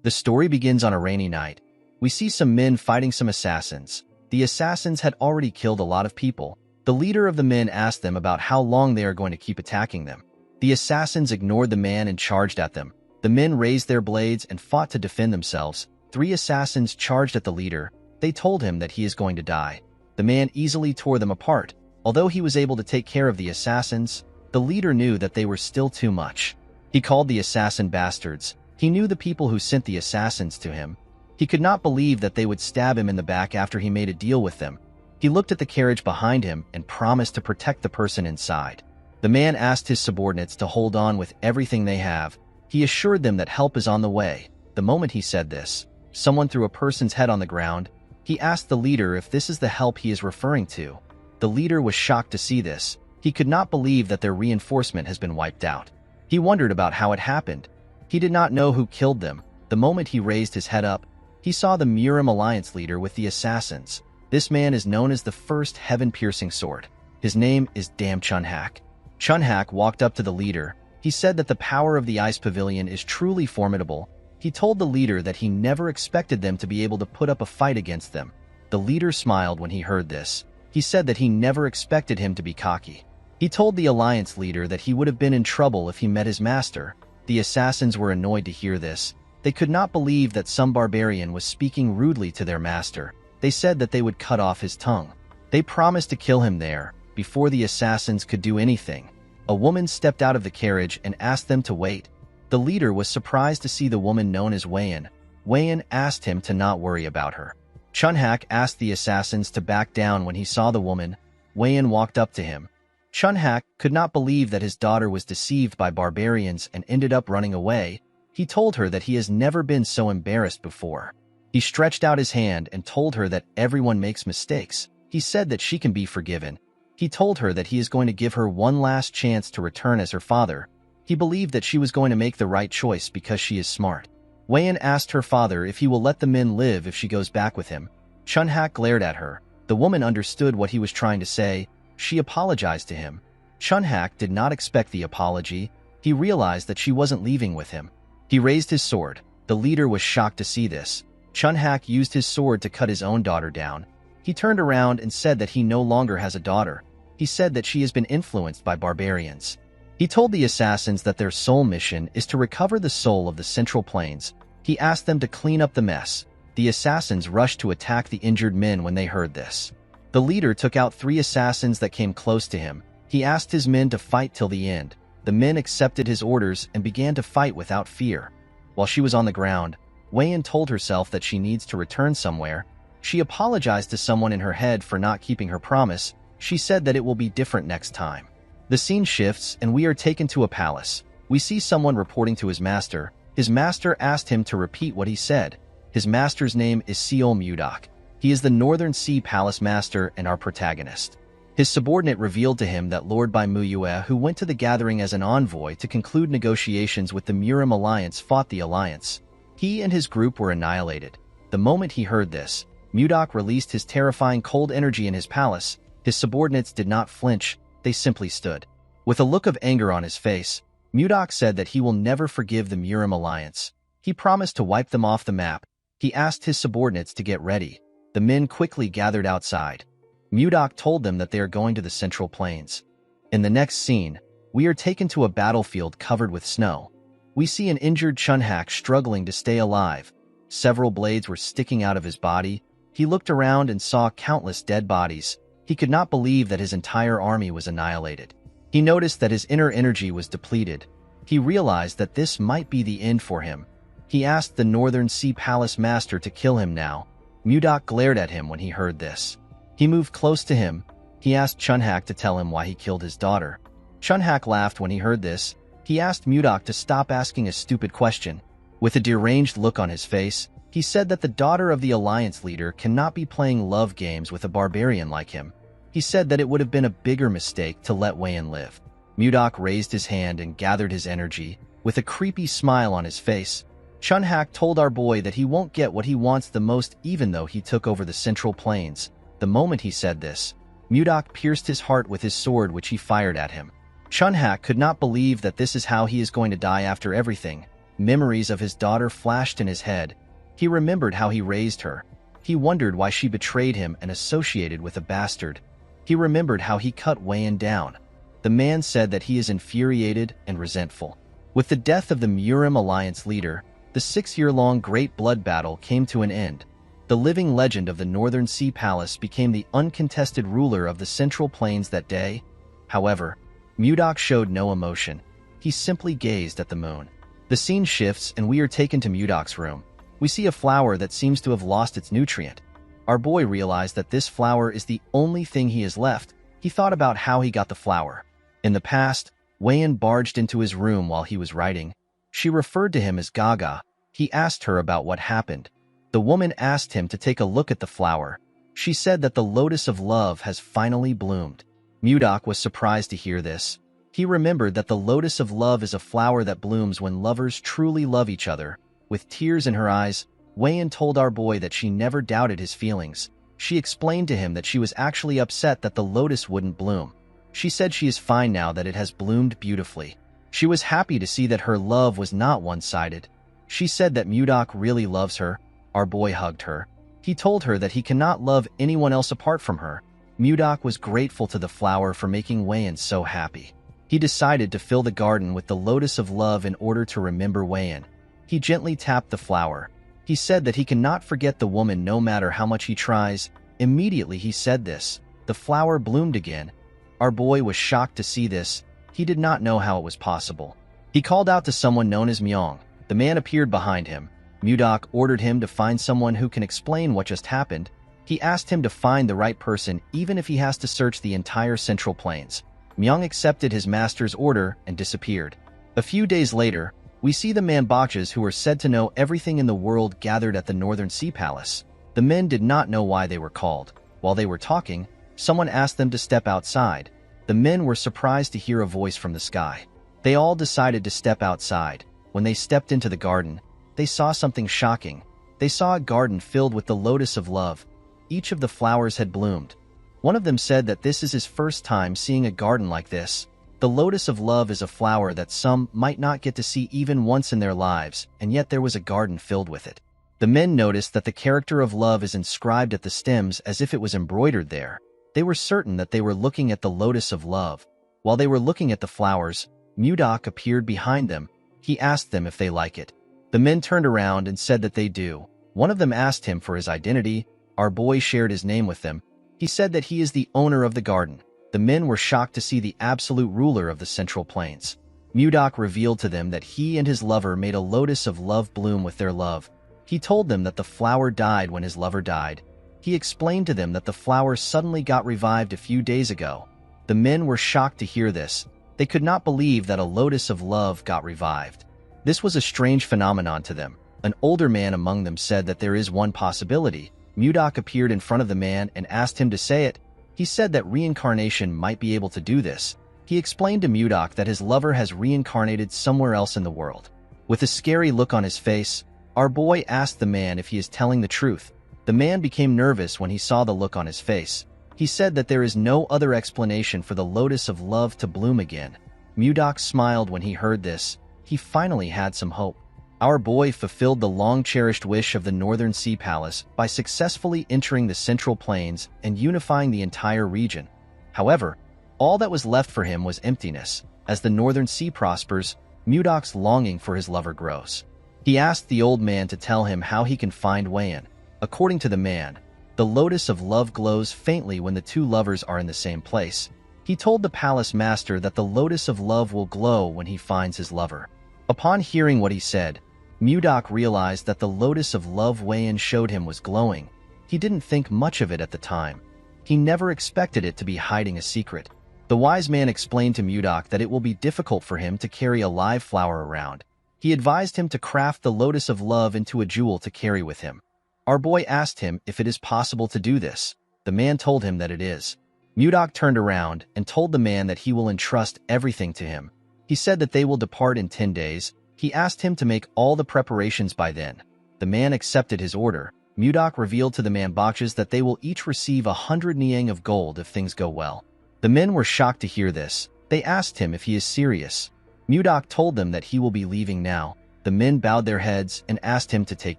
The story begins on a rainy night. We see some men fighting some assassins. The assassins had already killed a lot of people. The leader of the men asked them about how long they are going to keep attacking them. The assassins ignored the man and charged at them. The men raised their blades and fought to defend themselves. 3 assassins charged at the leader. They told him that he is going to die. The man easily tore them apart. Although he was able to take care of the assassins, the leader knew that they were still too much. He called the assassin bastards. He knew the people who sent the assassins to him. He could not believe that they would stab him in the back after he made a deal with them. He looked at the carriage behind him and promised to protect the person inside. The man asked his subordinates to hold on with everything they have. He assured them that help is on the way. The moment he said this, someone threw a person's head on the ground. He asked the leader if this is the help he is referring to. The leader was shocked to see this. He could not believe that their reinforcement has been wiped out. He wondered about how it happened. He did not know who killed them. The moment he raised his head up, he saw the Murim Alliance leader with the assassins. This man is known as the first heaven-piercing sword. His name is Dam Chunhak. Chunhak walked up to the leader. He said that the power of the ice pavilion is truly formidable. He told the leader that he never expected them to be able to put up a fight against them. The leader smiled when he heard this. He said that he never expected him to be cocky. He told the alliance leader that he would have been in trouble if he met his master. The assassins were annoyed to hear this. They could not believe that some barbarian was speaking rudely to their master. They said that they would cut off his tongue. They promised to kill him there, before the assassins could do anything. A woman stepped out of the carriage and asked them to wait. The leader was surprised to see the woman known as Wayan. Wayan asked him to not worry about her. Chunhak asked the assassins to back down when he saw the woman. Wayan walked up to him. Chunhak could not believe that his daughter was deceived by barbarians and ended up running away. He told her that he has never been so embarrassed before. He stretched out his hand and told her that everyone makes mistakes. He said that she can be forgiven. He told her that he is going to give her one last chance to return as her father. He believed that she was going to make the right choice because she is smart. Wayan asked her father if he will let the men live if she goes back with him. Chunhak glared at her. The woman understood what he was trying to say. She apologized to him. Chunhak did not expect the apology. He realized that she wasn't leaving with him. He raised his sword. The leader was shocked to see this. Chunhak used his sword to cut his own daughter down. He turned around and said that he no longer has a daughter. He said that she has been influenced by barbarians. He told the assassins that their sole mission is to recover the soul of the Central Plains. He asked them to clean up the mess. The assassins rushed to attack the injured men when they heard this. The leader took out 3 assassins that came close to him. He asked his men to fight till the end. The men accepted his orders and began to fight without fear. While she was on the ground, Wayan told herself that she needs to return somewhere. She apologized to someone in her head for not keeping her promise. She said that it will be different next time. The scene shifts and we are taken to a palace. We see someone reporting to his master. His master asked him to repeat what he said. His master's name is Seol Mudak. He is the Northern Sea Palace Master and our protagonist. His subordinate revealed to him that Lord Bai Muyue, who went to the gathering as an envoy to conclude negotiations with the Murim Alliance, fought the alliance. He and his group were annihilated. The moment he heard this, Mudak released his terrifying cold energy in his palace. His subordinates did not flinch, they simply stood. With a look of anger on his face, Mudak said that he will never forgive the Murim Alliance. He promised to wipe them off the map. He asked his subordinates to get ready. The men quickly gathered outside. Mudak told them that they are going to the Central Plains. In the next scene, we are taken to a battlefield covered with snow. We see an injured Chunhak struggling to stay alive. Several blades were sticking out of his body. He looked around and saw countless dead bodies. He could not believe that his entire army was annihilated. He noticed that his inner energy was depleted. He realized that this might be the end for him. He asked the Northern Sea Palace Master to kill him now. Mudak glared at him when he heard this. He moved close to him. He asked Chunhak to tell him why he killed his daughter. Chunhak laughed when he heard this. He asked Mudak to stop asking a stupid question. With a deranged look on his face, he said that the daughter of the alliance leader cannot be playing love games with a barbarian like him. He said that it would have been a bigger mistake to let Wayan live. Mudak raised his hand and gathered his energy. With a creepy smile on his face, Chunhak told our boy that he won't get what he wants the most even though he took over the Central Plains. The moment he said this, Mudak pierced his heart with his sword which he fired at him. Chunhak could not believe that this is how he is going to die after everything. Memories of his daughter flashed in his head. He remembered how he raised her. He wondered why she betrayed him and associated with a bastard. He remembered how he cut Wayan down. The man said that he is infuriated and resentful. With the death of the Murim Alliance leader, the 6-year-long Great Blood Battle came to an end. The living legend of the Northern Sea Palace became the uncontested ruler of the Central Plains that day. However, Mudok showed no emotion. He simply gazed at the moon. The scene shifts and we are taken to Mudok's room. We see a flower that seems to have lost its nutrient. Our boy realized that this flower is the only thing he has left. He thought about how he got the flower. In the past, Wayan barged into his room while he was writing. She referred to him as Gaga. He asked her about what happened. The woman asked him to take a look at the flower. She said that the lotus of love has finally bloomed. Mudok was surprised to hear this. He remembered that the lotus of love is a flower that blooms when lovers truly love each other. With tears in her eyes, Wayan told our boy that she never doubted his feelings. She explained to him that she was actually upset that the lotus wouldn't bloom. She said she is fine now that it has bloomed beautifully. She was happy to see that her love was not one-sided. She said that Mudok really loves her. Our boy hugged her. He told her that he cannot love anyone else apart from her. Mudok was grateful to the flower for making Wayan so happy. He decided to fill the garden with the lotus of love in order to remember Wayan. He gently tapped the flower. He said that he cannot forget the woman no matter how much he tries. Immediately he said this. The flower bloomed again. Our boy was shocked to see this. He did not know how it was possible. He called out to someone known as Myong. The man appeared behind him. Mudok ordered him to find someone who can explain what just happened. He asked him to find the right person even if he has to search the entire Central Plains. Myong accepted his master's order and disappeared. A few days later, we see the Manbachas who were said to know everything in the world gathered at the Northern Sea Palace. The men did not know why they were called. While they were talking, someone asked them to step outside. The men were surprised to hear a voice from the sky. They all decided to step outside. When they stepped into the garden, they saw something shocking. They saw a garden filled with the lotus of love. Each of the flowers had bloomed. One of them said that this is his first time seeing a garden like this. The lotus of love is a flower that some might not get to see even once in their lives, and yet there was a garden filled with it. The men noticed that the character of love is inscribed at the stems as if it was embroidered there. They were certain that they were looking at the lotus of love. While they were looking at the flowers, Mudok appeared behind them. He asked them if they like it. The men turned around and said that they do. One of them asked him for his identity. Our boy shared his name with them. He said that he is the owner of the garden. The men were shocked to see the absolute ruler of the Central Plains. Mudok revealed to them that he and his lover made a lotus of love bloom with their love. He told them that the flower died when his lover died. He explained to them that the flower suddenly got revived a few days ago. The men were shocked to hear this. They could not believe that a lotus of love got revived. This was a strange phenomenon to them. An older man among them said that there is one possibility. Mudok appeared in front of the man and asked him to say it. He said that reincarnation might be able to do this. He explained to Mudok that his lover has reincarnated somewhere else in the world. With a scary look on his face, our boy asked the man if he is telling the truth. The man became nervous when he saw the look on his face. He said that there is no other explanation for the lotus of love to bloom again. Mudok smiled when he heard this. He finally had some hope. Our boy fulfilled the long-cherished wish of the Northern Sea Palace by successfully entering the Central Plains and unifying the entire region. However, all that was left for him was emptiness. As the Northern Sea prospers, Mudok's longing for his lover grows. He asked the old man to tell him how he can find Wayan. According to the man, the lotus of love glows faintly when the two lovers are in the same place. He told the palace master that the lotus of love will glow when he finds his lover. Upon hearing what he said, Mudok realized that the lotus of love Wayan showed him was glowing. He didn't think much of it at the time. He never expected it to be hiding a secret. The wise man explained to Mudok that it will be difficult for him to carry a live flower around. He advised him to craft the lotus of love into a jewel to carry with him. Our boy asked him if it is possible to do this. The man told him that it is. Mudok turned around and told the man that he will entrust everything to him. He said that they will depart in 10 days. He asked him to make all the preparations by then. The man accepted his order. Mudok revealed to the Manbachas that they will each receive 100 niang of gold if things go well. The men were shocked to hear this. They asked him if he is serious. Mudok told them that he will be leaving now. The men bowed their heads and asked him to take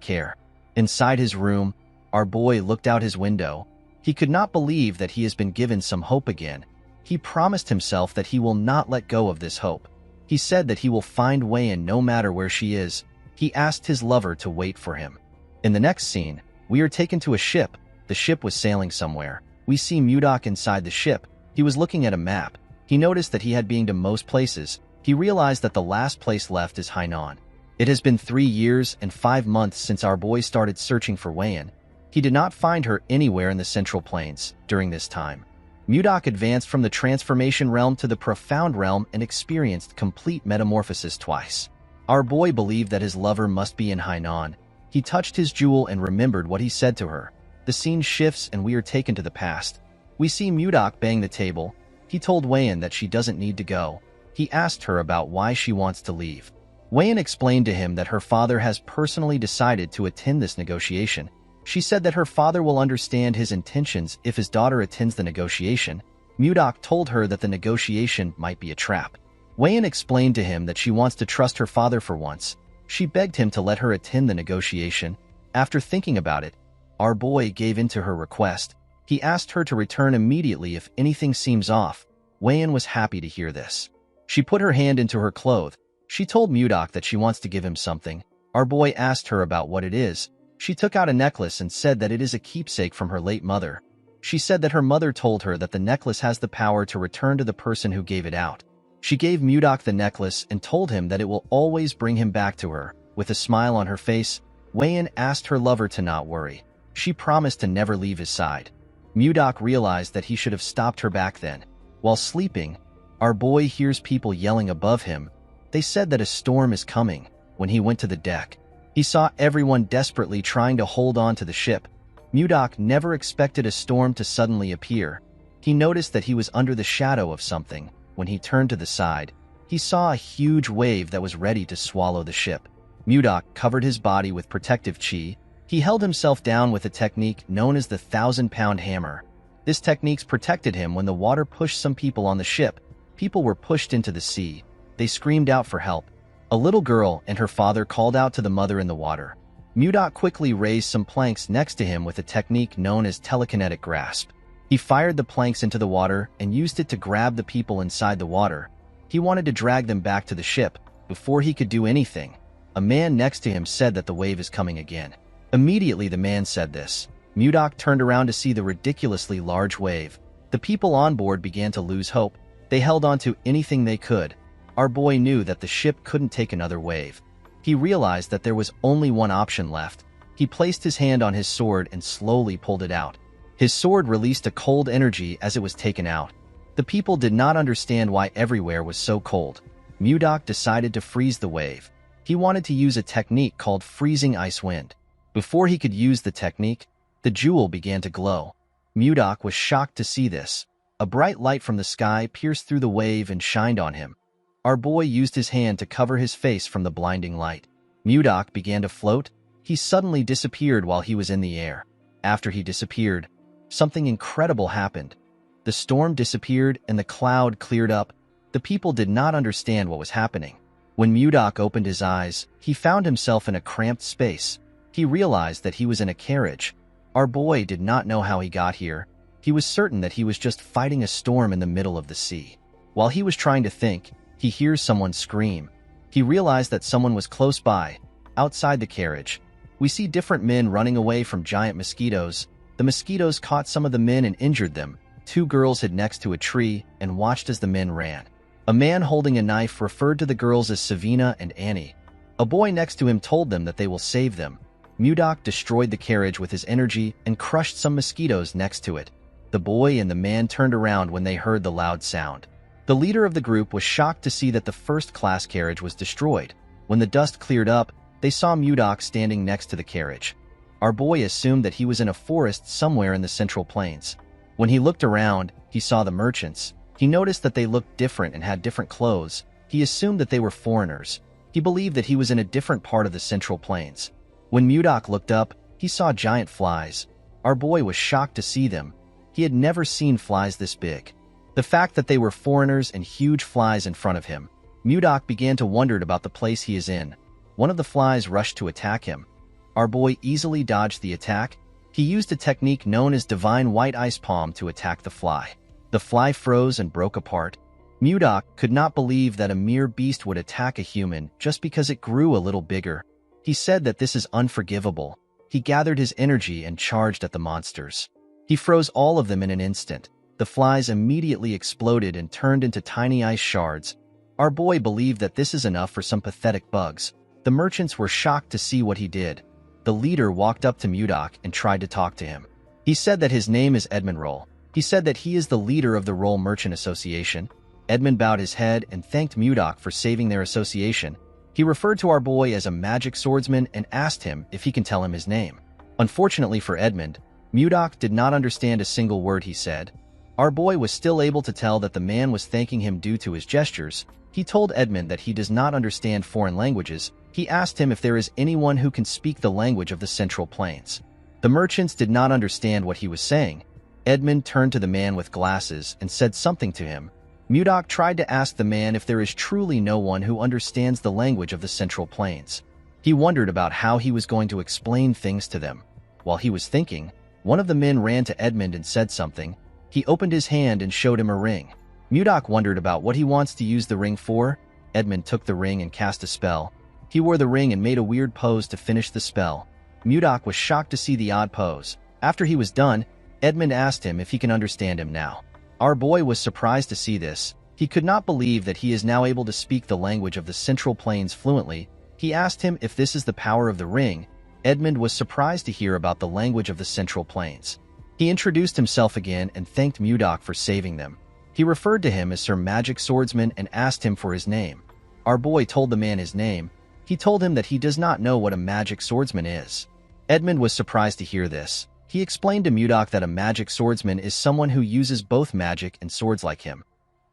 care. Inside his room, our boy looked out his window. He could not believe that he has been given some hope again. He promised himself that he will not let go of this hope. He said that he will find Wei-in no matter where she is. He asked his lover to wait for him. In the next scene, we are taken to a ship. The ship was sailing somewhere. We see Mudok inside the ship. He was looking at a map. He noticed that he had been to most places. He realized that the last place left is Hainan. It has been 3 years and 5 months since our boy started searching for Wei-in. He did not find her anywhere in the Central Plains during this time. Mudok advanced from the transformation realm to the profound realm and experienced complete metamorphosis twice. Our boy believed that his lover must be in Hainan. He touched his jewel and remembered what he said to her. The scene shifts and we are taken to the past. We see Mudok bang the table. He told Wei-in that she doesn't need to go. He asked her about why she wants to leave. Wei-in explained to him that her father has personally decided to attend this negotiation. She said that her father will understand his intentions if his daughter attends the negotiation. Mudok told her that the negotiation might be a trap. Wei-in explained to him that she wants to trust her father for once. She begged him to let her attend the negotiation. After thinking about it, our boy gave in to her request. He asked her to return immediately if anything seems off. Wei-in was happy to hear this. She put her hand into her cloth. She told Mudok that she wants to give him something. Our boy asked her about what it is. She took out a necklace and said that it is a keepsake from her late mother. She said that her mother told her that the necklace has the power to return to the person who gave it out. She gave Mudok the necklace and told him that it will always bring him back to her. With a smile on her face, Wei-in asked her lover to not worry. She promised to never leave his side. Mudok realized that he should have stopped her back then. While sleeping, our boy hears people yelling above him. They said that a storm is coming. When he went to the deck, he saw everyone desperately trying to hold on to the ship. Mudok never expected a storm to suddenly appear. He noticed that he was under the shadow of something. When he turned to the side, he saw a huge wave that was ready to swallow the ship. Mudok covered his body with protective chi. He held himself down with a technique known as the 1,000-pound hammer. This technique protected him when the water pushed some people on the ship. People were pushed into the sea. They screamed out for help. A little girl and her father called out to the mother in the water. Mudok quickly raised some planks next to him with a technique known as telekinetic grasp. He fired the planks into the water and used it to grab the people inside the water. He wanted to drag them back to the ship. Before he could do anything, a man next to him said that the wave is coming again. Immediately the man said this. Mudok turned around to see the ridiculously large wave. The people on board began to lose hope. They held on to anything they could. Our boy knew that the ship couldn't take another wave. He realized that there was only one option left. He placed his hand on his sword and slowly pulled it out. His sword released a cold energy as it was taken out. The people did not understand why everywhere was so cold. Mudok decided to freeze the wave. He wanted to use a technique called freezing ice wind. Before he could use the technique, the jewel began to glow. Mudok was shocked to see this. A bright light from the sky pierced through the wave and shined on him. Our boy used his hand to cover his face from the blinding light. Mudok began to float. He suddenly disappeared while he was in the air. After he disappeared, something incredible happened. The storm disappeared and the cloud cleared up. The people did not understand what was happening. When Mudok opened his eyes, he found himself in a cramped space. He realized that he was in a carriage. Our boy did not know how he got here. He was certain that he was just fighting a storm in the middle of the sea. While he was trying to think, he hears someone scream. He realized that someone was close by, outside the carriage. We see different men running away from giant mosquitoes. The mosquitoes caught some of the men and injured them. 2 girls hid next to a tree and watched as the men ran. A man holding a knife referred to the girls as Savina and Annie. A boy next to him told them that they will save them. Mudok destroyed the carriage with his energy and crushed some mosquitoes next to it. The boy and the man turned around when they heard the loud sound. The leader of the group was shocked to see that the first-class carriage was destroyed. When the dust cleared up, they saw Mudok standing next to the carriage. Our boy assumed that he was in a forest somewhere in the Central Plains. When he looked around, he saw the merchants. He noticed that they looked different and had different clothes. He assumed that they were foreigners. He believed that he was in a different part of the Central Plains. When Mudok looked up, he saw giant flies. Our boy was shocked to see them. He had never seen flies this big. The fact that they were foreigners and huge flies in front of him, Mudok began to wonder about the place he is in. one of the flies rushed to attack him. Our boy easily dodged the attack. He used a technique known as Divine White Ice Palm to attack the fly. The fly froze and broke apart. Mudok could not believe that a mere beast would attack a human just because it grew a little bigger. He said that this is unforgivable. He gathered his energy and charged at the monsters. He froze all of them in an instant. The flies immediately exploded and turned into tiny ice shards. Our boy believed that this is enough for some pathetic bugs. The merchants were shocked to see what he did. The leader walked up to Mudok and tried to talk to him. He said that his name is Edmund Roll. He said that he is the leader of the Roll Merchant Association. Edmund bowed his head and thanked Mudok for saving their association. He referred to our boy as a magic swordsman and asked him if he can tell him his name. Unfortunately for Edmund, Mudok did not understand a single word he said. Our boy was still able to tell that the man was thanking him due to his gestures. He told Edmund that he does not understand foreign languages. He asked him if there is anyone who can speak the language of the Central Plains. The merchants did not understand what he was saying. Edmund turned to the man with glasses and said something to him. Mudok tried to ask the man if there is truly no one who understands the language of the Central Plains. He wondered about how he was going to explain things to them. While he was thinking, one of the men ran to Edmund and said something. He opened his hand and showed him a ring. Mudok wondered about what he wants to use the ring for. Edmund took the ring and cast a spell. He wore the ring and made a weird pose to finish the spell. Mudok was shocked to see the odd pose. After he was done, Edmund asked him if he can understand him now. Our boy was surprised to see this. He could not believe that he is now able to speak the language of the Central Plains fluently. He asked him if this is the power of the ring. Edmund was surprised to hear about the language of the Central Plains. He introduced himself again and thanked Mudok for saving them. He referred to him as Sir Magic Swordsman and asked him for his name. Our boy told the man his name. He told him that he does not know what a magic swordsman is. Edmund was surprised to hear this. He explained to Mudok that a magic swordsman is someone who uses both magic and swords like him.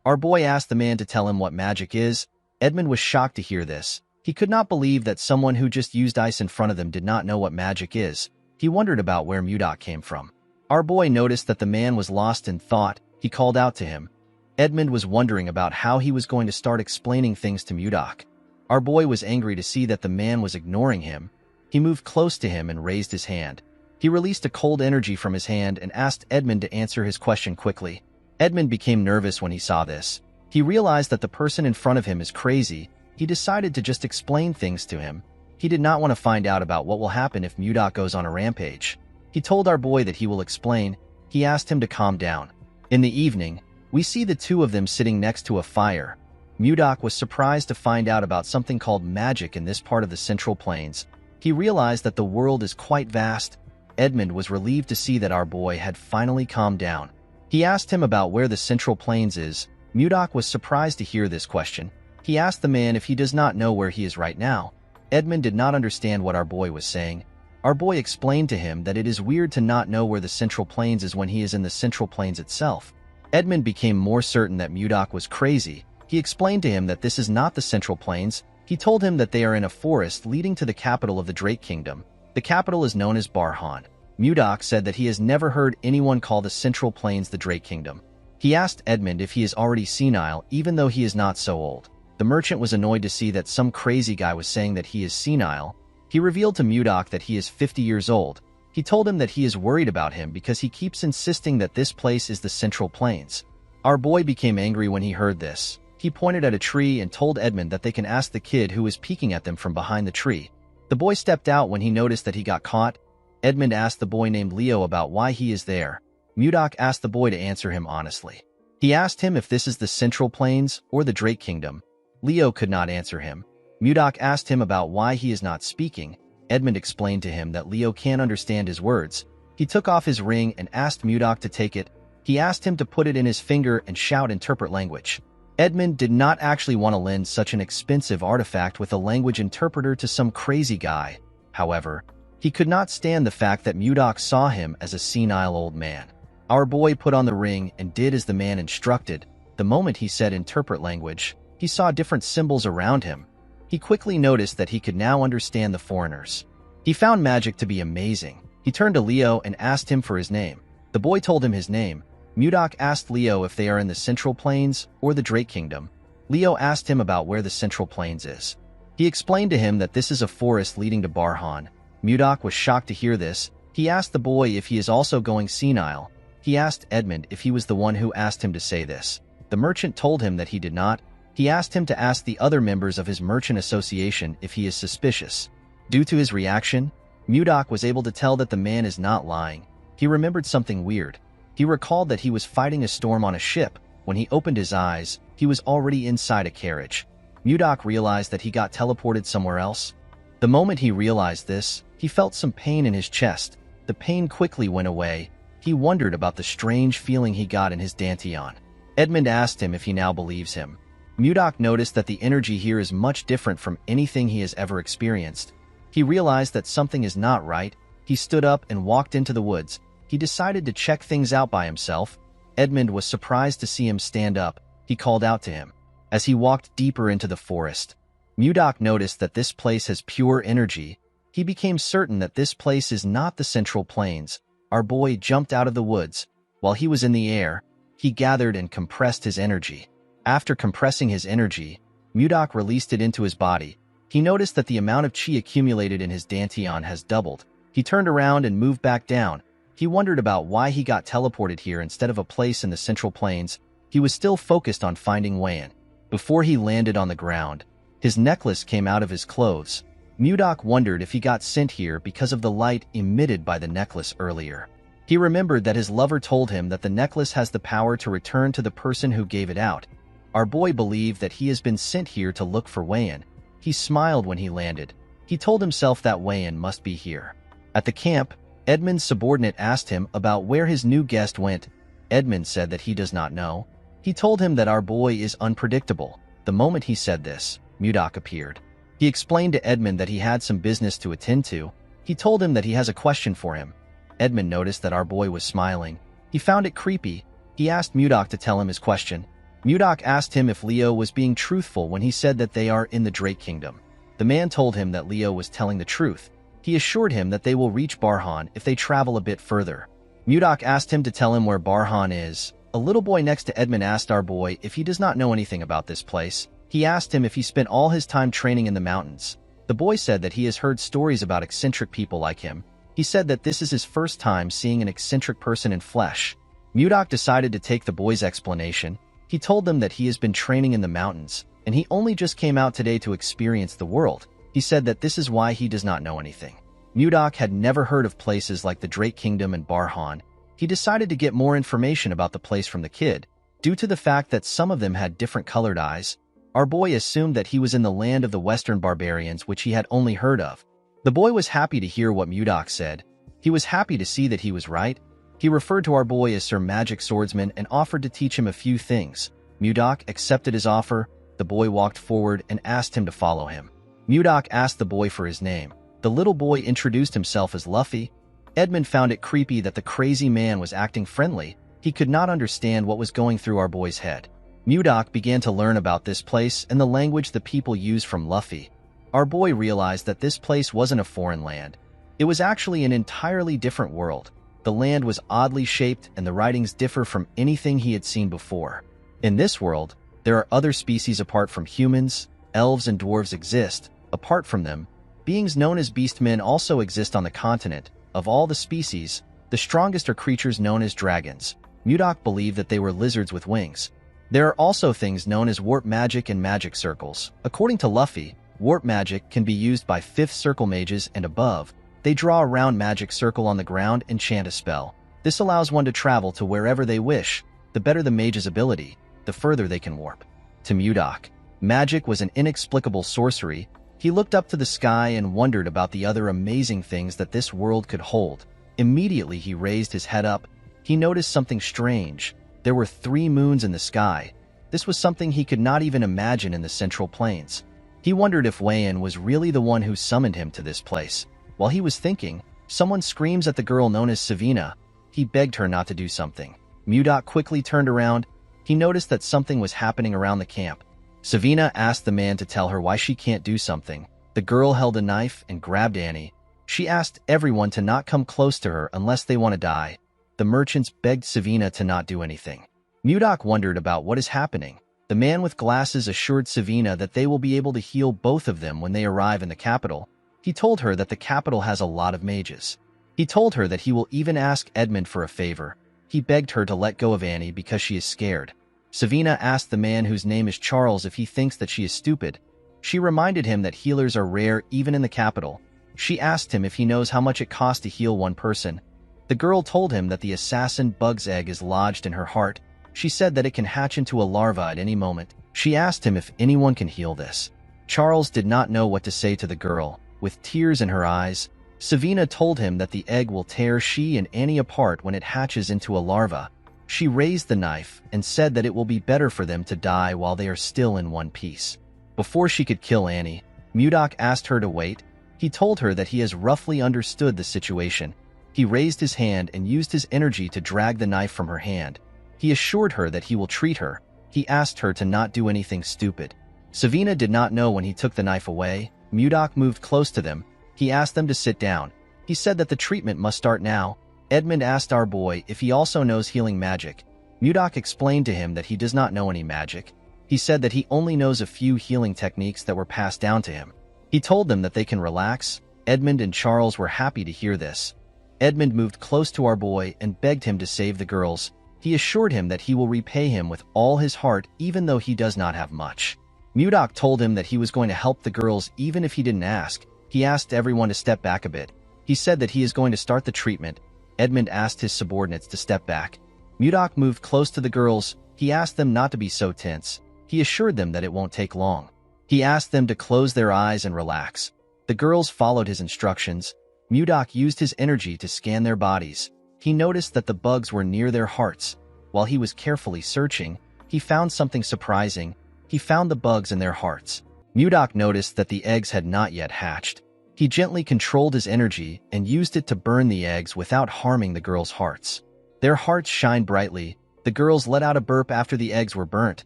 Our boy asked the man to tell him what magic is. Edmund was shocked to hear this. He could not believe that someone who just used ice in front of them did not know what magic is. He wondered about where Mudok came from. Our boy noticed that the man was lost in thought. He called out to him. Edmund was wondering about how he was going to start explaining things to Mudok. Our boy was angry to see that the man was ignoring him. He moved close to him and raised his hand. He released a cold energy from his hand and asked Edmund to answer his question quickly. Edmund became nervous when he saw this. He realized that the person in front of him is crazy. He decided to just explain things to him. He did not want to find out about what will happen if Mudok goes on a rampage. He told our boy that he will explain. He asked him to calm down. In the evening, we see the two of them sitting next to a fire. Mudok was surprised to find out about something called magic in this part of the Central Plains. He realized that the world is quite vast. Edmund was relieved to see that our boy had finally calmed down. He asked him about where the Central Plains is. Mudok was surprised to hear this question. He asked the man if he does not know where he is right now. Edmund did not understand what our boy was saying. Our boy explained to him that it is weird to not know where the Central Plains is when he is in the Central Plains itself. Edmund became more certain that Mudok was crazy. He explained to him that this is not the Central Plains. He told him that they are in a forest leading to the capital of the Drake Kingdom. The capital is known as Barhan. Mudok said that he has never heard anyone call the Central Plains the Drake Kingdom. He asked Edmund if he is already senile, even though he is not so old. The merchant was annoyed to see that some crazy guy was saying that he is senile. He revealed to Mudok that he is 50 years old. He told him that he is worried about him because he keeps insisting that this place is the Central Plains. Our boy became angry when he heard this. He pointed at a tree and told Edmund that they can ask the kid who was peeking at them from behind the tree. The boy stepped out when he noticed that he got caught. Edmund asked the boy named Leo about why he is there. Mudok asked the boy to answer him honestly. He asked him if this is the Central Plains or the Drake Kingdom. Leo could not answer him. Mudok asked him about why he is not speaking. Edmund explained to him that Leo can't understand his words. He took off his ring and asked Mudok to take it. He asked him to put it in his finger and shout interpret language. Edmund did not actually want to lend such an expensive artifact with a language interpreter to some crazy guy. However, he could not stand the fact that Mudok saw him as a senile old man. Our boy put on the ring and did as the man instructed. The moment he said interpret language, he saw different symbols around him. He quickly noticed that he could now understand the foreigners. He found magic to be amazing. He turned to Leo and asked him for his name. The boy told him his name. Mudok asked Leo if they are in the Central Plains or the Drake Kingdom. Leo asked him about where the Central Plains is. He explained to him that this is a forest leading to Barhan. Mudok was shocked to hear this. He asked the boy if he is also going senile. He asked Edmund if he was the one who asked him to say this. The merchant told him that he did not. He asked him to ask the other members of his merchant association if he is suspicious. Due to his reaction, Mudok was able to tell that the man is not lying. He remembered something weird. He recalled that he was fighting a storm on a ship. When he opened his eyes, he was already inside a carriage. Mudok realized that he got teleported somewhere else. The moment he realized this, he felt some pain in his chest. The pain quickly went away. He wondered about the strange feeling he got in his dantian. Edmund asked him if he now believes him. Mudok noticed that the energy here is much different from anything he has ever experienced. He realized that something is not right. He stood up and walked into the woods. He decided to check things out by himself. Edmund was surprised to see him stand up. He called out to him. As he walked deeper into the forest, Mudok noticed that this place has pure energy. He became certain that this place is not the Central Plains. Our boy jumped out of the woods. While he was in the air, he gathered and compressed his energy. After compressing his energy, Mudok released it into his body. He noticed that the amount of chi accumulated in his dantian has doubled. He turned around and moved back down. He wondered about why he got teleported here instead of a place in the Central Plains. He was still focused on finding Wayan. Before he landed on the ground, his necklace came out of his clothes. Mudok wondered if he got sent here because of the light emitted by the necklace earlier. He remembered that his lover told him that the necklace has the power to return to the person who gave it out. Our boy believed that he has been sent here to look for Wayan. He smiled when he landed. He told himself that Wayan must be here. At the camp, Edmund's subordinate asked him about where his new guest went. Edmund said that he does not know. He told him that our boy is unpredictable. The moment he said this, Mudok appeared. He explained to Edmund that he had some business to attend to. He told him that he has a question for him. Edmund noticed that our boy was smiling. He found it creepy. He asked Mudok to tell him his question. Mudok asked him if Leo was being truthful when he said that they are in the Drake Kingdom. The man told him that Leo was telling the truth. He assured him that they will reach Barhan if they travel a bit further. Mudok asked him to tell him where Barhan is. A little boy next to Edmund asked our boy if he does not know anything about this place. He asked him if he spent all his time training in the mountains. The boy said that he has heard stories about eccentric people like him. He said that this is his first time seeing an eccentric person in flesh. Mudok decided to take the boy's explanation. He told them that he has been training in the mountains, and he only just came out today to experience the world. He said that this is why he does not know anything. Mudok had never heard of places like the Drake Kingdom and Barhan. He decided to get more information about the place from the kid. Due to the fact that some of them had different colored eyes, our boy assumed that he was in the land of the Western barbarians, which he had only heard of. The boy was happy to hear what Mudok said. He was happy to see that he was right. He referred to our boy as Sir Magic Swordsman and offered to teach him a few things. Mudok accepted his offer. The boy walked forward and asked him to follow him. Mudok asked the boy for his name. The little boy introduced himself as Luffy. Edmund found it creepy that the crazy man was acting friendly. He could not understand what was going through our boy's head. Mudok began to learn about this place and the language the people use from Luffy. Our boy realized that this place wasn't a foreign land. It was actually an entirely different world. The land was oddly shaped and the writings differ from anything he had seen before. In this world, there are other species apart from humans. Elves and dwarves exist. Apart from them, beings known as beastmen also exist on the continent. Of all the species, the strongest are creatures known as dragons. Mudok believed that they were lizards with wings. There are also things known as warp magic and magic circles. According to Luffy, warp magic can be used by 5th circle mages and above. They draw a round magic circle on the ground and chant a spell. This allows one to travel to wherever they wish. The better the mage's ability, the further they can warp. To Mudok, magic was an inexplicable sorcery. He looked up to the sky and wondered about the other amazing things that this world could hold. Immediately he raised his head up. He noticed something strange. There were 3 moons in the sky. This was something he could not even imagine in the Central Plains. He wondered if Wayan was really the one who summoned him to this place. While he was thinking, someone screams at the girl known as Savina. He begged her not to do something. Mudok quickly turned around. He noticed that something was happening around the camp. Savina asked the man to tell her why she can't do something. The girl held a knife and grabbed Annie. She asked everyone to not come close to her unless they want to die. The merchants begged Savina to not do anything. Mudok wondered about what is happening. The The man with glasses assured Savina that they will be able to heal both of them when they arrive in the capital. He told her that the capital has a lot of mages. He told her that he will even ask Edmund for a favor. He begged her to let go of Annie because she is scared. Savina asked the man whose name is Charles if he thinks that she is stupid. She reminded him that healers are rare even in the capital. She asked him if he knows how much it costs to heal one person. The girl told him that the assassin bug's egg is lodged in her heart. She said that it can hatch into a larva at any moment. She asked him if anyone can heal this. Charles did not know what to say to the girl. With tears in her eyes, Savina told him that the egg will tear she and Annie apart when it hatches into a larva. She raised the knife and said that it will be better for them to die while they are still in one piece. Before she could kill Annie, Mudok asked her to wait. He told her that he has roughly understood the situation. He raised his hand and used his energy to drag the knife from her hand. He assured her that he will treat her. He asked her to not do anything stupid. Savina did not know when he took the knife away. Mudok moved close to them. He asked them to sit down. He said that the treatment must start now. Edmund asked our boy if he also knows healing magic. Mudok explained to him that he does not know any magic. He said that he only knows a few healing techniques that were passed down to him. He told them that they can relax. Edmund and Charles were happy to hear this. Edmund moved close to our boy and begged him to save the girls. He assured him that he will repay him with all his heart even though he does not have much. Mudok told him that he was going to help the girls even if he didn't ask. He asked everyone to step back a bit. He said that he is going to start the treatment. Edmund asked his subordinates to step back. Mudok moved close to the girls. He asked them not to be so tense. He assured them that it won't take long. He asked them to close their eyes and relax. The girls followed his instructions. Mudok used his energy to scan their bodies. He noticed that the bugs were near their hearts. While he was carefully searching, he found something surprising. He found the bugs in their hearts. Mudok noticed that the eggs had not yet hatched. He gently controlled his energy and used it to burn the eggs without harming the girls' hearts. Their hearts shined brightly. The girls let out a burp after the eggs were burnt.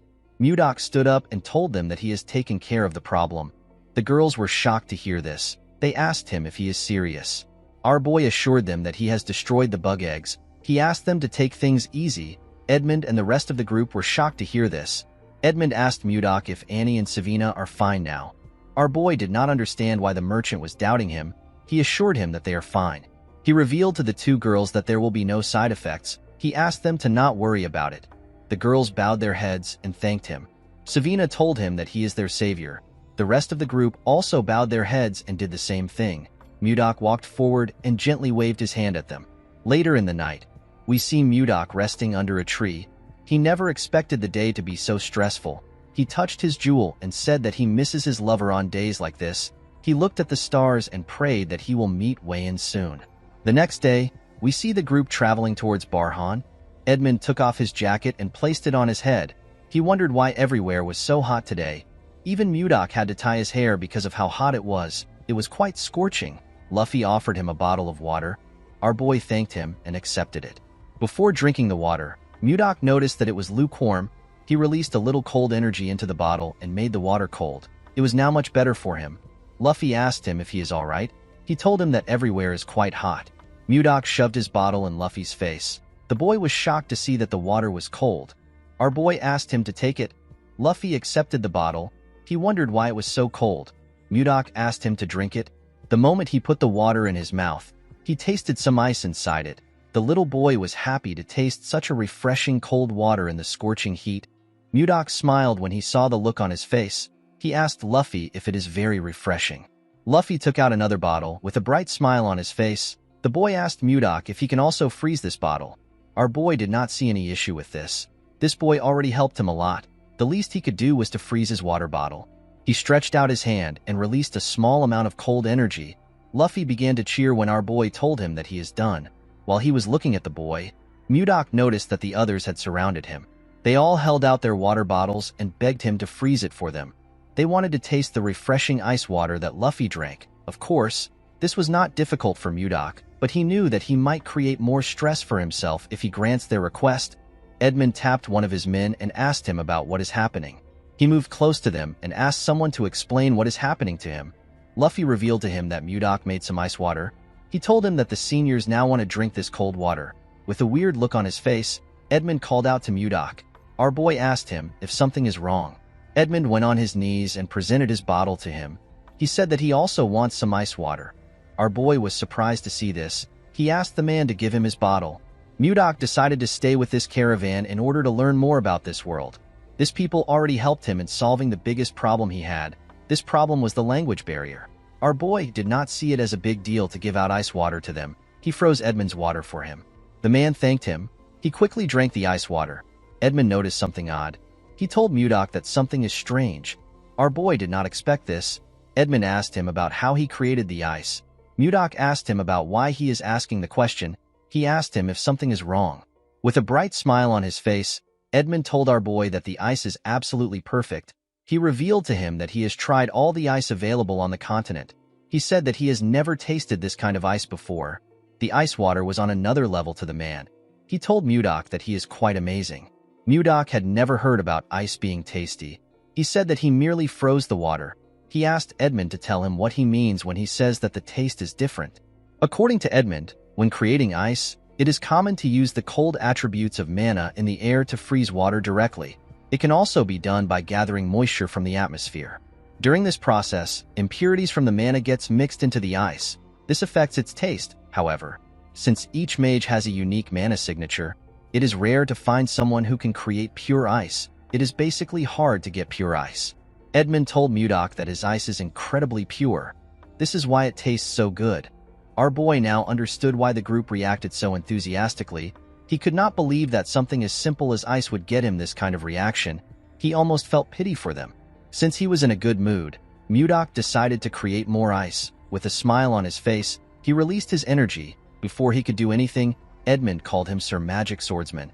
Mudok stood up and told them that he has taken care of the problem. The girls were shocked to hear this. They asked him if he is serious. Our boy assured them that he has destroyed the bug eggs. He asked them to take things easy. Edmund and the rest of the group were shocked to hear this. Edmund asked Mudok if Annie and Savina are fine now. Our boy did not understand why the merchant was doubting him. He assured him that they are fine. He revealed to the two girls that there will be no side effects. He asked them to not worry about it. The girls bowed their heads and thanked him. Savina told him that he is their savior. The rest of the group also bowed their heads and did the same thing. Mudok walked forward and gently waved his hand at them. Later in the night, we see Mudok resting under a tree. He never expected the day to be so stressful. He touched his jewel and said that he misses his lover on days like this. He looked at the stars and prayed that he will meet Wayan soon. The next day, we see the group traveling towards Barhan. Edmund took off his jacket and placed it on his head. He wondered why everywhere was so hot today. Even Mudok had to tie his hair because of how hot it was. It was quite scorching. Luffy offered him a bottle of water. Our boy thanked him and accepted it. Before drinking the water, Mudok noticed that it was lukewarm. He released a little cold energy into the bottle and made the water cold. It was now much better for him. Luffy asked him if he is alright. He told him that everywhere is quite hot. Mudok shoved his bottle in Luffy's face. The boy was shocked to see that the water was cold. Our boy asked him to take it. Luffy accepted the bottle. He wondered why it was so cold. Mudok asked him to drink it. The moment he put the water in his mouth, he tasted some ice inside it. The little boy was happy to taste such a refreshing cold water in the scorching heat. Mudok smiled when he saw the look on his face. He asked Luffy if it is very refreshing. Luffy took out another bottle with a bright smile on his face. The boy asked Mudok if he can also freeze this bottle. Our boy did not see any issue with this. This boy already helped him a lot. The least he could do was to freeze his water bottle. He stretched out his hand and released a small amount of cold energy. Luffy began to cheer when our boy told him that he is done. While he was looking at the boy, Mudok noticed that the others had surrounded him. They all held out their water bottles and begged him to freeze it for them. They wanted to taste the refreshing ice water that Luffy drank. Of course, this was not difficult for Mudok, but he knew that he might create more stress for himself if he grants their request. Edmund tapped one of his men and asked him about what is happening. He moved close to them and asked someone to explain what is happening to him. Luffy revealed to him that Mudok made some ice water. He told him that the seniors now want to drink this cold water. With a weird look on his face, Edmund called out to Mudok. Our boy asked him if something is wrong. Edmund went on his knees and presented his bottle to him. He said that he also wants some ice water. Our boy was surprised to see this. He asked the man to give him his bottle. Mudok decided to stay with this caravan in order to learn more about this world. This people already helped him in solving the biggest problem he had. This problem was the language barrier. Our boy did not see it as a big deal to give out ice water to them. He froze Edmund's water for him. The man thanked him. He quickly drank the ice water. Edmund noticed something odd. He told Mudok that something is strange. Our boy did not expect this. Edmund asked him about how he created the ice. Mudok asked him about why he is asking the question. He asked him if something is wrong. With a bright smile on his face, Edmund told our boy that the ice is absolutely perfect. He revealed to him that he has tried all the ice available on the continent. He said that he has never tasted this kind of ice before. The ice water was on another level to the man. He told Mudok that he is quite amazing. Mudok had never heard about ice being tasty. He said that he merely froze the water. He asked Edmund to tell him what he means when he says that the taste is different. According to Edmund, when creating ice, it is common to use the cold attributes of mana in the air to freeze water directly. It can also be done by gathering moisture from the atmosphere. During this process, impurities from the mana gets mixed into the ice. This affects its taste, however. Since each mage has a unique mana signature, it is rare to find someone who can create pure ice. It is basically hard to get pure ice. Edmund told Mudok that his ice is incredibly pure. This is why it tastes so good. Our boy now understood why the group reacted so enthusiastically. He could not believe that something as simple as ice would get him this kind of reaction. He almost felt pity for them. Since he was in a good mood, Mudok decided to create more ice. With a smile on his face, he released his energy. Before he could do anything, Edmund called him Sir Magic Swordsman.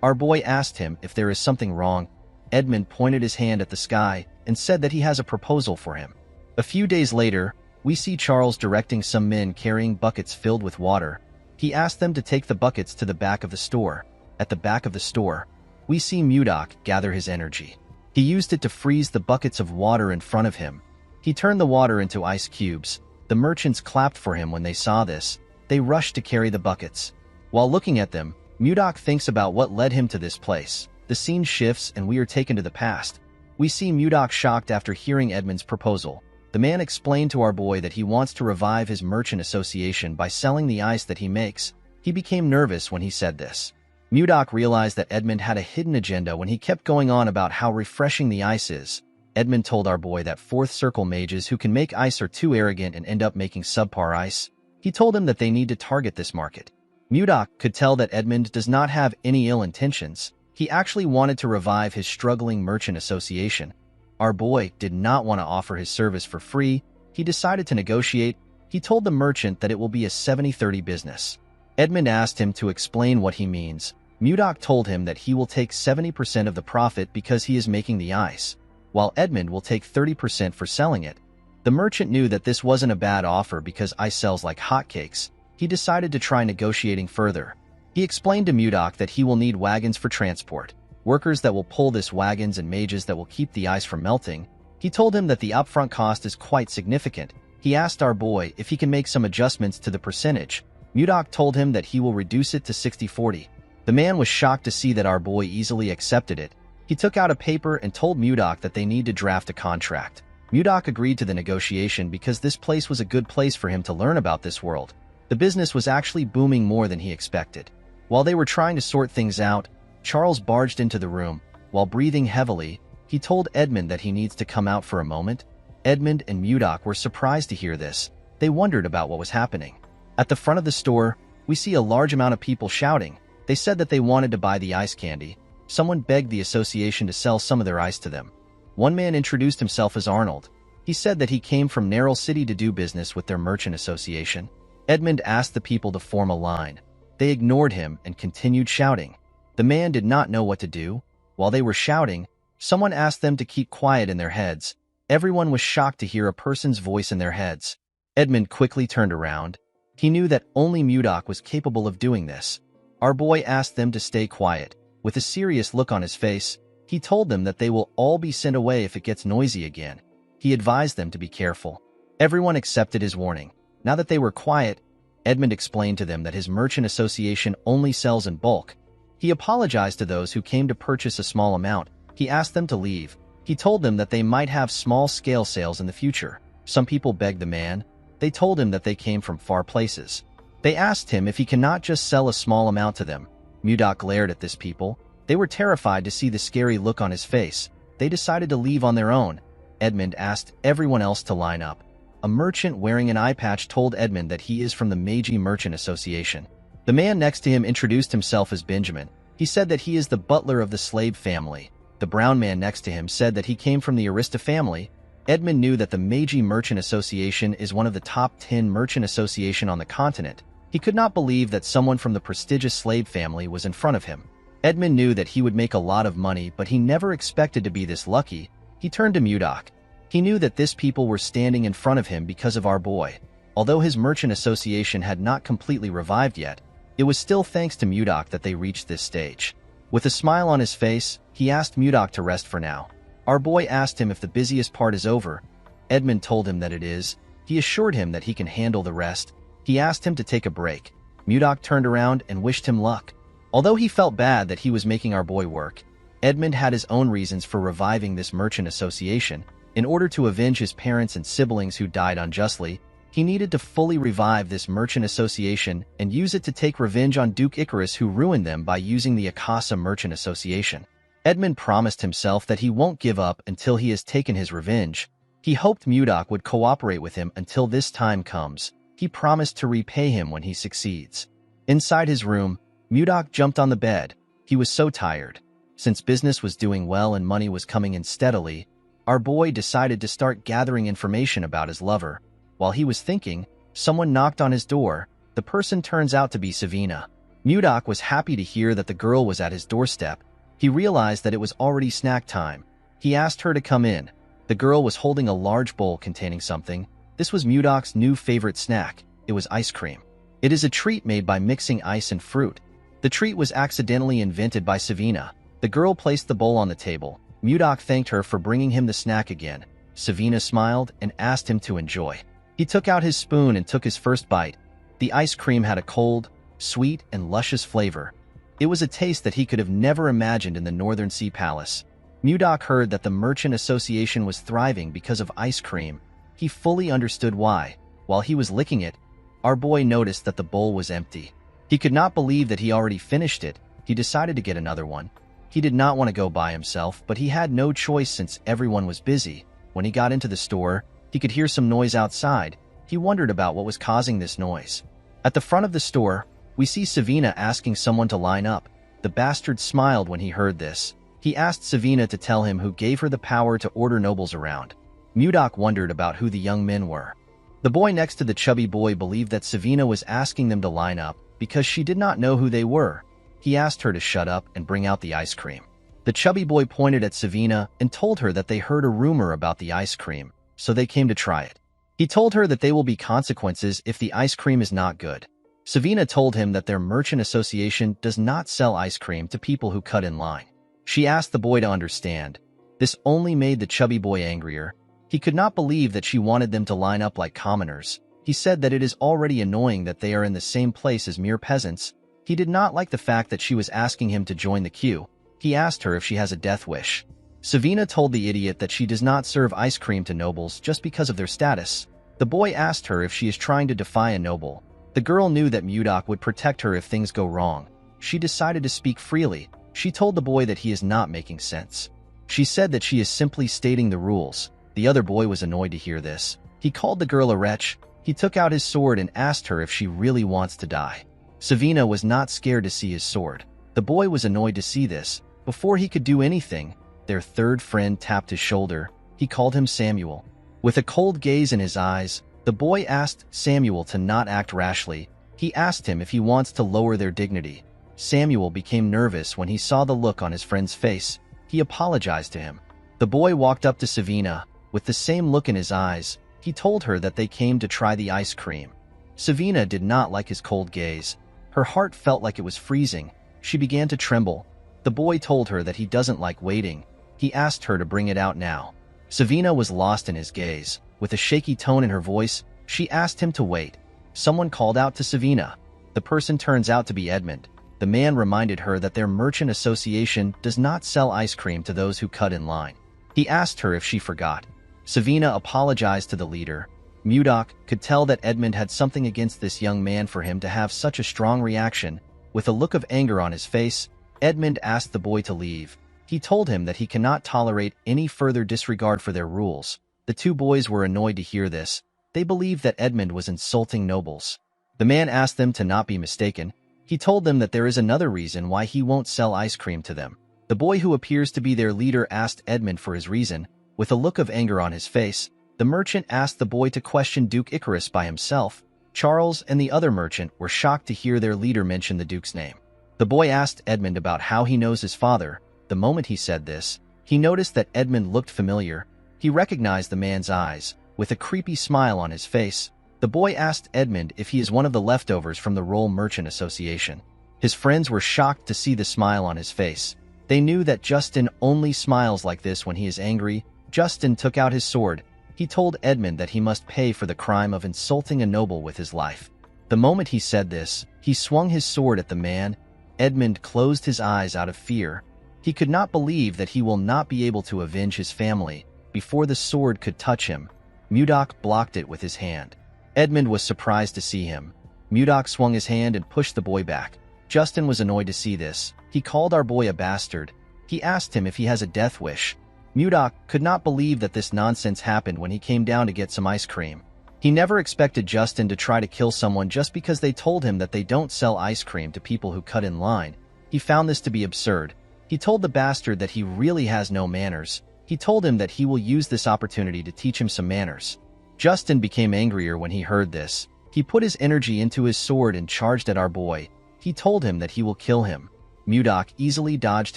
Our boy asked him if there is something wrong. Edmund pointed his hand at the sky and said that he has a proposal for him. A few days later, we see Charles directing some men carrying buckets filled with water. He asked them to take the buckets to the back of the store. At the back of the store, we see Mudok gather his energy. He used it to freeze the buckets of water in front of him. He turned the water into ice cubes. The merchants clapped for him when they saw this. They rushed to carry the buckets. While looking at them, Mudok thinks about what led him to this place. The scene shifts and we are taken to the past. We see Mudok shocked after hearing Edmund's proposal. The man explained to our boy that he wants to revive his merchant association by selling the ice that he makes. He became nervous when he said this. Mudok realized that Edmund had a hidden agenda when he kept going on about how refreshing the ice is. Edmund told our boy that fourth circle mages who can make ice are too arrogant and end up making subpar ice. He told him that they need to target this market. Mudok could tell that Edmund does not have any ill intentions. He actually wanted to revive his struggling merchant association. Our boy did not want to offer his service for free. He decided to negotiate. He told the merchant that it will be a 70-30 business. Edmund asked him to explain what he means. Mudok told him that he will take 70% of the profit because he is making the ice, while Edmund will take 30% for selling it. The merchant knew that this wasn't a bad offer because ice sells like hotcakes. He decided to try negotiating further. He explained to Mudok that he will need wagons for transport, workers that will pull this wagons and mages that will keep the ice from melting. He told him that the upfront cost is quite significant. He asked our boy if he can make some adjustments to the percentage. Mudok told him that he will reduce it to 60-40. The man was shocked to see that our boy easily accepted it. He took out a paper and told Mudok that they need to draft a contract. Mudok agreed to the negotiation because this place was a good place for him to learn about this world. The business was actually booming more than he expected. While they were trying to sort things out, Charles barged into the room. While breathing heavily, he told Edmund that he needs to come out for a moment. Edmund and Mudok were surprised to hear this. They wondered about what was happening. At the front of the store, we see a large amount of people shouting. They said that they wanted to buy the ice candy. Someone begged the association to sell some of their ice to them. One man introduced himself as Arnold. He said that he came from Narrow City to do business with their merchant association. Edmund asked the people to form a line. They ignored him and continued shouting. The man did not know what to do. While they were shouting, someone asked them to keep quiet in their heads. Everyone was shocked to hear a person's voice in their heads. Edmund quickly turned around. He knew that only Mudok was capable of doing this. Our boy asked them to stay quiet. With a serious look on his face, he told them that they will all be sent away if it gets noisy again. He advised them to be careful. Everyone accepted his warning. Now that they were quiet, Edmund explained to them that his merchant association only sells in bulk. He apologized to those who came to purchase a small amount. He asked them to leave. He told them that they might have small-scale sales in the future. Some people begged the man. They told him that they came from far places. They asked him if he cannot just sell a small amount to them. Mudok glared at this people. They were terrified to see the scary look on his face. They decided to leave on their own. Edmund asked everyone else to line up. A merchant wearing an eye patch told Edmund that he is from the Meiji Merchant Association. The man next to him introduced himself as Benjamin. He said that he is the butler of the slave family. The brown man next to him said that he came from the Arista family. Edmund knew that the Meiji Merchant Association is one of the top 10 merchant association on the continent. He could not believe that someone from the prestigious slave family was in front of him. Edmund knew that he would make a lot of money, but he never expected to be this lucky. He turned to Mudok. He knew that this people were standing in front of him because of our boy. Although his merchant association had not completely revived yet, it was still thanks to Mudok that they reached this stage. With a smile on his face, he asked Mudok to rest for now. Our boy asked him if the busiest part is over. Edmund told him that it is. He assured him that he can handle the rest. He asked him to take a break. Mudok turned around and wished him luck. Although he felt bad that he was making our boy work, Edmund had his own reasons for reviving this merchant association. In order to avenge his parents and siblings who died unjustly, he needed to fully revive this merchant association and use it to take revenge on Duke Icarus, who ruined them by using the Akasa Merchant Association. Edmund promised himself that he won't give up until he has taken his revenge. He hoped Mudok would cooperate with him until this time comes. He promised to repay him when he succeeds. Inside his room, Mudok jumped on the bed. He was so tired. Since business was doing well and money was coming in steadily, our boy decided to start gathering information about his lover. While he was thinking, someone knocked on his door. The person turns out to be Savina. Mudok was happy to hear that the girl was at his doorstep. He realized that it was already snack time. He asked her to come in. The girl was holding a large bowl containing something. This was Mudok's new favorite snack. It was ice cream. It is a treat made by mixing ice and fruit. The treat was accidentally invented by Savina. The girl placed the bowl on the table. Mudok thanked her for bringing him the snack again. Savina smiled and asked him to enjoy. He took out his spoon and took his first bite. The ice cream had a cold, sweet, and luscious flavor. It was a taste that he could have never imagined in the Northern Sea Palace. Mudok heard that the Merchant Association was thriving because of ice cream. He fully understood why. While he was licking it, our boy noticed that the bowl was empty. He could not believe that he already finished it. He decided to get another one. He did not want to go by himself, but he had no choice since everyone was busy. When he got into the store, he could hear some noise outside. He wondered about what was causing this noise. At the front of the store, we see Savina asking someone to line up. The bastard smiled when he heard this. He asked Savina to tell him who gave her the power to order nobles around. Mudok wondered about who the young men were. The boy next to the chubby boy believed that Savina was asking them to line up because she did not know who they were. He asked her to shut up and bring out the ice cream. The chubby boy pointed at Savina and told her that they heard a rumor about the ice cream, so they came to try it. He told her that there will be consequences if the ice cream is not good. Savina told him that their merchant association does not sell ice cream to people who cut in line. She asked the boy to understand. This only made the chubby boy angrier. He could not believe that she wanted them to line up like commoners. He said that it is already annoying that they are in the same place as mere peasants. He did not like the fact that she was asking him to join the queue. He asked her if she has a death wish. Savina told the idiot that she does not serve ice cream to nobles just because of their status. The boy asked her if she is trying to defy a noble. The girl knew that Mudok would protect her if things go wrong. She decided to speak freely. She told the boy that he is not making sense. She said that she is simply stating the rules. The other boy was annoyed to hear this. He called the girl a wretch. He took out his sword and asked her if she really wants to die. Savina was not scared to see his sword. The boy was annoyed to see this. Before he could do anything, their third friend tapped his shoulder. He called him Samuel. With a cold gaze in his eyes, the boy asked Samuel to not act rashly. He asked him if he wants to lower their dignity. Samuel became nervous when he saw the look on his friend's face. He apologized to him. The boy walked up to Savina. With the same look in his eyes, he told her that they came to try the ice cream. Savina did not like his cold gaze. Her heart felt like it was freezing. She began to tremble. The boy told her that he doesn't like waiting. He asked her to bring it out now. Savina was lost in his gaze. With a shaky tone in her voice, she asked him to wait. Someone called out to Savina. The person turns out to be Edmund. the man reminded her that their merchant association does not sell ice cream to those who cut in line. He asked her if she forgot. Savina apologized to the leader. Mudok could tell that Edmund had something against this young man for him to have such a strong reaction. With a look of anger on his face, Edmund asked the boy to leave. He told him that he cannot tolerate any further disregard for their rules. The two boys were annoyed to hear this. They believed that Edmund was insulting nobles. The man asked them to not be mistaken. He told them that there is another reason why he won't sell ice cream to them. The boy who appears to be their leader asked Edmund for his reason. With a look of anger on his face, the merchant asked the boy to question Duke Icarus by himself. Charles and the other merchant were shocked to hear their leader mention the Duke's name. The boy asked Edmund about how he knows his father. The moment he said this, he noticed that Edmund looked familiar. He recognized the man's eyes. With a creepy smile on his face, the boy asked Edmund if he is one of the leftovers from the Roll Merchant Association. His friends were shocked to see the smile on his face. They knew that Justin only smiles like this when he is angry. Justin took out his sword. He told Edmund that he must pay for the crime of insulting a noble with his life. The moment he said this, he swung his sword at the man. Edmund closed his eyes out of fear. He could not believe that he will not be able to avenge his family before the sword could touch him. Mudok blocked it with his hand. Edmund was surprised to see him. Mudok swung his hand and pushed the boy back. Justin was annoyed to see this. He called our boy a bastard. He asked him if he has a death wish. Mudok could not believe that this nonsense happened when he came down to get some ice cream. He never expected Justin to try to kill someone just because they told him that they don't sell ice cream to people who cut in line. He found this to be absurd. He told the bastard that he really has no manners. He told him that he will use this opportunity to teach him some manners. Justin became angrier when he heard this. He put his energy into his sword and charged at our boy. He told him that he will kill him. Mudok easily dodged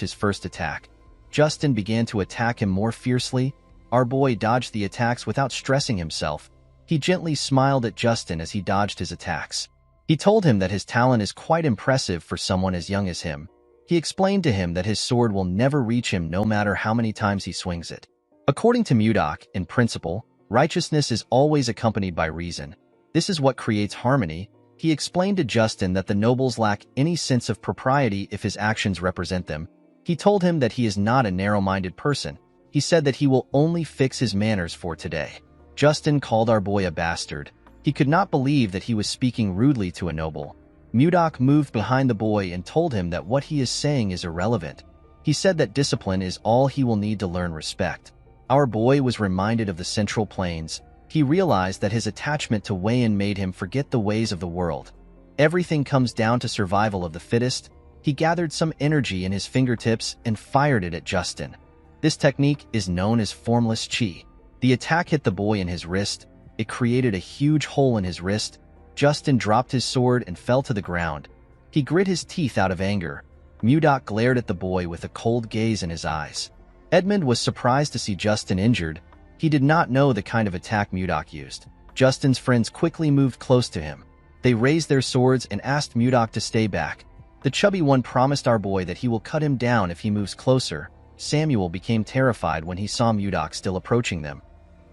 his first attack. Justin began to attack him more fiercely. Our boy dodged the attacks without stressing himself. He gently smiled at Justin as he dodged his attacks. He told him that his talent is quite impressive for someone as young as him. He explained to him that his sword will never reach him no matter how many times he swings it. According to Mudok, in principle, righteousness is always accompanied by reason. This is what creates harmony. He explained to Justin that the nobles lack any sense of propriety if his actions represent them. He told him that he is not a narrow-minded person. He said that he will only fix his manners for today. Justin called our boy a bastard. He could not believe that he was speaking rudely to a noble. Mudok moved behind the boy and told him that what he is saying is irrelevant. He said that discipline is all he will need to learn respect. Our boy was reminded of the Central Plains. He realized that his attachment to Wayan made him forget the ways of the world. Everything comes down to survival of the fittest. He gathered some energy in his fingertips and fired it at Justin. This technique is known as formless chi. The attack hit the boy in his wrist. It created a huge hole in his wrist. Justin dropped his sword and fell to the ground. He grit his teeth out of anger. Mudok glared at the boy with a cold gaze in his eyes. Edmund was surprised to see Justin injured. He did not know the kind of attack Mudok used. Justin's friends quickly moved close to him. They raised their swords and asked Mudok to stay back. The chubby one promised our boy that he will cut him down if he moves closer. Samuel became terrified when he saw Mudok still approaching them.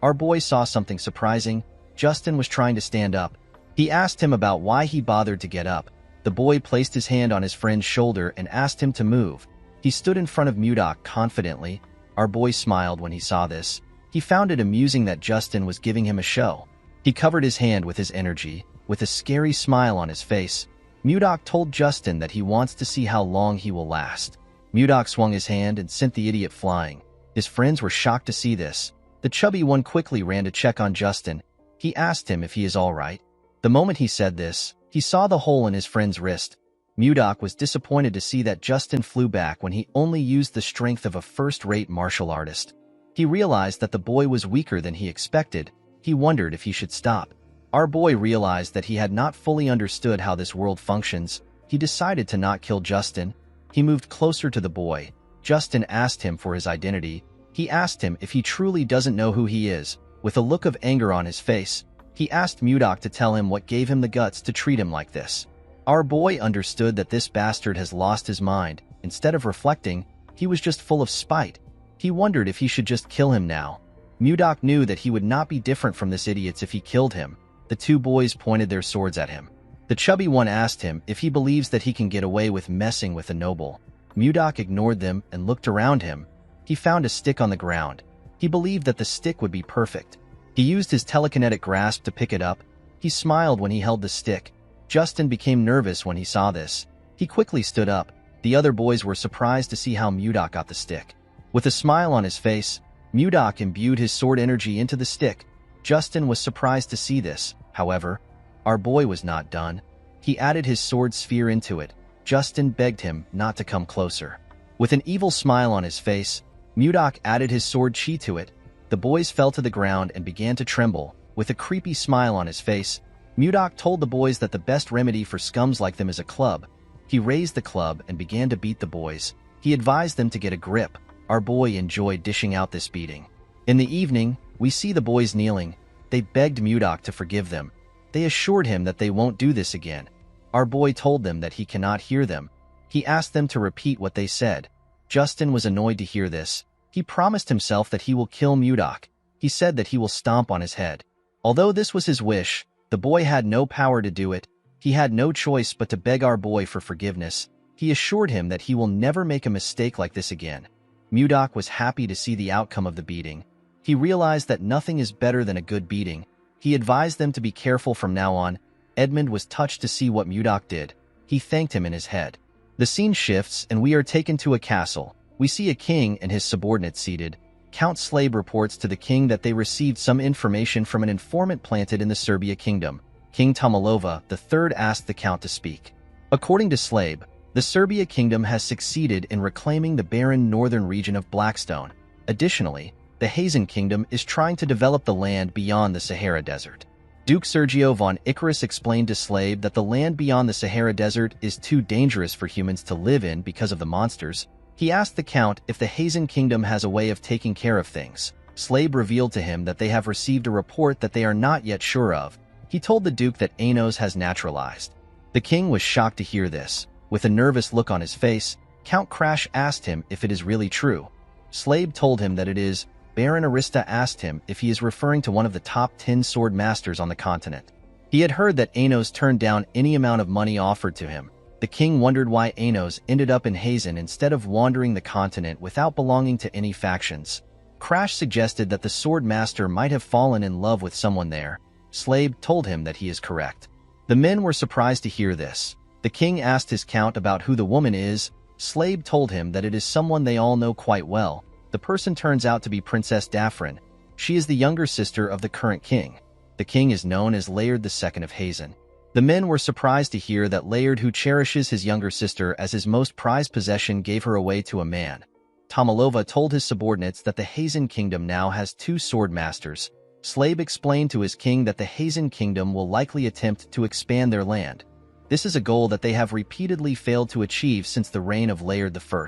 Our boy saw something surprising. Justin was trying to stand up. He asked him about why he bothered to get up. The boy placed his hand on his friend's shoulder and asked him to move. He stood in front of Mudok confidently. Our boy smiled when he saw this. He found it amusing that Justin was giving him a show. He covered his hand with his energy. With a scary smile on his face, Mudok told Justin that he wants to see how long he will last. Mudok swung his hand and sent the idiot flying. His friends were shocked to see this. The chubby one quickly ran to check on Justin. He asked him if he is all right. The moment he said this, he saw the hole in his friend's wrist. Mudok was disappointed to see that Justin flew back when he only used the strength of a first-rate martial artist. He realized that the boy was weaker than he expected. He wondered if he should stop. Our boy realized that he had not fully understood how this world functions. He decided to not kill Justin. He moved closer to the boy. Justin asked him for his identity. He asked him if he truly doesn't know who he is. With a look of anger on his face, he asked Mudok to tell him what gave him the guts to treat him like this. Our boy understood that this bastard has lost his mind. Instead of reflecting, he was just full of spite. He wondered if he should just kill him now. Mudok knew that he would not be different from this idiot if he killed him. The two boys pointed their swords at him. The chubby one asked him if he believes that he can get away with messing with a noble. Mudok ignored them and looked around him. He found a stick on the ground. He believed that the stick would be perfect. He used his telekinetic grasp to pick it up. He smiled when he held the stick. Justin became nervous when he saw this. He quickly stood up. The other boys were surprised to see how Mudok got the stick. With a smile on his face, Mudok imbued his sword energy into the stick. Justin was surprised to see this. However, our boy was not done. He added his sword sphere into it. Justin begged him not to come closer. With an evil smile on his face, Mudok added his sword chi to it. The boys fell to the ground and began to tremble. With a creepy smile on his face, Mudok told the boys that the best remedy for scums like them is a club. He raised the club and began to beat the boys. He advised them to get a grip. Our boy enjoyed dishing out this beating. In the evening, we see the boys kneeling. They begged Mudok to forgive them. They assured him that they won't do this again. Our boy told them that he cannot hear them. He asked them to repeat what they said. Justin was annoyed to hear this. He promised himself that he will kill Mudok. He said that he will stomp on his head. Although this was his wish, the boy had no power to do it. He had no choice but to beg our boy for forgiveness. He assured him that he will never make a mistake like this again. Mudok was happy to see the outcome of the beating. He realized that nothing is better than a good beating. He advised them to be careful from now on. Edmund was touched to see what Mudok did. He thanked him in his head. The scene shifts and we are taken to a castle. We see a king and his subordinates seated. Count Slabe reports to the king that they received some information from an informant planted in the Serbia kingdom. King Tomalova III asked the count to speak. According to Slabe, the Serbia kingdom has succeeded in reclaiming the barren northern region of Blackstone. Additionally, the Hazen kingdom is trying to develop the land beyond the Sahara Desert. Duke Sergio von Icarus explained to Slabe that the land beyond the Sahara Desert is too dangerous for humans to live in because of the monsters. He asked the count if the Hazen kingdom has a way of taking care of things. Slabe revealed to him that they have received a report that they are not yet sure of. He told the Duke that Anos has naturalized. The king was shocked to hear this. With a nervous look on his face, Count Crash asked him if it is really true. Slabe told him that it is. Baron Arista asked him if he is referring to one of the top 10 sword masters on the continent. He had heard that Anos turned down any amount of money offered to him. The king wondered why Anos ended up in Hazen instead of wandering the continent without belonging to any factions. Crash suggested that the sword master might have fallen in love with someone there. Slabe told him that he is correct. The men were surprised to hear this. The king asked his count about who the woman is. Slabe told him that it is someone they all know quite well. The person turns out to be Princess Daphrin. She is the younger sister of the current king. The king is known as Laird II of Hazen. The men were surprised to hear that Laird, who cherishes his younger sister as his most prized possession, gave her away to a man. Tomalova told his subordinates that the Hazen kingdom now has 2 sword masters. Slabe explained to his king that the Hazen kingdom will likely attempt to expand their land. This is a goal that they have repeatedly failed to achieve since the reign of Laird I.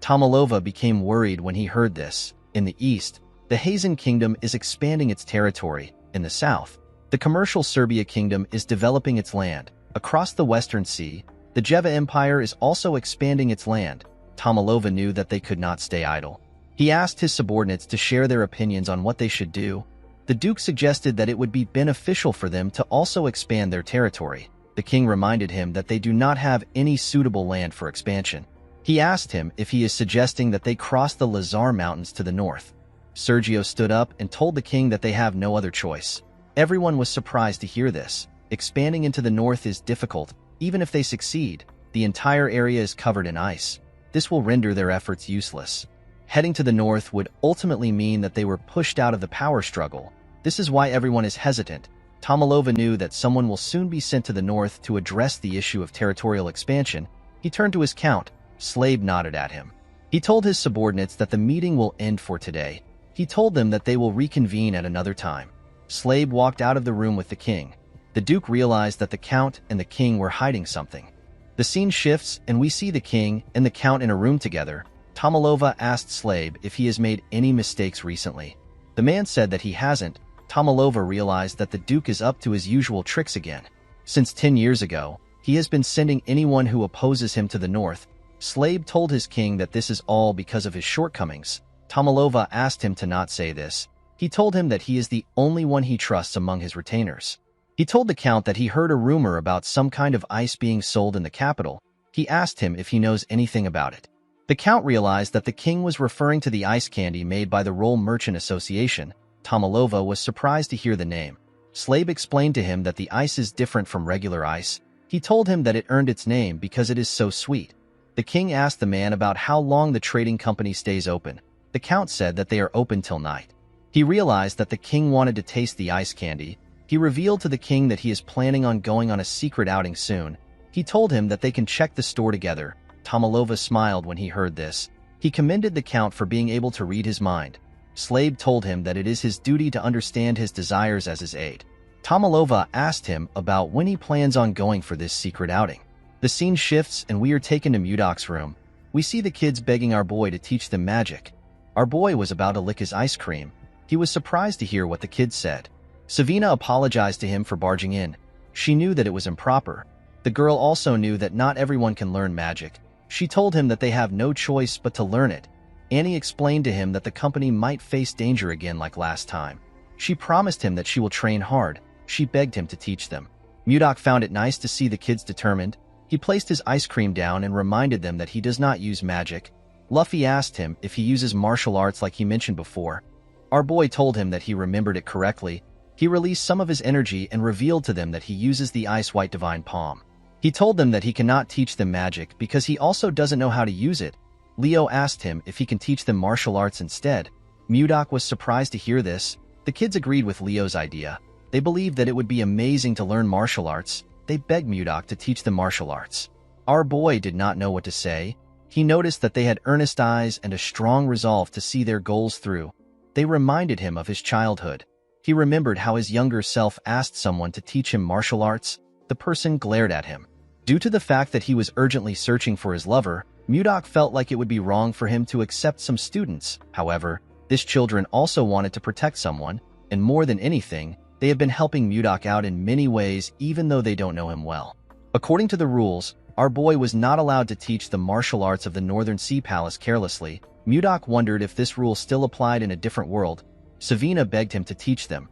Tomalova became worried when he heard this. In the east, the Hazen kingdom is expanding its territory. In the south, the commercial Serbia kingdom is developing its land. Across the Western Sea, the Jeva Empire is also expanding its land. Tomalova knew that they could not stay idle. He asked his subordinates to share their opinions on what they should do. The Duke suggested that it would be beneficial for them to also expand their territory. The king reminded him that they do not have any suitable land for expansion. He asked him if he is suggesting that they cross the Lazar Mountains to the north. Sergio stood up and told the king that they have no other choice. Everyone was surprised to hear this. Expanding into the north is difficult. Even if they succeed, the entire area is covered in ice. This will render their efforts useless. Heading to the north would ultimately mean that they were pushed out of the power struggle. This is why everyone is hesitant. Tomalova knew that someone will soon be sent to the north to address the issue of territorial expansion. He turned to his count. Slabe nodded at him. He told his subordinates that the meeting will end for today. He told them that they will reconvene at another time. Slabe walked out of the room with the king. The Duke realized that the count and the king were hiding something. The scene shifts and we see the king and the count in a room together. Tomalova asked Slabe if he has made any mistakes recently. The man said that he hasn't. Tomalova realized that the Duke is up to his usual tricks again. Since 10 years ago, he has been sending anyone who opposes him to the north. Slabe told his king that this is all because of his shortcomings. Tomalova asked him to not say this. He told him that he is the only one he trusts among his retainers. He told the Count that he heard a rumor about some kind of ice being sold in the capital. He asked him if he knows anything about it. The Count realized that the king was referring to the ice candy made by the Roll Merchant Association. Tomalova was surprised to hear the name. Slave explained to him that the ice is different from regular ice. He told him that it earned its name because it is so sweet. The king asked the man about how long the trading company stays open. The Count said that they are open till night. He realized that the king wanted to taste the ice candy. He revealed to the king that he is planning on going on a secret outing soon. He told him that they can check the store together. Tomalova smiled when he heard this. He commended the Count for being able to read his mind. Slave told him that it is his duty to understand his desires as his aide. Tomalova asked him about when he plans on going for this secret outing. The scene shifts and we are taken to Mudok's room. We see the kids begging our boy to teach them magic. Our boy was about to lick his ice cream. He was surprised to hear what the kids said. Savina apologized to him for barging in. She knew that it was improper. The girl also knew that not everyone can learn magic. She told him that they have no choice but to learn it. Annie explained to him that the company might face danger again like last time. She promised him that she will train hard. She begged him to teach them. Mudok found it nice to see the kids determined. He placed his ice cream down and reminded them that he does not use magic. Luffy asked him if he uses martial arts like he mentioned before. Our boy told him that he remembered it correctly. He released some of his energy and revealed to them that he uses the Ice White Divine Palm. He told them that he cannot teach them magic because he also doesn't know how to use it. Leo asked him if he can teach them martial arts instead. Mudok was surprised to hear this. The kids agreed with Leo's idea. They believed that it would be amazing to learn martial arts. They begged Mudok to teach them martial arts. Our boy did not know what to say. He noticed that they had earnest eyes and a strong resolve to see their goals through. They reminded him of his childhood. He remembered how his younger self asked someone to teach him martial arts. The person glared at him. Due to the fact that he was urgently searching for his lover, Mudok felt like it would be wrong for him to accept some students. However, these children also wanted to protect someone, and more than anything, they have been helping Mudok out in many ways even though they don't know him well. According to the rules, our boy was not allowed to teach the martial arts of the Northern Sea Palace carelessly. Mudok wondered if this rule still applied in a different world. Savina begged him to teach them.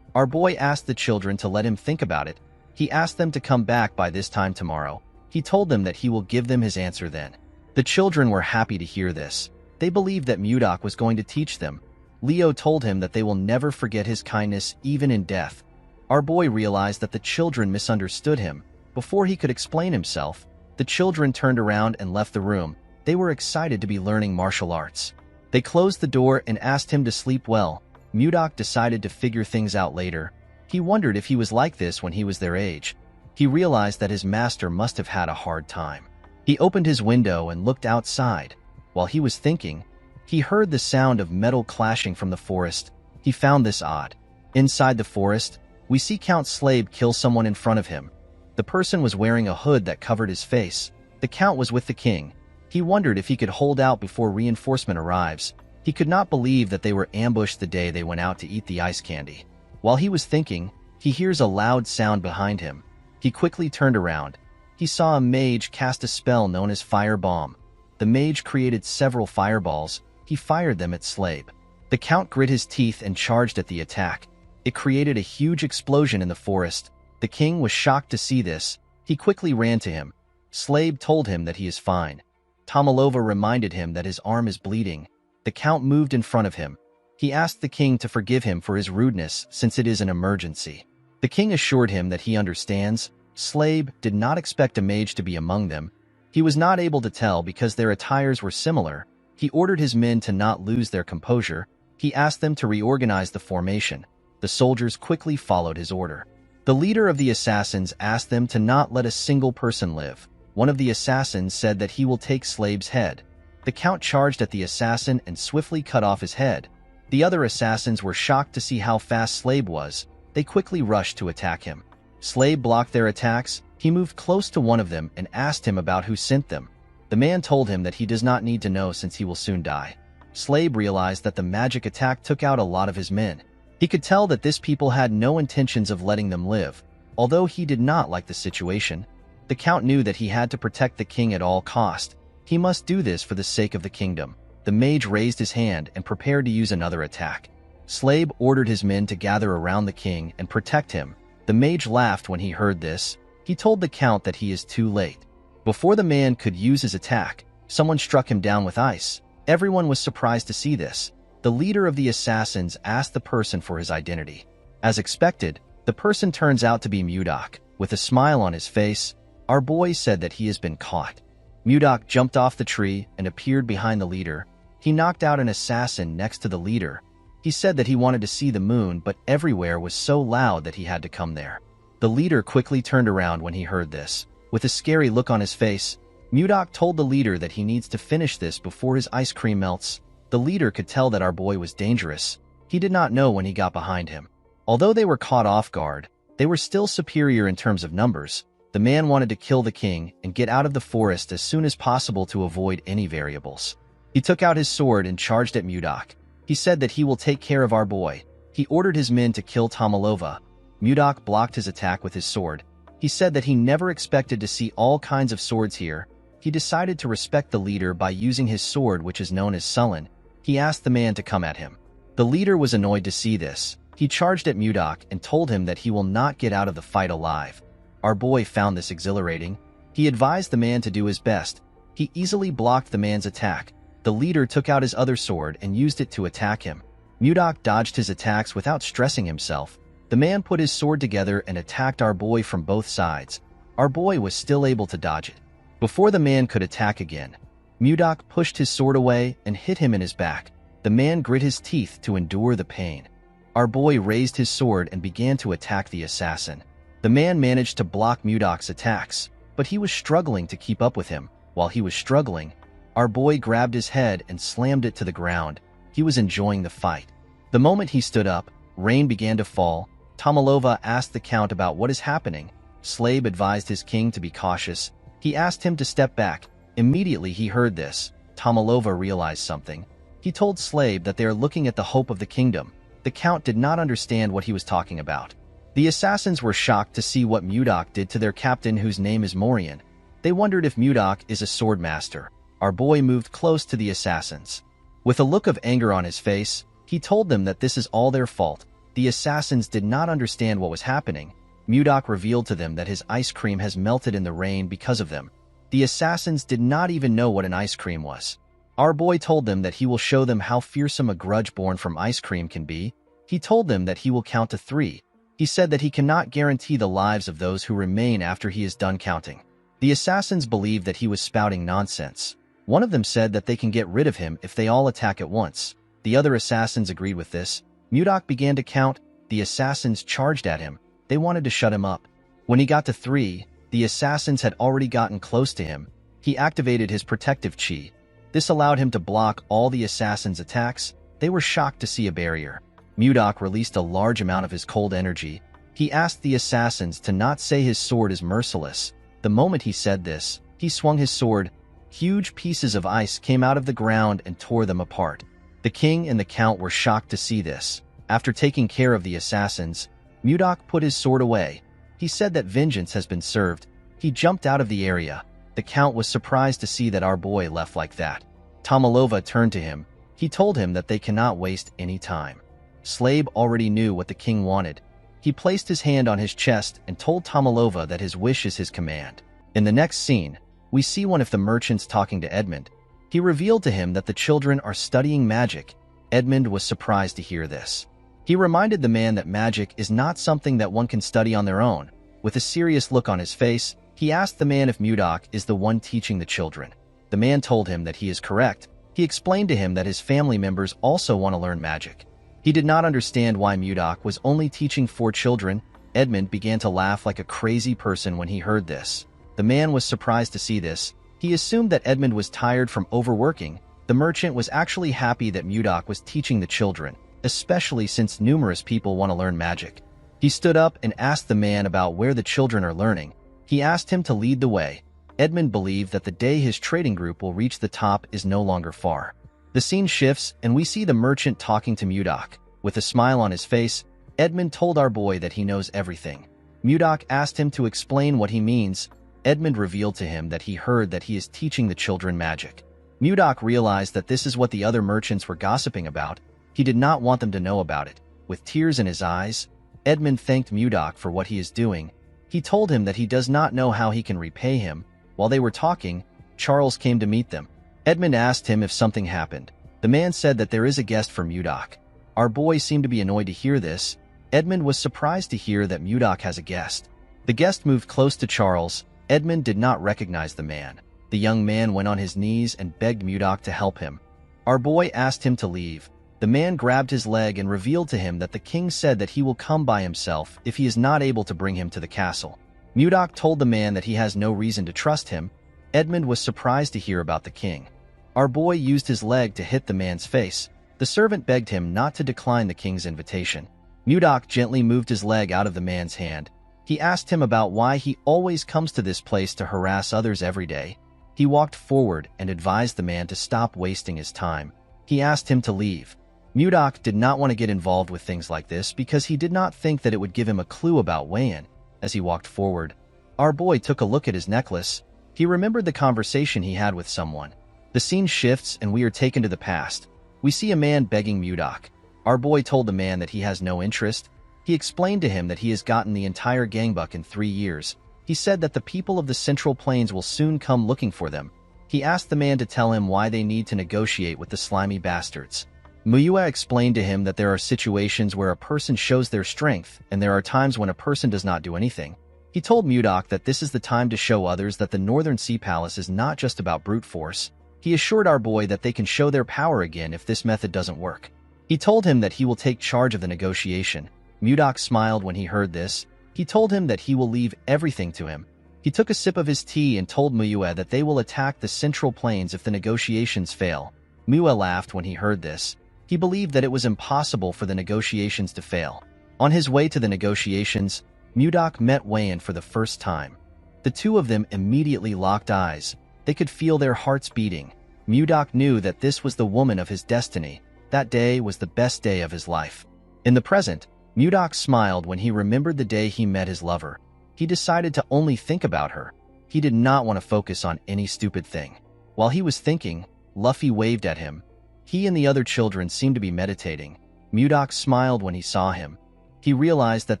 Our boy asked the children to let him think about it. He asked them to come back by this time tomorrow. He told them that he will give them his answer then. The children were happy to hear this. They believed that Mudok was going to teach them. Leo told him that they will never forget his kindness even in death. Our boy realized that the children misunderstood him. Before he could explain himself, the children turned around and left the room. They were excited to be learning martial arts. They closed the door and asked him to sleep well. Mudok decided to figure things out later. He wondered if he was like this when he was their age. He realized that his master must have had a hard time. He opened his window and looked outside. While he was thinking, he heard the sound of metal clashing from the forest. He found this odd. Inside the forest, we see Count Slave kill someone in front of him. The person was wearing a hood that covered his face. The Count was with the king. He wondered if he could hold out before reinforcement arrives. He could not believe that they were ambushed the day they went out to eat the ice candy. While he was thinking, he hears a loud sound behind him. He quickly turned around. He saw a mage cast a spell known as Fire Bomb. The mage created several fireballs. He fired them at Slave. The Count grit his teeth and charged at the attack. It created a huge explosion in the forest. The king was shocked to see this. He quickly ran to him. Slave told him that he is fine. Tomalova reminded him that his arm is bleeding. The Count moved in front of him. He asked the king to forgive him for his rudeness since it is an emergency. The king assured him that he understands. Slave did not expect a mage to be among them. He was not able to tell because their attires were similar. He ordered his men to not lose their composure. He asked them to reorganize the formation. The soldiers quickly followed his order. The leader of the assassins asked them to not let a single person live. One of the assassins said that he will take Slave's head. The Count charged at the assassin and swiftly cut off his head. The other assassins were shocked to see how fast Slave was. They quickly rushed to attack him. Slave blocked their attacks. He moved close to one of them and asked him about who sent them. The man told him that he does not need to know since he will soon die. Slave realized that the magic attack took out a lot of his men. He could tell that this people had no intentions of letting them live. Although he did not like the situation, the Count knew that he had to protect the king at all cost. He must do this for the sake of the kingdom. The mage raised his hand and prepared to use another attack. Slave ordered his men to gather around the king and protect him. The mage laughed when he heard this. He told the count that he is too late. Before the man could use his attack, someone struck him down with ice. Everyone was surprised to see this. The leader of the assassins asked the person for his identity. As expected, the person turns out to be Mudok. With a smile on his face, our boy said that he has been caught. Mudok jumped off the tree and appeared behind the leader. He knocked out an assassin next to the leader. He said that he wanted to see the moon, but everywhere was so loud that he had to come there. The leader quickly turned around when he heard this. With a scary look on his face, Mudok told the leader that he needs to finish this before his ice cream melts. The leader could tell that our boy was dangerous. He did not know when he got behind him. Although they were caught off guard, they were still superior in terms of numbers. The man wanted to kill the king and get out of the forest as soon as possible to avoid any variables. He took out his sword and charged at Mudok. He said that he will take care of our boy. He ordered his men to kill Tomalova. Mudok blocked his attack with his sword. He said that he never expected to see all kinds of swords here. He decided to respect the leader by using his sword, which is known as Sullen. He asked the man to come at him. The leader was annoyed to see this. He charged at Mudok and told him that he will not get out of the fight alive. Our boy found this exhilarating. He advised the man to do his best. He easily blocked the man's attack. The leader took out his other sword and used it to attack him. Mudok dodged his attacks without stressing himself. The man put his sword together and attacked our boy from both sides. Our boy was still able to dodge it. Before the man could attack again, Mudok pushed his sword away and hit him in his back. The man grit his teeth to endure the pain. Our boy raised his sword and began to attack the assassin. The man managed to block Mudok's attacks, but he was struggling to keep up with him. While he was struggling, our boy grabbed his head and slammed it to the ground. He was enjoying the fight. The moment he stood up, rain began to fall. Tomalova asked the count about what is happening. Slave advised his king to be cautious. He asked him to step back. Immediately he heard this. Tomalova realized something. He told Slave that they are looking at the hope of the kingdom. The count did not understand what he was talking about. The assassins were shocked to see what Mudok did to their captain, whose name is Morian. They wondered if Mudok is a sword master. Our boy moved close to the assassins. With a look of anger on his face, he told them that this is all their fault. The assassins did not understand what was happening. Mudok revealed to them that his ice cream has melted in the rain because of them. The assassins did not even know what an ice cream was. Our boy told them that he will show them how fearsome a grudge born from ice cream can be. He told them that he will count to 3. He said that he cannot guarantee the lives of those who remain after he is done counting. The assassins believed that he was spouting nonsense. One of them said that they can get rid of him if they all attack at once. The other assassins agreed with this. Mudok began to count. The assassins charged at him. They wanted to shut him up. When he got to 3, the assassins had already gotten close to him. He activated his protective chi. This allowed him to block all the assassins' attacks. They were shocked to see a barrier. Mudok released a large amount of his cold energy. He asked the assassins to not say his sword is merciless. The moment he said this, he swung his sword. Huge pieces of ice came out of the ground and tore them apart. The king and the count were shocked to see this. After taking care of the assassins, Mudok put his sword away. He said that vengeance has been served. He jumped out of the area. The count was surprised to see that our boy left like that. Tomalova turned to him. He told him that they cannot waste any time. Slave already knew what the king wanted. He placed his hand on his chest and told Tomalova that his wish is his command. In the next scene, we see one of the merchants talking to Edmund. He revealed to him that the children are studying magic. Edmund was surprised to hear this. He reminded the man that magic is not something that one can study on their own. With a serious look on his face, he asked the man if Mudok is the one teaching the children. The man told him that he is correct. He explained to him that his family members also want to learn magic. He did not understand why Mudok was only teaching 4 children. Edmund began to laugh like a crazy person when he heard this. The man was surprised to see this. He assumed that Edmund was tired from overworking. The merchant was actually happy that Mudok was teaching the children, especially since numerous people want to learn magic. He stood up and asked the man about where the children are learning. He asked him to lead the way. Edmund believed that the day his trading group will reach the top is no longer far. The scene shifts and we see the merchant talking to Mudok. With a smile on his face, Edmund told our boy that he knows everything. Mudok asked him to explain what he means. Edmund revealed to him that he heard that he is teaching the children magic. Mudok realized that this is what the other merchants were gossiping about. He did not want them to know about it. With tears in his eyes, Edmund thanked Mudok for what he is doing. He told him that he does not know how he can repay him. While they were talking, Charles came to meet them. Edmund asked him if something happened. The man said that there is a guest for Mudok. Our boy seemed to be annoyed to hear this. Edmund was surprised to hear that Mudok has a guest. The guest moved close to Charles. Edmund did not recognize the man. The young man went on his knees and begged Mudok to help him. Our boy asked him to leave. The man grabbed his leg and revealed to him that the king said that he will come by himself if he is not able to bring him to the castle. Mudok told the man that he has no reason to trust him. Edmund was surprised to hear about the king. Our boy used his leg to hit the man's face. The servant begged him not to decline the king's invitation. Mudok gently moved his leg out of the man's hand. He asked him about why he always comes to this place to harass others every day. He walked forward and advised the man to stop wasting his time. He asked him to leave. Mudok did not want to get involved with things like this because he did not think that it would give him a clue about Wayan. As he walked forward, our boy took a look at his necklace. He remembered the conversation he had with someone. The scene shifts and we are taken to the past. We see a man begging Mudok. Our boy told the man that he has no interest. He explained to him that he has gotten the entire gangbuck in 3 years. He said that the people of the Central Plains will soon come looking for them. He asked the man to tell him why they need to negotiate with the slimy bastards. Muyua explained to him that there are situations where a person shows their strength, and there are times when a person does not do anything. He told Mudok that this is the time to show others that the Northern Sea Palace is not just about brute force. He assured our boy that they can show their power again if this method doesn't work. He told him that he will take charge of the negotiation. Mudok smiled when he heard this. He told him that he will leave everything to him. He took a sip of his tea and told Muyua that they will attack the Central Plains if the negotiations fail. Muyua laughed when he heard this. He believed that it was impossible for the negotiations to fail. On his way to the negotiations, Mudok met Wayan for the first time. The two of them immediately locked eyes. They could feel their hearts beating. Mudok knew that this was the woman of his destiny. That day was the best day of his life. In the present, Mudok smiled when he remembered the day he met his lover. He decided to only think about her. He did not want to focus on any stupid thing. While he was thinking, Luffy waved at him. He and the other children seemed to be meditating. Mudok smiled when he saw him. He realized that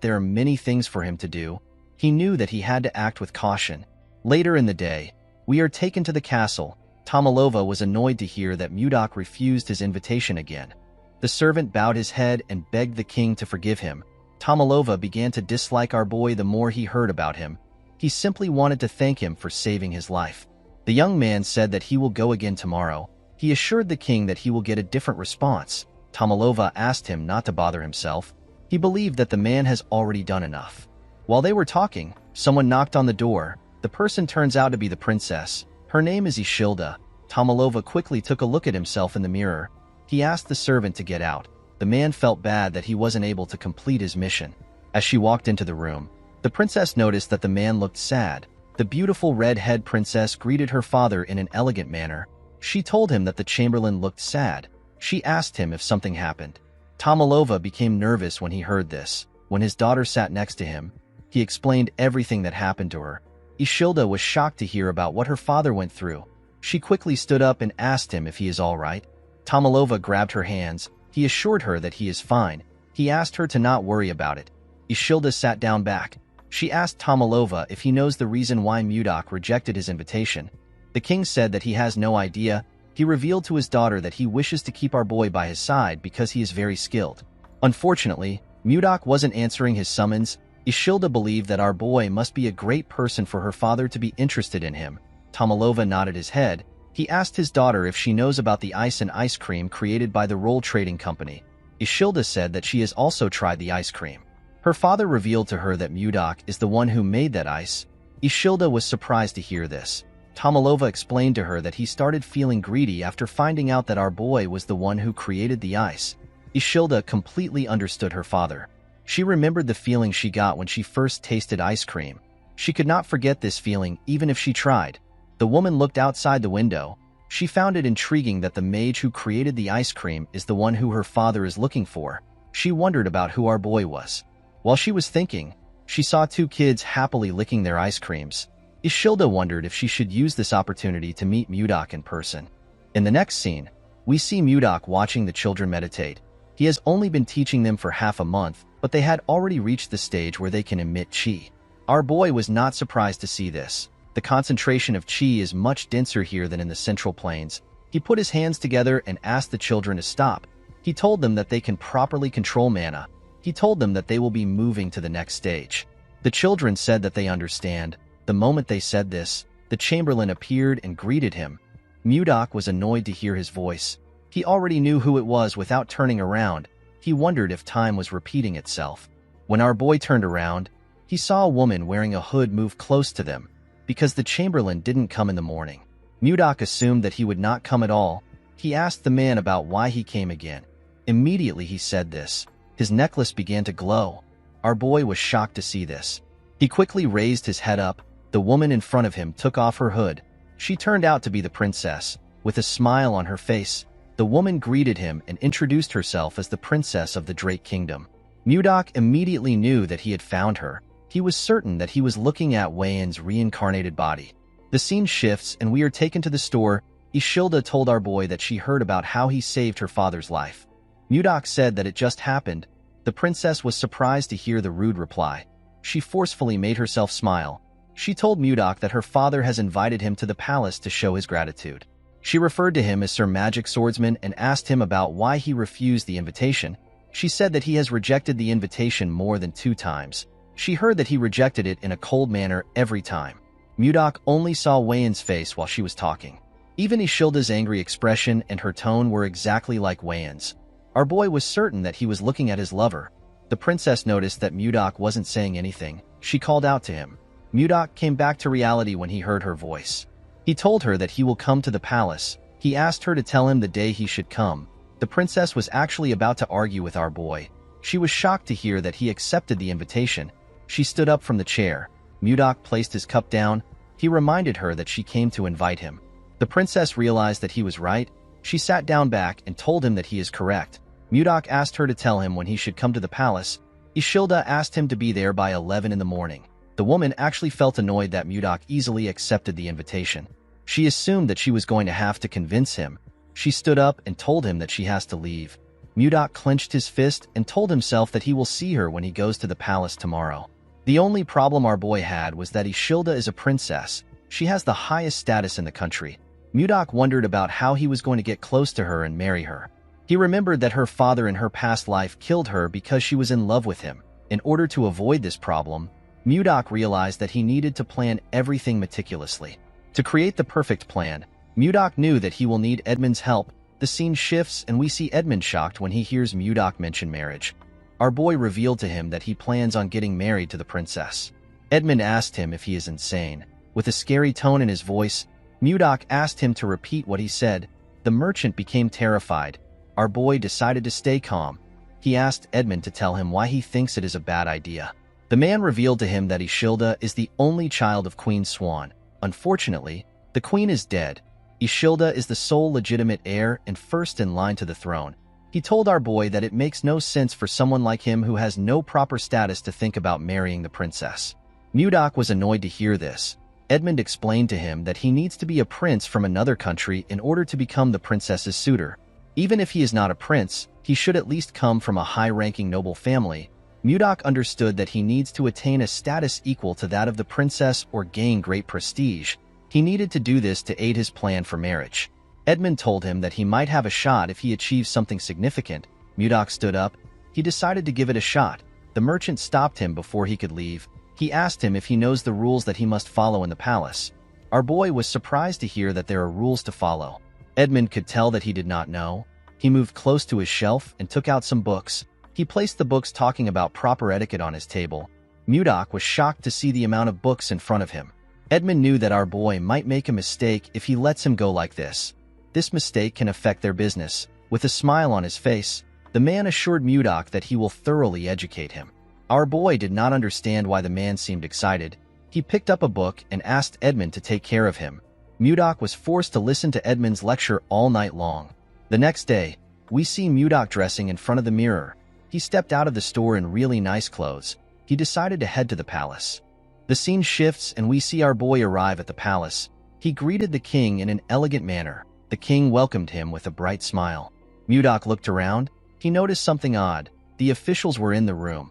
there are many things for him to do. He knew that he had to act with caution. Later in the day, we are taken to the castle. Tomalova was annoyed to hear that Mudok refused his invitation again. The servant bowed his head and begged the king to forgive him. Tomalova began to dislike our boy the more he heard about him. He simply wanted to thank him for saving his life. The young man said that he will go again tomorrow. He assured the king that he will get a different response. Tomalova asked him not to bother himself. He believed that the man has already done enough. While they were talking, someone knocked on the door. The person turns out to be the princess. Her name is Ishilda. Tomalova quickly took a look at himself in the mirror. He asked the servant to get out. The man felt bad that he wasn't able to complete his mission. As she walked into the room, the princess noticed that the man looked sad. The beautiful red-haired princess greeted her father in an elegant manner. She told him that the chamberlain looked sad. She asked him if something happened. Tomalova became nervous when he heard this. When his daughter sat next to him, he explained everything that happened to her. Ishilda was shocked to hear about what her father went through. She quickly stood up and asked him if he is all right. Tomalova grabbed her hands. He assured her that he is fine. He asked her to not worry about it. Ishilda sat down back. She asked Tomalova if he knows the reason why Mudok rejected his invitation. The king said that he has no idea. He revealed to his daughter that he wishes to keep our boy by his side because he is very skilled. Unfortunately, Mudok wasn't answering his summons. Ishilda believed that our boy must be a great person for her father to be interested in him. Tomalova nodded his head. He asked his daughter if she knows about the ice and ice cream created by the Roll Trading Company. Ishilda said that she has also tried the ice cream. Her father revealed to her that Mudok is the one who made that ice. Ishilda was surprised to hear this. Tomalova explained to her that he started feeling greedy after finding out that our boy was the one who created the ice. Ishilda completely understood her father. She remembered the feeling she got when she first tasted ice cream. She could not forget this feeling even if she tried. The woman looked outside the window. She found it intriguing that the mage who created the ice cream is the one who her father is looking for. She wondered about who our boy was. While she was thinking, she saw two kids happily licking their ice creams. Ishilda wondered if she should use this opportunity to meet Mudok in person. In the next scene, we see Mudok watching the children meditate. He has only been teaching them for half a month. but they had already reached the stage where they can emit chi. Our boy was not surprised to see this. The concentration of chi is much denser here than in the Central Plains. He put his hands together and asked the children to stop. He told them that they can properly control mana. He told them that they will be moving to the next stage. The children said that they understand. The moment they said this, the Chamberlain appeared and greeted him. Mudok was annoyed to hear his voice. He already knew who it was without turning around. He wondered if time was repeating itself. When our boy turned around, he saw a woman wearing a hood move close to them. Because the Chamberlain didn't come in the morning, Mudok assumed that he would not come at all. He asked the man about why he came again. Immediately he said this. His necklace began to glow. Our boy was shocked to see this. He quickly raised his head up. The woman in front of him took off her hood. She turned out to be the princess. With a smile on her face, the woman greeted him and introduced herself as the princess of the Drake Kingdom. Mudok immediately knew that he had found her. He was certain that he was looking at Wayan's reincarnated body. The scene shifts and we are taken to the store. Ishilda told our boy that she heard about how he saved her father's life. Mudok said that it just happened. The princess was surprised to hear the rude reply. She forcefully made herself smile. She told Mudok that her father has invited him to the palace to show his gratitude. She referred to him as Sir Magic Swordsman and asked him about why he refused the invitation. She said that he has rejected the invitation more than 2 times. She heard that he rejected it in a cold manner every time. Mudok only saw Wayan's face while she was talking. Even Ishilda's angry expression and her tone were exactly like Wayan's. Our boy was certain that he was looking at his lover. The princess noticed that Mudok wasn't saying anything. She called out to him. Mudok came back to reality when he heard her voice. He told her that he will come to the palace. He asked her to tell him the day he should come. The princess was actually about to argue with our boy. She was shocked to hear that he accepted the invitation. She stood up from the chair. Mudok placed his cup down. He reminded her that she came to invite him. The princess realized that he was right. She sat down back and told him that he is correct. Mudok asked her to tell him when he should come to the palace. Ishilda asked him to be there by 11 in the morning. The woman actually felt annoyed that Mudok easily accepted the invitation. She assumed that she was going to have to convince him. She stood up and told him that she has to leave. Mudok clenched his fist and told himself that he will see her when he goes to the palace tomorrow. The only problem our boy had was that Ishilda is a princess. She has the highest status in the country. Mudok wondered about how he was going to get close to her and marry her. He remembered that her father in her past life killed her because she was in love with him. In order to avoid this problem, Mudok realized that he needed to plan everything meticulously. To create the perfect plan, Mudok knew that he will need Edmund's help. The scene shifts and we see Edmund shocked when he hears Mudok mention marriage. Our boy revealed to him that he plans on getting married to the princess. Edmund asked him if he is insane. With a scary tone in his voice, Mudok asked him to repeat what he said. The merchant became terrified. Our boy decided to stay calm. He asked Edmund to tell him why he thinks it is a bad idea. The man revealed to him that Ishilda is the only child of Queen Swan. Unfortunately, the queen is dead. Ishilda is the sole legitimate heir and first in line to the throne. He told our boy that it makes no sense for someone like him who has no proper status to think about marrying the princess. Mudok was annoyed to hear this. Edmund explained to him that he needs to be a prince from another country in order to become the princess's suitor. Even if he is not a prince, he should at least come from a high-ranking noble family. Mudok understood that he needs to attain a status equal to that of the princess or gain great prestige. He needed to do this to aid his plan for marriage. Edmund told him that he might have a shot if he achieved something significant. Mudok stood up. He decided to give it a shot. The merchant stopped him before he could leave. He asked him if he knows the rules that he must follow in the palace. Our boy was surprised to hear that there are rules to follow. Edmund could tell that he did not know. He moved close to his shelf and took out some books. He placed the books talking about proper etiquette on his table. Mudok was shocked to see the amount of books in front of him. Edmund knew that our boy might make a mistake if he lets him go like this. This mistake can affect their business. With a smile on his face, the man assured Mudok that he will thoroughly educate him. Our boy did not understand why the man seemed excited. He picked up a book and asked Edmund to take care of him. Mudok was forced to listen to Edmund's lecture all night long. The next day, we see Mudok dressing in front of the mirror. He stepped out of the store in really nice clothes. He decided to head to the palace. The scene shifts and we see our boy arrive at the palace. He greeted the king in an elegant manner. The king welcomed him with a bright smile. Mudok looked around. He noticed something odd. The officials were in the room.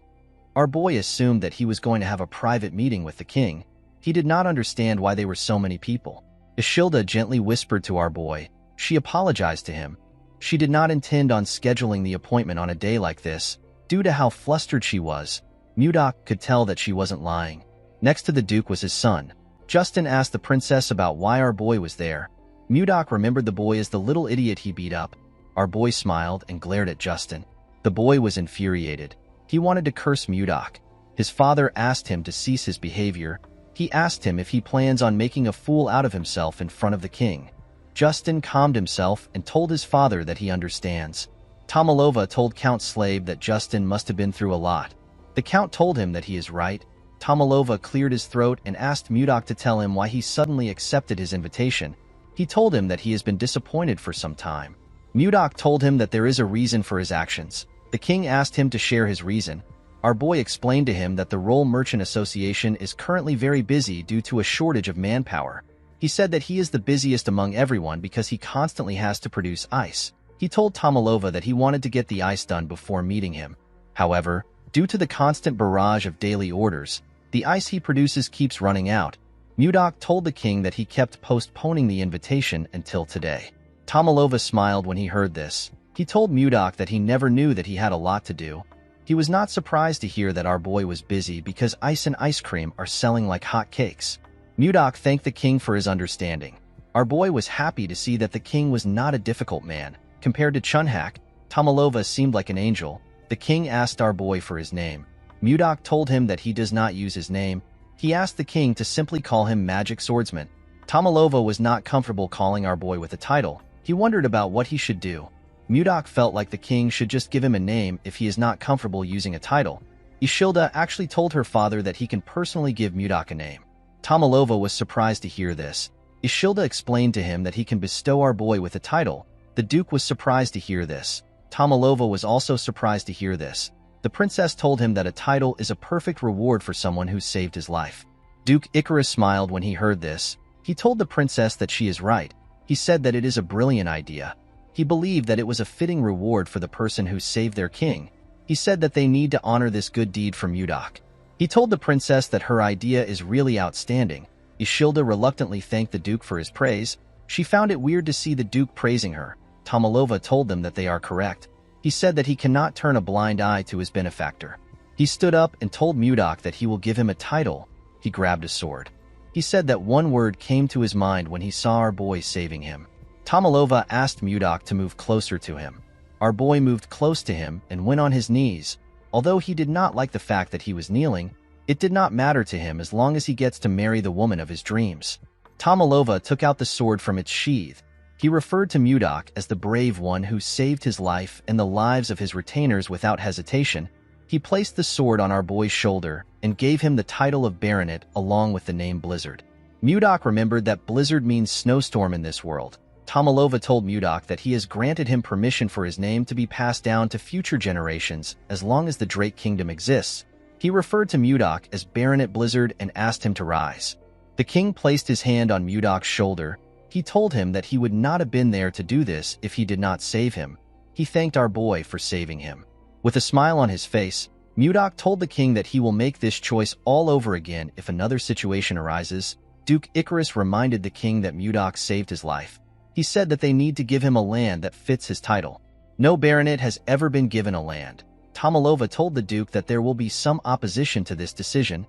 Our boy assumed that he was going to have a private meeting with the king. He did not understand why there were so many people. Ishilda gently whispered to our boy. She apologized to him. She did not intend on scheduling the appointment on a day like this. Due to how flustered she was, Mudok could tell that she wasn't lying. Next to the Duke was his son. Justin asked the princess about why our boy was there. Mudok remembered the boy as the little idiot he beat up. Our boy smiled and glared at Justin. The boy was infuriated. He wanted to curse Mudok. His father asked him to cease his behavior. He asked him if he plans on making a fool out of himself in front of the king. Justin calmed himself and told his father that he understands. Tomalova told Count Slave that Justin must have been through a lot. The Count told him that he is right. Tomalova cleared his throat and asked Mudok to tell him why he suddenly accepted his invitation. He told him that he has been disappointed for some time. Mudok told him that there is a reason for his actions. The king asked him to share his reason. Our boy explained to him that the Roll Merchant Association is currently very busy due to a shortage of manpower. He said that he is the busiest among everyone because he constantly has to produce ice. He told Tomalova that he wanted to get the ice done before meeting him. However, due to the constant barrage of daily orders, the ice he produces keeps running out. Mudok told the king that he kept postponing the invitation until today. Tomalova smiled when he heard this. He told Mudok that he never knew that he had a lot to do. He was not surprised to hear that our boy was busy because ice and ice cream are selling like hot cakes. Mudok thanked the king for his understanding. Our boy was happy to see that the king was not a difficult man. Compared to Chunhak, Tomalova seemed like an angel. The king asked our boy for his name. Mudok told him that he does not use his name. He asked the king to simply call him Magic Swordsman. Tomalova was not comfortable calling our boy with a title. He wondered about what he should do. Mudok felt like the king should just give him a name if he is not comfortable using a title. Ishilda actually told her father that he can personally give Mudok a name. Tomalova was surprised to hear this. Ishilda explained to him that he can bestow our boy with a title. The Duke was surprised to hear this. Tomalova was also surprised to hear this. The princess told him that a title is a perfect reward for someone who saved his life. Duke Icarus smiled when he heard this. He told the princess that she is right. He said that it is a brilliant idea. He believed that it was a fitting reward for the person who saved their king. He said that they need to honor this good deed from Mudok. He told the princess that her idea is really outstanding. Ishilda reluctantly thanked the Duke for his praise. She found it weird to see the Duke praising her. Tomalova told them that they are correct. He said that he cannot turn a blind eye to his benefactor. He stood up and told Mudok that he will give him a title. He grabbed a sword. He said that one word came to his mind when he saw our boy saving him. Tomalova asked Mudok to move closer to him. Our boy moved close to him and went on his knees. Although he did not like the fact that he was kneeling, it did not matter to him as long as he gets to marry the woman of his dreams. Tomalova took out the sword from its sheath. He referred to Mudok as the brave one who saved his life and the lives of his retainers without hesitation. He placed the sword on our boy's shoulder and gave him the title of Baronet along with the name Blizzard. Mudok remembered that Blizzard means snowstorm in this world. Tomalova told Mudok that he has granted him permission for his name to be passed down to future generations as long as the Drake Kingdom exists. He referred to Mudok as Baronet Blizzard and asked him to rise. The king placed his hand on Mudok's shoulder. He told him that he would not have been there to do this if he did not save him. He thanked our boy for saving him. With a smile on his face, Mudok told the king that he will make this choice all over again if another situation arises. Duke Icarus reminded the king that Mudok saved his life. He said that they need to give him a land that fits his title. No baronet has ever been given a land. Tomalova told the Duke that there will be some opposition to this decision.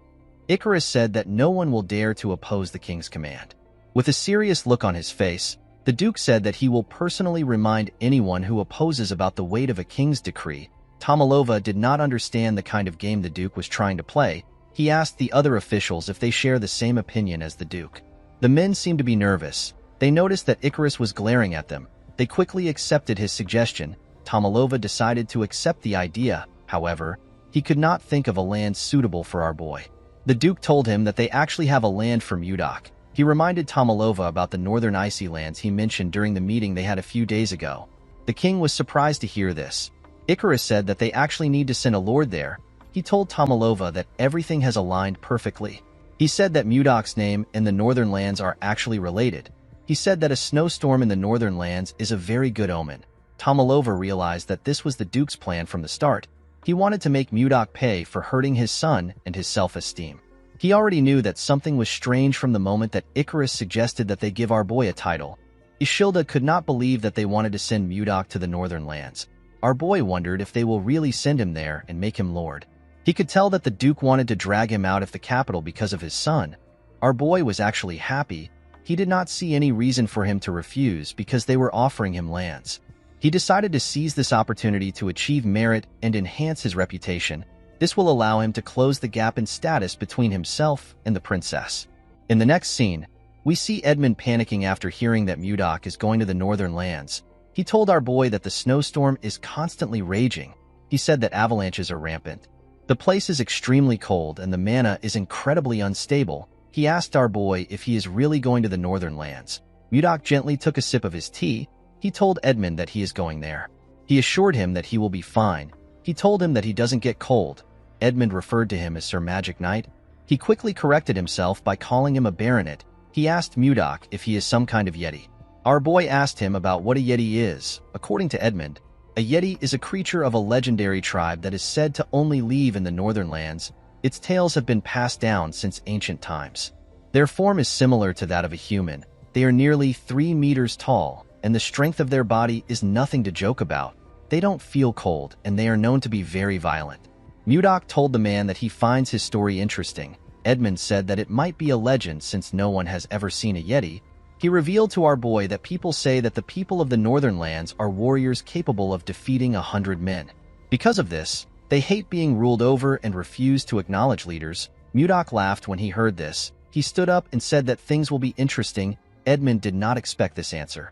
Icarus said that no one will dare to oppose the king's command. With a serious look on his face, the Duke said that he will personally remind anyone who opposes about the weight of a king's decree. Tomalova did not understand the kind of game the Duke was trying to play. He asked the other officials if they share the same opinion as the Duke. The men seemed to be nervous. They noticed that Icarus was glaring at them. They quickly accepted his suggestion. Tomalova decided to accept the idea. However, he could not think of a land suitable for our boy. The Duke told him that they actually have a land for Mudok. He reminded Tomalova about the northern icy lands he mentioned during the meeting they had a few days ago. The king was surprised to hear this. Icarus said that they actually need to send a lord there. He told Tomalova that everything has aligned perfectly. He said that Mudok's name and the northern lands are actually related. He said that a snowstorm in the northern lands is a very good omen. Tomalova realized that this was the Duke's plan from the start. He wanted to make Mudok pay for hurting his son and his self-esteem. He already knew that something was strange from the moment that Icarus suggested that they give our boy a title. Ishilda could not believe that they wanted to send Mudok to the northern lands. Our boy wondered if they will really send him there and make him lord. He could tell that the Duke wanted to drag him out of the capital because of his son. Our boy was actually happy. He did not see any reason for him to refuse because they were offering him lands. He decided to seize this opportunity to achieve merit and enhance his reputation. This will allow him to close the gap in status between himself and the princess. In the next scene, we see Edmund panicking after hearing that Mudok is going to the northern lands. He told our boy that the snowstorm is constantly raging. He said that avalanches are rampant. The place is extremely cold and the mana is incredibly unstable. He asked our boy if he is really going to the northern lands. Mudok gently took a sip of his tea. He told Edmund that he is going there. He assured him that he will be fine. He told him that he doesn't get cold. Edmund referred to him as Sir Magic Knight. He quickly corrected himself by calling him a baronet. He asked Mudok if he is some kind of yeti. Our boy asked him about what a yeti is. According to Edmund, a yeti is a creature of a legendary tribe that is said to only live in the northern lands. Its tales have been passed down since ancient times. Their form is similar to that of a human. They are nearly 3 meters tall, and the strength of their body is nothing to joke about. They don't feel cold, and they are known to be very violent. Mudok told the man that he finds his story interesting. Edmund said that it might be a legend since no one has ever seen a yeti. He revealed to our boy that people say that the people of the northern lands are warriors capable of defeating 100 men. Because of this, they hate being ruled over and refuse to acknowledge leaders. Mudok laughed when he heard this. He stood up and said that things will be interesting. Edmund did not expect this answer.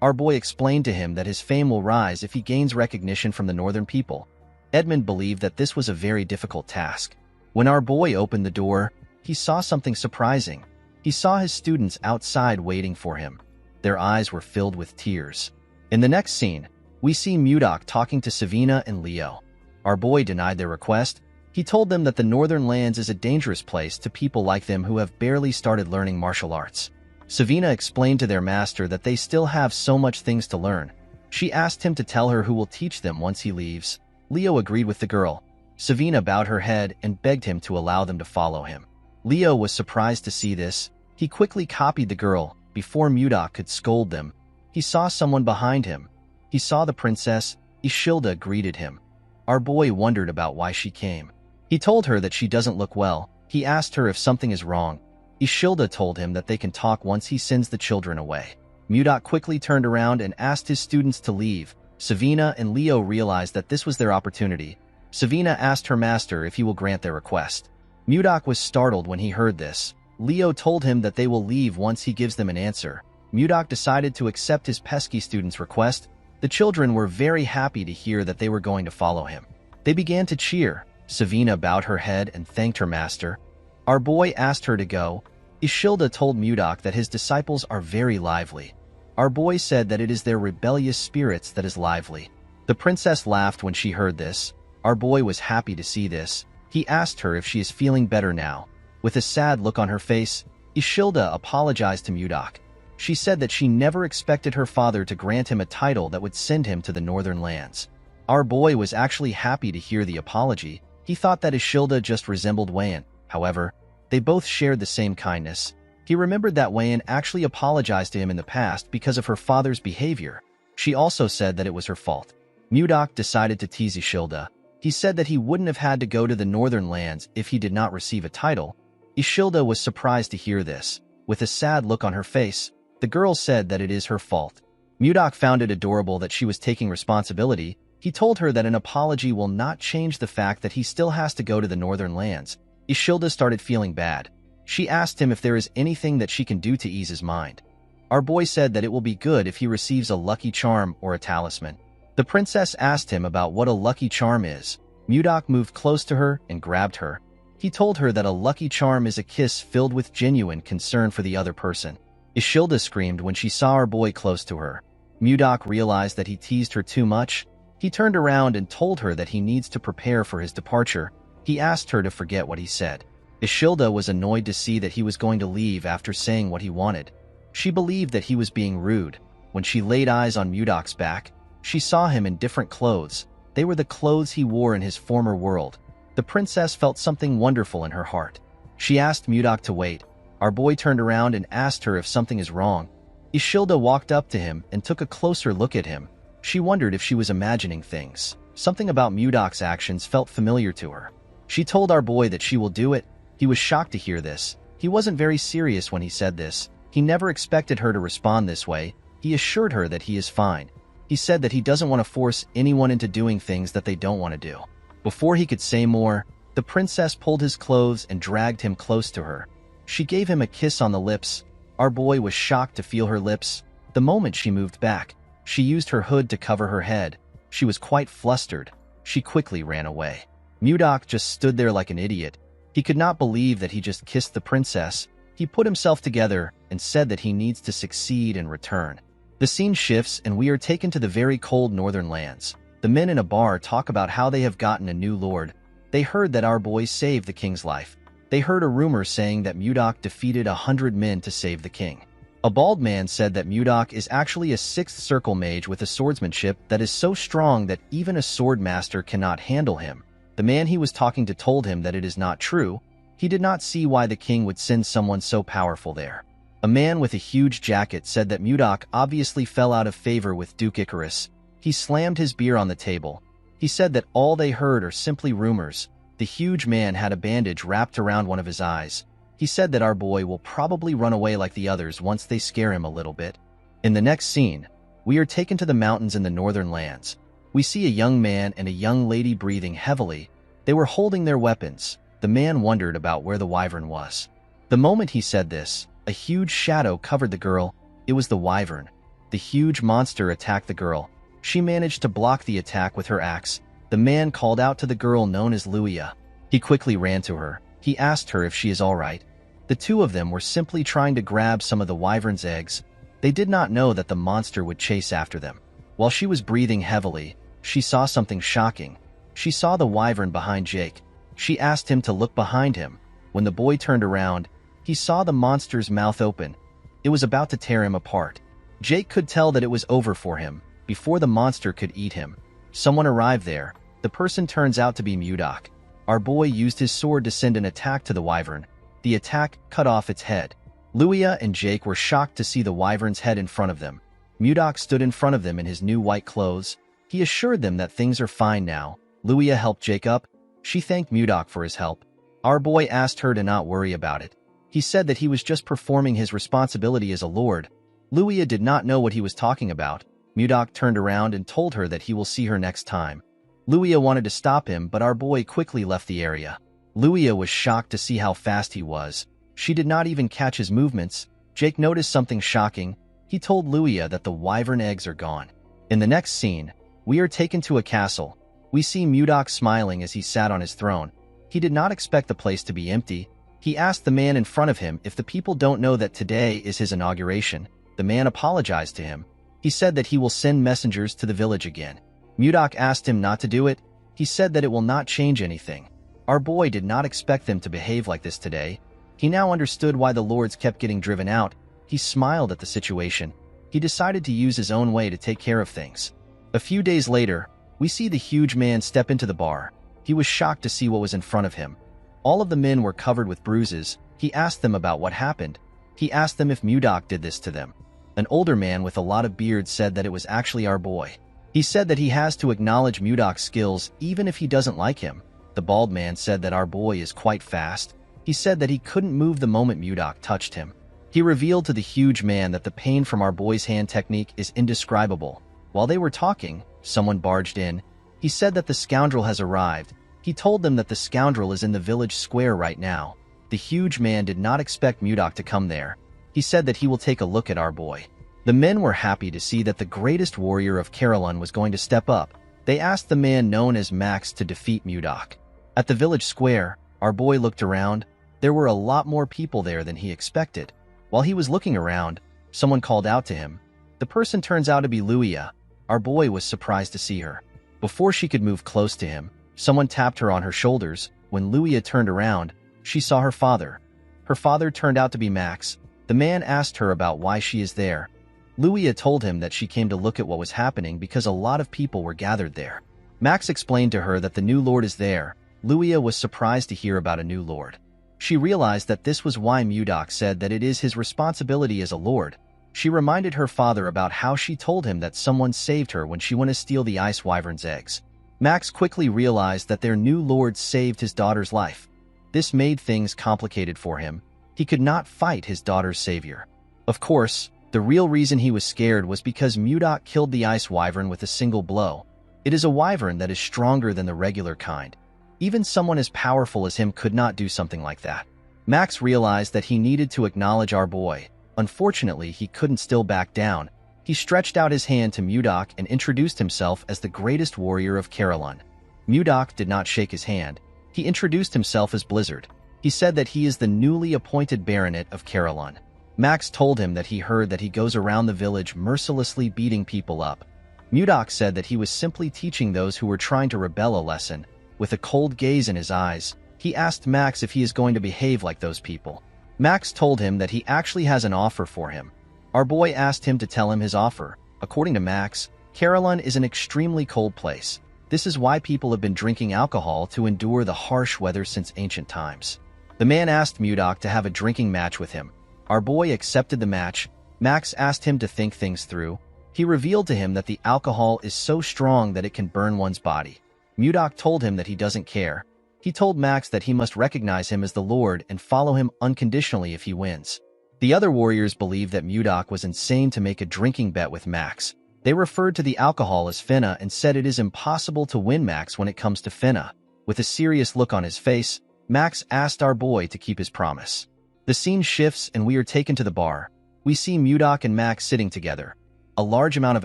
Our boy explained to him that his fame will rise if he gains recognition from the northern people. Edmund believed that this was a very difficult task. When our boy opened the door, he saw something surprising. He saw his students outside waiting for him. Their eyes were filled with tears. In the next scene, we see Mudok talking to Savina and Leo. Our boy denied their request. He told them that the northern lands is a dangerous place to people like them who have barely started learning martial arts. Savina explained to their master that they still have so much things to learn. She asked him to tell her who will teach them once he leaves. Leo agreed with the girl. Savina bowed her head and begged him to allow them to follow him. Leo was surprised to see this. He quickly copied the girl. Before Mudok could scold them, he saw someone behind him. He saw the princess. Ishilda greeted him. Our boy wondered about why she came. He told her that she doesn't look well. He asked her if something is wrong. Ishilda told him that they can talk once he sends the children away. Mudok quickly turned around and asked his students to leave. Savina and Leo realized that this was their opportunity. Savina asked her master if he will grant their request. Mudok was startled when he heard this. Leo told him that they will leave once he gives them an answer. Mudok decided to accept his pesky student's request. The children were very happy to hear that they were going to follow him. They began to cheer. Savina bowed her head and thanked her master. Our boy asked her to go. Ishilda told Mudok that his disciples are very lively. Our boy said that it is their rebellious spirits that is lively. The princess laughed when she heard this. Our boy was happy to see this. He asked her if she is feeling better now. With a sad look on her face, Ishilda apologized to Mudok. She said that she never expected her father to grant him a title that would send him to the northern lands. Our boy was actually happy to hear the apology. He thought that Ishilda just resembled Wayan. However, they both shared the same kindness. He remembered that Wayan actually apologized to him in the past because of her father's behavior. She also said that it was her fault. Mudok decided to tease Ishilda. He said that he wouldn't have had to go to the northern lands if he did not receive a title. Ishilda was surprised to hear this. With a sad look on her face, the girl said that it is her fault. Mudok found it adorable that she was taking responsibility. He told her that an apology will not change the fact that he still has to go to the northern lands. Ishilda started feeling bad. She asked him if there is anything that she can do to ease his mind. Our boy said that it will be good if he receives a lucky charm or a talisman. The princess asked him about what a lucky charm is. Mudok moved close to her and grabbed her. He told her that a lucky charm is a kiss filled with genuine concern for the other person. Ishilda screamed when she saw our boy close to her. Mudok realized that he teased her too much. He turned around and told her that he needs to prepare for his departure. He asked her to forget what he said. Ishilda was annoyed to see that he was going to leave after saying what he wanted. She believed that he was being rude. When she laid eyes on Mudok's back, she saw him in different clothes. They were the clothes he wore in his former world. The princess felt something wonderful in her heart. She asked Mudok to wait. Our boy turned around and asked her if something is wrong. Ishilda walked up to him and took a closer look at him. She wondered if she was imagining things. Something about Mudok's actions felt familiar to her. She told our boy that she will do it. He was shocked to hear this. He wasn't very serious when he said this. He never expected her to respond this way. He assured her that he is fine. He said that he doesn't want to force anyone into doing things that they don't want to do. Before he could say more, the princess pulled his clothes and dragged him close to her. She gave him a kiss on the lips. Our boy was shocked to feel her lips. The moment she moved back, she used her hood to cover her head. She was quite flustered. She quickly ran away. Mudok just stood there like an idiot. He could not believe that he just kissed the princess. He put himself together and said that he needs to succeed and return. The scene shifts and we are taken to the very cold northern lands. The men in a bar talk about how they have gotten a new lord. They heard that our boy saved the king's life. They heard a rumor saying that Mudok defeated 100 men to save the king. A bald man said that Mudok is actually a sixth circle mage with a swordsmanship that is so strong that even a sword master cannot handle him. The man he was talking to told him that it is not true. He did not see why the king would send someone so powerful there. A man with a huge jacket said that Mudok obviously fell out of favor with Duke Icarus. He slammed his beer on the table. He said that all they heard are simply rumors. The huge man had a bandage wrapped around one of his eyes. He said that our boy will probably run away like the others once they scare him a little bit. In the next scene, we are taken to the mountains in the northern lands. We see a young man and a young lady breathing heavily. They were holding their weapons. The man wondered about where the wyvern was. The moment he said this, a huge shadow covered the girl. It was the wyvern. The huge monster attacked the girl. She managed to block the attack with her axe. The man called out to the girl known as Luia. He quickly ran to her. He asked her if she is all right. The two of them were simply trying to grab some of the wyvern's eggs. They did not know that the monster would chase after them. While she was breathing heavily, she saw something shocking. She saw the wyvern behind Jake. She asked him to look behind him. When the boy turned around, he saw the monster's mouth open. It was about to tear him apart. Jake could tell that it was over for him before the monster could eat him. Someone arrived there. The person turns out to be Mudok. Our boy used his sword to send an attack to the wyvern. The attack cut off its head. Luia and Jake were shocked to see the wyvern's head in front of them. Mudok stood in front of them in his new white clothes. He assured them that things are fine now. Luia helped Jake up. She thanked Mudok for his help. Our boy asked her to not worry about it. He said that he was just performing his responsibility as a lord. Luia did not know what he was talking about. Mudok turned around and told her that he will see her next time. Luia wanted to stop him, but our boy quickly left the area. Luia was shocked to see how fast he was. She did not even catch his movements. Jake noticed something shocking. He told Luia that the wyvern eggs are gone. In the next scene, we are taken to a castle. We see Mudok smiling as he sat on his throne. He did not expect the place to be empty. He asked the man in front of him if the people don't know that today is his inauguration. The man apologized to him. He said that he will send messengers to the village again. Mudok asked him not to do it. He said that it will not change anything. Our boy did not expect them to behave like this today. He now understood why the lords kept getting driven out. He smiled at the situation. He decided to use his own way to take care of things. A few days later, we see the huge man step into the bar. He was shocked to see what was in front of him. All of the men were covered with bruises. He asked them about what happened. He asked them if Mudok did this to them. An older man with a lot of beard said that it was actually our boy. He said that he has to acknowledge Mudok's skills even if he doesn't like him. The bald man said that our boy is quite fast. He said that he couldn't move the moment Mudok touched him. He revealed to the huge man that the pain from our boy's hand technique is indescribable. While they were talking, someone barged in. He said that the scoundrel has arrived. He told them that the scoundrel is in the village square right now. The huge man did not expect Mudok to come there. He said that he will take a look at our boy. The men were happy to see that the greatest warrior of Carolyn was going to step up. They asked the man known as Max to defeat Mudok. At the village square, our boy looked around. There were a lot more people there than he expected. While he was looking around, someone called out to him. The person turns out to be Luia. Our boy was surprised to see her. Before she could move close to him, someone tapped her on her shoulders. When Luia turned around, she saw her father. Her father turned out to be Max. The man asked her about why she is there. Luia told him that she came to look at what was happening because a lot of people were gathered there. Max explained to her that the new lord is there. Luia was surprised to hear about a new lord. She realized that this was why Mudok said that it is his responsibility as a lord. She reminded her father about how she told him that someone saved her when she went to steal the ice wyvern's eggs. Max quickly realized that their new lord saved his daughter's life. This made things complicated for him. He could not fight his daughter's savior. Of course, the real reason he was scared was because Mudok killed the ice wyvern with a single blow. It is a wyvern that is stronger than the regular kind. Even someone as powerful as him could not do something like that. Max realized that he needed to acknowledge our boy. Unfortunately, he couldn't still back down. He stretched out his hand to Mudok and introduced himself as the greatest warrior of Carolyn. Mudok did not shake his hand. He introduced himself as Blizzard. He said that he is the newly appointed baronet of Carolyn. Max told him that he heard that he goes around the village mercilessly beating people up. Mudok said that he was simply teaching those who were trying to rebel a lesson. With a cold gaze in his eyes, he asked Max if he is going to behave like those people. Max told him that he actually has an offer for him. Our boy asked him to tell him his offer. According to Max, Carolyn is an extremely cold place. This is why people have been drinking alcohol to endure the harsh weather since ancient times. The man asked Mudok to have a drinking match with him. Our boy accepted the match. Max asked him to think things through. He revealed to him that the alcohol is so strong that it can burn one's body. Mudok told him that he doesn't care. He told Max that he must recognize him as the Lord and follow him unconditionally if he wins. The other warriors believed that Mudok was insane to make a drinking bet with Max. They referred to the alcohol as finna and said it is impossible to win Max when it comes to finna. With a serious look on his face, Max asked our boy to keep his promise. The scene shifts and we are taken to the bar. We see Mudok and Max sitting together. A large amount of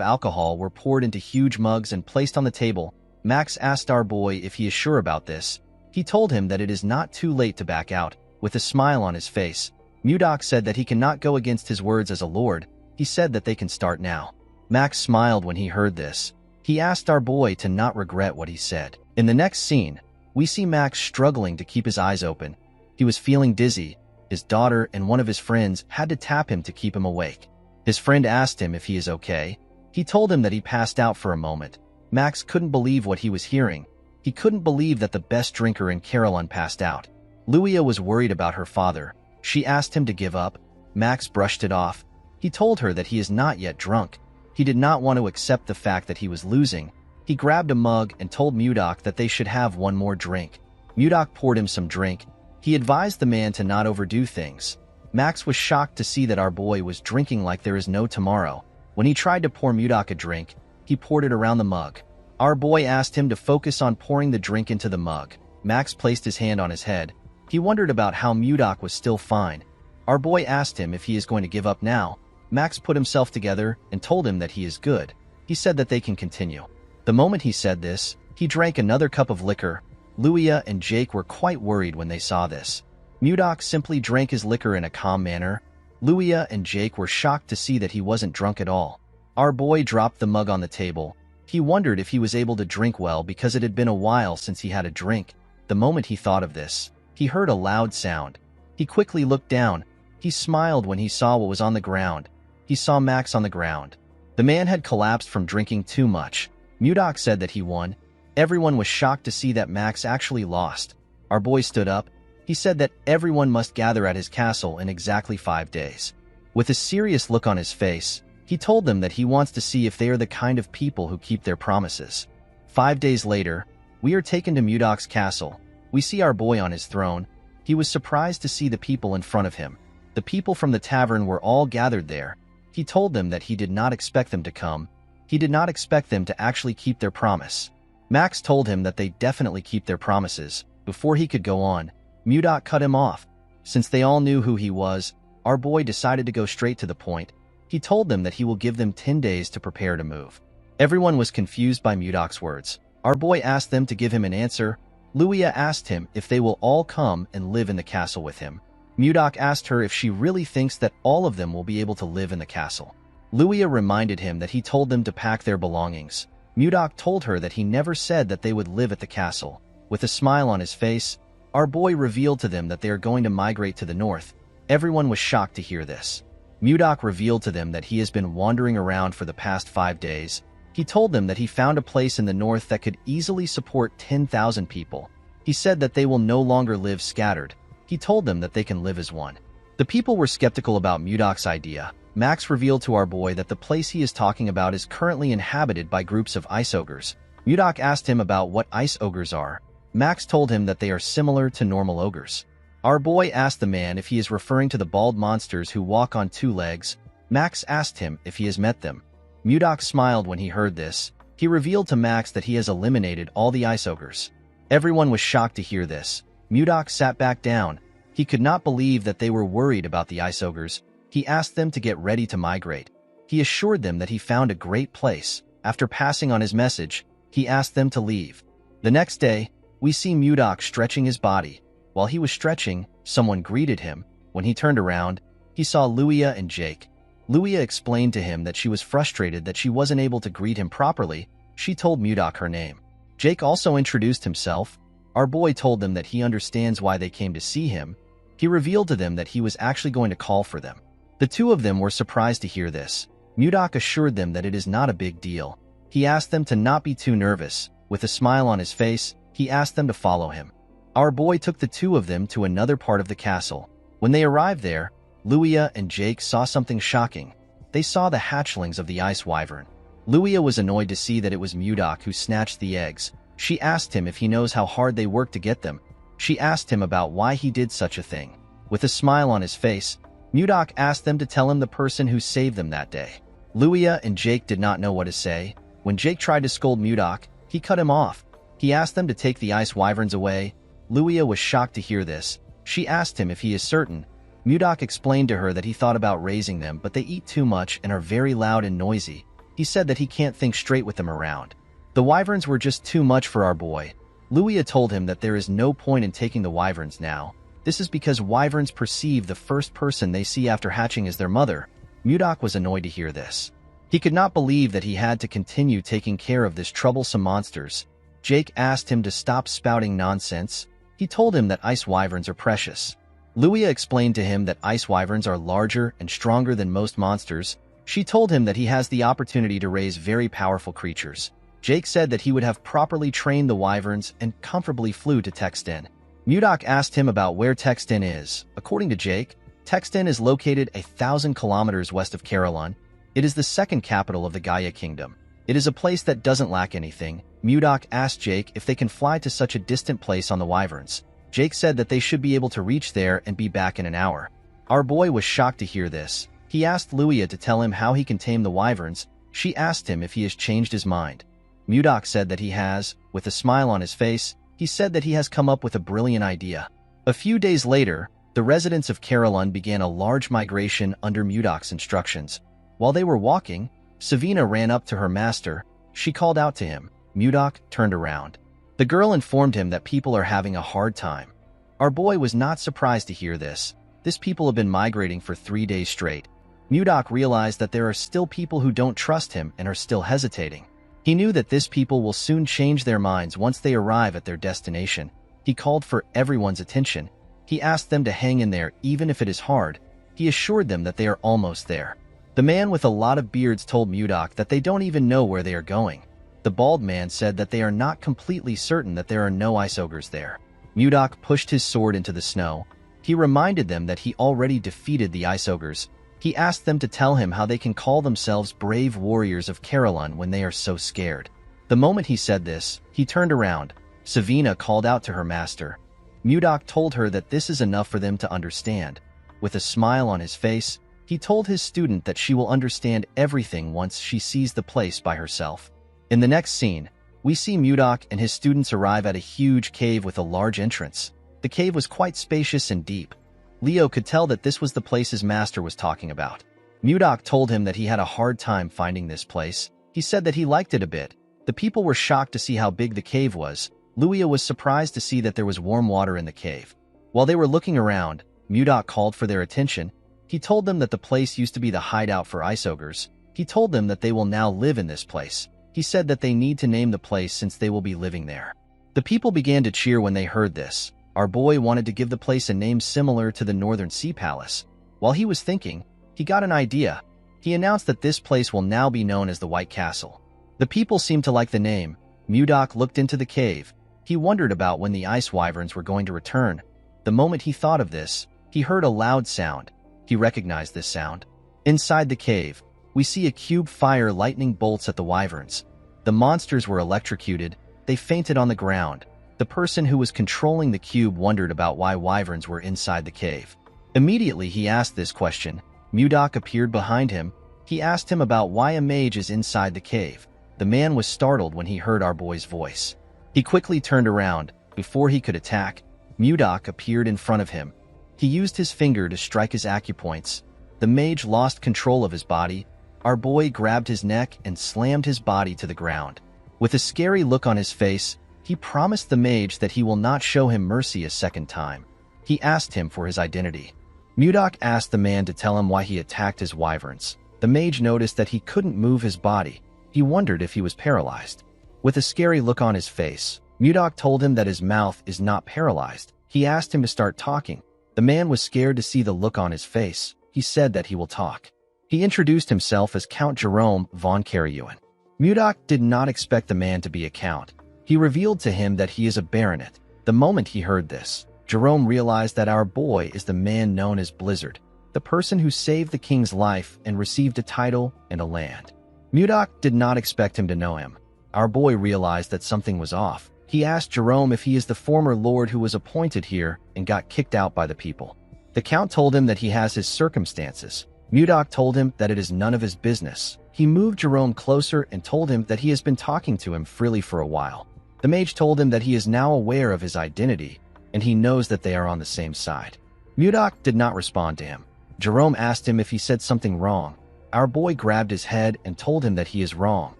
alcohol were poured into huge mugs and placed on the table. Max asked our boy if he is sure about this. He told him that it is not too late to back out. With a smile on his face, Mudok said that he cannot go against his words as a lord. He said that they can start now. Max smiled when he heard this. He asked our boy to not regret what he said. In the next scene, we see Max struggling to keep his eyes open. He was feeling dizzy. His daughter and one of his friends had to tap him to keep him awake. His friend asked him if he is okay. He told him that he passed out for a moment. Max couldn't believe what he was hearing. He couldn't believe that the best drinker in Carolyn passed out. Luia was worried about her father. She asked him to give up. Max brushed it off. He told her that he is not yet drunk. He did not want to accept the fact that he was losing. He grabbed a mug and told Mudok that they should have one more drink. Mudok poured him some drink. He advised the man to not overdo things. Max was shocked to see that our boy was drinking like there is no tomorrow. When he tried to pour Mudok a drink, he poured it around the mug. Our boy asked him to focus on pouring the drink into the mug. Max placed his hand on his head. He wondered about how Mudok was still fine. Our boy asked him if he is going to give up now. Max put himself together and told him that he is good. He said that they can continue. The moment he said this, he drank another cup of liquor. Luia and Jake were quite worried when they saw this. Mudok simply drank his liquor in a calm manner. Luia and Jake were shocked to see that he wasn't drunk at all. Our boy dropped the mug on the table. He wondered if he was able to drink well because it had been a while since he had a drink. The moment he thought of this, he heard a loud sound. He quickly looked down. He smiled when he saw what was on the ground. He saw Max on the ground. The man had collapsed from drinking too much. Mudok said that he won. Everyone was shocked to see that Max actually lost. Our boy stood up. He said that everyone must gather at his castle in exactly 5 days. With a serious look on his face, he told them that he wants to see if they are the kind of people who keep their promises. 5 days later, we are taken to Mudok's castle. We see our boy on his throne. He was surprised to see the people in front of him. The people from the tavern were all gathered there. He told them that he did not expect them to come. He did not expect them to actually keep their promise. Max told him that they definitely keep their promises. Before he could go on, Mudok cut him off. Since they all knew who he was, our boy decided to go straight to the point. He told them that he will give them 10 days to prepare to move. Everyone was confused by Mudok's words. Our boy asked them to give him an answer. Luia asked him if they will all come and live in the castle with him. Mudok asked her if she really thinks that all of them will be able to live in the castle. Luia reminded him that he told them to pack their belongings. Mudok told her that he never said that they would live at the castle. With a smile on his face, our boy revealed to them that they are going to migrate to the north. Everyone was shocked to hear this. Mudok revealed to them that he has been wandering around for the past 5 days. He told them that he found a place in the north that could easily support 10,000 people. He said that they will no longer live scattered. He told them that they can live as one. The people were skeptical about Mudok's idea. Max revealed to our boy that the place he is talking about is currently inhabited by groups of ice ogres. Mudok asked him about what ice ogres are. Max told him that they are similar to normal ogres. Our boy asked the man if he is referring to the bald monsters who walk on two legs. Max asked him if he has met them. Mudok smiled when he heard this. He revealed to Max that he has eliminated all the ice ogres. Everyone was shocked to hear this. Mudok sat back down. He could not believe that they were worried about the ice ogres. He asked them to get ready to migrate. He assured them that he found a great place. After passing on his message, he asked them to leave. The next day, we see Mudok stretching his body. While he was stretching, someone greeted him. When he turned around, he saw Luia and Jake. Luia explained to him that she was frustrated that she wasn't able to greet him properly. She told Mudok her name. Jake also introduced himself. Our boy told them that he understands why they came to see him. He revealed to them that he was actually going to call for them. The two of them were surprised to hear this. Mudok assured them that it is not a big deal. He asked them to not be too nervous. With a smile on his face, he asked them to follow him. Our boy took the two of them to another part of the castle. When they arrived there, Luia and Jake saw something shocking. They saw the hatchlings of the ice wyvern. Luia was annoyed to see that it was Mudok who snatched the eggs. She asked him if he knows how hard they worked to get them. She asked him about why he did such a thing. With a smile on his face, Mudok asked them to tell him the person who saved them that day. Luia and Jake did not know what to say. When Jake tried to scold Mudok, he cut him off. He asked them to take the ice wyverns away. Luia was shocked to hear this. She asked him if he is certain. Mudok explained to her that he thought about raising them, but they eat too much and are very loud and noisy. He said that he can't think straight with them around. The wyverns were just too much for our boy. Luia told him that there is no point in taking the wyverns now. This is because wyverns perceive the first person they see after hatching as their mother. Mudok was annoyed to hear this. He could not believe that he had to continue taking care of this troublesome monsters. Jake asked him to stop spouting nonsense. He told him that ice wyverns are precious. Luia explained to him that ice wyverns are larger and stronger than most monsters. She told him that he has the opportunity to raise very powerful creatures. Jake said that he would have properly trained the wyverns and comfortably flew to Texten. Mudok asked him about where Texten is. According to Jake, Texten is located 1,000 kilometers west of Carolyn. It is the second capital of the Gaia Kingdom. It is a place that doesn't lack anything. Mudok asked Jake if they can fly to such a distant place on the wyverns. Jake said that they should be able to reach there and be back in an hour. Our boy was shocked to hear this. He asked Luia to tell him how he can tame the wyverns. She asked him if he has changed his mind. Mudok said that he has. With a smile on his face, he said that he has come up with a brilliant idea. A few days later, the residents of Carolyn began a large migration under Mudok's instructions. While they were walking, Savina ran up to her master. She called out to him. Mudok turned around. The girl informed him that people are having a hard time. Our boy was not surprised to hear this. This people have been migrating for 3 days straight. Mudok realized that there are still people who don't trust him and are still hesitating. He knew that this people will soon change their minds once they arrive at their destination. He called for everyone's attention. He asked them to hang in there even if it is hard. He assured them that they are almost there. The man with a lot of beards told Mudok that they don't even know where they are going. The bald man said that they are not completely certain that there are no ice ogres there. Mudok pushed his sword into the snow. He reminded them that he already defeated the ice ogres. He asked them to tell him how they can call themselves brave warriors of Carolyn when they are so scared. The moment he said this, he turned around. Savina called out to her master. Mudok told her that this is enough for them to understand. With a smile on his face, he told his student that she will understand everything once she sees the place by herself. In the next scene, we see Mudok and his students arrive at a huge cave with a large entrance. The cave was quite spacious and deep. Leo could tell that this was the place his master was talking about. Mudok told him that he had a hard time finding this place. He said that he liked it a bit. The people were shocked to see how big the cave was. Luia was surprised to see that there was warm water in the cave. While they were looking around, Mudok called for their attention. He told them that the place used to be the hideout for ice ogres. He told them that they will now live in this place. He said that they need to name the place since they will be living there. The people began to cheer when they heard this. Our boy wanted to give the place a name similar to the Northern Sea Palace. While he was thinking, he got an idea. He announced that this place will now be known as the White Castle. The people seemed to like the name. Mudok looked into the cave. He wondered about when the ice wyverns were going to return. The moment he thought of this, he heard a loud sound. He recognized this sound. Inside the cave, we see a cube fire lightning bolts at the wyverns. The monsters were electrocuted. They fainted on the ground. The person who was controlling the cube wondered about why wyverns were inside the cave. Immediately he asked this question. Mudok appeared behind him. He asked him about why a mage is inside the cave. The man was startled when he heard our boy's voice. He quickly turned around. Before he could attack, Mudok appeared in front of him. He used his finger to strike his acupoints. The mage lost control of his body. Our boy grabbed his neck and slammed his body to the ground. With a scary look on his face, he promised the mage that he will not show him mercy a second time. He asked him for his identity. Mudok asked the man to tell him why he attacked his wyverns. The mage noticed that he couldn't move his body. He wondered if he was paralyzed. With a scary look on his face, Mudok told him that his mouth is not paralyzed. He asked him to start talking. The man was scared to see the look on his face. He said that he will talk. He introduced himself as Count Jerome von Karyuen. Mudok did not expect the man to be a count. He revealed to him that he is a baronet. The moment he heard this, Jerome realized that our boy is the man known as Blizzard, the person who saved the king's life and received a title and a land. Mudok did not expect him to know him. Our boy realized that something was off. He asked Jerome if he is the former lord who was appointed here and got kicked out by the people. The count told him that he has his circumstances. Mudok told him that it is none of his business. He moved Jerome closer and told him that he has been talking to him freely for a while. The mage told him that he is now aware of his identity, and he knows that they are on the same side. Mudok did not respond to him. Jerome asked him if he said something wrong. Our boy grabbed his head and told him that he is wrong.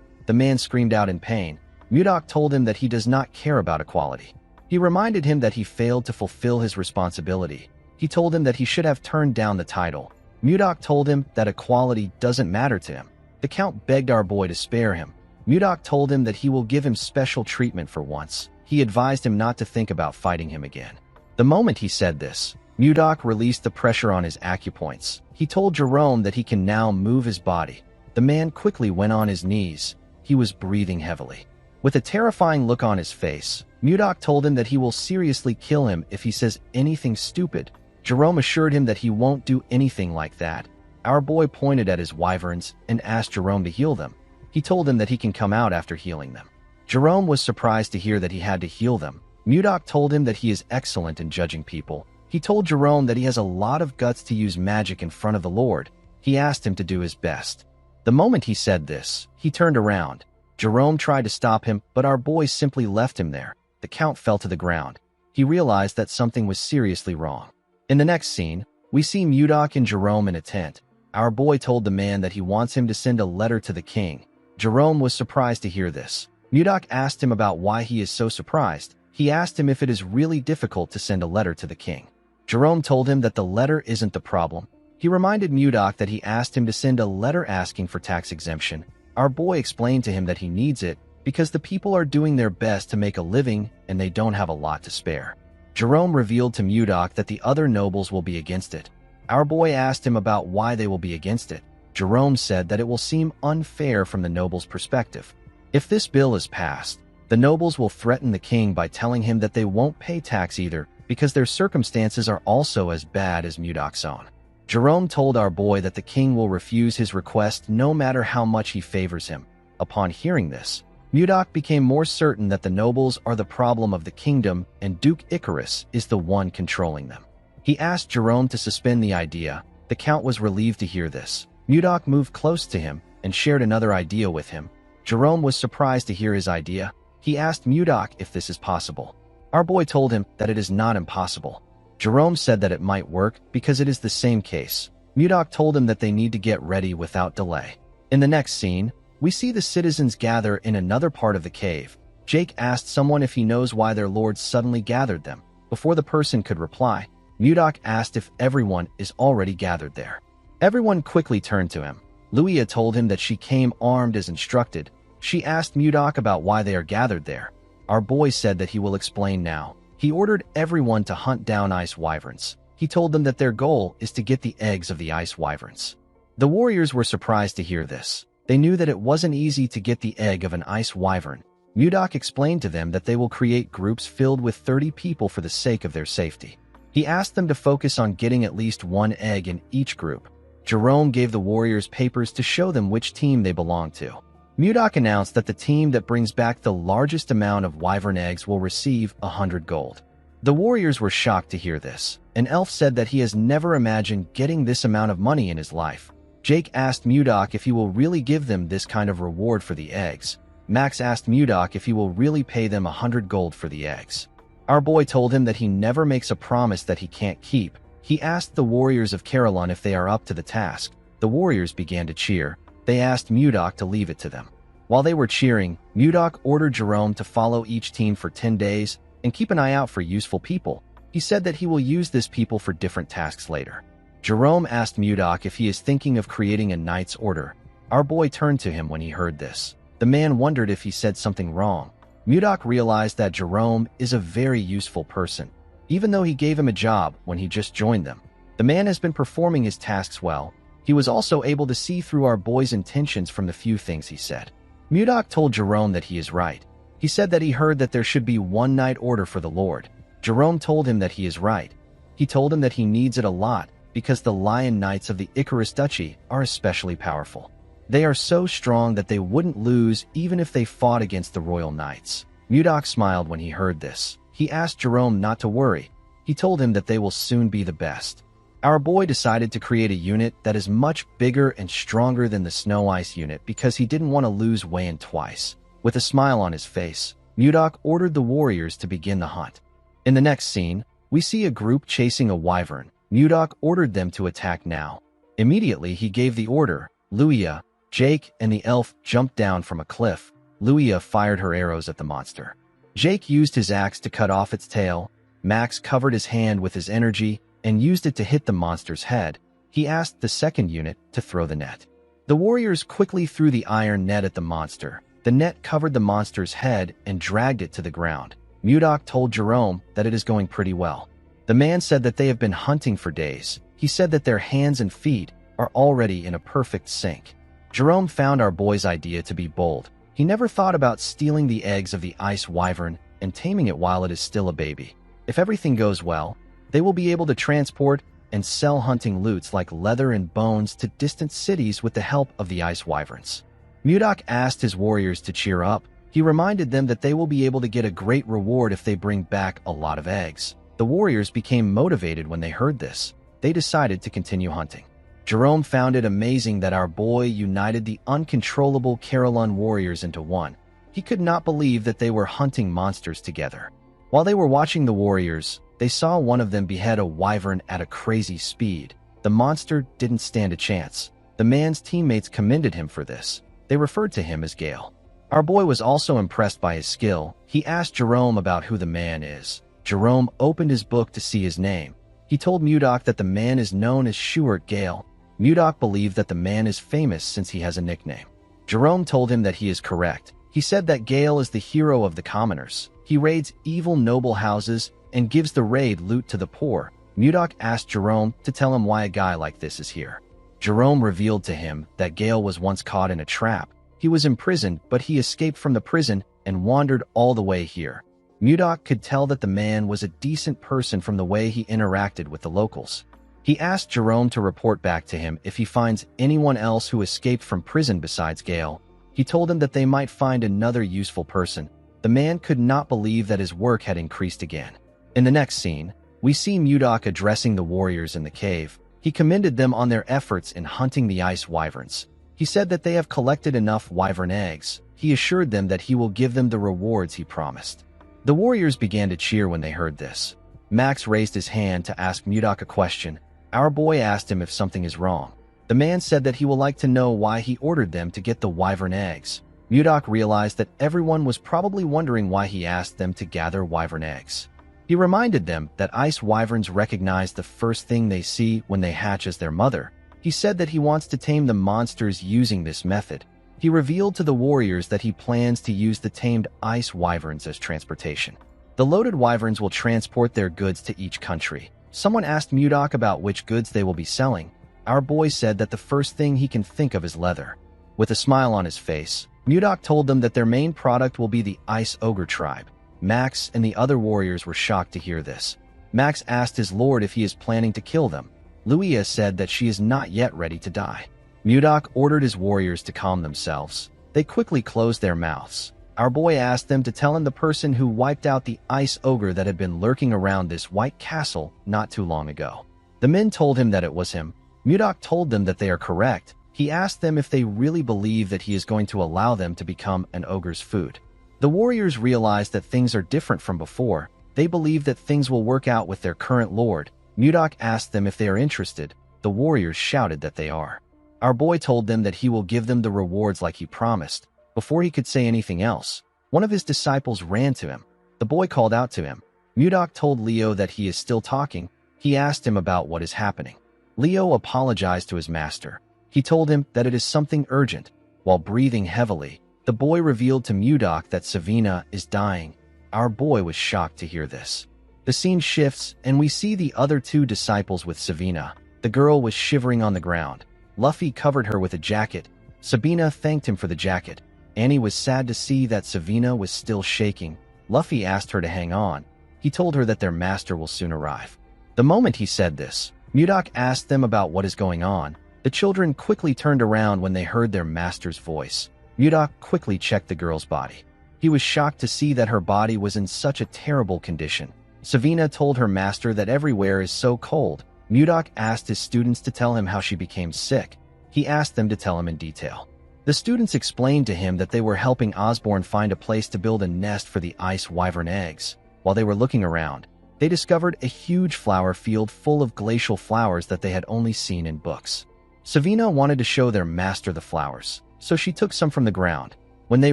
The man screamed out in pain. Mudok told him that he does not care about equality. He reminded him that he failed to fulfill his responsibility. He told him that he should have turned down the title. Mudok told him that equality doesn't matter to him. The count begged our boy to spare him. Mudok told him that he will give him special treatment for once. He advised him not to think about fighting him again. The moment he said this, Mudok released the pressure on his acupoints. He told Jerome that he can now move his body. The man quickly went on his knees. He was breathing heavily. With a terrifying look on his face, Mudok told him that he will seriously kill him if he says anything stupid. Jerome assured him that he won't do anything like that. Our boy pointed at his wyverns and asked Jerome to heal them. He told him that he can come out after healing them. Jerome was surprised to hear that he had to heal them. Mudok told him that he is excellent in judging people. He told Jerome that he has a lot of guts to use magic in front of the Lord. He asked him to do his best. The moment he said this, he turned around. Jerome tried to stop him, but our boy simply left him there. The count fell to the ground. He realized that something was seriously wrong. In the next scene, we see Mudok and Jerome in a tent. Our boy told the man that he wants him to send a letter to the king. Jerome was surprised to hear this. Mudok asked him about why he is so surprised. He asked him if it is really difficult to send a letter to the king. Jerome told him that the letter isn't the problem. He reminded Mudok that he asked him to send a letter asking for tax exemption. Our boy explained to him that he needs it because the people are doing their best to make a living and they don't have a lot to spare. Jerome revealed to Mudok that the other nobles will be against it. Our boy asked him about why they will be against it. Jerome said that it will seem unfair from the nobles' perspective. If this bill is passed, the nobles will threaten the king by telling him that they won't pay tax either because their circumstances are also as bad as Mudok's own. Jerome told our boy that the king will refuse his request no matter how much he favors him. Upon hearing this, Mudok became more certain that the nobles are the problem of the kingdom and Duke Icarus is the one controlling them. He asked Jerome to suspend the idea. The count was relieved to hear this. Mudok moved close to him and shared another idea with him. Jerome was surprised to hear his idea. He asked Mudok if this is possible. Our boy told him that it is not impossible. Jerome said that it might work because it is the same case. Mudok told him that they need to get ready without delay. In the next scene, we see the citizens gather in another part of the cave. Jake asked someone if he knows why their lord suddenly gathered them. Before the person could reply, Mudok asked if everyone is already gathered there. Everyone quickly turned to him. Luia told him that she came armed as instructed. She asked Mudok about why they are gathered there. Our boy said that he will explain now. He ordered everyone to hunt down ice wyverns. He told them that their goal is to get the eggs of the ice wyverns. The warriors were surprised to hear this. They knew that it wasn't easy to get the egg of an ice wyvern. Mudok explained to them that they will create groups filled with 30 people for the sake of their safety. He asked them to focus on getting at least one egg in each group. Jerome gave the warriors papers to show them which team they belonged to. Mudok announced that the team that brings back the largest amount of wyvern eggs will receive 100 gold. The warriors were shocked to hear this. An elf said that he has never imagined getting this amount of money in his life. Jake asked Mudok if he will really give them this kind of reward for the eggs. Max asked Mudok if he will really pay them 100 gold for the eggs. Our boy told him that he never makes a promise that he can't keep. He asked the warriors of Carolyn if they are up to the task. The warriors began to cheer. They asked Mudok to leave it to them. While they were cheering, Mudok ordered Jerome to follow each team for 10 days and keep an eye out for useful people. He said that he will use this people for different tasks later. Jerome asked Mudok if he is thinking of creating a knight's order. Our boy turned to him when he heard this. The man wondered if he said something wrong. Mudok realized that Jerome is a very useful person, even though he gave him a job when he just joined them. The man has been performing his tasks well. He was also able to see through our boy's intentions from the few things he said. Mudok told Jerome that he is right. He said that he heard that there should be one knight order for the Lord. Jerome told him that he is right. He told him that he needs it a lot because the Lion Knights of the Icarus Duchy are especially powerful. They are so strong that they wouldn't lose even if they fought against the Royal Knights. Mudok smiled when he heard this. He asked Jerome not to worry. He told him that they will soon be the best. Our boy decided to create a unit that is much bigger and stronger than the Snow Ice unit because he didn't want to lose Wayan twice. With a smile on his face, Mudok ordered the warriors to begin the hunt. In the next scene, we see a group chasing a wyvern. Mudok ordered them to attack now. Immediately, he gave the order. Luia, Jake, and the elf jumped down from a cliff. Luia fired her arrows at the monster. Jake used his axe to cut off its tail. Max covered his hand with his energy and used it to hit the monster's head. He asked the second unit to throw the net. The warriors quickly threw the iron net at the monster. The net covered the monster's head and dragged it to the ground. Mudok told Jerome that it is going pretty well. The man said that they have been hunting for days. He said that their hands and feet are already in a perfect sync. Jerome found our boy's idea to be bold. He never thought about stealing the eggs of the ice wyvern and taming it while it is still a baby. If everything goes well, they will be able to transport and sell hunting loots like leather and bones to distant cities with the help of the ice wyverns. Mudok asked his warriors to cheer up. He reminded them that they will be able to get a great reward if they bring back a lot of eggs. The warriors became motivated when they heard this. They decided to continue hunting. Jerome found it amazing that our boy united the uncontrollable Carolyn warriors into one. He could not believe that they were hunting monsters together. While they were watching the warriors, they saw one of them behead a wyvern at a crazy speed. The monster didn't stand a chance. The man's teammates commended him for this. They referred to him as Gale. Our boy was also impressed by his skill. He asked Jerome about who the man is. Jerome opened his book to see his name. He told Mudok that the man is known as Stuart Gale. Mudok believed that the man is famous since he has a nickname. Jerome told him that he is correct. He said that Gale is the hero of the commoners. He raids evil noble houses and gives the raid loot to the poor. Mudok asked Jerome to tell him why a guy like this is here. Jerome revealed to him that Gale was once caught in a trap. He was imprisoned, but he escaped from the prison and wandered all the way here. Mudok could tell that the man was a decent person from the way he interacted with the locals. He asked Jerome to report back to him if he finds anyone else who escaped from prison besides Gale. He told him that they might find another useful person. The man could not believe that his work had increased again. In the next scene, we see Mudok addressing the warriors in the cave. He commended them on their efforts in hunting the ice wyverns. He said that they have collected enough wyvern eggs. He assured them that he will give them the rewards he promised. The warriors began to cheer when they heard this. Max raised his hand to ask Mudok a question. Our boy asked him if something is wrong. The man said that he would like to know why he ordered them to get the wyvern eggs. Mudok realized that everyone was probably wondering why he asked them to gather wyvern eggs. He reminded them that ice wyverns recognize the first thing they see when they hatch as their mother. He said that he wants to tame the monsters using this method. He revealed to the warriors that he plans to use the tamed ice wyverns as transportation. The loaded wyverns will transport their goods to each country. Someone asked Mudok about which goods they will be selling. Our boy said that the first thing he can think of is leather. With a smile on his face, Mudok told them that their main product will be the Ice Ogre tribe. Max and the other warriors were shocked to hear this. Max asked his lord if he is planning to kill them. Luia said that she is not yet ready to die. Mudok ordered his warriors to calm themselves. They quickly closed their mouths. Our boy asked them to tell him the person who wiped out the Ice Ogre that had been lurking around this white castle not too long ago. The men told him that it was him. Mudok told them that they are correct. He asked them if they really believe that he is going to allow them to become an ogre's food. The warriors realized that things are different from before. They believe that things will work out with their current lord. Mudok asked them if they are interested. The warriors shouted that they are. Our boy told them that he will give them the rewards like he promised. Before he could say anything else, one of his disciples ran to him. The boy called out to him. Mudok told Leo that he is still talking. He asked him about what is happening. Leo apologized to his master. He told him that it is something urgent. While breathing heavily, the boy revealed to Mudok that Savina is dying. Our boy was shocked to hear this. The scene shifts, and we see the other two disciples with Savina. The girl was shivering on the ground. Luffy covered her with a jacket. Sabina thanked him for the jacket. Annie was sad to see that Savina was still shaking. Luffy asked her to hang on. He told her that their master will soon arrive. The moment he said this, Mudok asked them about what is going on. The children quickly turned around when they heard their master's voice. Mudok quickly checked the girl's body. He was shocked to see that her body was in such a terrible condition. Savina told her master that everywhere is so cold. Mudok asked his students to tell him how she became sick. He asked them to tell him in detail. The students explained to him that they were helping Osborne find a place to build a nest for the ice wyvern eggs. While they were looking around, they discovered a huge flower field full of glacial flowers that they had only seen in books. Savina wanted to show their master the flowers, so she took some from the ground. When they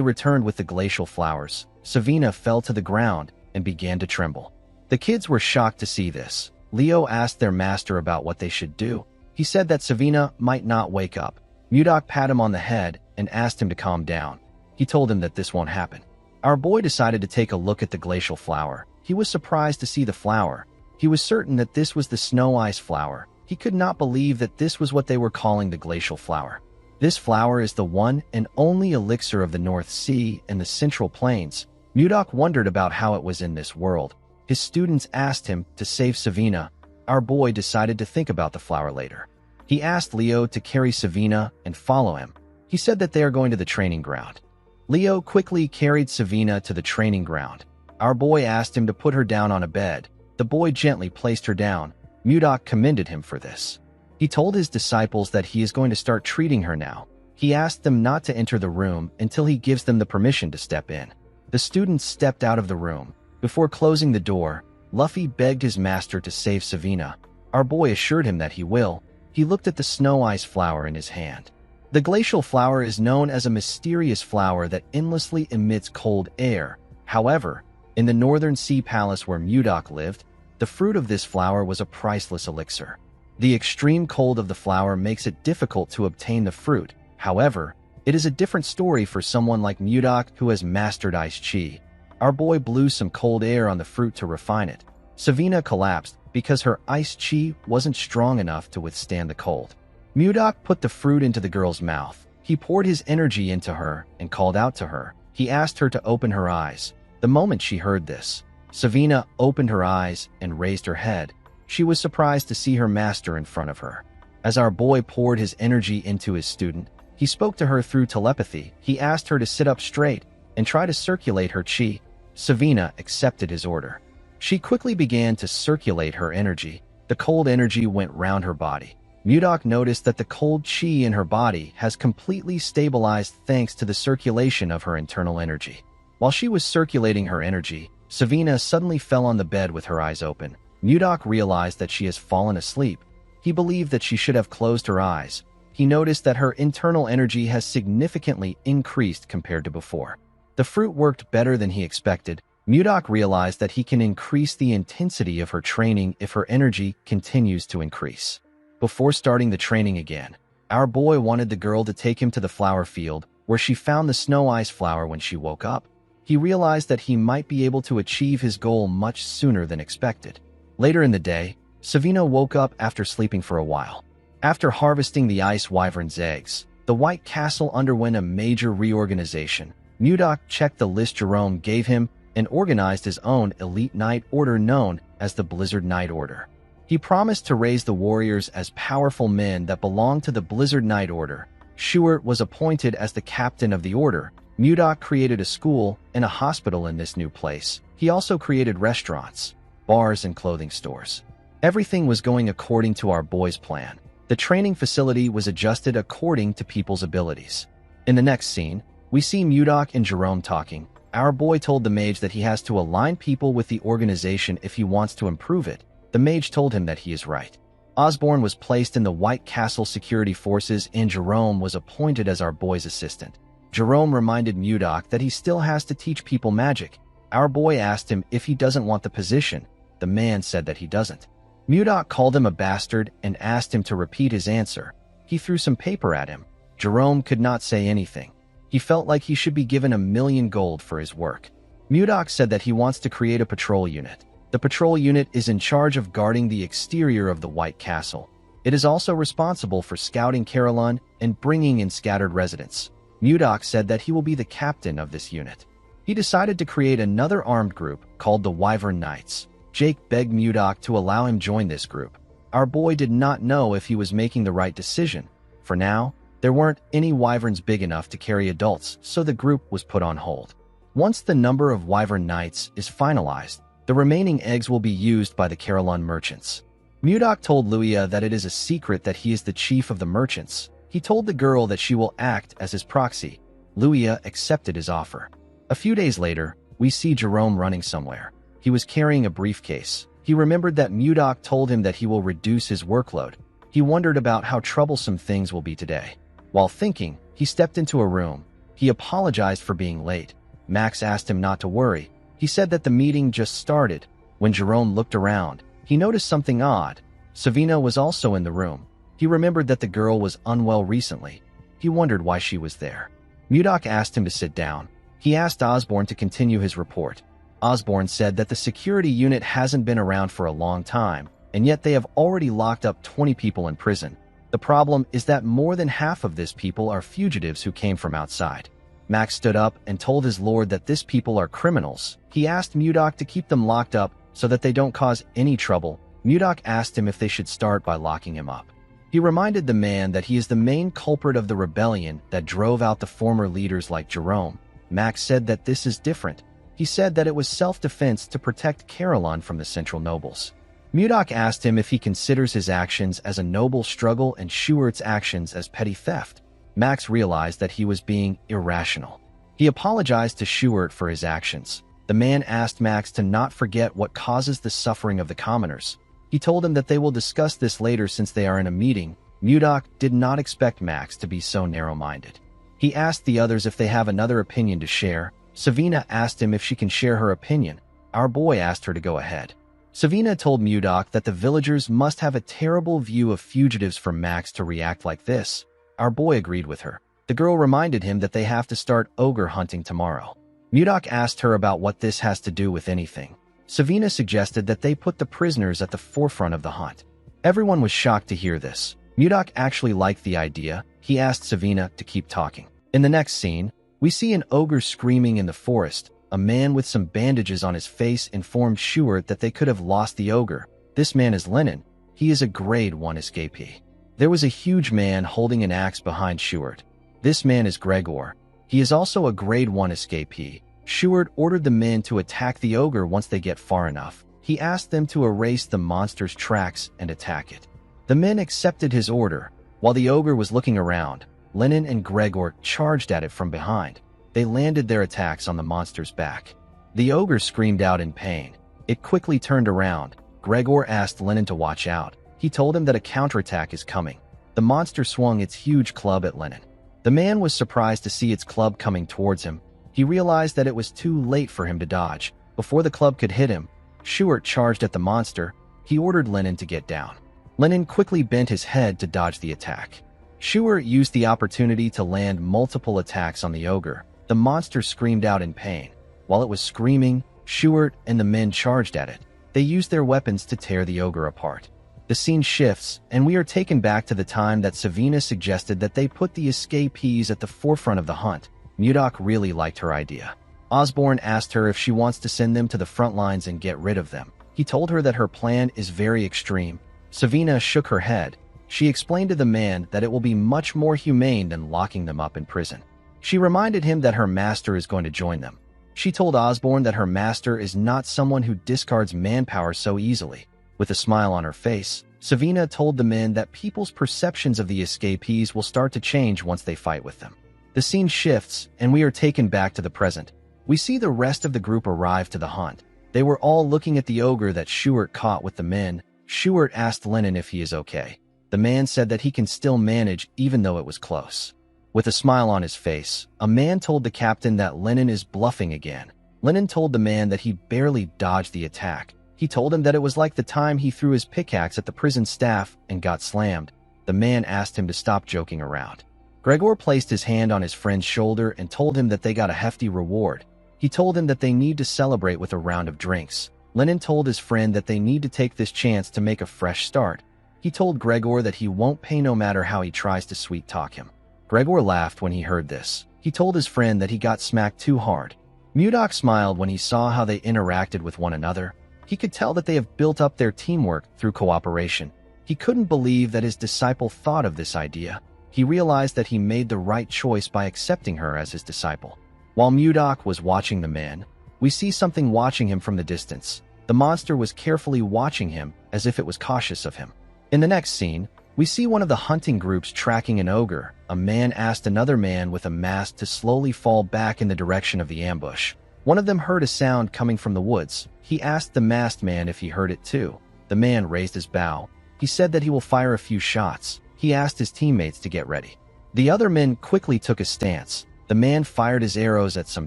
returned with the glacial flowers, Savina fell to the ground and began to tremble. The kids were shocked to see this. Leo asked their master about what they should do. He said that Savina might not wake up. Mudok patted him on the head and asked him to calm down. He told him that this won't happen. Our boy decided to take a look at the glacial flower. He was surprised to see the flower. He was certain that this was the snow ice flower. He could not believe that this was what they were calling the glacial flower. This flower is the one and only elixir of the North Sea and the Central Plains. Mudok wondered about how it was in this world. His students asked him to save Savina. Our boy decided to think about the flower later. He asked Leo to carry Savina and follow him. He said that they are going to the training ground. Leo quickly carried Savina to the training ground. Our boy asked him to put her down on a bed. The boy gently placed her down. Mudok commended him for this. He told his disciples that he is going to start treating her now. He asked them not to enter the room until he gives them the permission to step in. The students stepped out of the room. Before closing the door, Luffy begged his master to save Savina. Our boy assured him that he will. He looked at the snow ice flower in his hand. The glacial flower is known as a mysterious flower that endlessly emits cold air. However, in the Northern Sea Palace where Mudok lived, the fruit of this flower was a priceless elixir. The extreme cold of the flower makes it difficult to obtain the fruit. However, it is a different story for someone like Mudok who has mastered ice chi. Our boy blew some cold air on the fruit to refine it. Savina collapsed because her ice chi wasn't strong enough to withstand the cold. Mudok put the fruit into the girl's mouth. He poured his energy into her and called out to her. He asked her to open her eyes. The moment she heard this, Savina opened her eyes and raised her head. She was surprised to see her master in front of her. As our boy poured his energy into his student, he spoke to her through telepathy. He asked her to sit up straight and try to circulate her chi. Savina accepted his order. She quickly began to circulate her energy. The cold energy went round her body. Mudok noticed that the cold chi in her body has completely stabilized thanks to the circulation of her internal energy. While she was circulating her energy, Savina suddenly fell on the bed with her eyes open. Mudok realized that she has fallen asleep. He believed that she should have closed her eyes. He noticed that her internal energy has significantly increased compared to before. The fruit worked better than he expected. Mudok realized that he can increase the intensity of her training if her energy continues to increase. Before starting the training again, our boy wanted the girl to take him to the flower field, where she found the snow ice flower when she woke up. He realized that he might be able to achieve his goal much sooner than expected. Later in the day, Savina woke up after sleeping for a while. After harvesting the ice wyvern's eggs, The White Castle underwent a major reorganization. Mudok checked the list Jerome gave him and organized his own elite knight order known as the Blizzard Knight Order. He promised to raise the warriors as powerful men that belonged to the Blizzard Knight Order. Schuart was appointed as the captain of the order. Mudok created a school and a hospital in this new place. He also created restaurants, bars, and clothing stores. Everything was going according to our boy's plan. The training facility was adjusted according to people's abilities. In the next scene, we see Mudok and Jerome talking. Our boy told the mage that he has to align people with the organization if he wants to improve it. The mage told him that he is right. Osborne was placed in the White Castle security forces and Jerome was appointed as our boy's assistant. Jerome reminded Mudok that he still has to teach people magic. Our boy asked him if he doesn't want the position. The man said that he doesn't. Mudok called him a bastard and asked him to repeat his answer. He threw some paper at him. Jerome could not say anything. He felt like he should be given 1,000,000 gold for his work. Mudok said that he wants to create a patrol unit. The patrol unit is in charge of guarding the exterior of the White Castle. It is also responsible for scouting Carolyn and bringing in scattered residents. Mudok said that he will be the captain of this unit. He decided to create another armed group called the Wyvern Knights. Jake begged Mudok to allow him join this group. Our boy did not know if he was making the right decision. For now, there weren't any wyverns big enough to carry adults, so the group was put on hold. Once the number of Wyvern Knights is finalized, the remaining eggs will be used by the Carolyn merchants. Mudok told Luia that it is a secret that he is the chief of the merchants. He told the girl that she will act as his proxy. Luia accepted his offer. A few days later, we see Jerome running somewhere. He was carrying a briefcase. He remembered that Mudok told him that he will reduce his workload. He wondered about how troublesome things will be today. While thinking, he stepped into a room. He apologized for being late. Max asked him not to worry. He said that the meeting just started. When Jerome looked around, he noticed something odd. Savina was also in the room. He remembered that the girl was unwell recently. He wondered why she was there. Mudok asked him to sit down. He asked Osborne to continue his report. Osborne said that the security unit hasn't been around for a long time, and yet they have already locked up 20 people in prison. The problem is that more than half of these people are fugitives who came from outside. Max stood up and told his lord that these people are criminals. He asked Mudok to keep them locked up so that they don't cause any trouble. Mudok asked him if they should start by locking him up. He reminded the man that he is the main culprit of the rebellion that drove out the former leaders like Jerome. Max said that this is different. He said that it was self-defense to protect Carolyn from the central nobles. Mudok asked him if he considers his actions as a noble struggle and Schuart's actions as petty theft. Max realized that he was being irrational. He apologized to Schuart for his actions. The man asked Max to not forget what causes the suffering of the commoners. He told him that they will discuss this later since they are in a meeting. Mudok did not expect Max to be so narrow-minded. He asked the others if they have another opinion to share. Savina asked him if she can share her opinion. Our boy asked her to go ahead. Savina told Mudok that the villagers must have a terrible view of fugitives for Max to react like this. Our boy agreed with her. The girl reminded him that they have to start ogre hunting tomorrow. Mudok asked her about what this has to do with anything. Savina suggested that they put the prisoners at the forefront of the hunt. Everyone was shocked to hear this. Mudok actually liked the idea. He asked Savina to keep talking. In the next scene, we see an ogre screaming in the forest. A man with some bandages on his face informed Schuart that they could have lost the ogre. This man is Lennon. He is a grade 1 escapee. There was a huge man holding an axe behind Schuart. This man is Gregor. He is also a grade 1 escapee. Schuart ordered the men to attack the ogre once they get far enough. He asked them to erase the monster's tracks and attack it. The men accepted his order. While the ogre was looking around, Lennon and Gregor charged at it from behind. They landed their attacks on the monster's back. The ogre screamed out in pain. It quickly turned around. Gregor asked Lennon to watch out. He told him that a counterattack is coming. The monster swung its huge club at Lennon. The man was surprised to see its club coming towards him. He realized that it was too late for him to dodge. Before the club could hit him, Schuart charged at the monster. He ordered Lennon to get down. Lennon quickly bent his head to dodge the attack. Schuart used the opportunity to land multiple attacks on the ogre. The monster screamed out in pain. While it was screaming, Schuart and the men charged at it. They used their weapons to tear the ogre apart. The scene shifts, and we are taken back to the time that Savina suggested that they put the escapees at the forefront of the hunt. Mudok really liked her idea. Osborne asked her if she wants to send them to the front lines and get rid of them. He told her that her plan is very extreme. Savina shook her head. She explained to the man that it will be much more humane than locking them up in prison. She reminded him that her master is going to join them. She told Osborne that her master is not someone who discards manpower so easily. With a smile on her face, Savina told the men that people's perceptions of the escapees will start to change once they fight with them. The scene shifts, and we are taken back to the present. We see the rest of the group arrive to the hunt. They were all looking at the ogre that Schuart caught with the men. Schuart asked Lennon if he is okay. The man said that he can still manage even though it was close. With a smile on his face, a man told the captain that Lennon is bluffing again. Lennon told the man that he barely dodged the attack. He told him that it was like the time he threw his pickaxe at the prison staff and got slammed. The man asked him to stop joking around. Gregor placed his hand on his friend's shoulder and told him that they got a hefty reward. He told him that they need to celebrate with a round of drinks. Lennon told his friend that they need to take this chance to make a fresh start. He told Gregor that he won't pay no matter how he tries to sweet-talk him. Gregor laughed when he heard this. He told his friend that he got smacked too hard. Mudok smiled when he saw how they interacted with one another. He could tell that they have built up their teamwork through cooperation. He couldn't believe that his disciple thought of this idea. He realized that he made the right choice by accepting her as his disciple. While Mudok was watching the man, we see something watching him from the distance. The monster was carefully watching him as if it was cautious of him. In the next scene, we see one of the hunting groups tracking an ogre. A man asked another man with a mask to slowly fall back in the direction of the ambush. One of them heard a sound coming from the woods. He asked the masked man if he heard it too. The man raised his bow. He said that he will fire a few shots. He asked his teammates to get ready. The other men quickly took a stance. The man fired his arrows at some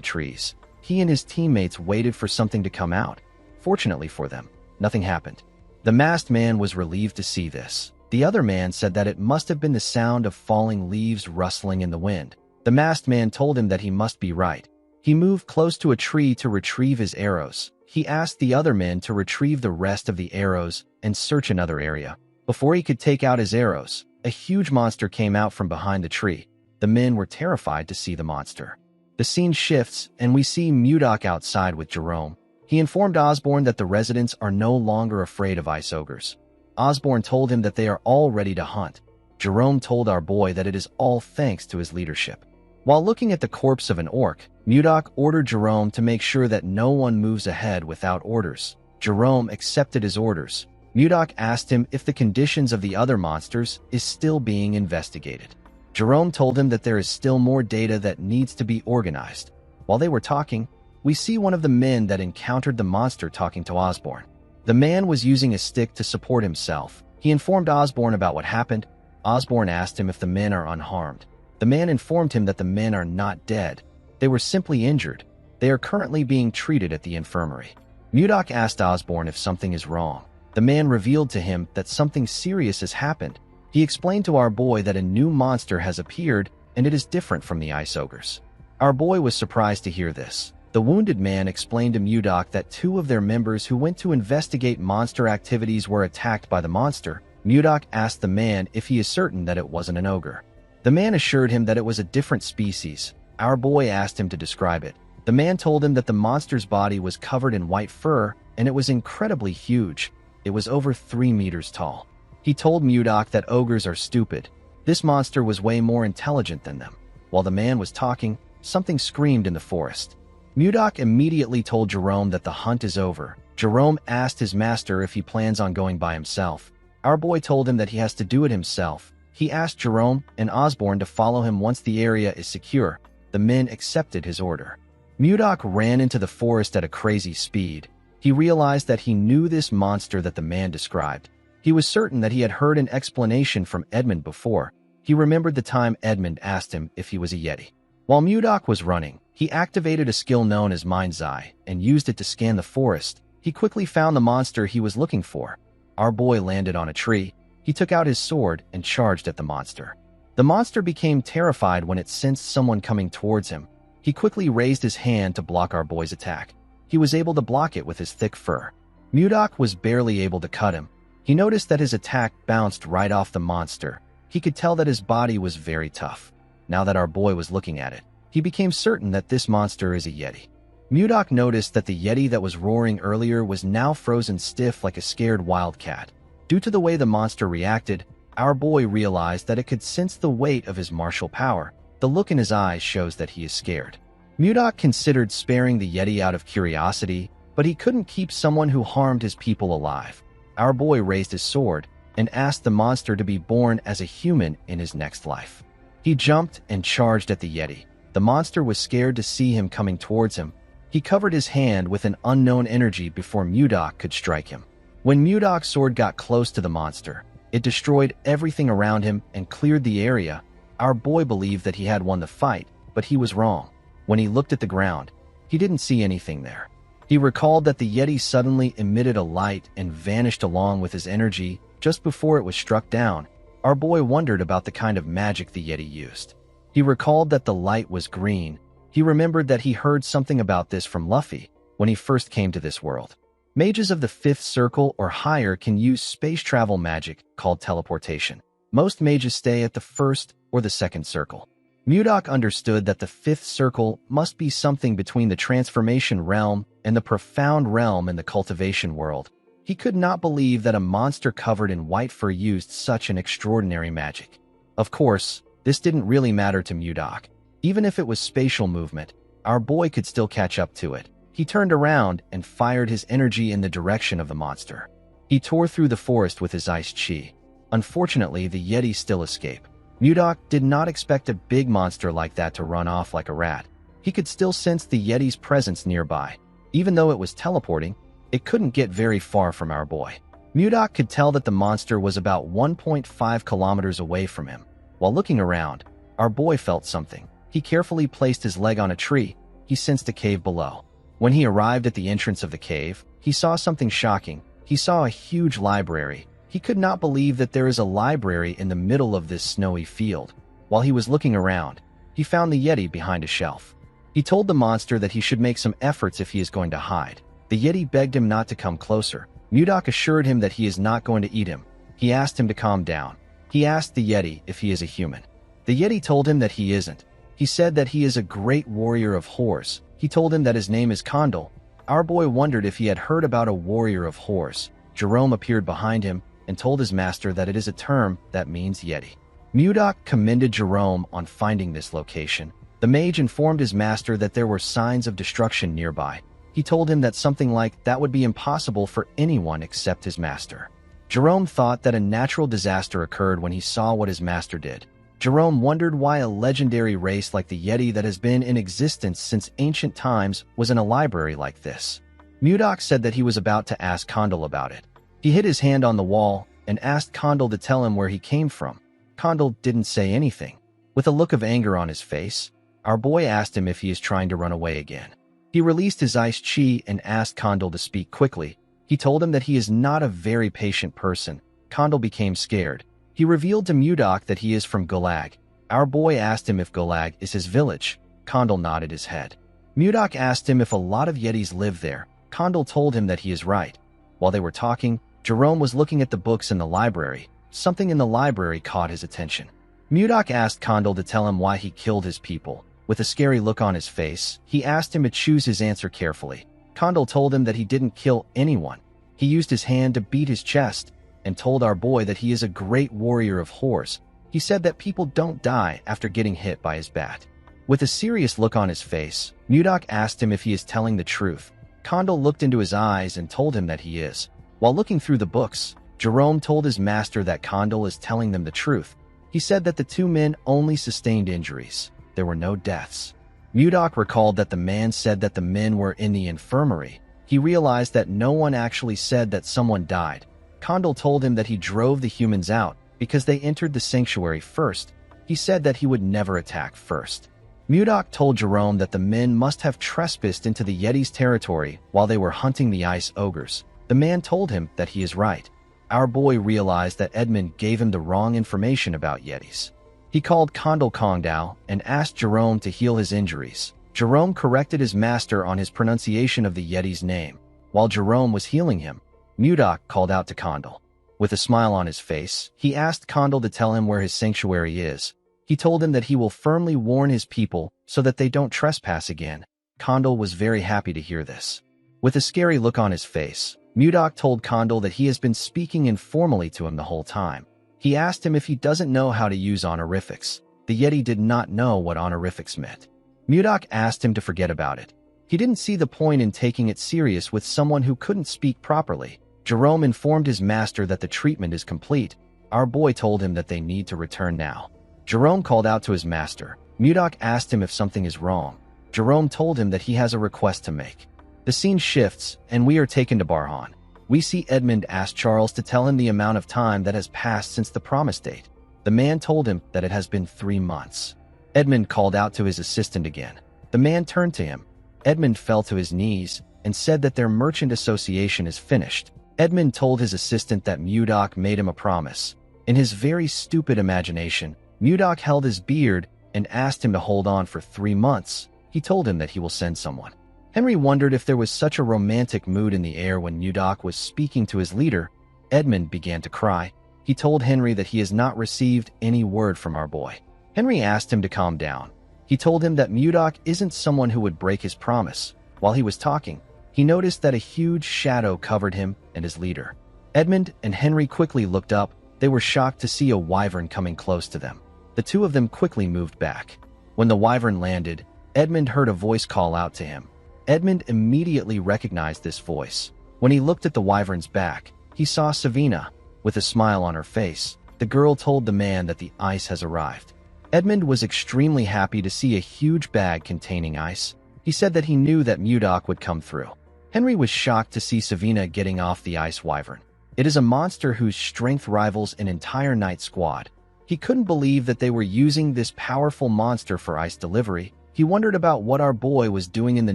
trees. He and his teammates waited for something to come out. Fortunately for them, nothing happened. The masked man was relieved to see this. The other man said that it must have been the sound of falling leaves rustling in the wind. The masked man told him that he must be right. He moved close to a tree to retrieve his arrows. He asked the other men to retrieve the rest of the arrows and search another area. Before he could take out his arrows, a huge monster came out from behind the tree. The men were terrified to see the monster. The scene shifts, and we see Mudok outside with Jerome. He informed Osborne that the residents are no longer afraid of ice ogres. Osborne told him that they are all ready to hunt. Jerome told our boy that it is all thanks to his leadership. While looking at the corpse of an orc, Mudok ordered Jerome to make sure that no one moves ahead without orders. Jerome accepted his orders. Mudok asked him if the conditions of the other monsters is still being investigated. Jerome told him that there is still more data that needs to be organized. While they were talking, we see one of the men that encountered the monster talking to Osborne. The man was using a stick to support himself. He informed Osborne about what happened. Osborne asked him if the men are unharmed. The man informed him that the men are not dead. They were simply injured. They are currently being treated at the infirmary. Mudok asked Osborne if something is wrong. The man revealed to him that something serious has happened. He explained to our boy that a new monster has appeared, and it is different from the ice ogres. Our boy was surprised to hear this. The wounded man explained to Mudok that two of their members who went to investigate monster activities were attacked by the monster. Mudok asked the man if he is certain that it wasn't an ogre. The man assured him that it was a different species. Our boy asked him to describe it. The man told him that the monster's body was covered in white fur, and it was incredibly huge. It was over 3 meters tall. He told Mudok that ogres are stupid. This monster was way more intelligent than them. While the man was talking, something screamed in the forest. Mudok immediately told Jerome that the hunt is over. Jerome asked his master if he plans on going by himself. Our boy told him that he has to do it himself. He asked Jerome and Osborne to follow him once the area is secure. The men accepted his order. Mudok ran into the forest at a crazy speed. He realized that he knew this monster that the man described. He was certain that he had heard an explanation from Edmund before. He remembered the time Edmund asked him if he was a Yeti. While Mudok was running, he activated a skill known as Mind's Eye and used it to scan the forest. He quickly found the monster he was looking for. Our boy landed on a tree. He took out his sword and charged at the monster. The monster became terrified when it sensed someone coming towards him. He quickly raised his hand to block our boy's attack. He was able to block it with his thick fur. Mudok was barely able to cut him. He noticed that his attack bounced right off the monster. He could tell that his body was very tough. Now that our boy was looking at it, he became certain that this monster is a Yeti. Mudok noticed that the Yeti that was roaring earlier was now frozen stiff like a scared wildcat. Due to the way the monster reacted, our boy realized that it could sense the weight of his martial power. The look in his eyes shows that he is scared. Mudok considered sparing the Yeti out of curiosity, but he couldn't keep someone who harmed his people alive. Our boy raised his sword and asked the monster to be born as a human in his next life. He jumped and charged at the Yeti. The monster was scared to see him coming towards him. He covered his hand with an unknown energy before Mudok could strike him. When Mudok's sword got close to the monster, it destroyed everything around him and cleared the area. Our boy believed that he had won the fight, but he was wrong. When he looked at the ground, he didn't see anything there. He recalled that the Yeti suddenly emitted a light and vanished along with his energy just before it was struck down. Our boy wondered about the kind of magic the Yeti used. He recalled that the light was green. He remembered that he heard something about this from Luffy when he first came to this world. Mages of the 5th circle or higher can use space travel magic called teleportation. Most mages stay at the 1st or the 2nd circle. Mudok understood that the 5th circle must be something between the transformation realm and the profound realm in the cultivation world. He could not believe that a monster covered in white fur used such an extraordinary magic. Of course, this didn't really matter to Mudok. Even if it was spatial movement, our boy could still catch up to it. He turned around and fired his energy in the direction of the monster. He tore through the forest with his ice chi. Unfortunately, the Yeti still escaped. Mudok did not expect a big monster like that to run off like a rat. He could still sense the Yeti's presence nearby. Even though it was teleporting, it couldn't get very far from our boy. Mudok could tell that the monster was about 1.5 kilometers away from him. While looking around, our boy felt something. He carefully placed his leg on a tree. He sensed a cave below. When he arrived at the entrance of the cave, he saw something shocking. He saw a huge library. He could not believe that there is a library in the middle of this snowy field. While he was looking around, he found the Yeti behind a shelf. He told the monster that he should make some efforts if he is going to hide. The Yeti begged him not to come closer. Mudok assured him that he is not going to eat him. He asked him to calm down. He asked the Yeti if he is a human. The Yeti told him that he isn't. He said that he is a great warrior of horse. He told him that his name is Condal. Our boy wondered if he had heard about a warrior of horse. Jerome appeared behind him and told his master that it is a term that means Yeti. Mudok commended Jerome on finding this location. The mage informed his master that there were signs of destruction nearby. He told him that something like that would be impossible for anyone except his master. Jerome thought that a natural disaster occurred when he saw what his master did. Jerome wondered why a legendary race like the Yeti that has been in existence since ancient times was in a library like this. Mudok said that he was about to ask Condal about it. He hit his hand on the wall and asked Condal to tell him where he came from. Condal didn't say anything. With a look of anger on his face, our boy asked him if he is trying to run away again. He released his ice chi and asked Condal to speak quickly. He told him that he is not a very patient person. Condal became scared. He revealed to Mudok that he is from Gulag. Our boy asked him if Gulag is his village. Condal nodded his head. Mudok asked him if a lot of Yetis live there. Condal told him that he is right. While they were talking, Jerome was looking at the books in the library. Something in the library caught his attention. Mudok asked Condal to tell him why he killed his people. With a scary look on his face, he asked him to choose his answer carefully. Condal told him that he didn't kill anyone. He used his hand to beat his chest and told our boy that he is a great warrior of horse. He said that people don't die after getting hit by his bat. With a serious look on his face, Mudok asked him if he is telling the truth. Condal looked into his eyes and told him that he is. While looking through the books, Jerome told his master that Condal is telling them the truth. He said that the two men only sustained injuries. There were no deaths. Mudok recalled that the man said that the men were in the infirmary. He realized that no one actually said that someone died. Condal told him that he drove the humans out because they entered the sanctuary first. He said that he would never attack first. Mudok told Jerome that the men must have trespassed into the Yeti's territory while they were hunting the ice ogres. The man told him that he is right. Our boy realized that Edmund gave him the wrong information about Yetis. He called Condal Kongdao and asked Jerome to heal his injuries. Jerome corrected his master on his pronunciation of the Yeti's name. While Jerome was healing him, Mudok called out to Condal. With a smile on his face, he asked Condal to tell him where his sanctuary is. He told him that he will firmly warn his people so that they don't trespass again. Condal was very happy to hear this. With a scary look on his face, Mudok told Condal that he has been speaking informally to him the whole time. He asked him if he doesn't know how to use honorifics. The Yeti did not know what honorifics meant. Mudok asked him to forget about it. He didn't see the point in taking it serious with someone who couldn't speak properly. Jerome informed his master that the treatment is complete. Our boy told him that they need to return now. Jerome called out to his master. Mudok asked him if something is wrong. Jerome told him that he has a request to make. The scene shifts, and we are taken to Barhan. We see Edmund ask Charles to tell him the amount of time that has passed since the promise date. The man told him that it has been 3 months. Edmund called out to his assistant again. The man turned to him. Edmund fell to his knees and said that their merchant association is finished. Edmund told his assistant that Mudok made him a promise. In his very stupid imagination, Mudok held his beard and asked him to hold on for 3 months. He told him that he will send someone. Henry wondered if there was such a romantic mood in the air when Mudok was speaking to his leader. Edmund began to cry. He told Henry that he has not received any word from our boy. Henry asked him to calm down. He told him that Mudok isn't someone who would break his promise. While he was talking, he noticed that a huge shadow covered him and his leader. Edmund and Henry quickly looked up. They were shocked to see a wyvern coming close to them. The two of them quickly moved back. When the wyvern landed, Edmund heard a voice call out to him. Edmund immediately recognized this voice. When he looked at the wyvern's back, he saw Savina. With a smile on her face, the girl told the man that the ice has arrived. Edmund was extremely happy to see a huge bag containing ice. He said that he knew that Mudok would come through. Henry was shocked to see Savina getting off the ice wyvern. It is a monster whose strength rivals an entire night squad. He couldn't believe that they were using this powerful monster for ice delivery. He wondered about what our boy was doing in the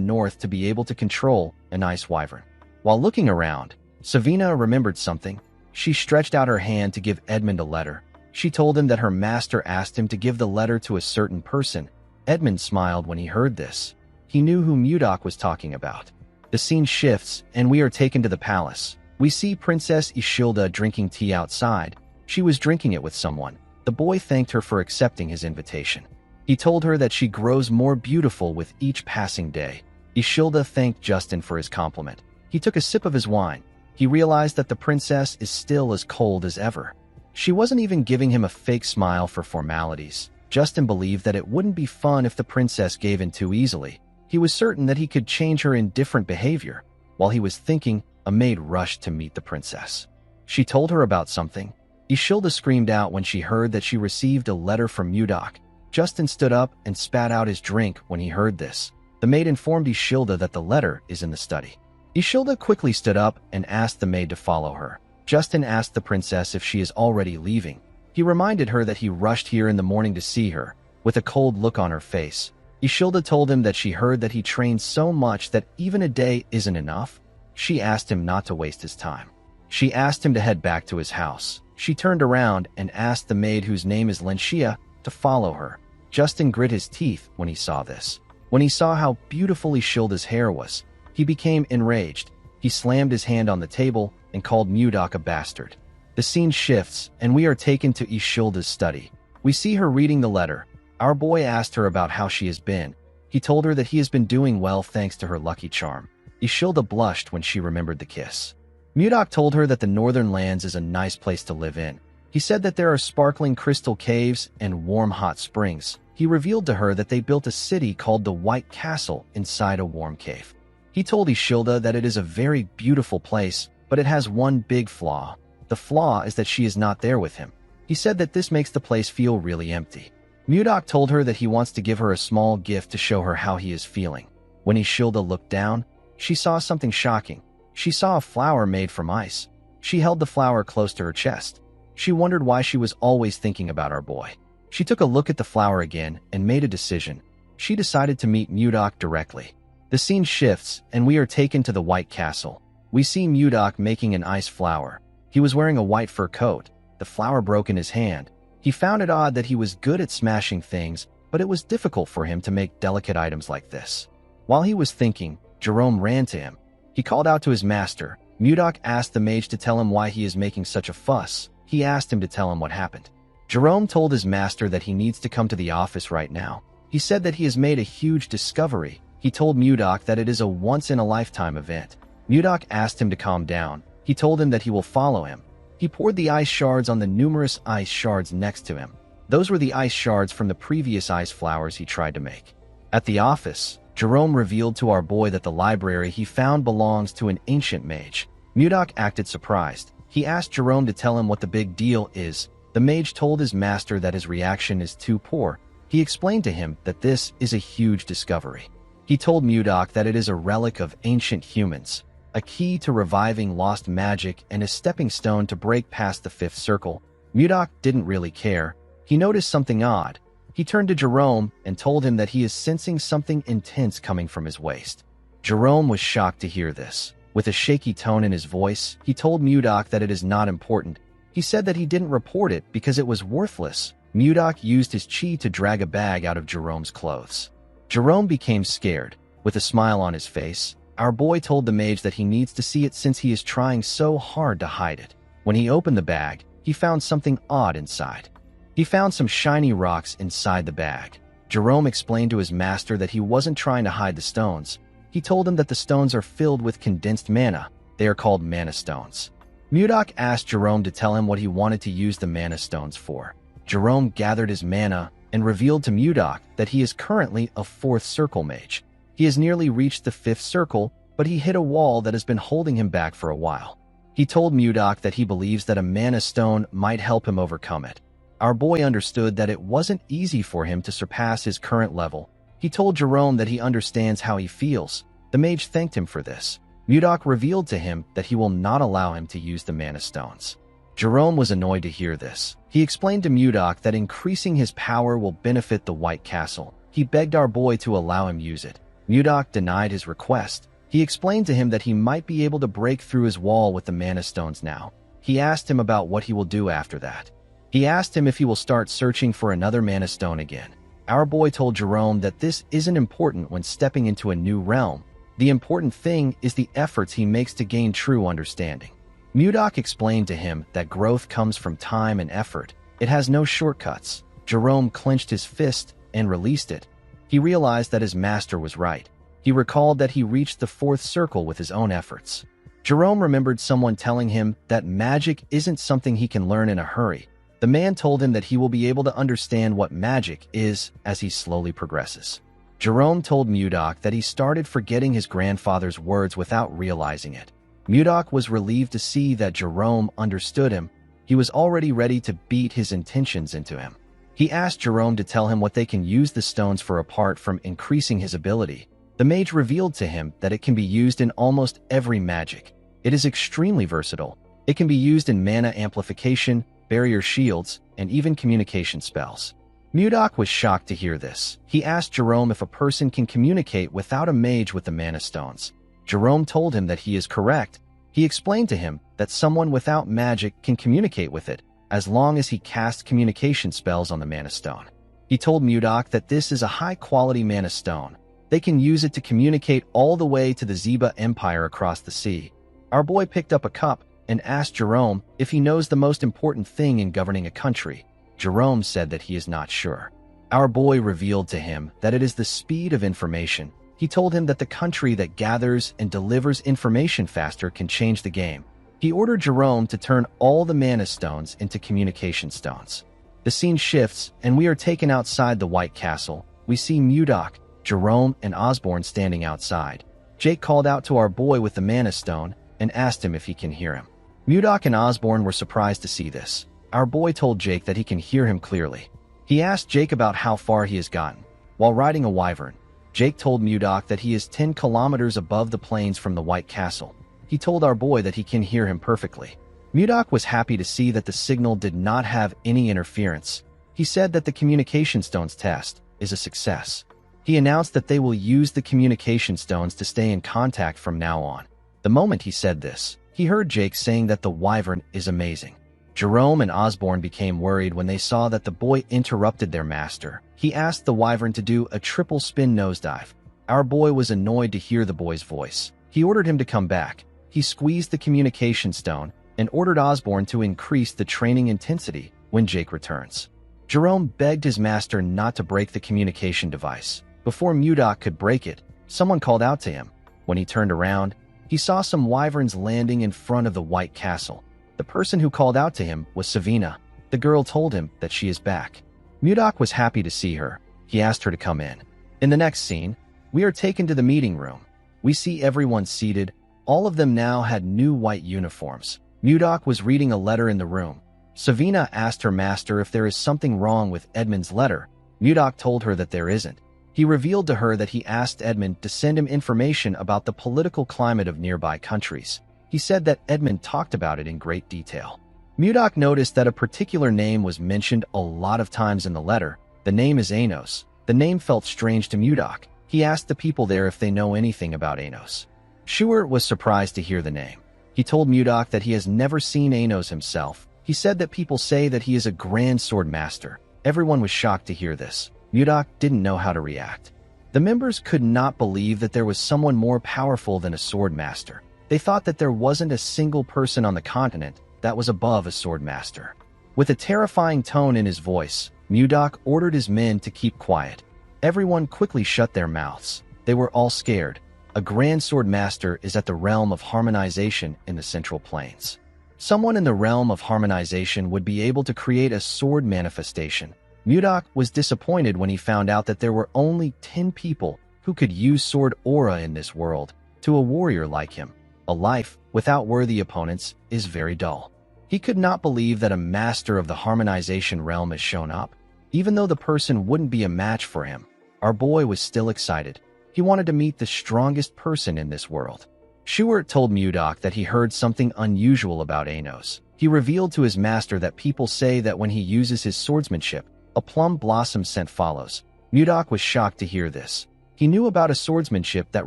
north to be able to control an ice wyvern. While looking around, Savina remembered something. She stretched out her hand to give Edmund a letter. She told him that her master asked him to give the letter to a certain person. Edmund smiled when he heard this. He knew who Mudok was talking about. The scene shifts, and we are taken to the palace. We see Princess Ishilda drinking tea outside. She was drinking it with someone. The boy thanked her for accepting his invitation. He told her that she grows more beautiful with each passing day. Ishilda thanked Justin for his compliment. He took a sip of his wine. He realized that the princess is still as cold as ever. She wasn't even giving him a fake smile for formalities. Justin believed that it wouldn't be fun if the princess gave in too easily. He was certain that he could change her indifferent behavior. While he was thinking, a maid rushed to meet the princess. She told her about something. Ishilda screamed out when she heard that she received a letter from Mudok. Justin stood up and spat out his drink when he heard this. The maid informed Ishilda that the letter is in the study. Ishilda quickly stood up and asked the maid to follow her. Justin asked the princess if she is already leaving. He reminded her that he rushed here in the morning to see her. With a cold look on her face, Ishilda told him that she heard that he trained so much that even a day isn't enough. She asked him not to waste his time. She asked him to head back to his house. She turned around and asked the maid, whose name is Lenshia, to follow her. Justin grit his teeth when he saw this. When he saw how beautiful Ishilda's hair was, he became enraged. He slammed his hand on the table and called Mudok a bastard. The scene shifts, and we are taken to Ishilda's study. We see her reading the letter. Our boy asked her about how she has been. He told her that he has been doing well thanks to her lucky charm. Ishilda blushed when she remembered the kiss. Mudok told her that the northern lands is a nice place to live in. He said that there are sparkling crystal caves and warm hot springs. He revealed to her that they built a city called the White Castle inside a warm cave. He told Ishilda that it is a very beautiful place, but it has one big flaw. The flaw is that she is not there with him. He said that this makes the place feel really empty. Mudok told her that he wants to give her a small gift to show her how he is feeling. When Ishilda looked down, she saw something shocking. She saw a flower made from ice. She held the flower close to her chest. She wondered why she was always thinking about our boy. She took a look at the flower again and made a decision. She decided to meet Mudok directly. The scene shifts, and we are taken to the White Castle. We see Mudok making an ice flower. He was wearing a white fur coat. The flower broke in his hand. He found it odd that he was good at smashing things, but it was difficult for him to make delicate items like this. While he was thinking, Jerome ran to him. He called out to his master. Mudok asked the mage to tell him why he is making such a fuss. He asked him to tell him what happened. Jerome told his master that he needs to come to the office right now. He said that he has made a huge discovery. He told Mudok that it is a once-in-a-lifetime event. Mudok asked him to calm down. He told him that he will follow him. He poured the ice shards on the numerous ice shards next to him. Those were the ice shards from the previous ice flowers he tried to make. At the office, Jerome revealed to our boy that the library he found belongs to an ancient mage. Mudok acted surprised. He asked Jerome to tell him what the big deal is. The mage told his master that his reaction is too poor. He explained to him that this is a huge discovery. He told Mudok that it is a relic of ancient humans, a key to reviving lost magic and a stepping stone to break past the fifth circle. Mudok didn't really care. He noticed something odd. He turned to Jerome and told him that he is sensing something intense coming from his waist. Jerome was shocked to hear this. With a shaky tone in his voice, he told Mudok that it is not important. He said that he didn't report it because it was worthless. Mudok used his chi to drag a bag out of Jerome's clothes. Jerome became scared. With a smile on his face, our boy told the mage that he needs to see it since he is trying so hard to hide it. When he opened the bag, he found something odd inside. He found some shiny rocks inside the bag. Jerome explained to his master that he wasn't trying to hide the stones. He told him that the stones are filled with condensed mana. They are called mana stones. Mudok asked Jerome to tell him what he wanted to use the mana stones for. Jerome gathered his mana and revealed to Mudok that he is currently a fourth circle mage. He has nearly reached the fifth circle, but he hit a wall that has been holding him back for a while. He told Mudok that he believes that a mana stone might help him overcome it. Our boy understood that it wasn't easy for him to surpass his current level. He told Jerome that he understands how he feels. The mage thanked him for this. Mudok revealed to him that he will not allow him to use the mana stones. Jerome was annoyed to hear this. He explained to Mudok that increasing his power will benefit the White Castle. He begged our boy to allow him use it. Mudok denied his request. He explained to him that he might be able to break through his wall with the mana stones now. He asked him about what he will do after that. He asked him if he will start searching for another mana stone again. Our boy told Jerome that this isn't important when stepping into a new realm. The important thing is the efforts he makes to gain true understanding. Mudok explained to him that growth comes from time and effort. It has no shortcuts. Jerome clenched his fist and released it. He realized that his master was right. He recalled that he reached the fourth circle with his own efforts. Jerome remembered someone telling him that magic isn't something he can learn in a hurry. The man told him that he will be able to understand what magic is as he slowly progresses. Jerome told Mudok that he started forgetting his grandfather's words without realizing it. Mudok was relieved to see that Jerome understood him. He was already ready to beat his intentions into him. He asked Jerome to tell him what they can use the stones for apart from increasing his ability. The mage revealed to him that it can be used in almost every magic. It is extremely versatile. It can be used in mana amplification, barrier shields, and even communication spells. Mudok was shocked to hear this. He asked Jerome if a person can communicate without a mage with the mana stones. Jerome told him that he is correct. He explained to him that someone without magic can communicate with it, as long as he casts communication spells on the mana stone. He told Mudok that this is a high-quality mana stone. They can use it to communicate all the way to the Zeba Empire across the sea. Our boy picked up a cup and asked Jerome if he knows the most important thing in governing a country. Jerome said that he is not sure. Our boy revealed to him that it is the speed of information. He told him that the country that gathers and delivers information faster can change the game. He ordered Jerome to turn all the mana stones into communication stones. The scene shifts, and we are taken outside the White Castle. We see Mudok, Jerome, and Osborne standing outside. Jake called out to our boy with the mana stone and asked him if he can hear him. Mudok and Osborne were surprised to see this. Our boy told Jake that he can hear him clearly. He asked Jake about how far he has gotten. While riding a wyvern, Jake told Mudok that he is 10 kilometers above the plains from the White Castle. He told our boy that he can hear him perfectly. Mudok was happy to see that the signal did not have any interference. He said that the communication stones test is a success. He announced that they will use the communication stones to stay in contact from now on. The moment he said this, he heard Jake saying that the wyvern is amazing. Jerome and Osborne became worried when they saw that the boy interrupted their master. He asked the wyvern to do a triple spin nosedive. Our boy was annoyed to hear the boy's voice. He ordered him to come back. He squeezed the communication stone and ordered Osborne to increase the training intensity when Jake returns. Jerome begged his master not to break the communication device. Before Mudok could break it, someone called out to him. When he turned around, he saw some wyverns landing in front of the White Castle. The person who called out to him was Savina. The girl told him that she is back. Mudok was happy to see her. He asked her to come in. In the next scene, we are taken to the meeting room. We see everyone seated. All of them now had new white uniforms. Mudok was reading a letter in the room. Savina asked her master if there is something wrong with Edmund's letter. Mudok told her that there isn't. He revealed to her that he asked Edmund to send him information about the political climate of nearby countries. He said that Edmund talked about it in great detail. Mudok noticed that a particular name was mentioned a lot of times in the letter. The name is Anos. The name felt strange to Mudok. He asked the people there if they know anything about Anos. Schuer was surprised to hear the name. He told Mudok that he has never seen Anos himself. He said that people say that he is a grand sword master. Everyone was shocked to hear this. Mudok didn't know how to react. The members could not believe that there was someone more powerful than a sword master. They thought that there wasn't a single person on the continent that was above a sword master. With a terrifying tone in his voice, Mudok ordered his men to keep quiet. Everyone quickly shut their mouths. They were all scared. A grand sword master is at the realm of harmonization in the Central Plains. Someone in the realm of harmonization would be able to create a sword manifestation. Mudok was disappointed when he found out that there were only 10 people who could use sword aura in this world. To a warrior like him, a life without worthy opponents is very dull. He could not believe that a master of the harmonization realm has shown up. Even though the person wouldn't be a match for him, our boy was still excited. He wanted to meet the strongest person in this world. Schuer told Mudok that he heard something unusual about Anos. He revealed to his master that people say that when he uses his swordsmanship, a plum blossom scent follows. Mudok was shocked to hear this. He knew about a swordsmanship that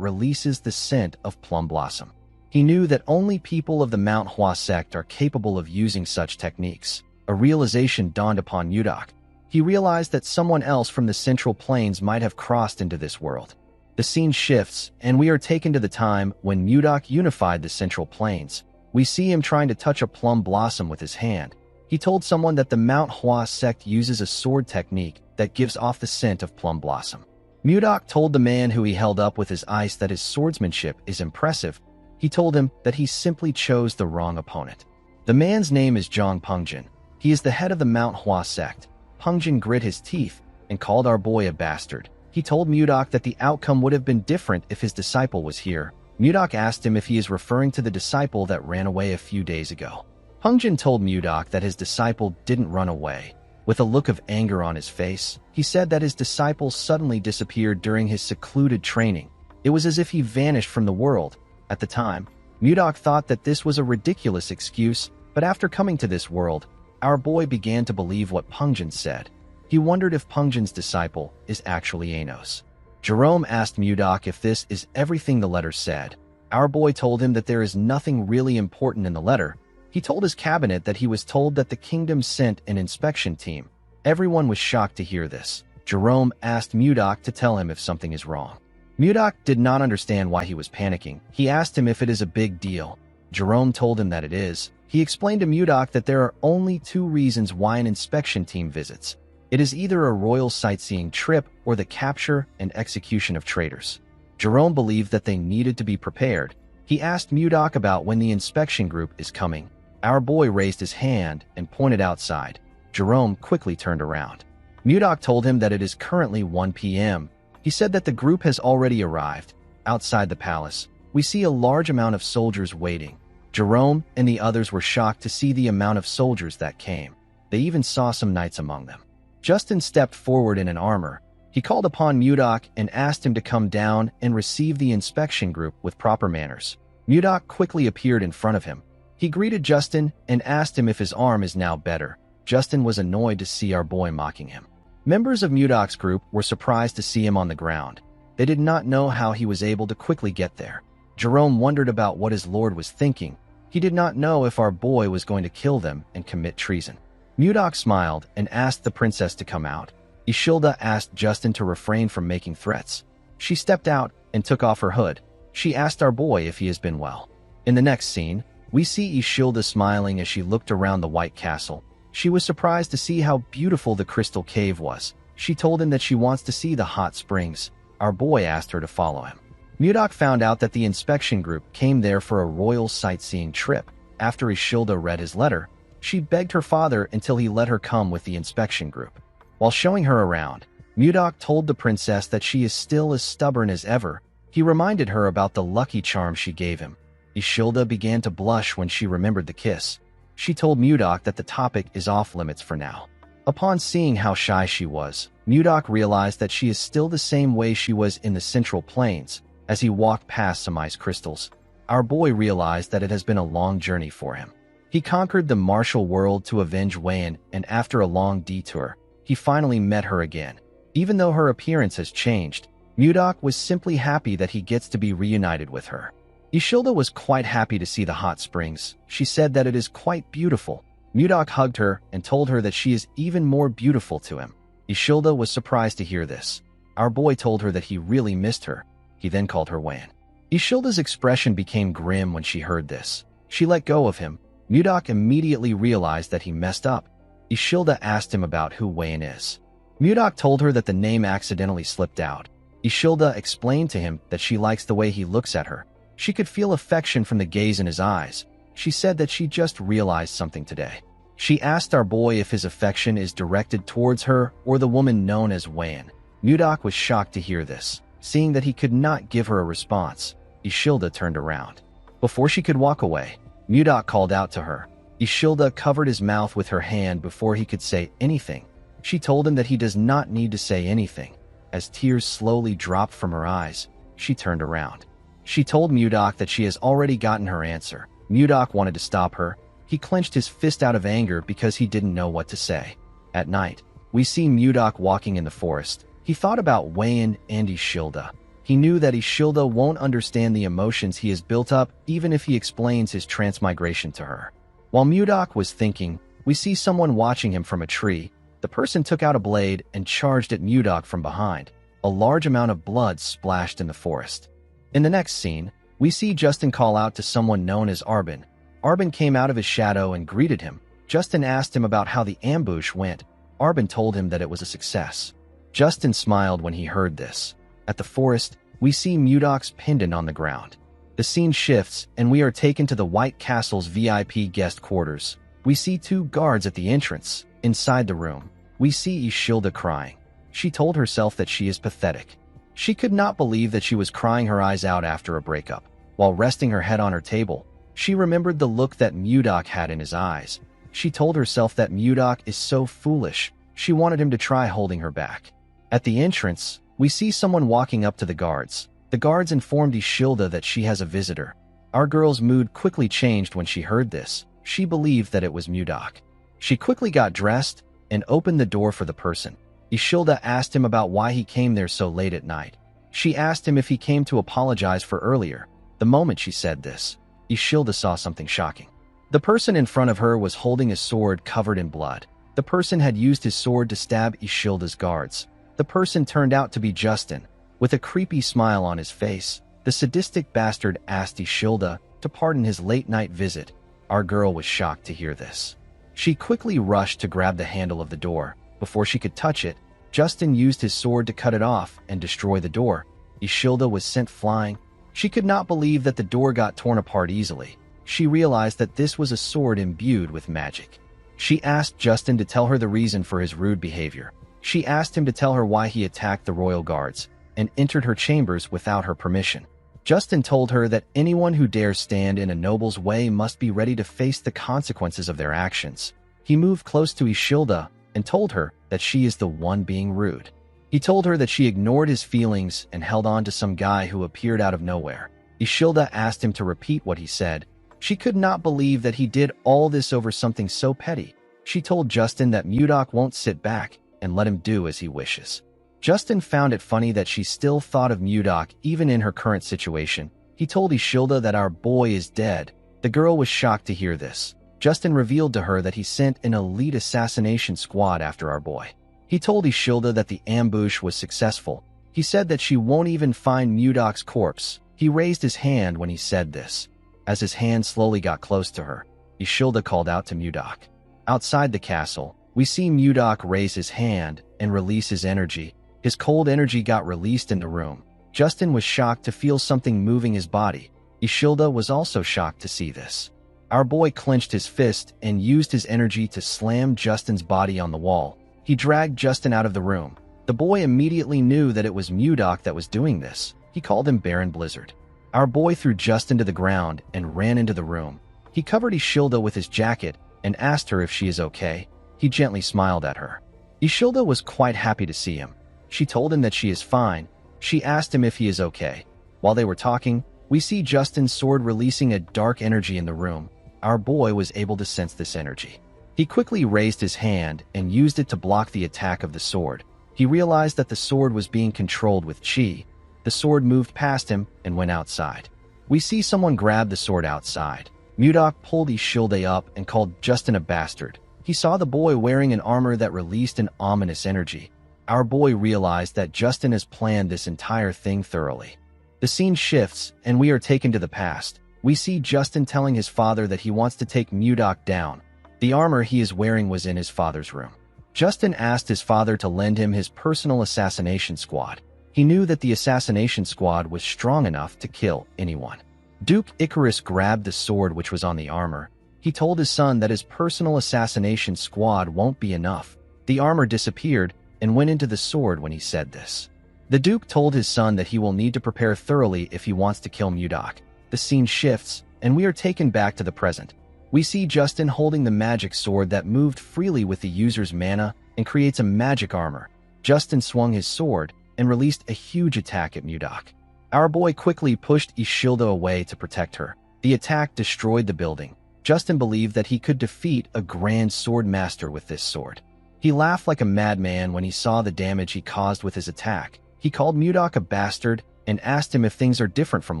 releases the scent of plum blossom. He knew that only people of the Manhwa sect are capable of using such techniques. A realization dawned upon Mudok. He realized that someone else from the Central Plains might have crossed into this world. The scene shifts, and we are taken to the time when Mudok unified the Central Plains. We see him trying to touch a plum blossom with his hand. He told someone that the Manhwa sect uses a sword technique that gives off the scent of plum blossom. Mudok told the man who he held up with his ice that his swordsmanship is impressive. He told him that he simply chose the wrong opponent. The man's name is Zhang Pengjin. He is the head of the Manhwa sect. Pengjin grit his teeth and called our boy a bastard. He told Mudok that the outcome would have been different if his disciple was here. Mudok asked him if he is referring to the disciple that ran away a few days ago. Pengjin told Mudok that his disciple didn't run away. With a look of anger on his face, he said that his disciple suddenly disappeared during his secluded training. It was as if he vanished from the world. At the time, Mudok thought that this was a ridiculous excuse, but after coming to this world, our boy began to believe what Pengjin said. He wondered if Pengjin's disciple is actually Anos. Jerome asked Mudok if this is everything the letter said. Our boy told him that there is nothing really important in the letter. He told his cabinet that he was told that the kingdom sent an inspection team. Everyone was shocked to hear this. Jerome asked Mudok to tell him if something is wrong. Mudok did not understand why he was panicking. He asked him if it is a big deal. Jerome told him that it is. He explained to Mudok that there are only 2 reasons why an inspection team visits. It is either a royal sightseeing trip or the capture and execution of traitors. Jerome believed that they needed to be prepared. He asked Mudok about when the inspection group is coming. Our boy raised his hand and pointed outside. Jerome quickly turned around. Mudok told him that it is currently 1 p.m. He said that the group has already arrived. Outside the palace, we see a large amount of soldiers waiting. Jerome and the others were shocked to see the amount of soldiers that came. They even saw some knights among them. Justin stepped forward in an armor. He called upon Mudok and asked him to come down and receive the inspection group with proper manners. Mudok quickly appeared in front of him. He greeted Justin and asked him if his arm is now better. Justin was annoyed to see our boy mocking him. Members of Mudok's group were surprised to see him on the ground. They did not know how he was able to quickly get there. Jerome wondered about what his lord was thinking. He did not know if our boy was going to kill them and commit treason. Mudok smiled and asked the princess to come out. Ishilda asked Justin to refrain from making threats. She stepped out and took off her hood. She asked our boy if he has been well. In the next scene, we see Ishilda smiling as she looked around the White Castle. She was surprised to see how beautiful the crystal cave was. She told him that she wants to see the hot springs. Our boy asked her to follow him. Mudok found out that the inspection group came there for a royal sightseeing trip. After Ishilda read his letter, she begged her father until he let her come with the inspection group. While showing her around, Mudok told the princess that she is still as stubborn as ever. He reminded her about the lucky charm she gave him. Ishilda began to blush when she remembered the kiss. She told Mudok that the topic is off limits for now. Upon seeing how shy she was, Mudok realized that she is still the same way she was in the Central Plains. As he walked past some ice crystals, our boy realized that it has been a long journey for him. He conquered the martial world to avenge Wayan, and after a long detour, he finally met her again. Even though her appearance has changed, Mudok was simply happy that he gets to be reunited with her. Ishilda was quite happy to see the hot springs. She said that it is quite beautiful. Mudok hugged her and told her that she is even more beautiful to him. Ishilda was surprised to hear this. Our boy told her that he really missed her. He then called her Wayan. Ishilda's expression became grim when she heard this. She let go of him. Mudok immediately realized that he messed up. Ishilda asked him about who Wayan is. Mudok told her that the name accidentally slipped out. Ishilda explained to him that she likes the way he looks at her. She could feel affection from the gaze in his eyes. She said that she just realized something today. She asked our boy if his affection is directed towards her or the woman known as Wayan. Mudok was shocked to hear this. Seeing that he could not give her a response, Ishilda turned around. Before she could walk away, Mudok called out to her. Ishilda covered his mouth with her hand before he could say anything. She told him that he does not need to say anything. As tears slowly dropped from her eyes, she turned around. She told Mudok that she has already gotten her answer. Mudok wanted to stop her. He clenched his fist out of anger because he didn't know what to say. At night, we see Mudok walking in the forest. He thought about Wayan and Ishilda. He knew that Ishilda won't understand the emotions he has built up even if he explains his transmigration to her. While Mudok was thinking, we see someone watching him from a tree. The person took out a blade and charged at Mudok from behind. A large amount of blood splashed in the forest. In the next scene, we see Justin call out to someone known as Arbin. Arbin came out of his shadow and greeted him. Justin asked him about how the ambush went. Arbin told him that it was a success. Justin smiled when he heard this. At the forest, we see Mudok's pendant on the ground. The scene shifts, and we are taken to the White Castle's VIP guest quarters. We see two guards at the entrance. Inside the room, we see Ishilda crying. She told herself that she is pathetic. She could not believe that she was crying her eyes out after a breakup. While resting her head on her table, she remembered the look that Mudok had in his eyes. She told herself that Mudok is so foolish. She wanted him to try holding her back. At the entrance, we see someone walking up to the guards. The guards informed Ishilda that she has a visitor. Our girl's mood quickly changed when she heard this. She believed that it was Mudok. She quickly got dressed and opened the door for the person. Ishilda asked him about why he came there so late at night. She asked him if he came to apologize for earlier. The moment she said this, Ishilda saw something shocking. The person in front of her was holding a sword covered in blood. The person had used his sword to stab Ishilda's guards. The person turned out to be Justin. With a creepy smile on his face, the sadistic bastard asked Ishilda to pardon his late-night visit. Our girl was shocked to hear this. She quickly rushed to grab the handle of the door. Before she could touch it, Justin used his sword to cut it off and destroy the door. Ishilda was sent flying. She could not believe that the door got torn apart easily. She realized that this was a sword imbued with magic. She asked Justin to tell her the reason for his rude behavior. She asked him to tell her why he attacked the royal guards and entered her chambers without her permission. Justin told her that anyone who dares stand in a noble's way must be ready to face the consequences of their actions. He moved close to Ishilda and told her that she is the one being rude. He told her that she ignored his feelings and held on to some guy who appeared out of nowhere. Ishilda asked him to repeat what he said. She could not believe that he did all this over something so petty. She told Justin that Mudok won't sit back and let him do as he wishes. Justin found it funny that she still thought of Mudok even in her current situation. He told Ishilda that our boy is dead. The girl was shocked to hear this. Justin revealed to her that he sent an elite assassination squad after our boy. He told Ishilda that the ambush was successful. He said that she won't even find Mudok's corpse. He raised his hand when he said this. As his hand slowly got close to her, Ishilda called out to Mudok. Outside the castle, we see Mudok raise his hand and release his energy. His cold energy got released in the room. Justin was shocked to feel something moving his body. Ishilda was also shocked to see this. Our boy clenched his fist and used his energy to slam Justin's body on the wall. He dragged Justin out of the room. The boy immediately knew that it was Mudok that was doing this. He called him Baron Blizzard. Our boy threw Justin to the ground and ran into the room. He covered Ishilda with his jacket and asked her if she is okay. He gently smiled at her. Ishilda was quite happy to see him. She told him that she is fine. She asked him if he is okay. While they were talking, we see Justin's sword releasing a dark energy in the room. Our boy was able to sense this energy. He quickly raised his hand and used it to block the attack of the sword. He realized that the sword was being controlled with chi. The sword moved past him and went outside. We see someone grab the sword outside. Mudok pulled Ishilda up and called Justin a bastard. He saw the boy wearing an armor that released an ominous energy. Our boy realized that Justin has planned this entire thing thoroughly. The scene shifts, and we are taken to the past. We see Justin telling his father that he wants to take Mudok down. The armor he is wearing was in his father's room. Justin asked his father to lend him his personal assassination squad. He knew that the assassination squad was strong enough to kill anyone. Duke Icarus grabbed the sword which was on the armor. He told his son that his personal assassination squad won't be enough. The armor disappeared and went into the sword when he said this. The Duke told his son that he will need to prepare thoroughly if he wants to kill Mudok. The scene shifts, and we are taken back to the present. We see Justin holding the magic sword that moved freely with the user's mana and creates a magic armor. Justin swung his sword and released a huge attack at Mudok. Our boy quickly pushed Ishilda away to protect her. The attack destroyed the building. Justin believed that he could defeat a grand sword master with this sword. He laughed like a madman when he saw the damage he caused with his attack. He called Mudok a bastard and asked him if things are different from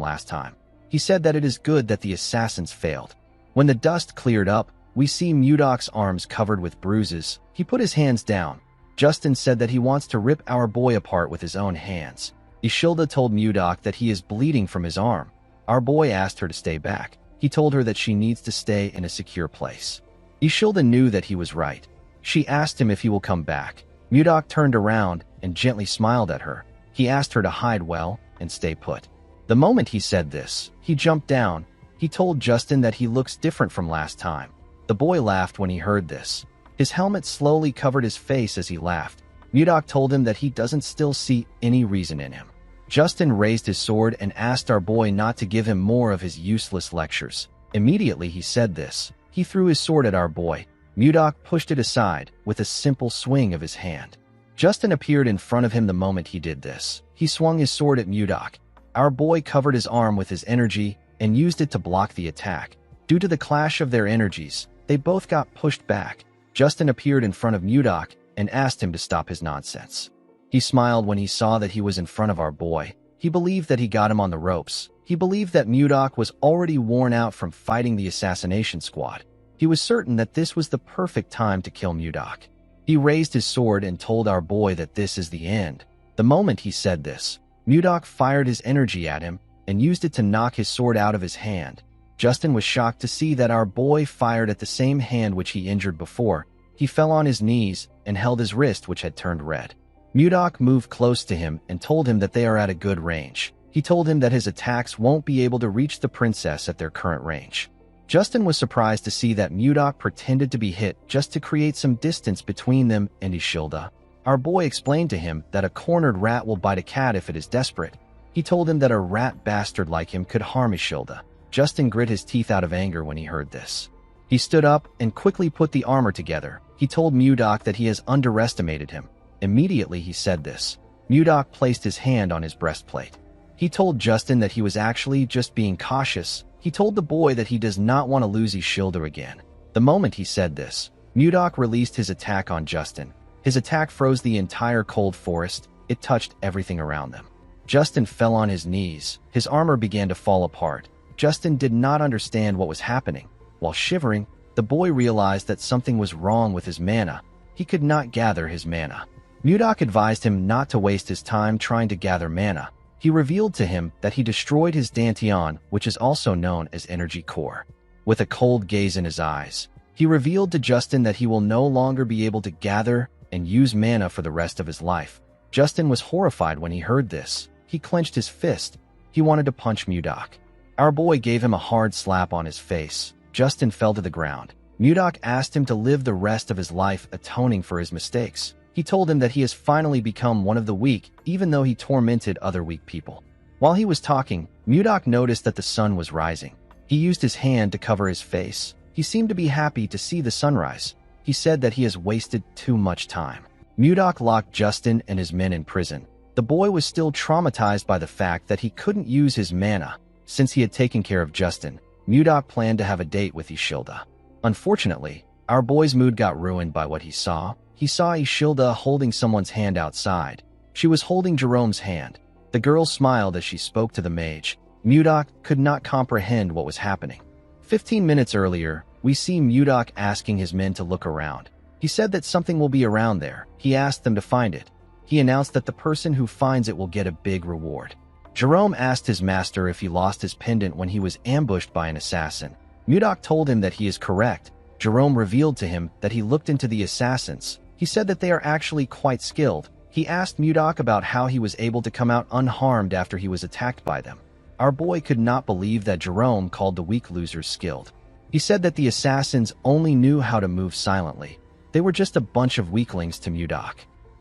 last time. He said that it is good that the assassins failed. When the dust cleared up, we see Mudok's arms covered with bruises. He put his hands down. Justin said that he wants to rip our boy apart with his own hands. Ishilda told Mudok that he is bleeding from his arm. Our boy asked her to stay back. He told her that she needs to stay in a secure place. Ishilda knew that he was right. She asked him if he will come back. Mudok turned around and gently smiled at her. He asked her to hide well and stay put. The moment he said this, he jumped down. He told Justin that he looks different from last time. The boy laughed when he heard this. His helmet slowly covered his face as he laughed. Mudok told him that he doesn't still see any reason in him. Justin raised his sword and asked our boy not to give him more of his useless lectures. Immediately he said this. He threw his sword at our boy. Mudok pushed it aside with a simple swing of his hand. Justin appeared in front of him the moment he did this. He swung his sword at Mudok. Our boy covered his arm with his energy and used it to block the attack. Due to the clash of their energies, they both got pushed back. Justin appeared in front of Mudok and asked him to stop his nonsense. He smiled when he saw that he was in front of our boy. He believed that he got him on the ropes. He believed that Mudok was already worn out from fighting the assassination squad. He was certain that this was the perfect time to kill Mudok. He raised his sword and told our boy that this is the end. The moment he said this, Mudok fired his energy at him and used it to knock his sword out of his hand. Justin was shocked to see that our boy fired at the same hand which he injured before. He fell on his knees and held his wrist, which had turned red. Mudok moved close to him and told him that they are at a good range. He told him that his attacks won't be able to reach the princess at their current range. Justin was surprised to see that Mudok pretended to be hit just to create some distance between them and Ishilda. Our boy explained to him that a cornered rat will bite a cat if it is desperate. He told him that a rat bastard like him could harm Ishilda. Justin grit his teeth out of anger when he heard this. He stood up and quickly put the armor together. He told Mudok that he has underestimated him. Immediately he said this. Mudok placed his hand on his breastplate. He told Justin that he was actually just being cautious. He told the boy that he does not want to lose Ishilda again. The moment he said this, Mudok released his attack on Justin. His attack froze the entire cold forest. It touched everything around them. Justin fell on his knees. His armor began to fall apart. Justin did not understand what was happening. While shivering, the boy realized that something was wrong with his mana. He could not gather his mana. Mudok advised him not to waste his time trying to gather mana. He revealed to him that he destroyed his dantian, which is also known as energy core. With a cold gaze in his eyes, he revealed to Justin that he will no longer be able to gather and use mana for the rest of his life. Justin was horrified when he heard this. He clenched his fist. He wanted to punch Mudok. Our boy gave him a hard slap on his face. Justin fell to the ground. Mudok asked him to live the rest of his life atoning for his mistakes. He told him that he has finally become one of the weak, even though he tormented other weak people. While he was talking, Mudok noticed that the sun was rising. He used his hand to cover his face. He seemed to be happy to see the sunrise. He said that he has wasted too much time. Mudok locked Justin and his men in prison. The boy was still traumatized by the fact that he couldn't use his mana. Since he had taken care of Justin, Mudok planned to have a date with Ishilda. Unfortunately, our boy's mood got ruined by what he saw. He saw Ishilda holding someone's hand outside. She was holding Jerome's hand. The girl smiled as she spoke to the mage. Mudok could not comprehend what was happening. 15 minutes earlier, we see Mudok asking his men to look around. He said that something will be around there. He asked them to find it. He announced that the person who finds it will get a big reward. Jerome asked his master if he lost his pendant when he was ambushed by an assassin. Mudok told him that he is correct. Jerome revealed to him that he looked into the assassins. He said that they are actually quite skilled. He asked Mudok about how he was able to come out unharmed after he was attacked by them. Our boy could not believe that Jerome called the weak losers skilled. He said that the assassins only knew how to move silently. They were just a bunch of weaklings to Mudok.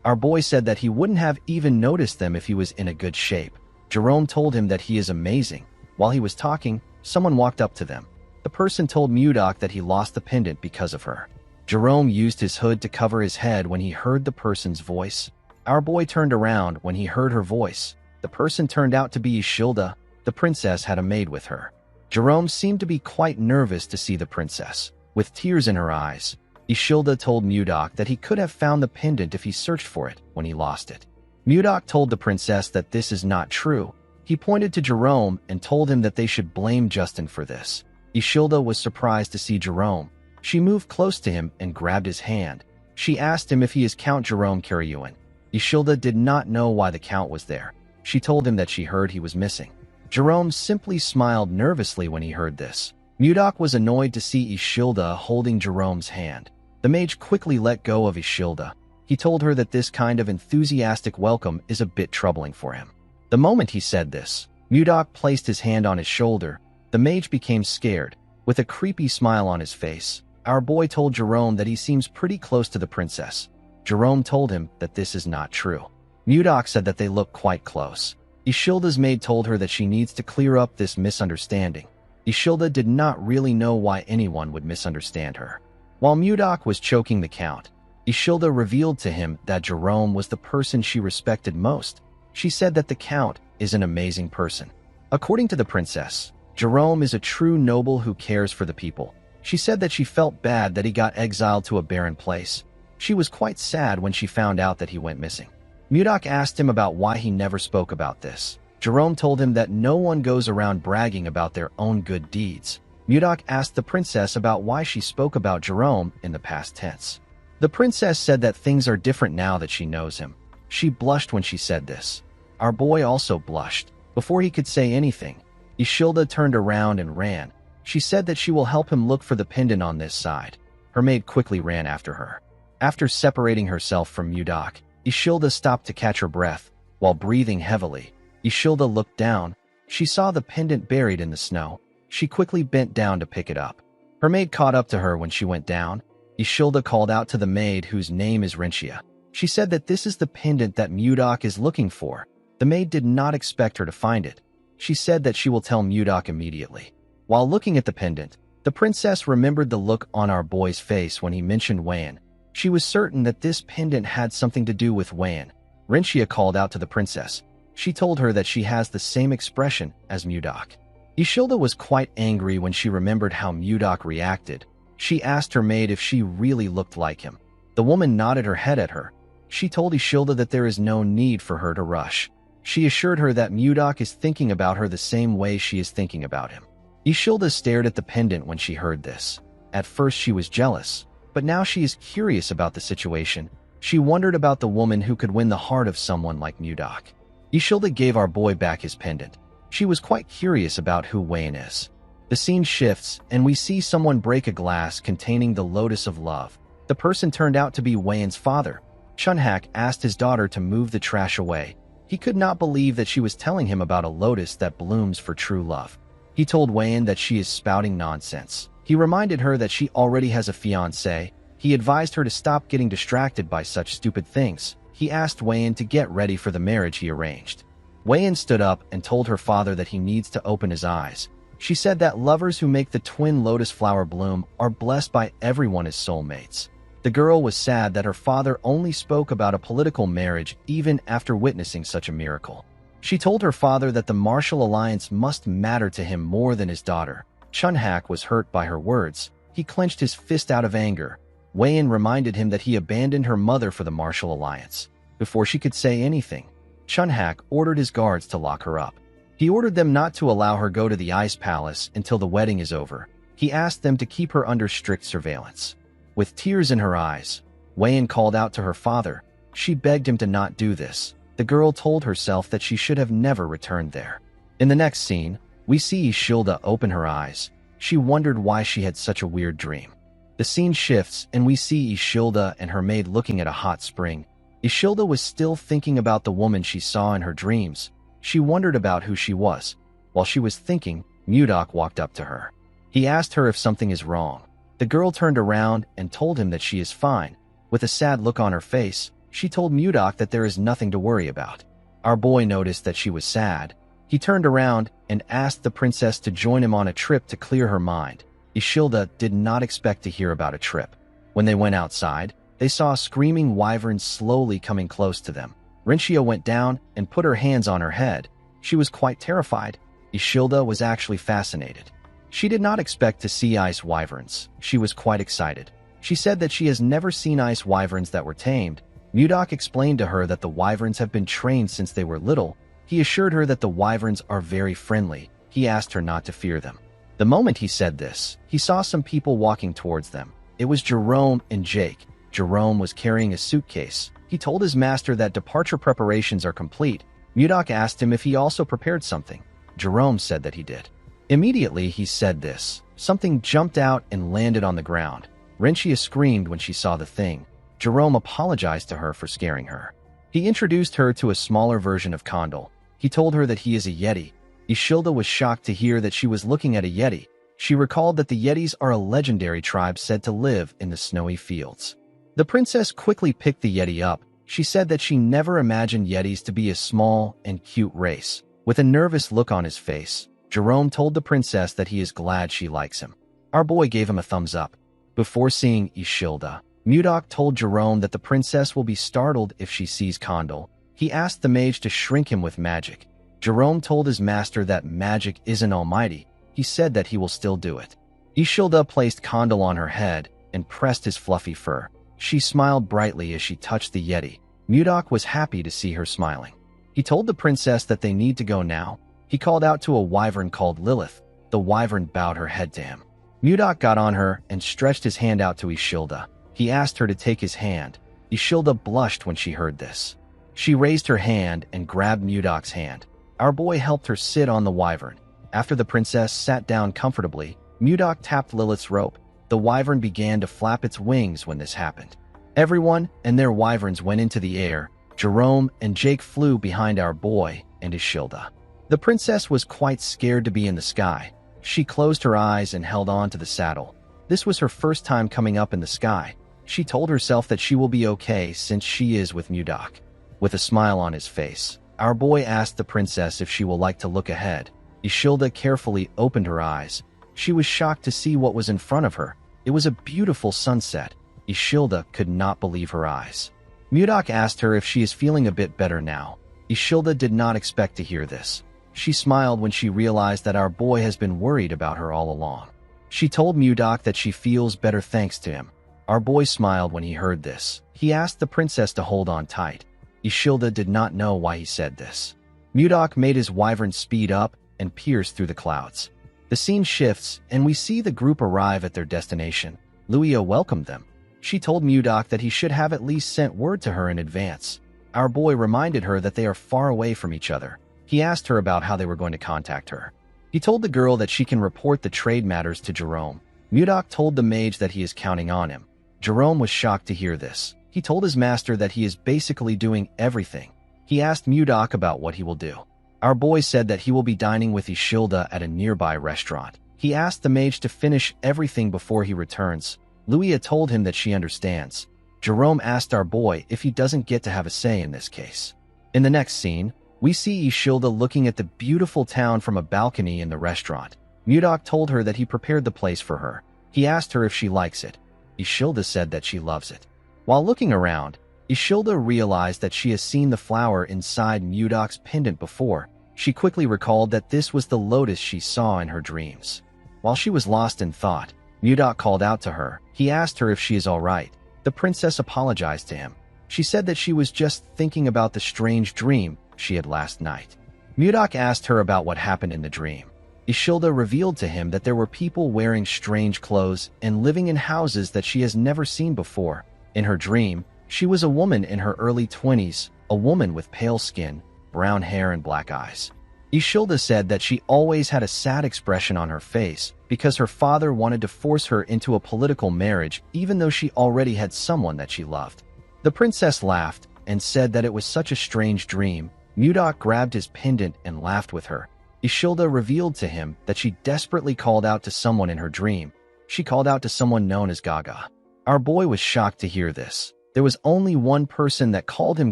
Our boy said that he wouldn't have even noticed them if he was in a good shape. Jerome told him that he is amazing. While he was talking, someone walked up to them. The person told Mudok that he lost the pendant because of her. Jerome used his hood to cover his head when he heard the person's voice. Our boy turned around when he heard her voice. The person turned out to be Ishilda. The princess had a maid with her. Jerome seemed to be quite nervous to see the princess. With tears in her eyes, Ishilda told Mudok that he could have found the pendant if he searched for it when he lost it. Mudok told the princess that this is not true. He pointed to Jerome and told him that they should blame Justin for this. Ishilda was surprised to see Jerome. She moved close to him and grabbed his hand. She asked him if he is Count Jerome Karyuin. Ishilda did not know why the Count was there. She told him that she heard he was missing. Jerome simply smiled nervously when he heard this. Mudok was annoyed to see Ishilda holding Jerome's hand. The mage quickly let go of Ishilda. He told her that this kind of enthusiastic welcome is a bit troubling for him. The moment he said this, Mudok placed his hand on his shoulder. The mage became scared. With a creepy smile on his face, our boy told Jerome that he seems pretty close to the princess. Jerome told him that this is not true. Mudok said that they look quite close. Ishilda's maid told her that she needs to clear up this misunderstanding. Ishilda did not really know why anyone would misunderstand her. While Mudok was choking the Count, Ishilda revealed to him that Jerome was the person she respected most. She said that the Count is an amazing person. According to the princess, Jerome is a true noble who cares for the people. She said that she felt bad that he got exiled to a barren place. She was quite sad when she found out that he went missing. Mudok asked him about why he never spoke about this. Jerome told him that no one goes around bragging about their own good deeds. Mudok asked the princess about why she spoke about Jerome in the past tense. The princess said that things are different now that she knows him. She blushed when she said this. Our boy also blushed. Before he could say anything, Ishilda turned around and ran. She said that she will help him look for the pendant on this side. Her maid quickly ran after her. After separating herself from Mudok, Ishilda stopped to catch her breath. While breathing heavily, Ishilda looked down. She saw the pendant buried in the snow. She quickly bent down to pick it up. Her maid caught up to her when she went down. Ishilda called out to the maid, whose name is Renchia. She said that this is the pendant that Mudok is looking for. The maid did not expect her to find it. She said that she will tell Mudok immediately. While looking at the pendant, the princess remembered the look on our boy's face when he mentioned Wan. She was certain that this pendant had something to do with Wan. Renchia called out to the princess. She told her that she has the same expression as Mudok. Ishilda was quite angry when she remembered how Mudok reacted. She asked her maid if she really looked like him. The woman nodded her head at her. She told Ishilda that there is no need for her to rush. She assured her that Mudok is thinking about her the same way she is thinking about him. Ishilda stared at the pendant when she heard this. At first she was jealous, but now she is curious about the situation. She wondered about the woman who could win the heart of someone like Mudok. Ishilda gave our boy back his pendant. She was quite curious about who Wayan is. The scene shifts, and we see someone break a glass containing the Lotus of Love. The person turned out to be Wayan's father. Chunhak asked his daughter to move the trash away. He could not believe that she was telling him about a lotus that blooms for true love. He told Wayan that she is spouting nonsense. He reminded her that she already has a fiancé. He advised her to stop getting distracted by such stupid things. He asked Wayan to get ready for the marriage he arranged. Wayan stood up and told her father that he needs to open his eyes. She said that lovers who make the twin lotus flower bloom are blessed by everyone as soulmates. The girl was sad that her father only spoke about a political marriage even after witnessing such a miracle. She told her father that the martial alliance must matter to him more than his daughter. Chunhak was hurt by her words. He clenched his fist out of anger. Wayan reminded him that he abandoned her mother for the martial alliance. Before she could say anything, Chunhak ordered his guards to lock her up. He ordered them not to allow her go to the ice palace until the wedding is over. He asked them to keep her under strict surveillance. With tears in her eyes, Wayan called out to her father. She begged him to not do this. The girl told herself that she should have never returned there. In the next scene, we see Ishilda open her eyes. She wondered why she had such a weird dream. The scene shifts, and we see Ishilda and her maid looking at a hot spring. Ishilda was still thinking about the woman she saw in her dreams. She wondered about who she was. While she was thinking, Mudok walked up to her. He asked her if something is wrong. The girl turned around and told him that she is fine. With a sad look on her face, she told Mudok that there is nothing to worry about. Our boy noticed that she was sad. He turned around and asked the princess to join him on a trip to clear her mind. Ishilda did not expect to hear about a trip. When they went outside, they saw screaming wyverns slowly coming close to them. Rinchia went down and put her hands on her head. She was quite terrified. Ishilda was actually fascinated. She did not expect to see ice wyverns. She was quite excited. She said that she has never seen ice wyverns that were tamed. Mudok explained to her that the wyverns have been trained since they were little. He assured her that the wyverns are very friendly. He asked her not to fear them. The moment he said this, he saw some people walking towards them. It was Jerome and Jake. Jerome was carrying a suitcase. He told his master that departure preparations are complete. Mudok asked him if he also prepared something. Jerome said that he did. Immediately he said this. Something jumped out and landed on the ground. Rinchia screamed when she saw the thing. Jerome apologized to her for scaring her. He introduced her to a smaller version of Condal. He told her that he is a Yeti. Ishilda was shocked to hear that she was looking at a Yeti. She recalled that the Yetis are a legendary tribe said to live in the snowy fields. The princess quickly picked the Yeti up. She said that she never imagined Yetis to be a small and cute race. With a nervous look on his face, Jerome told the princess that he is glad she likes him. Our boy gave him a thumbs up. Before seeing Ishilda, Mudok told Jerome that the princess will be startled if she sees Condal. He asked the mage to shrink him with magic. Jerome told his master that magic isn't almighty. He said that he will still do it. Ishilda placed Condal on her head and pressed his fluffy fur. She smiled brightly as she touched the Yeti. Mudok was happy to see her smiling. He told the princess that they need to go now. He called out to a wyvern called Lilith. The wyvern bowed her head to him. Mudok got on her and stretched his hand out to Ishilda. He asked her to take his hand. Ishilda blushed when she heard this. She raised her hand and grabbed Mudok's hand. Our boy helped her sit on the wyvern. After the princess sat down comfortably, Mudok tapped Lilith's rope. The wyvern began to flap its wings when this happened. Everyone and their wyverns went into the air. Jerome and Jake flew behind our boy and Ishilda. The princess was quite scared to be in the sky. She closed her eyes and held on to the saddle. This was her first time coming up in the sky. She told herself that she will be okay since she is with Mudok. With a smile on his face, our boy asked the princess if she will like to look ahead. Ishilda carefully opened her eyes. She was shocked to see what was in front of her. It was a beautiful sunset. Ishilda could not believe her eyes. Mudok asked her if she is feeling a bit better now. Ishilda did not expect to hear this. She smiled when she realized that our boy has been worried about her all along. She told Mudok that she feels better thanks to him. Our boy smiled when he heard this. He asked the princess to hold on tight. Ishilda did not know why he said this. Mudok made his wyvern speed up and pierce through the clouds. The scene shifts, and we see the group arrive at their destination. Luia welcomed them. She told Mudok that he should have at least sent word to her in advance. Our boy reminded her that they are far away from each other. He asked her about how they were going to contact her. He told the girl that she can report the trade matters to Jerome. Mudok told the mage that he is counting on him. Jerome was shocked to hear this. He told his master that he is basically doing everything. He asked Mudok about what he will do. Our boy said that he will be dining with Ishilda at a nearby restaurant. He asked the mage to finish everything before he returns. Luia told him that she understands. Jerome asked our boy if he doesn't get to have a say in this case. In the next scene, we see Ishilda looking at the beautiful town from a balcony in the restaurant. Mudok told her that he prepared the place for her. He asked her if she likes it. Ishilda said that she loves it. While looking around, Ishilda realized that she has seen the flower inside Mudok's pendant before. She quickly recalled that this was the lotus she saw in her dreams. While she was lost in thought, Mudok called out to her. He asked her if she is all right. The princess apologized to him. She said that she was just thinking about the strange dream she had last night. Mudok asked her about what happened in the dream. Ishilda revealed to him that there were people wearing strange clothes and living in houses that she has never seen before. In her dream, she was a woman in her early 20s, a woman with pale skin, brown hair and black eyes. Ishilda said that she always had a sad expression on her face because her father wanted to force her into a political marriage even though she already had someone that she loved. The princess laughed and said that it was such a strange dream. Mudok grabbed his pendant and laughed with her. Ishilda revealed to him that she desperately called out to someone in her dream. She called out to someone known as Gaga. Our boy was shocked to hear this. There was only one person that called him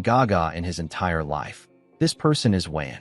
Gaga in his entire life. This person is Wan.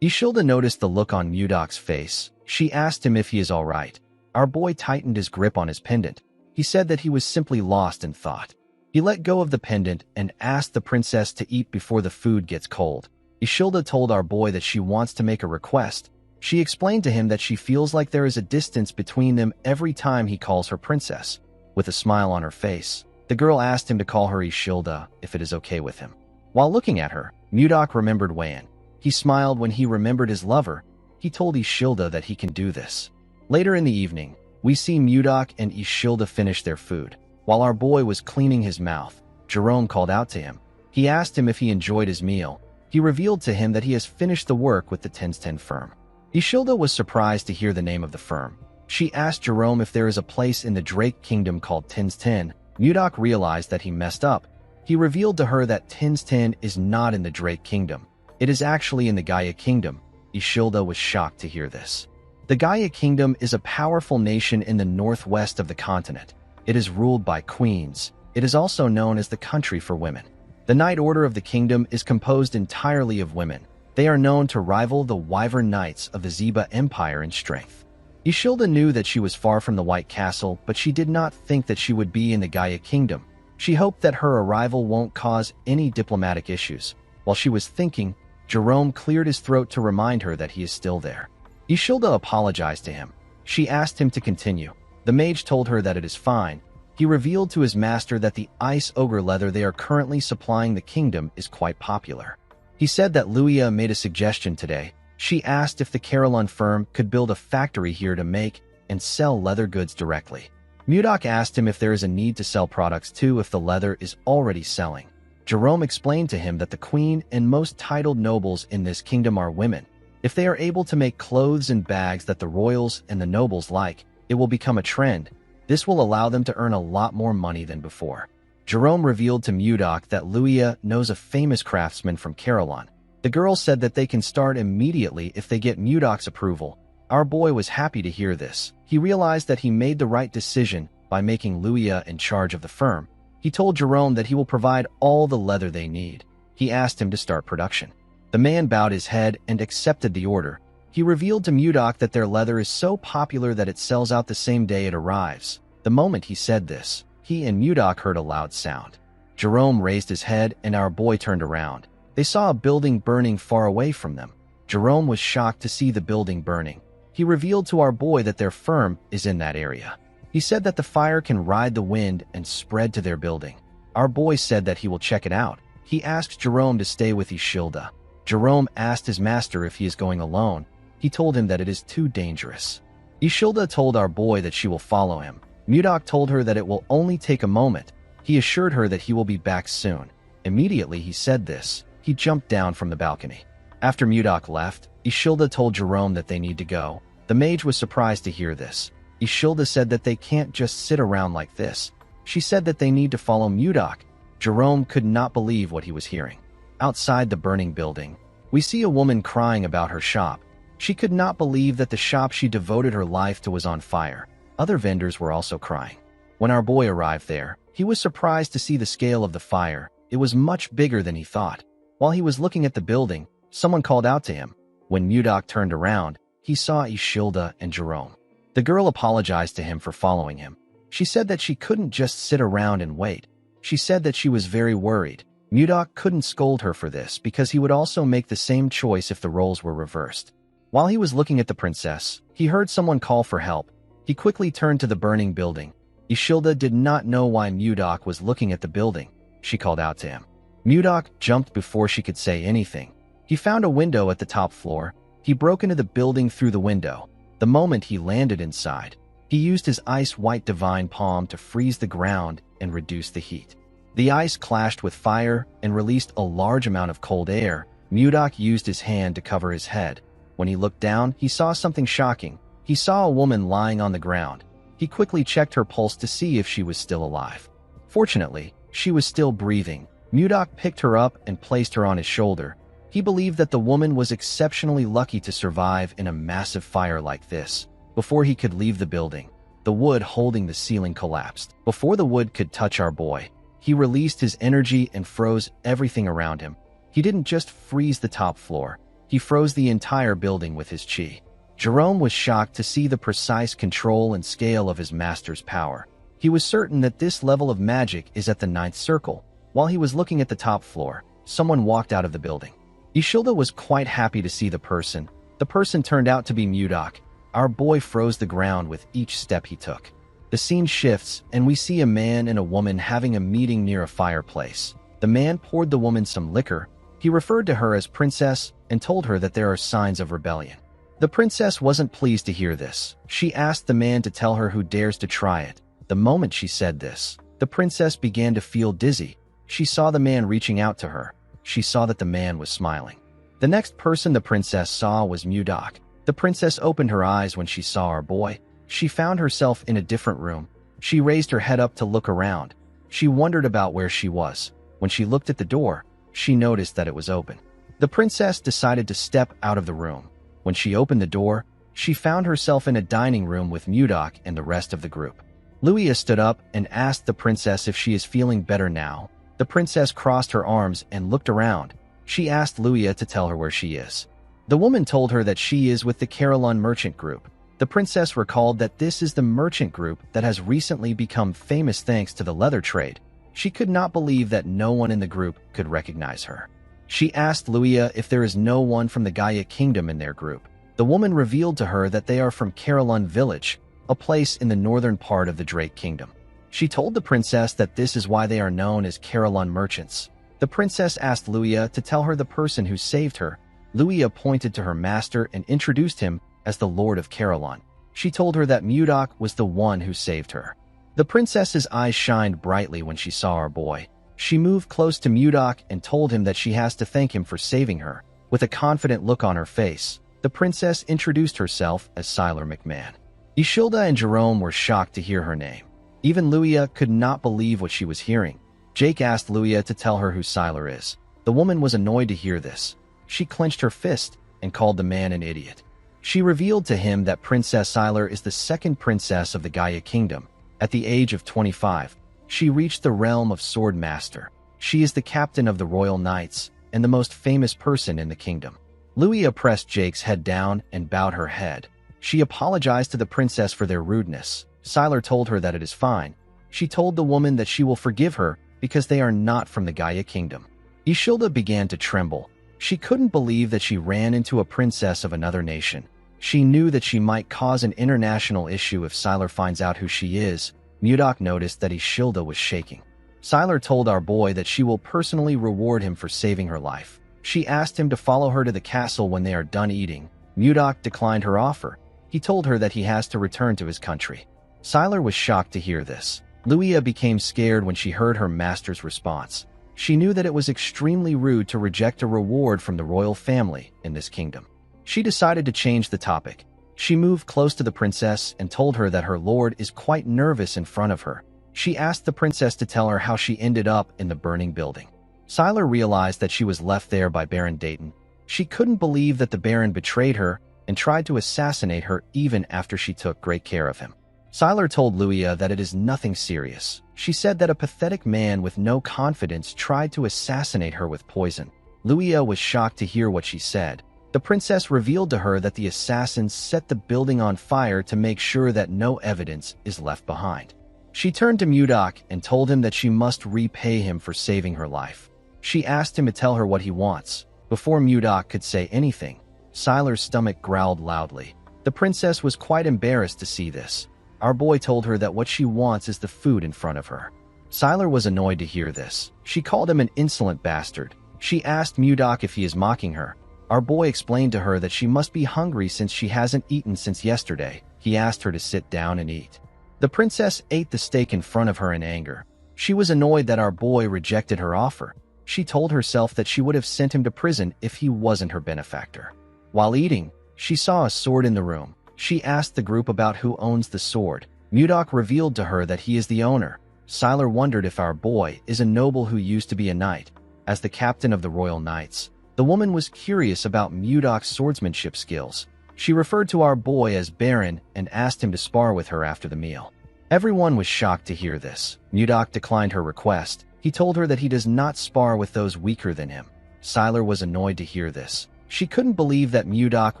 Ishilda noticed the look on Mudok's face. She asked him if he is all right. Our boy tightened his grip on his pendant. He said that he was simply lost in thought. He let go of the pendant and asked the princess to eat before the food gets cold. Ishilda told our boy that she wants to make a request. She explained to him that she feels like there is a distance between them every time he calls her princess. With a smile on her face, the girl asked him to call her Ishilda if it is okay with him. While looking at her, Mudok remembered Wan. He smiled when he remembered his lover. He told Ishilda that he can do this. Later in the evening, we see Mudok and Ishilda finish their food. While our boy was cleaning his mouth, Jerome called out to him. He asked him if he enjoyed his meal. He revealed to him that he has finished the work with the 1010 firm. Ishilda was surprised to hear the name of the firm. She asked Jerome if there is a place in the Drake Kingdom called 1010. Mudok realized that he messed up. He revealed to her that 1010 is not in the Drake Kingdom. It is actually in the Gaia Kingdom. Ishilda was shocked to hear this. The Gaia Kingdom is a powerful nation in the northwest of the continent. It is ruled by queens. It is also known as the country for women. The Knight Order of the kingdom is composed entirely of women. They are known to rival the Wyvern Knights of the Zeba Empire in strength. Ishilda knew that she was far from the White Castle, but she did not think that she would be in the Gaia Kingdom. She hoped that her arrival won't cause any diplomatic issues. While she was thinking, Jerome cleared his throat to remind her that he is still there. Ishilda apologized to him. She asked him to continue. The mage told her that it is fine. He revealed to his master that the ice ogre leather they are currently supplying the kingdom is quite popular. He said that Luia made a suggestion today. She asked if the Carolyn firm could build a factory here to make and sell leather goods directly. Mudok asked him if there is a need to sell products too if the leather is already selling. Jerome explained to him that the queen and most titled nobles in this kingdom are women. If they are able to make clothes and bags that the royals and the nobles like, it will become a trend. This will allow them to earn a lot more money than before. Jerome revealed to Mudok that Luia knows a famous craftsman from Carolyn. The girl said that they can start immediately if they get Mudok's approval. Our boy was happy to hear this. He realized that he made the right decision by making Luia in charge of the firm. He told Jerome that he will provide all the leather they need. He asked him to start production. The man bowed his head and accepted the order. He revealed to Mudok that their leather is so popular that it sells out the same day it arrives. The moment he said this, he and Mudok heard a loud sound. Jerome raised his head and our boy turned around. They saw a building burning far away from them. Jerome was shocked to see the building burning. He revealed to our boy that their firm is in that area. He said that the fire can ride the wind and spread to their building. Our boy said that he will check it out. He asked Jerome to stay with Ishilda. Jerome asked his master if he is going alone. He told him that it is too dangerous. Ishilda told our boy that she will follow him. Mudok told her that it will only take a moment. He assured her that he will be back soon. Immediately he said this, he jumped down from the balcony. After Mudok left, Ishilda told Jerome that they need to go. The mage was surprised to hear this. Ishilda said that they can't just sit around like this. She said that they need to follow Mudok. Jerome could not believe what he was hearing. Outside the burning building, we see a woman crying about her shop. She could not believe that the shop she devoted her life to was on fire. Other vendors were also crying. When our boy arrived there, he was surprised to see the scale of the fire. It was much bigger than he thought. While he was looking at the building, someone called out to him. When Mudok turned around, he saw Ishilda and Jerome. The girl apologized to him for following him. She said that she couldn't just sit around and wait. She said that she was very worried. Mudok couldn't scold her for this because he would also make the same choice if the roles were reversed. While he was looking at the princess, he heard someone call for help. He quickly turned to the burning building. Ishilda did not know why Mudok was looking at the building. She called out to him. Mudok jumped before she could say anything. He found a window at the top floor. He broke into the building through the window. The moment he landed inside, he used his ice-white divine palm to freeze the ground and reduce the heat. The ice clashed with fire and released a large amount of cold air. Mudok used his hand to cover his head. When he looked down, he saw something shocking. He saw a woman lying on the ground. He quickly checked her pulse to see if she was still alive. Fortunately, she was still breathing. Mudok picked her up and placed her on his shoulder. He believed that the woman was exceptionally lucky to survive in a massive fire like this. Before he could leave the building, the wood holding the ceiling collapsed. Before the wood could touch our boy, he released his energy and froze everything around him. He didn't just freeze the top floor, he froze the entire building with his chi. Jerome was shocked to see the precise control and scale of his master's power. He was certain that this level of magic is at the 9th circle. While he was looking at the top floor, someone walked out of the building. Ishilda was quite happy to see the person. The person turned out to be Mudok. Our boy froze the ground with each step he took. The scene shifts, and we see a man and a woman having a meeting near a fireplace. The man poured the woman some liquor. He referred to her as princess and told her that there are signs of rebellion. The princess wasn't pleased to hear this. She asked the man to tell her who dares to try it. The moment she said this, the princess began to feel dizzy. She saw the man reaching out to her. She saw that the man was smiling. The next person the princess saw was Mudok. The princess opened her eyes when she saw our boy. She found herself in a different room. She raised her head up to look around. She wondered about where she was. When she looked at the door, she noticed that it was open. The princess decided to step out of the room. When she opened the door, she found herself in a dining room with Mudok and the rest of the group. Luia stood up and asked the princess if she is feeling better now. The princess crossed her arms and looked around. She asked Luia to tell her where she is. The woman told her that she is with the Carolyn merchant group. The princess recalled that this is the merchant group that has recently become famous thanks to the leather trade. She could not believe that no one in the group could recognize her. She asked Luia if there is no one from the Gaia Kingdom in their group. The woman revealed to her that they are from Carolyn Village, a place in the northern part of the Drake Kingdom. She told the princess that this is why they are known as Carolyn merchants. The princess asked Luia to tell her the person who saved her. Luia pointed to her master and introduced him as the Lord of Carolyn. She told her that Mudok was the one who saved her. The princess's eyes shined brightly when she saw our boy. She moved close to Mudok and told him that she has to thank him for saving her. With a confident look on her face, the princess introduced herself as Siler McMahon. Ishilda and Jerome were shocked to hear her name. Even Luia could not believe what she was hearing. Jake asked Luia to tell her who Siler is. The woman was annoyed to hear this. She clenched her fist and called the man an idiot. She revealed to him that Princess Siler is the second princess of the Gaia Kingdom. At the age of 25, she reached the realm of Sword Master. She is the captain of the Royal Knights and the most famous person in the kingdom. Luia pressed Jake's head down and bowed her head. She apologized to the princess for their rudeness. Siler told her that it is fine. She told the woman that she will forgive her because they are not from the Gaia Kingdom. Ishilda began to tremble. She couldn't believe that she ran into a princess of another nation. She knew that she might cause an international issue if Siler finds out who she is. Mudok noticed that Ishilda was shaking. Siler told our boy that she will personally reward him for saving her life. She asked him to follow her to the castle when they are done eating. Mudok declined her offer. He told her that he has to return to his country. Siler was shocked to hear this. Luia became scared when she heard her master's response. She knew that it was extremely rude to reject a reward from the royal family in this kingdom. She decided to change the topic. She moved close to the princess and told her that her lord is quite nervous in front of her. She asked the princess to tell her how she ended up in the burning building. Sylar realized that she was left there by Baron Dayton. She couldn't believe that the Baron betrayed her and tried to assassinate her even after she took great care of him. Sylar told Luia that it is nothing serious. She said that a pathetic man with no confidence tried to assassinate her with poison. Luia was shocked to hear what she said. The princess revealed to her that the assassins set the building on fire to make sure that no evidence is left behind. She turned to Mudok and told him that she must repay him for saving her life. She asked him to tell her what he wants. Before Mudok could say anything, Sylar's stomach growled loudly. The princess was quite embarrassed to see this. Our boy told her that what she wants is the food in front of her. Sylar was annoyed to hear this. She called him an insolent bastard. She asked Mudok if he is mocking her. Our boy explained to her that she must be hungry since she hasn't eaten since yesterday. He asked her to sit down and eat. The princess ate the steak in front of her in anger. She was annoyed that our boy rejected her offer. She told herself that she would have sent him to prison if he wasn't her benefactor. While eating, she saw a sword in the room. She asked the group about who owns the sword. Mudok revealed to her that he is the owner. Sylar wondered if our boy is a noble who used to be a knight. As the captain of the Royal Knights, the woman was curious about Mudok's swordsmanship skills. She referred to our boy as Baron and asked him to spar with her after the meal. Everyone was shocked to hear this. Mudok declined her request. He told her that he does not spar with those weaker than him. Sylar was annoyed to hear this. She couldn't believe that Mudok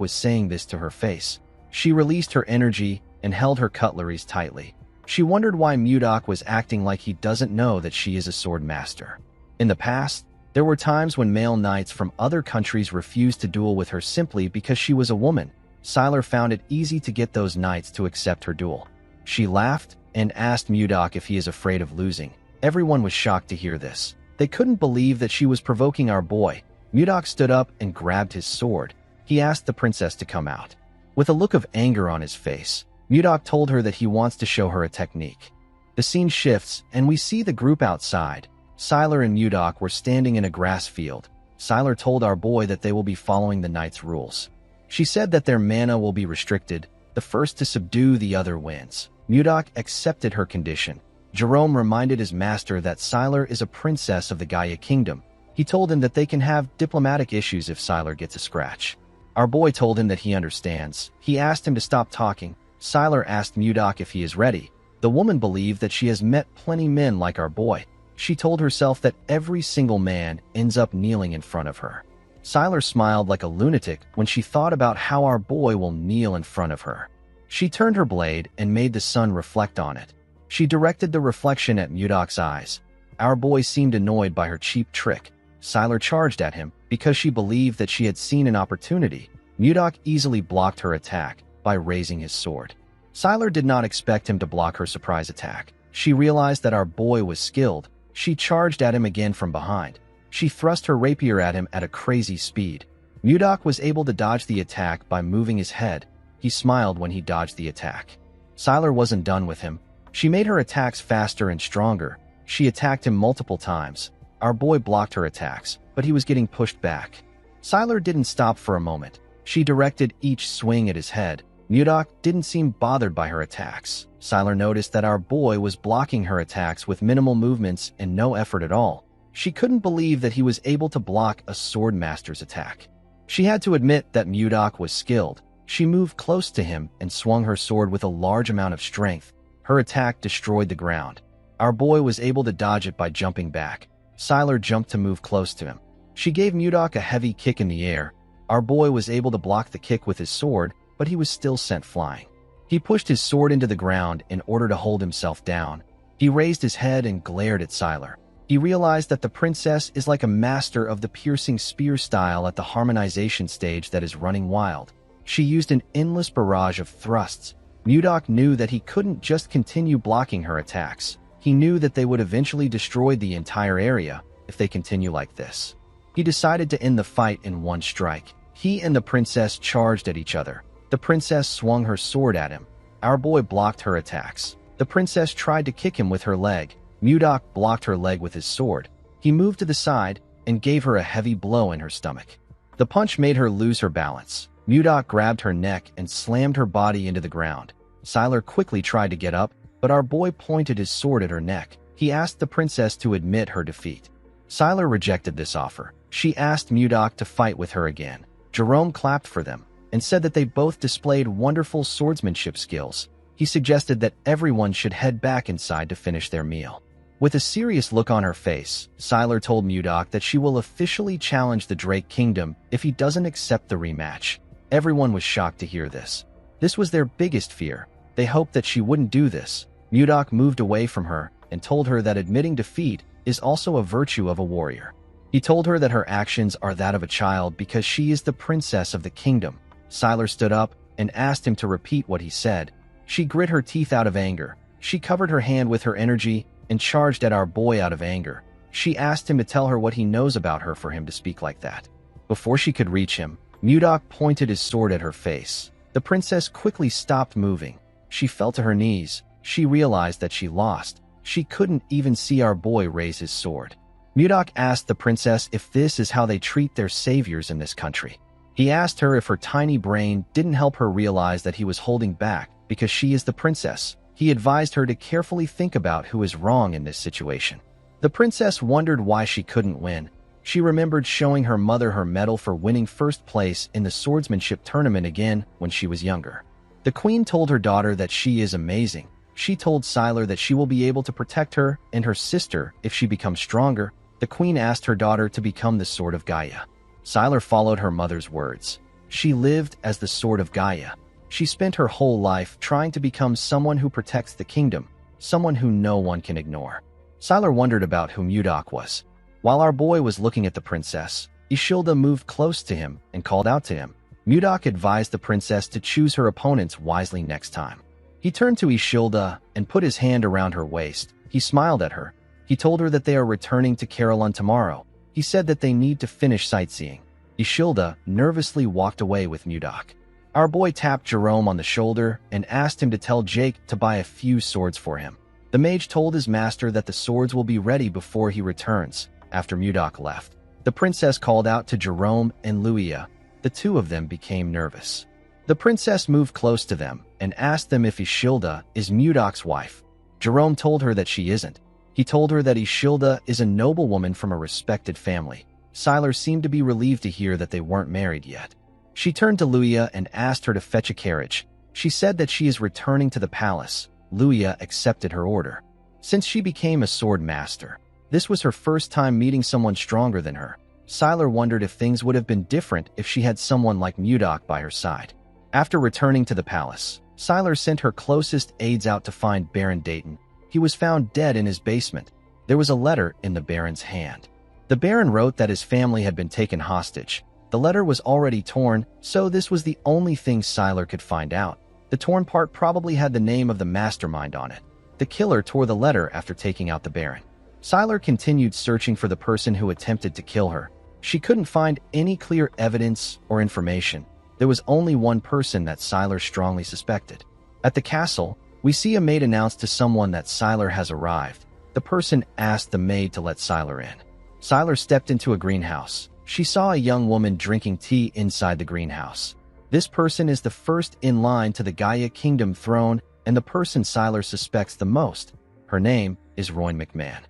was saying this to her face. She released her energy and held her cutleries tightly. She wondered why Mudok was acting like he doesn't know that she is a sword master. In the past, there were times when male knights from other countries refused to duel with her simply because she was a woman. Sylar found it easy to get those knights to accept her duel. She laughed and asked Mudok if he is afraid of losing. Everyone was shocked to hear this. They couldn't believe that she was provoking our boy. Mudok stood up and grabbed his sword. He asked the princess to come out. With a look of anger on his face, Mudok told her that he wants to show her a technique. The scene shifts, and we see the group outside. Sylar and Mudok were standing in a grass field. Sylar told our boy that they will be following the knight's rules. She said that their mana will be restricted. The first to subdue the other wins. Mudok accepted her condition. Jerome reminded his master that Sylar is a princess of the Gaia Kingdom. He told him that they can have diplomatic issues if Sylar gets a scratch. Our boy told him that he understands. He asked him to stop talking. Sylar asked Mudok if he is ready. The woman believed that she has met plenty men like our boy. She told herself that every single man ends up kneeling in front of her. Sylar smiled like a lunatic when she thought about how our boy will kneel in front of her. She turned her blade and made the sun reflect on it. She directed the reflection at Mudok's eyes. Our boy seemed annoyed by her cheap trick. Sylar charged at him because she believed that she had seen an opportunity. Mudok easily blocked her attack by raising his sword. Sylar did not expect him to block her surprise attack. She realized that our boy was skilled. She charged at him again from behind. She thrust her rapier at him at a crazy speed. Mudok was able to dodge the attack by moving his head. He smiled when he dodged the attack. Sylar wasn't done with him. She made her attacks faster and stronger. She attacked him multiple times. Our boy blocked her attacks, but he was getting pushed back. Sylar didn't stop for a moment. She directed each swing at his head. Mudok didn't seem bothered by her attacks. Sylar noticed that our boy was blocking her attacks with minimal movements and no effort at all. She couldn't believe that he was able to block a sword master's attack. She had to admit that Mudok was skilled. She moved close to him and swung her sword with a large amount of strength. Her attack destroyed the ground. Our boy was able to dodge it by jumping back. Sylar jumped to move close to him. She gave Mudok a heavy kick in the air. Our boy was able to block the kick with his sword, but he was still sent flying. He pushed his sword into the ground in order to hold himself down. He raised his head and glared at Sylar. He realized that the princess is like a master of the piercing spear style at the harmonization stage that is running wild. She used an endless barrage of thrusts. Mudok knew that he couldn't just continue blocking her attacks. He knew that they would eventually destroy the entire area if they continue like this. He decided to end the fight in one strike. He and the princess charged at each other. The princess swung her sword at him. Our boy blocked her attacks. The princess tried to kick him with her leg. Mudok blocked her leg with his sword. He moved to the side and gave her a heavy blow in her stomach. The punch made her lose her balance. Mudok grabbed her neck and slammed her body into the ground. Sylar quickly tried to get up, but our boy pointed his sword at her neck. He asked the princess to admit her defeat. Sylar rejected this offer. She asked Mudok to fight with her again. Jerome clapped for them and said that they both displayed wonderful swordsmanship skills. He suggested that everyone should head back inside to finish their meal. With a serious look on her face, Sylar told Mudok that she will officially challenge the Drake Kingdom if he doesn't accept the rematch. Everyone was shocked to hear this. This was their biggest fear. They hoped that she wouldn't do this. Mudok moved away from her and told her that admitting defeat is also a virtue of a warrior. He told her that her actions are that of a child because she is the princess of the kingdom. Sylar stood up and asked him to repeat what he said. She grit her teeth out of anger. She covered her hand with her energy and charged at our boy out of anger. She asked him to tell her what he knows about her for him to speak like that. Before she could reach him, Mudok pointed his sword at her face. The princess quickly stopped moving. She fell to her knees. She realized that she lost. She couldn't even see our boy raise his sword. Mudok asked the princess if this is how they treat their saviors in this country. He asked her if her tiny brain didn't help her realize that he was holding back because she is the princess. He advised her to carefully think about who is wrong in this situation. The princess wondered why she couldn't win. She remembered showing her mother her medal for winning first place in the swordsmanship tournament again when she was younger. The queen told her daughter that she is amazing. She told Sylar that she will be able to protect her and her sister if she becomes stronger. The queen asked her daughter to become the Sword of Gaia. Sylar followed her mother's words. She lived as the Sword of Gaia. She spent her whole life trying to become someone who protects the kingdom, someone who no one can ignore. Sylar wondered about who Mudok was. While our boy was looking at the princess, Ishilda moved close to him and called out to him. Mudok advised the princess to choose her opponents wisely next time. He turned to Ishilda and put his hand around her waist. He smiled at her. He told her that they are returning to Carolyn tomorrow. He said that they need to finish sightseeing. Ishilda nervously walked away with Mudok. Our boy tapped Jerome on the shoulder and asked him to tell Jake to buy a few swords for him. The mage told his master that the swords will be ready before he returns. After Mudok left, the princess called out to Jerome and Luia. The two of them became nervous. The princess moved close to them and asked them if Ishilda is Mudok's wife. Jerome told her that she isn't. He told her that Ishilda is a noblewoman from a respected family. Sylar seemed to be relieved to hear that they weren't married yet. She turned to Luia and asked her to fetch a carriage. She said that she is returning to the palace. Luia accepted her order. Since she became a sword master, this was her first time meeting someone stronger than her. Sylar wondered if things would have been different if she had someone like Mudok by her side. After returning to the palace, Sylar sent her closest aides out to find Baron Dayton. He was found dead in his basement. There was a letter in the Baron's hand. The Baron wrote that his family had been taken hostage. The letter was already torn, so this was the only thing Sylar could find out. The torn part probably had the name of the mastermind on it. The killer tore the letter after taking out the Baron. Sylar continued searching for the person who attempted to kill her. She couldn't find any clear evidence or information. There was only one person that Sylar strongly suspected. At the castle, we see a maid announce to someone that Sylar has arrived. The person asked the maid to let Sylar in. Sylar stepped into a greenhouse. She saw a young woman drinking tea inside the greenhouse. This person is the first in line to the Gaia Kingdom throne and the person Sylar suspects the most. Her name is Rowan McMahon.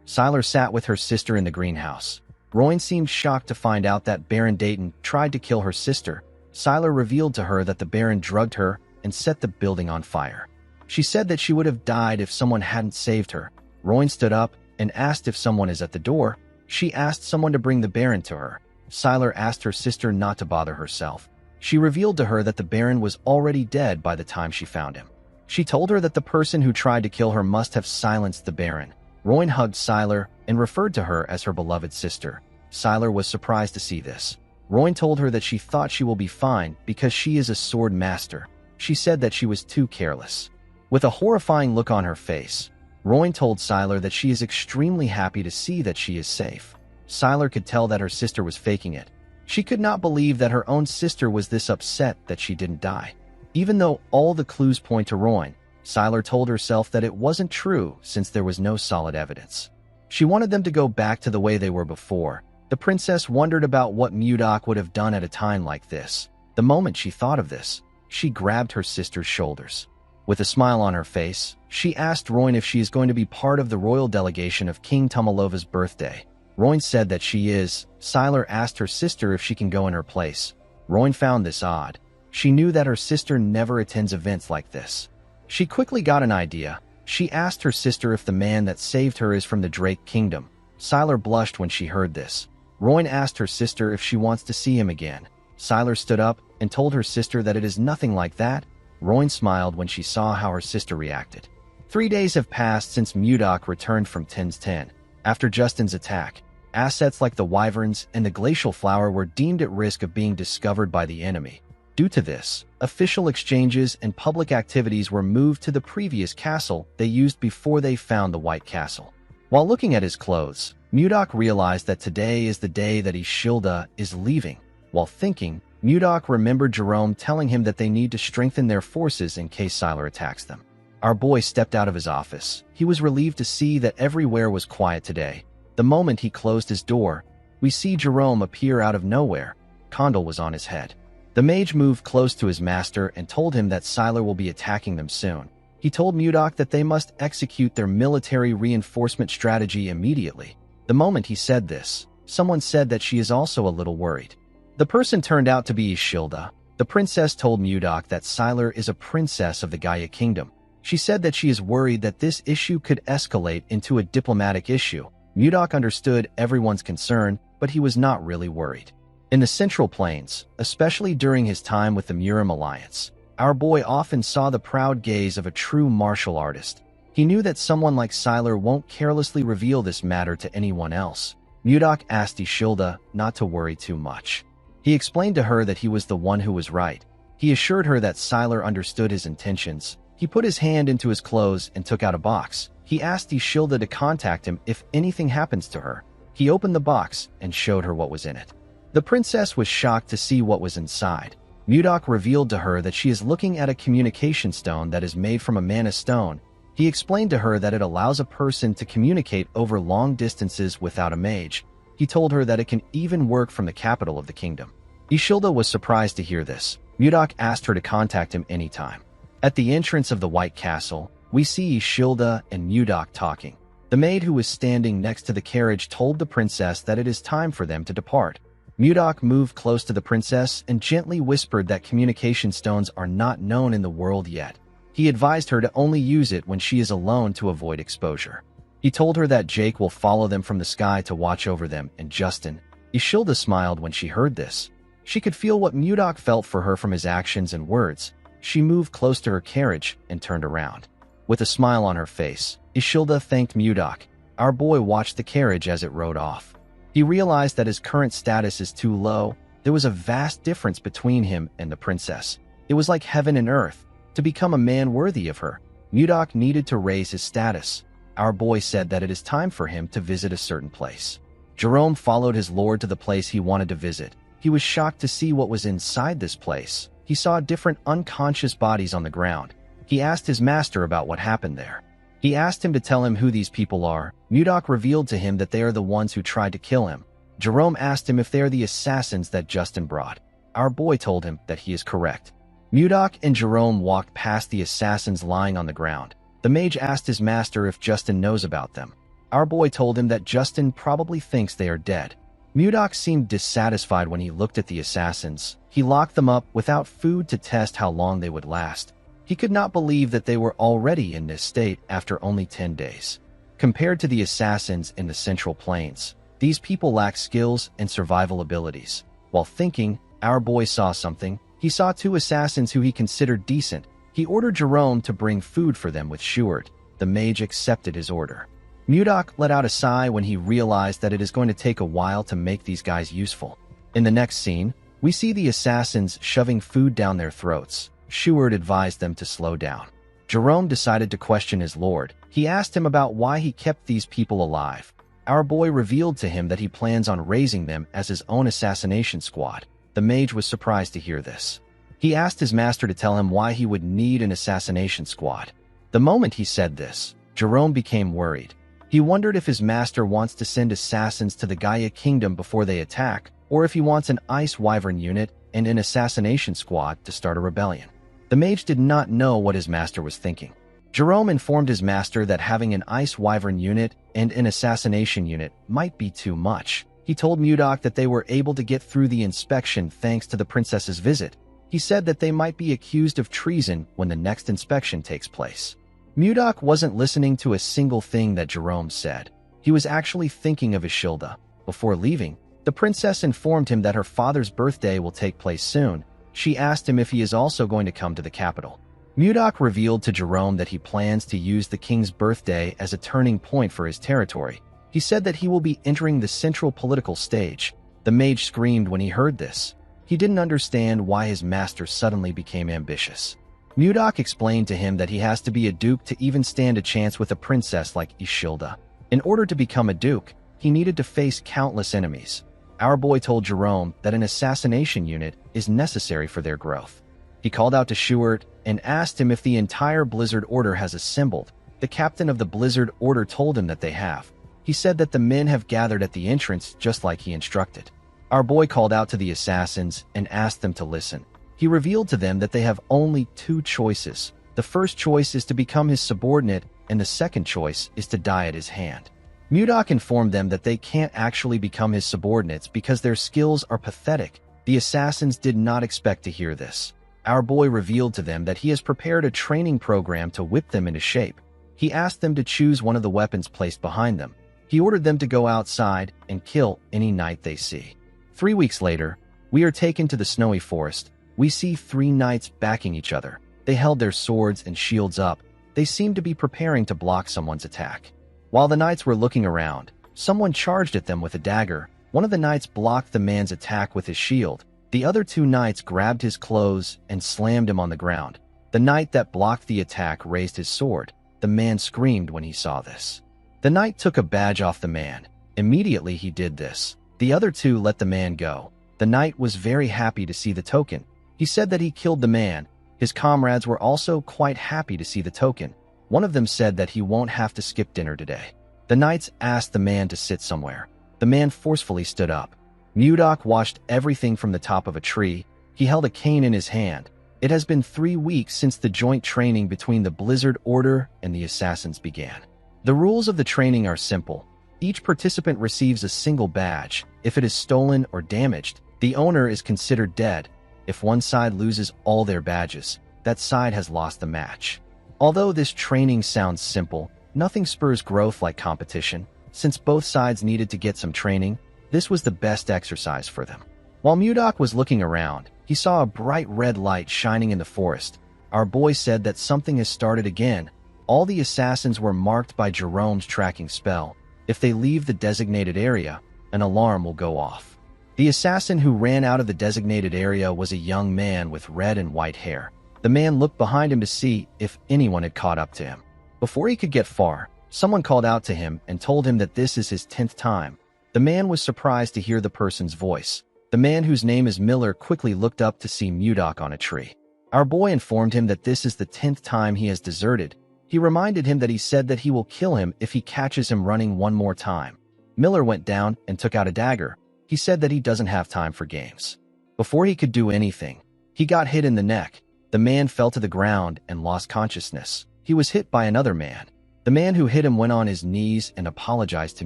Sylar sat with her sister in the greenhouse. Rowan seemed shocked to find out that Baron Dayton tried to kill her sister. Sylar revealed to her that the Baron drugged her and set the building on fire. She said that she would have died if someone hadn't saved her. Rowan stood up and asked if someone is at the door. She asked someone to bring the Baron to her. Sylar asked her sister not to bother herself. She revealed to her that the Baron was already dead by the time she found him. She told her that the person who tried to kill her must have silenced the Baron. Rowan hugged Sylar and referred to her as her beloved sister. Sylar was surprised to see this. Rowan told her that she thought she will be fine because she is a sword master. She said that she was too careless. With a horrifying look on her face, Rowan told Sylar that she is extremely happy to see that she is safe. Sylar could tell that her sister was faking it. She could not believe that her own sister was this upset that she didn't die. Even though all the clues point to Rowan, Sylar told herself that it wasn't true since there was no solid evidence. She wanted them to go back to the way they were before. The princess wondered about what Mudok would have done at a time like this. The moment she thought of this, she grabbed her sister's shoulders. With a smile on her face, she asked Roin if she is going to be part of the royal delegation of King Tumalova's birthday. Roin said that she is. Sylar asked her sister if she can go in her place. Roin found this odd. She knew that her sister never attends events like this. She quickly got an idea. She asked her sister if the man that saved her is from the Drake Kingdom. Sylar blushed when she heard this. Roin asked her sister if she wants to see him again. Sylar stood up and told her sister that it is nothing like that. Roin smiled when she saw how her sister reacted. 3 days have passed since Mudok returned from Ten's 10. After Justin's attack, assets like the Wyverns and the Glacial Flower were deemed at risk of being discovered by the enemy. Due to this, official exchanges and public activities were moved to the previous castle they used before they found the White Castle. While looking at his clothes, Mudok realized that today is the day that Ishilda is leaving. While thinking, Mudok remembered Jerome telling him that they need to strengthen their forces in case Sylar attacks them. Our boy stepped out of his office. He was relieved to see that everywhere was quiet today. The moment he closed his door, we see Jerome appear out of nowhere. Condal was on his head. The mage moved close to his master and told him that Sylar will be attacking them soon. He told Mudok that they must execute their military reinforcement strategy immediately. The moment he said this, someone said that she is also a little worried. The person turned out to be Ishilda. The princess told Mudok that Sylar is a princess of the Gaia Kingdom. She said that she is worried that this issue could escalate into a diplomatic issue. Mudok understood everyone's concern, but he was not really worried. In the Central Plains, especially during his time with the Murim Alliance, our boy often saw the proud gaze of a true martial artist. He knew that someone like Sylar won't carelessly reveal this matter to anyone else. Mudok asked Ishilda not to worry too much. He explained to her that he was the one who was right. He assured her that Sylar understood his intentions. He put his hand into his clothes and took out a box. He asked Ishilda to contact him if anything happens to her. He opened the box and showed her what was in it. The princess was shocked to see what was inside. Mudok revealed to her that she is looking at a communication stone that is made from a mana stone. He explained to her that it allows a person to communicate over long distances without a mage. He told her that it can even work from the capital of the kingdom. Ishilda was surprised to hear this. Mudok asked her to contact him anytime. At the entrance of the White Castle, we see Ishilda and Mudok talking. The maid who was standing next to the carriage told the princess that it is time for them to depart. Mudok moved close to the princess and gently whispered that communication stones are not known in the world yet. He advised her to only use it when she is alone to avoid exposure. He told her that Jake will follow them from the sky to watch over them and Justin. Ishilda smiled when she heard this. She could feel what Mudok felt for her from his actions and words. She moved close to her carriage and turned around. With a smile on her face, Ishilda thanked Mudok. Our boy watched the carriage as it rode off. He realized that his current status is too low. There was a vast difference between him and the princess. It was like heaven and earth. To become a man worthy of her, Mudok needed to raise his status. Our boy said that it is time for him to visit a certain place. Jerome followed his lord to the place he wanted to visit. He was shocked to see what was inside this place. He saw different unconscious bodies on the ground. He asked his master about what happened there. He asked him to tell him who these people are. Mudok revealed to him that they are the ones who tried to kill him. Jerome asked him if they are the assassins that Justin brought. Our boy told him that he is correct. Mudok and Jerome walked past the assassins lying on the ground. The mage asked his master if Justin knows about them. Our boy told him that Justin probably thinks they are dead. Mudok seemed dissatisfied when he looked at the assassins. He locked them up without food to test how long they would last. He could not believe that they were already in this state after only 10 days. Compared to the assassins in the Central Plains, these people lack skills and survival abilities. While thinking, our boy saw something. He saw 2 assassins who he considered decent. He ordered Jerome to bring food for them with Shuard. The mage accepted his order. Mudok let out a sigh when he realized that it is going to take a while to make these guys useful. In the next scene, we see the assassins shoving food down their throats. Shuard advised them to slow down. Jerome decided to question his lord. He asked him about why he kept these people alive. Our boy revealed to him that he plans on raising them as his own assassination squad. The mage was surprised to hear this. He asked his master to tell him why he would need an assassination squad. The moment he said this, Jerome became worried. He He wondered if his master wants to send assassins to the Gaia Kingdom before they attack, or if he wants an Ice Wyvern unit and an assassination squad to start a rebellion. The mage did not know what his master was thinking. Jerome informed his master that having an Ice Wyvern unit and an assassination unit might be too much. He told Mudok that they were able to get through the inspection thanks to the princess's visit. He said that they might be accused of treason when the next inspection takes place. Mudok wasn't listening to a single thing that Jerome said. He was actually thinking of Ishilda. Before leaving, the princess informed him that her father's birthday will take place soon. She asked him if he is also going to come to the capital. Mudok revealed to Jerome that he plans to use the king's birthday as a turning point for his territory. He said that he will be entering the central political stage. The mage screamed when he heard this. He didn't understand why his master suddenly became ambitious. Mudok explained to him that he has to be a duke to even stand a chance with a princess like Ishilda. In order to become a duke, he needed to face countless enemies. Our boy told Jerome that an assassination unit is necessary for their growth. He called out to Schuart and asked him if the entire Blizzard Order has assembled. The captain of the Blizzard Order told him that they have. He said that the men have gathered at the entrance just like he instructed. Our boy called out to the assassins and asked them to listen. He revealed to them that they have only two choices. The first choice is to become his subordinate, and the second choice is to die at his hand. Mudok informed them that they can't actually become his subordinates because their skills are pathetic. The assassins did not expect to hear this. Our boy revealed to them that he has prepared a training program to whip them into shape. He asked them to choose one of the weapons placed behind them. He ordered them to go outside and kill any knight they see. 3 weeks later, we are taken to the snowy forest. We see 3 knights backing each other. They held their swords and shields up. They seemed to be preparing to block someone's attack. While the knights were looking around, someone charged at them with a dagger. One of the knights blocked the man's attack with his shield. The other 2 knights grabbed his clothes and slammed him on the ground. The knight that blocked the attack raised his sword. The man screamed when he saw this. The knight took a badge off the man. Immediately he did this. The other 2 let the man go. The knight was very happy to see the token. He said that he killed the man. His comrades were also quite happy to see the token. One of them said that he won't have to skip dinner today. The knights asked the man to sit somewhere. The man forcefully stood up. Mudok watched everything from the top of a tree. He held a cane in his hand. It has been 3 weeks since the joint training between the Blizzard Order and the assassins began. The rules of the training are simple. Each participant receives a single badge. If it is stolen or damaged, the owner is considered dead. If one side loses all their badges, that side has lost the match. Although this training sounds simple, nothing spurs growth like competition. Since both sides needed to get some training, this was the best exercise for them. While Mudok was looking around, he saw a bright red light shining in the forest. Our boy said that something has started again. All the assassins were marked by Jerome's tracking spell. If they leave the designated area, an alarm will go off. The assassin who ran out of the designated area was a young man with red and white hair. The man looked behind him to see if anyone had caught up to him. Before he could get far, someone called out to him and told him that this is his 10th time. The man was surprised to hear the person's voice. The man whose name is Miller quickly looked up to see Mudok on a tree. Our boy informed him that this is the 10th time he has deserted. He reminded him that he said that he will kill him if he catches him running one more time. Miller went down and took out a dagger. He said that he doesn't have time for games. Before he could do anything, he got hit in the neck. The man fell to the ground and lost consciousness. He was hit by another man. The man who hit him went on his knees and apologized to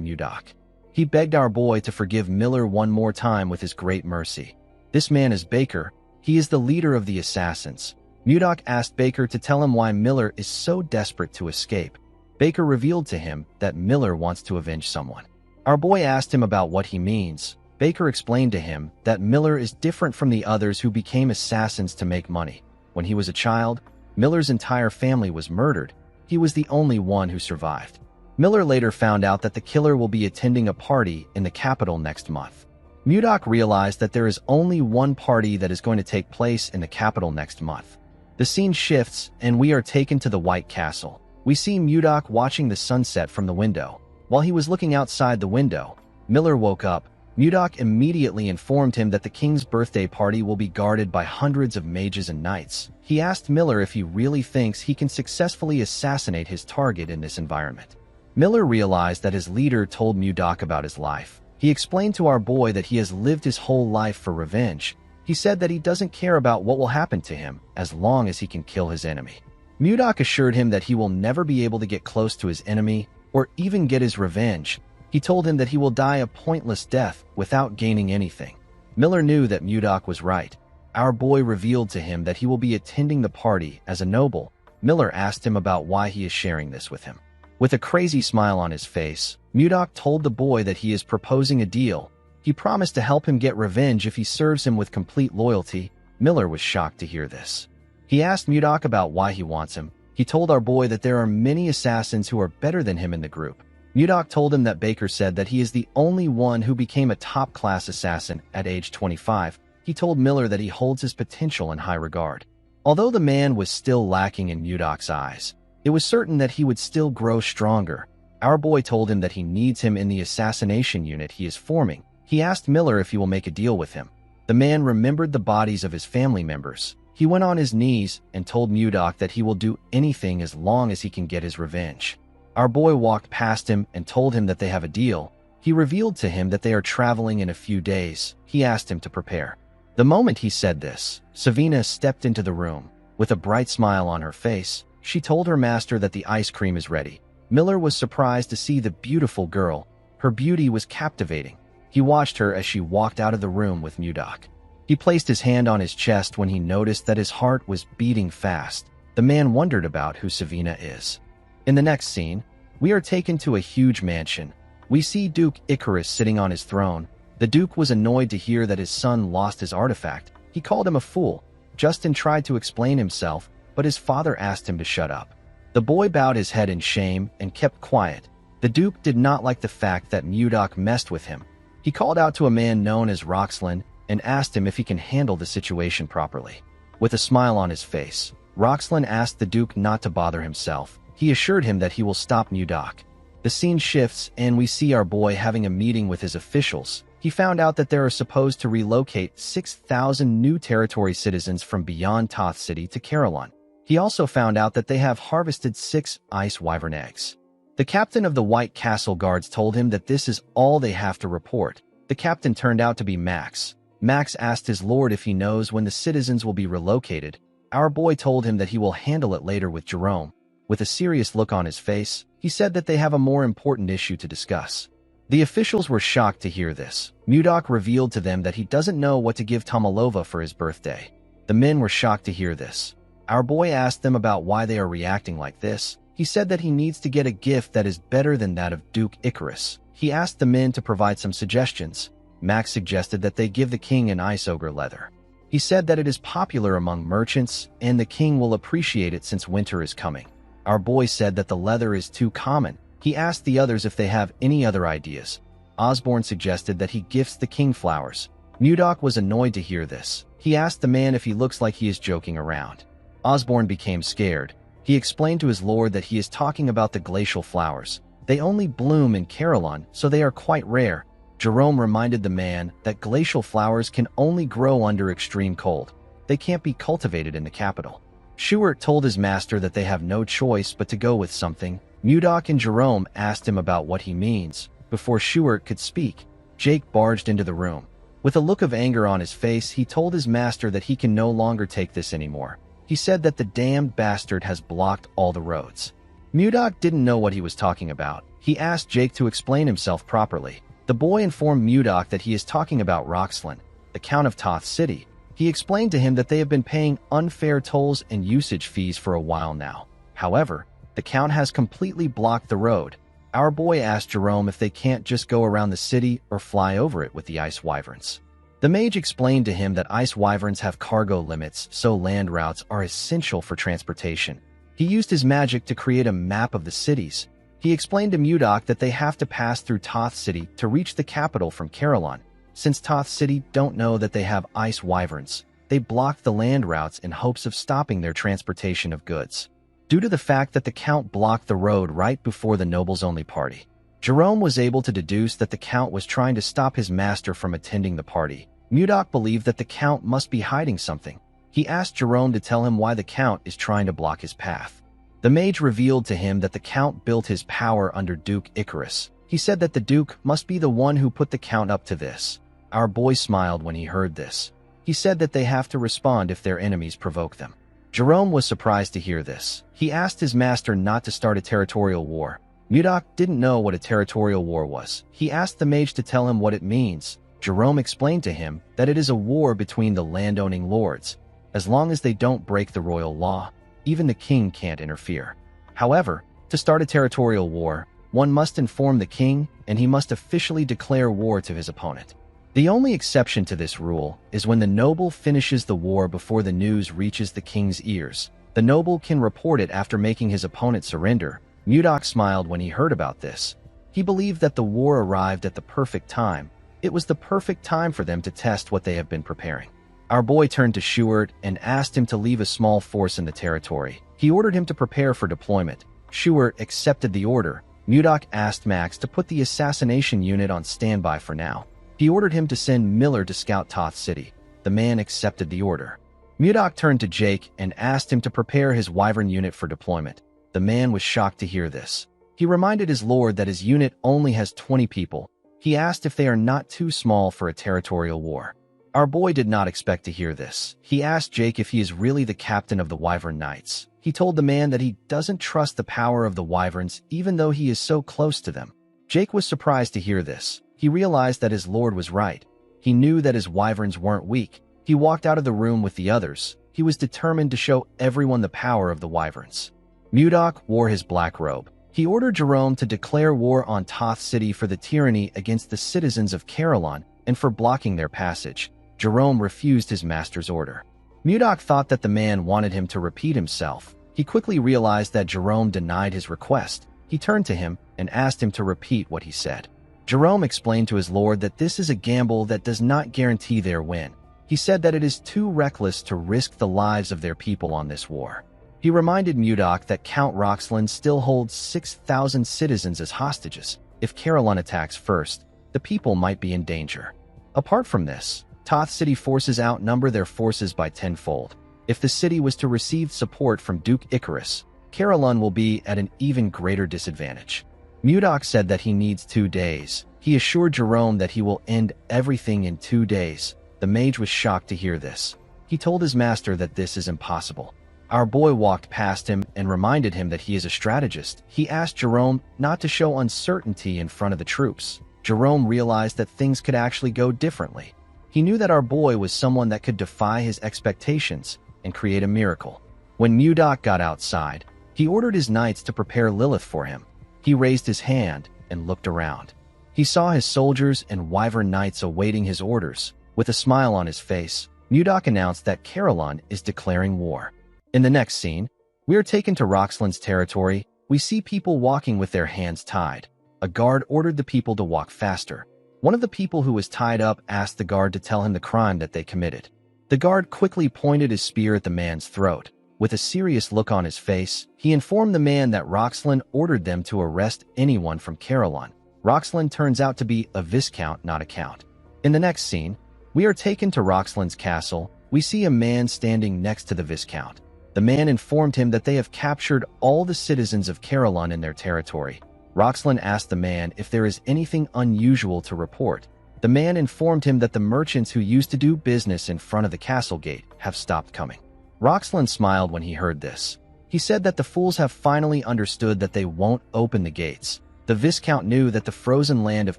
Mudok. He begged our boy to forgive Miller one more time with his great mercy. This man is Baker. He is the leader of the assassins. Mudok asked Baker to tell him why Miller is so desperate to escape. Baker revealed to him that Miller wants to avenge someone. Our boy asked him about what he means. Baker explained to him that Miller is different from the others who became assassins to make money. When he was a child, Miller's entire family was murdered. He was the only one who survived. Miller later found out that the killer will be attending a party in the capital next month. Mudok realized that there is only one party that is going to take place in the capital next month. The scene shifts, and we are taken to the White Castle. We see Mudok watching the sunset from the window. While he was looking outside the window, Miller woke up. Mudok immediately informed him that the king's birthday party will be guarded by hundreds of mages and knights. He asked Miller if he really thinks he can successfully assassinate his target in this environment. Miller realized that his leader told Mudok about his life. He explained to our boy that he has lived his whole life for revenge. He said that he doesn't care about what will happen to him as long as he can kill his enemy. Mudok assured him that he will never be able to get close to his enemy or even get his revenge. He told him that he will die a pointless death without gaining anything. Miller knew that Mudok was right. Our boy revealed to him that he will be attending the party as a noble. Miller asked him about why he is sharing this with him. With a crazy smile on his face, Mudok told the boy that he is proposing a deal. He promised to help him get revenge if he serves him with complete loyalty. Miller was shocked to hear this. He asked Mudok about why he wants him. He told our boy that there are many assassins who are better than him in the group. Mudok told him that Baker said that he is the only one who became a top-class assassin at age 25. He told Miller that he holds his potential in high regard. Although the man was still lacking in Mudok's eyes, it was certain that he would still grow stronger. Our boy told him that he needs him in the assassination unit he is forming. He asked Miller if he will make a deal with him. The man remembered the bodies of his family members. He went on his knees and told Mudok that he will do anything as long as he can get his revenge. Our boy walked past him and told him that they have a deal. He revealed to him that they are traveling in a few days. He asked him to prepare. The moment he said this, Savina stepped into the room. With a bright smile on her face, she told her master that the ice cream is ready. Miller was surprised to see the beautiful girl. Her beauty was captivating. He watched her as she walked out of the room with Mudok. He placed his hand on his chest when he noticed that his heart was beating fast. The man wondered about who Savina is. In the next scene, we are taken to a huge mansion. We see Duke Icarus sitting on his throne. The Duke was annoyed to hear that his son lost his artifact. He called him a fool. Justin tried to explain himself, but his father asked him to shut up. The boy bowed his head in shame and kept quiet. The Duke did not like the fact that Mudok messed with him. He called out to a man known as Roxlin and asked him if he can handle the situation properly. With a smile on his face, Roxlin asked the Duke not to bother himself. He assured him that he will stop Mudok. The scene shifts and we see our boy having a meeting with his officials. He found out that they are supposed to relocate 6,000 new territory citizens from beyond Toth City to Carillon. He also found out that they have harvested 6 ice wyvern eggs. The captain of the White Castle Guards told him that this is all they have to report. The captain turned out to be Max. Max asked his lord if he knows when the citizens will be relocated. Our boy told him that he will handle it later with Jerome. With a serious look on his face, he said that they have a more important issue to discuss. The officials were shocked to hear this. Mudok revealed to them that he doesn't know what to give Tomalova for his birthday. The men were shocked to hear this. Our boy asked them about why they are reacting like this. He said that he needs to get a gift that is better than that of Duke Icarus. He asked the men to provide some suggestions. Max suggested that they give the king an ice ogre leather. He said that it is popular among merchants and the king will appreciate it since winter is coming. Our boy said that the leather is too common. He asked the others if they have any other ideas. Osborne suggested that he gifts the king flowers. Mudok was annoyed to hear this. He asked the man if he looks like he is joking around. Osborne became scared. He explained to his lord that he is talking about the glacial flowers. They only bloom in Carillon, so they are quite rare. Jerome reminded the man that glacial flowers can only grow under extreme cold. They can't be cultivated in the capital. Schuart told his master that they have no choice but to go with something. Mudok and Jerome asked him about what he means. Before Schuart could speak, Jake barged into the room. With a look of anger on his face, he told his master that he can no longer take this anymore. He said that the damned bastard has blocked all the roads. Mudok didn't know what he was talking about. He asked Jake to explain himself properly. The boy informed Mudok that he is talking about Roxlin, the Count of Toth City. He explained to him that they have been paying unfair tolls and usage fees for a while now. However, the Count has completely blocked the road. Our boy asked Jerome if they can't just go around the city or fly over it with the ice wyverns. The mage explained to him that ice wyverns have cargo limits, so land routes are essential for transportation. He used his magic to create a map of the cities. He explained to Mudok that they have to pass through Toth City to reach the capital from Carillon. Since Toth City don't know that they have ice wyverns, they blocked the land routes in hopes of stopping their transportation of goods. Due to the fact that the Count blocked the road right before the nobles-only party, Jerome was able to deduce that the Count was trying to stop his master from attending the party. Mudok believed that the Count must be hiding something. He asked Jerome to tell him why the Count is trying to block his path. The mage revealed to him that the Count built his power under Duke Icarus. He said that the Duke must be the one who put the Count up to this. Our boy smiled when he heard this. He said that they have to respond if their enemies provoke them. Jerome was surprised to hear this. He asked his master not to start a territorial war. Mudok didn't know what a territorial war was. He asked the mage to tell him what it means. Jerome explained to him that it is a war between the landowning lords. As long as they don't break the royal law, even the king can't interfere. However, to start a territorial war, one must inform the king, and he must officially declare war to his opponent. The only exception to this rule is when the noble finishes the war before the news reaches the king's ears. The noble can report it after making his opponent surrender. Mudok smiled when he heard about this. He believed that the war arrived at the perfect time. It was the perfect time for them to test what they have been preparing. Our boy turned to Schuart and asked him to leave a small force in the territory. He ordered him to prepare for deployment. Schuart accepted the order. Mudok asked Max to put the assassination unit on standby for now. He ordered him to send Miller to scout Toth City. The man accepted the order. Mudok turned to Jake and asked him to prepare his Wyvern unit for deployment. The man was shocked to hear this. He reminded his lord that his unit only has 20 people. He asked if they are not too small for a territorial war. Our boy did not expect to hear this. He asked Jake if he is really the captain of the Wyvern Knights. He told the man that he doesn't trust the power of the Wyverns even though he is so close to them. Jake was surprised to hear this. He realized that his lord was right. He knew that his Wyverns weren't weak. He walked out of the room with the others. He was determined to show everyone the power of the Wyverns. Mudok wore his black robe. He ordered Jerome to declare war on Toth City for the tyranny against the citizens of Carillon and for blocking their passage. Jerome refused his master's order. Mudok thought that the man wanted him to repeat himself. He quickly realized that Jerome denied his request. He turned to him and asked him to repeat what he said. Jerome explained to his lord that this is a gamble that does not guarantee their win. He said that it is too reckless to risk the lives of their people on this war. He reminded Mudok that Count Roxland still holds 6,000 citizens as hostages. If Carillon attacks first, the people might be in danger. Apart from this, Toth City forces outnumber their forces by tenfold. If the city was to receive support from Duke Icarus, Carillon will be at an even greater disadvantage. Mudok said that he needs 2 days. He assured Jerome that he will end everything in 2 days. The mage was shocked to hear this. He told his master that this is impossible. Our boy walked past him and reminded him that he is a strategist. He asked Jerome not to show uncertainty in front of the troops. Jerome realized that things could actually go differently. He knew that our boy was someone that could defy his expectations and create a miracle. When Mudok got outside, he ordered his knights to prepare Lilith for him. He raised his hand and looked around. He saw his soldiers and Wyvern Knights awaiting his orders. With a smile on his face, Mudok announced that Carillon is declaring war. In the next scene, we are taken to Roxland's territory. We see people walking with their hands tied. A guard ordered the people to walk faster. One of the people who was tied up asked the guard to tell him the crime that they committed. The guard quickly pointed his spear at the man's throat. With a serious look on his face, he informed the man that Roxland ordered them to arrest anyone from Carillon. Roxland turns out to be a viscount, not a count. In the next scene, we are taken to Roxland's castle. We see a man standing next to the viscount. The man informed him that they have captured all the citizens of Carillon in their territory. Roxland asked the man if there is anything unusual to report. The man informed him that the merchants who used to do business in front of the castle gate have stopped coming. Roxland smiled when he heard this. He said that the fools have finally understood that they won't open the gates. The Viscount knew that the frozen land of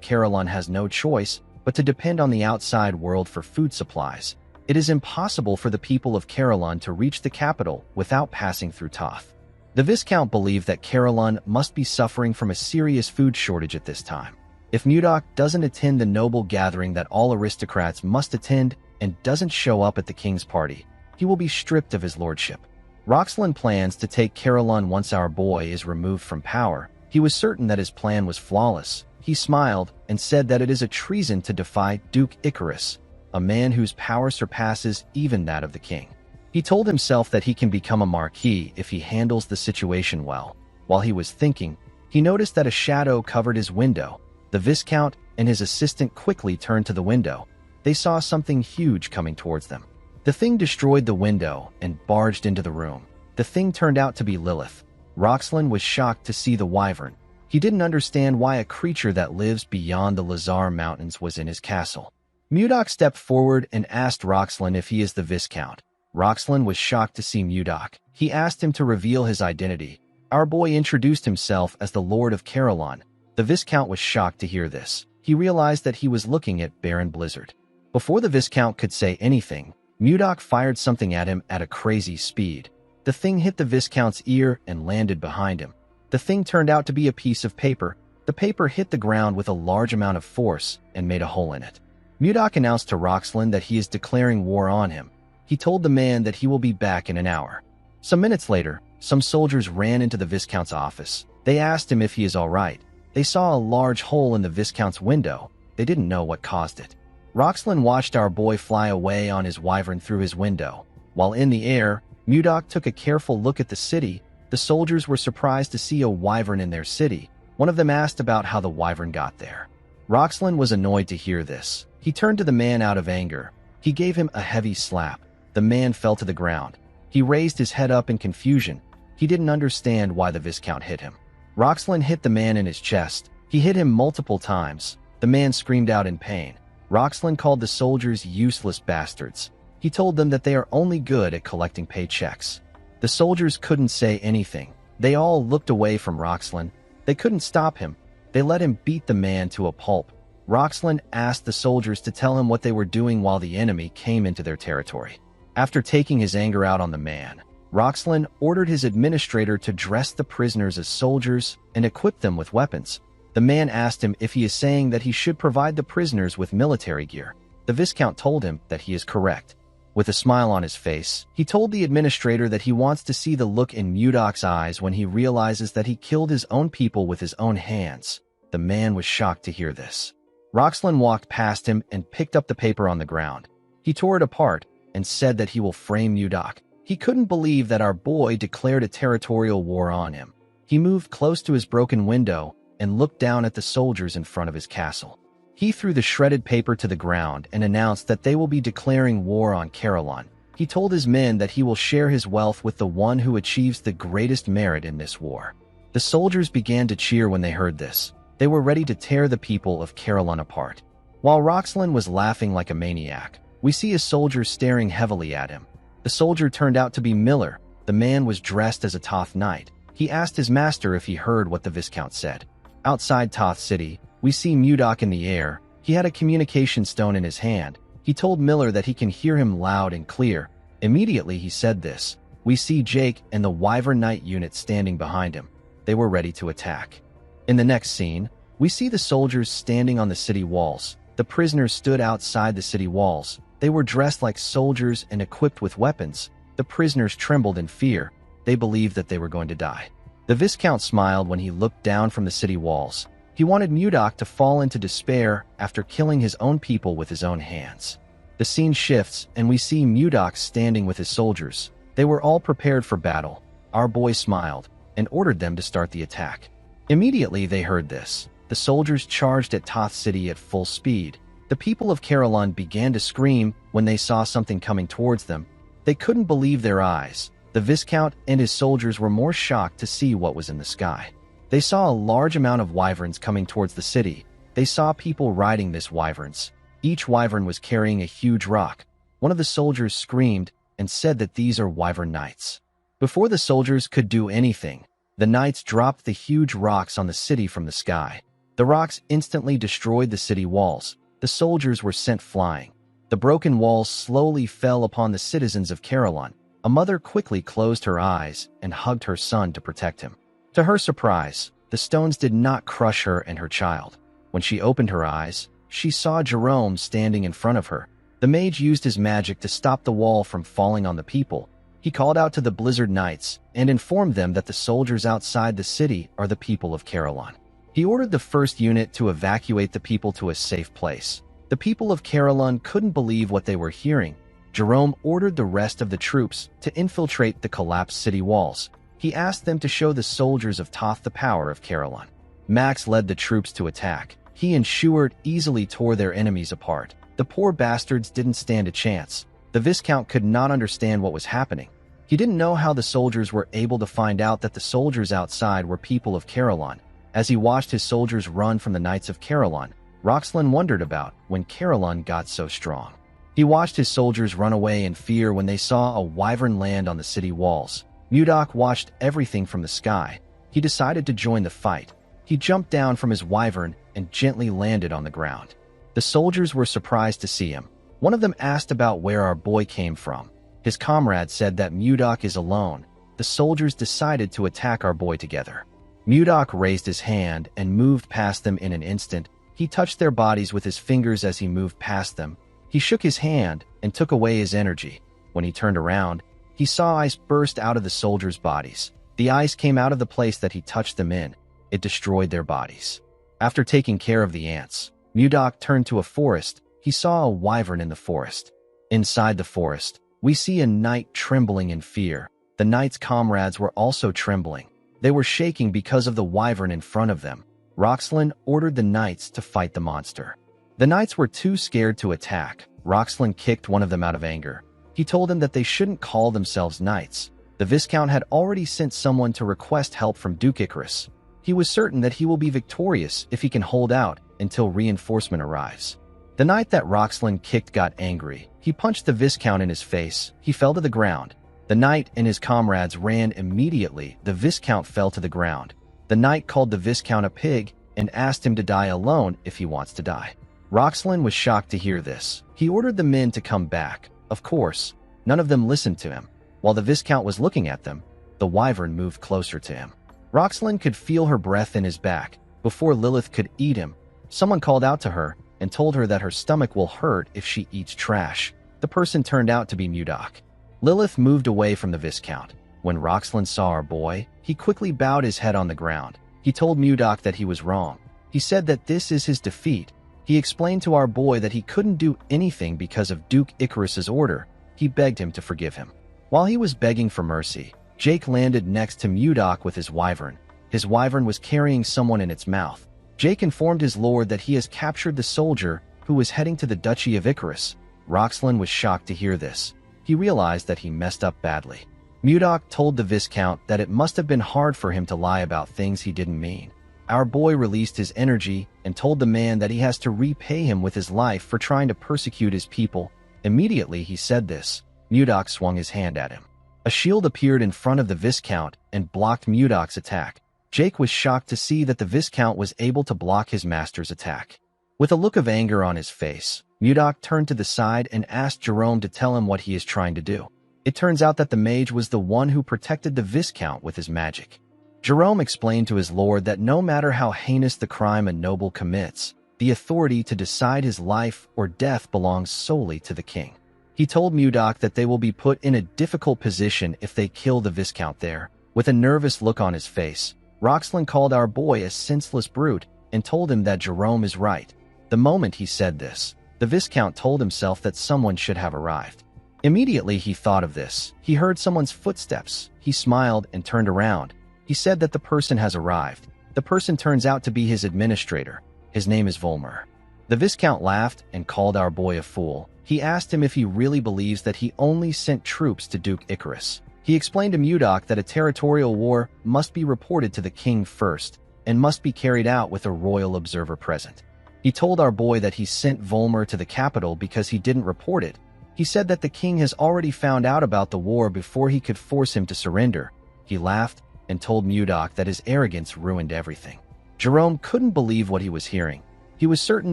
Carillon has no choice but to depend on the outside world for food supplies. It is impossible for the people of Carillon to reach the capital without passing through Toth. The Viscount believed that Carillon must be suffering from a serious food shortage at this time. If Mudok doesn't attend the noble gathering that all aristocrats must attend and doesn't show up at the king's party, he will be stripped of his lordship. Roxland plans to take Carillon once our boy is removed from power. He was certain that his plan was flawless. He smiled and said that it is a treason to defy Duke Icarus, a man whose power surpasses even that of the king. He told himself that he can become a marquis if he handles the situation well. While he was thinking, he noticed that a shadow covered his window. The Viscount and his assistant quickly turned to the window. They saw something huge coming towards them. The thing destroyed the window and barged into the room. The thing turned out to be Lilith. Roxlin was shocked to see the wyvern. He didn't understand why a creature that lives beyond the Lazar Mountains was in his castle. Mudok stepped forward and asked Roxlin if he is the Viscount. Roxlin was shocked to see Mudok. He asked him to reveal his identity. Our boy introduced himself as the Lord of Carolon. The Viscount was shocked to hear this. He realized that he was looking at Baron Blizzard. Before the Viscount could say anything, Mudok fired something at him at a crazy speed. The thing hit the Viscount's ear and landed behind him. The thing turned out to be a piece of paper. The paper hit the ground with a large amount of force and made a hole in it. Mudok announced to Roxlin that he is declaring war on him. He told the man that he will be back in an hour. Some minutes later, some soldiers ran into the Viscount's office. They asked him if he is all right. They saw a large hole in the Viscount's window. They didn't know what caused it. Roxlin watched our boy fly away on his wyvern through his window. While in the air, Mudok took a careful look at the city. The soldiers were surprised to see a wyvern in their city. One of them asked about how the wyvern got there. Roxlin was annoyed to hear this. He turned to the man out of anger. He gave him a heavy slap. The man fell to the ground. He raised his head up in confusion. He didn't understand why the Viscount hit him. Roxlin hit the man in his chest. He hit him multiple times. The man screamed out in pain. Roxlin called the soldiers useless bastards. He told them that they are only good at collecting paychecks. The soldiers couldn't say anything. They all looked away from Roxlin. They couldn't stop him. They let him beat the man to a pulp. Roxlin asked the soldiers to tell him what they were doing while the enemy came into their territory. After taking his anger out on the man, Roxlin ordered his administrator to dress the prisoners as soldiers and equip them with weapons. The man asked him if he is saying that he should provide the prisoners with military gear. The Viscount told him that he is correct. With a smile on his face, he told the administrator that he wants to see the look in Mudok's eyes when he realizes that he killed his own people with his own hands. The man was shocked to hear this. Roxlin walked past him and picked up the paper on the ground. He tore it apart and said that he will frame Mudok. He couldn't believe that our boy declared a territorial war on him. He moved close to his broken window and looked down at the soldiers in front of his castle. He threw the shredded paper to the ground and announced that they will be declaring war on Carolon. He told his men that he will share his wealth with the one who achieves the greatest merit in this war. The soldiers began to cheer when they heard this. They were ready to tear the people of Carolon apart. While Roxlin was laughing like a maniac, we see a soldier staring heavily at him. The soldier turned out to be Miller. The man was dressed as a Toth knight. He asked his master if he heard what the Viscount said. Outside Toth City, we see Mudok in the air. He had a communication stone in his hand. He told Miller that he can hear him loud and clear. Immediately he said this. We see Jake and the Wyvern Knight unit standing behind him. They were ready to attack. In the next scene, we see the soldiers standing on the city walls. The prisoners stood outside the city walls. They were dressed like soldiers and equipped with weapons. The prisoners trembled in fear. They believed that they were going to die. The Viscount smiled when he looked down from the city walls. He wanted Mudok to fall into despair after killing his own people with his own hands. The scene shifts and we see Mudok standing with his soldiers. They were all prepared for battle. Our boy smiled and ordered them to start the attack. Immediately they heard this. The soldiers charged at Toth City at full speed. The people of Carolon began to scream when they saw something coming towards them. They couldn't believe their eyes. The Viscount and his soldiers were more shocked to see what was in the sky. They saw a large amount of wyverns coming towards the city. They saw people riding these wyverns. Each wyvern was carrying a huge rock. One of the soldiers screamed and said that these are Wyvern Knights. Before the soldiers could do anything, the knights dropped the huge rocks on the city from the sky. The rocks instantly destroyed the city walls. The soldiers were sent flying. The broken walls slowly fell upon the citizens of Carolon. A mother quickly closed her eyes and hugged her son to protect him. To her surprise, the stones did not crush her and her child. When she opened her eyes, she saw Jerome standing in front of her. The mage used his magic to stop the wall from falling on the people. He called out to the Blizzard Knights and informed them that the soldiers outside the city are the people of Carolon. He ordered the first unit to evacuate the people to a safe place. The people of Carolon couldn't believe what they were hearing. Jerome ordered the rest of the troops to infiltrate the collapsed city walls. He asked them to show the soldiers of Toth the power of Carolon. Max led the troops to attack. He and Shuard easily tore their enemies apart. The poor bastards didn't stand a chance. The Viscount could not understand what was happening. He didn't know how the soldiers were able to find out that the soldiers outside were people of Caroline. As he watched his soldiers run from the Knights of Caroline, Roxlin wondered about when Caroline got so strong. He watched his soldiers run away in fear when they saw a wyvern land on the city walls. Mudok watched everything from the sky. He decided to join the fight. He jumped down from his wyvern and gently landed on the ground. The soldiers were surprised to see him. One of them asked about where our boy came from. His comrade said that Mudok is alone. The soldiers decided to attack our boy together. Mudok raised his hand and moved past them in an instant. He touched their bodies with his fingers as he moved past them. He shook his hand and took away his energy. When he turned around, he saw ice burst out of the soldiers' bodies. The ice came out of the place that he touched them in. It destroyed their bodies. After taking care of the ants, Mudok turned to a forest. He saw a wyvern in the forest. Inside the forest, we see a knight trembling in fear. The knight's comrades were also trembling. They were shaking because of the wyvern in front of them. Roxlin ordered the knights to fight the monster. The knights were too scared to attack. Roxlin kicked one of them out of anger. He told them that they shouldn't call themselves knights. The Viscount had already sent someone to request help from Duke Icarus. He was certain that he will be victorious if he can hold out until reinforcement arrives. The knight that Roxlin kicked got angry. He punched the Viscount in his face. He fell to the ground. The knight and his comrades ran immediately. The Viscount fell to the ground. The knight called the Viscount a pig and asked him to die alone if he wants to die. Roxlin was shocked to hear this. He ordered the men to come back. Of course, none of them listened to him. While the Viscount was looking at them, the wyvern moved closer to him. Roxlin could feel her breath in his back. Before Lilith could eat him, someone called out to her and told her that her stomach will hurt if she eats trash. The person turned out to be Mudok. Lilith moved away from the Viscount. When Roxlin saw our boy, he quickly bowed his head on the ground. He told Mudok that he was wrong. He said that this is his defeat. He explained to our boy that he couldn't do anything because of Duke Icarus's order. He begged him to forgive him. While he was begging for mercy, Jake landed next to Mudok with his wyvern. His wyvern was carrying someone in its mouth. Jake informed his lord that he has captured the soldier who was heading to the Duchy of Icarus. Roxlin was shocked to hear this. He realized that he messed up badly. Mudok told the Viscount that it must have been hard for him to lie about things he didn't mean. Our boy released his energy and told the man that he has to repay him with his life for trying to persecute his people. Immediately he said this, Mudok swung his hand at him. A shield appeared in front of the Viscount and blocked Mudok's attack. Jake was shocked to see that the Viscount was able to block his master's attack. With a look of anger on his face, Mudok turned to the side and asked Jerome to tell him what he is trying to do. It turns out that the mage was the one who protected the Viscount with his magic. Jerome explained to his lord that no matter how heinous the crime a noble commits, the authority to decide his life or death belongs solely to the king. He told Mudok that they will be put in a difficult position if they kill the Viscount there. With a nervous look on his face, Roxlin called our boy a senseless brute and told him that Jerome is right. The moment he said this, the Viscount told himself that someone should have arrived. Immediately he thought of this. He heard someone's footsteps. He smiled and turned around. He said that the person has arrived. The person turns out to be his administrator. His name is Volmer. The Viscount laughed and called our boy a fool. He asked him if he really believes that he only sent troops to Duke Icarus. He explained to Mudok that a territorial war must be reported to the king first and must be carried out with a royal observer present. He told our boy that he sent Volmer to the capital because he didn't report it. He said that the king has already found out about the war before he could force him to surrender. He laughed and told Mudok that his arrogance ruined everything. Jerome couldn't believe what he was hearing. He was certain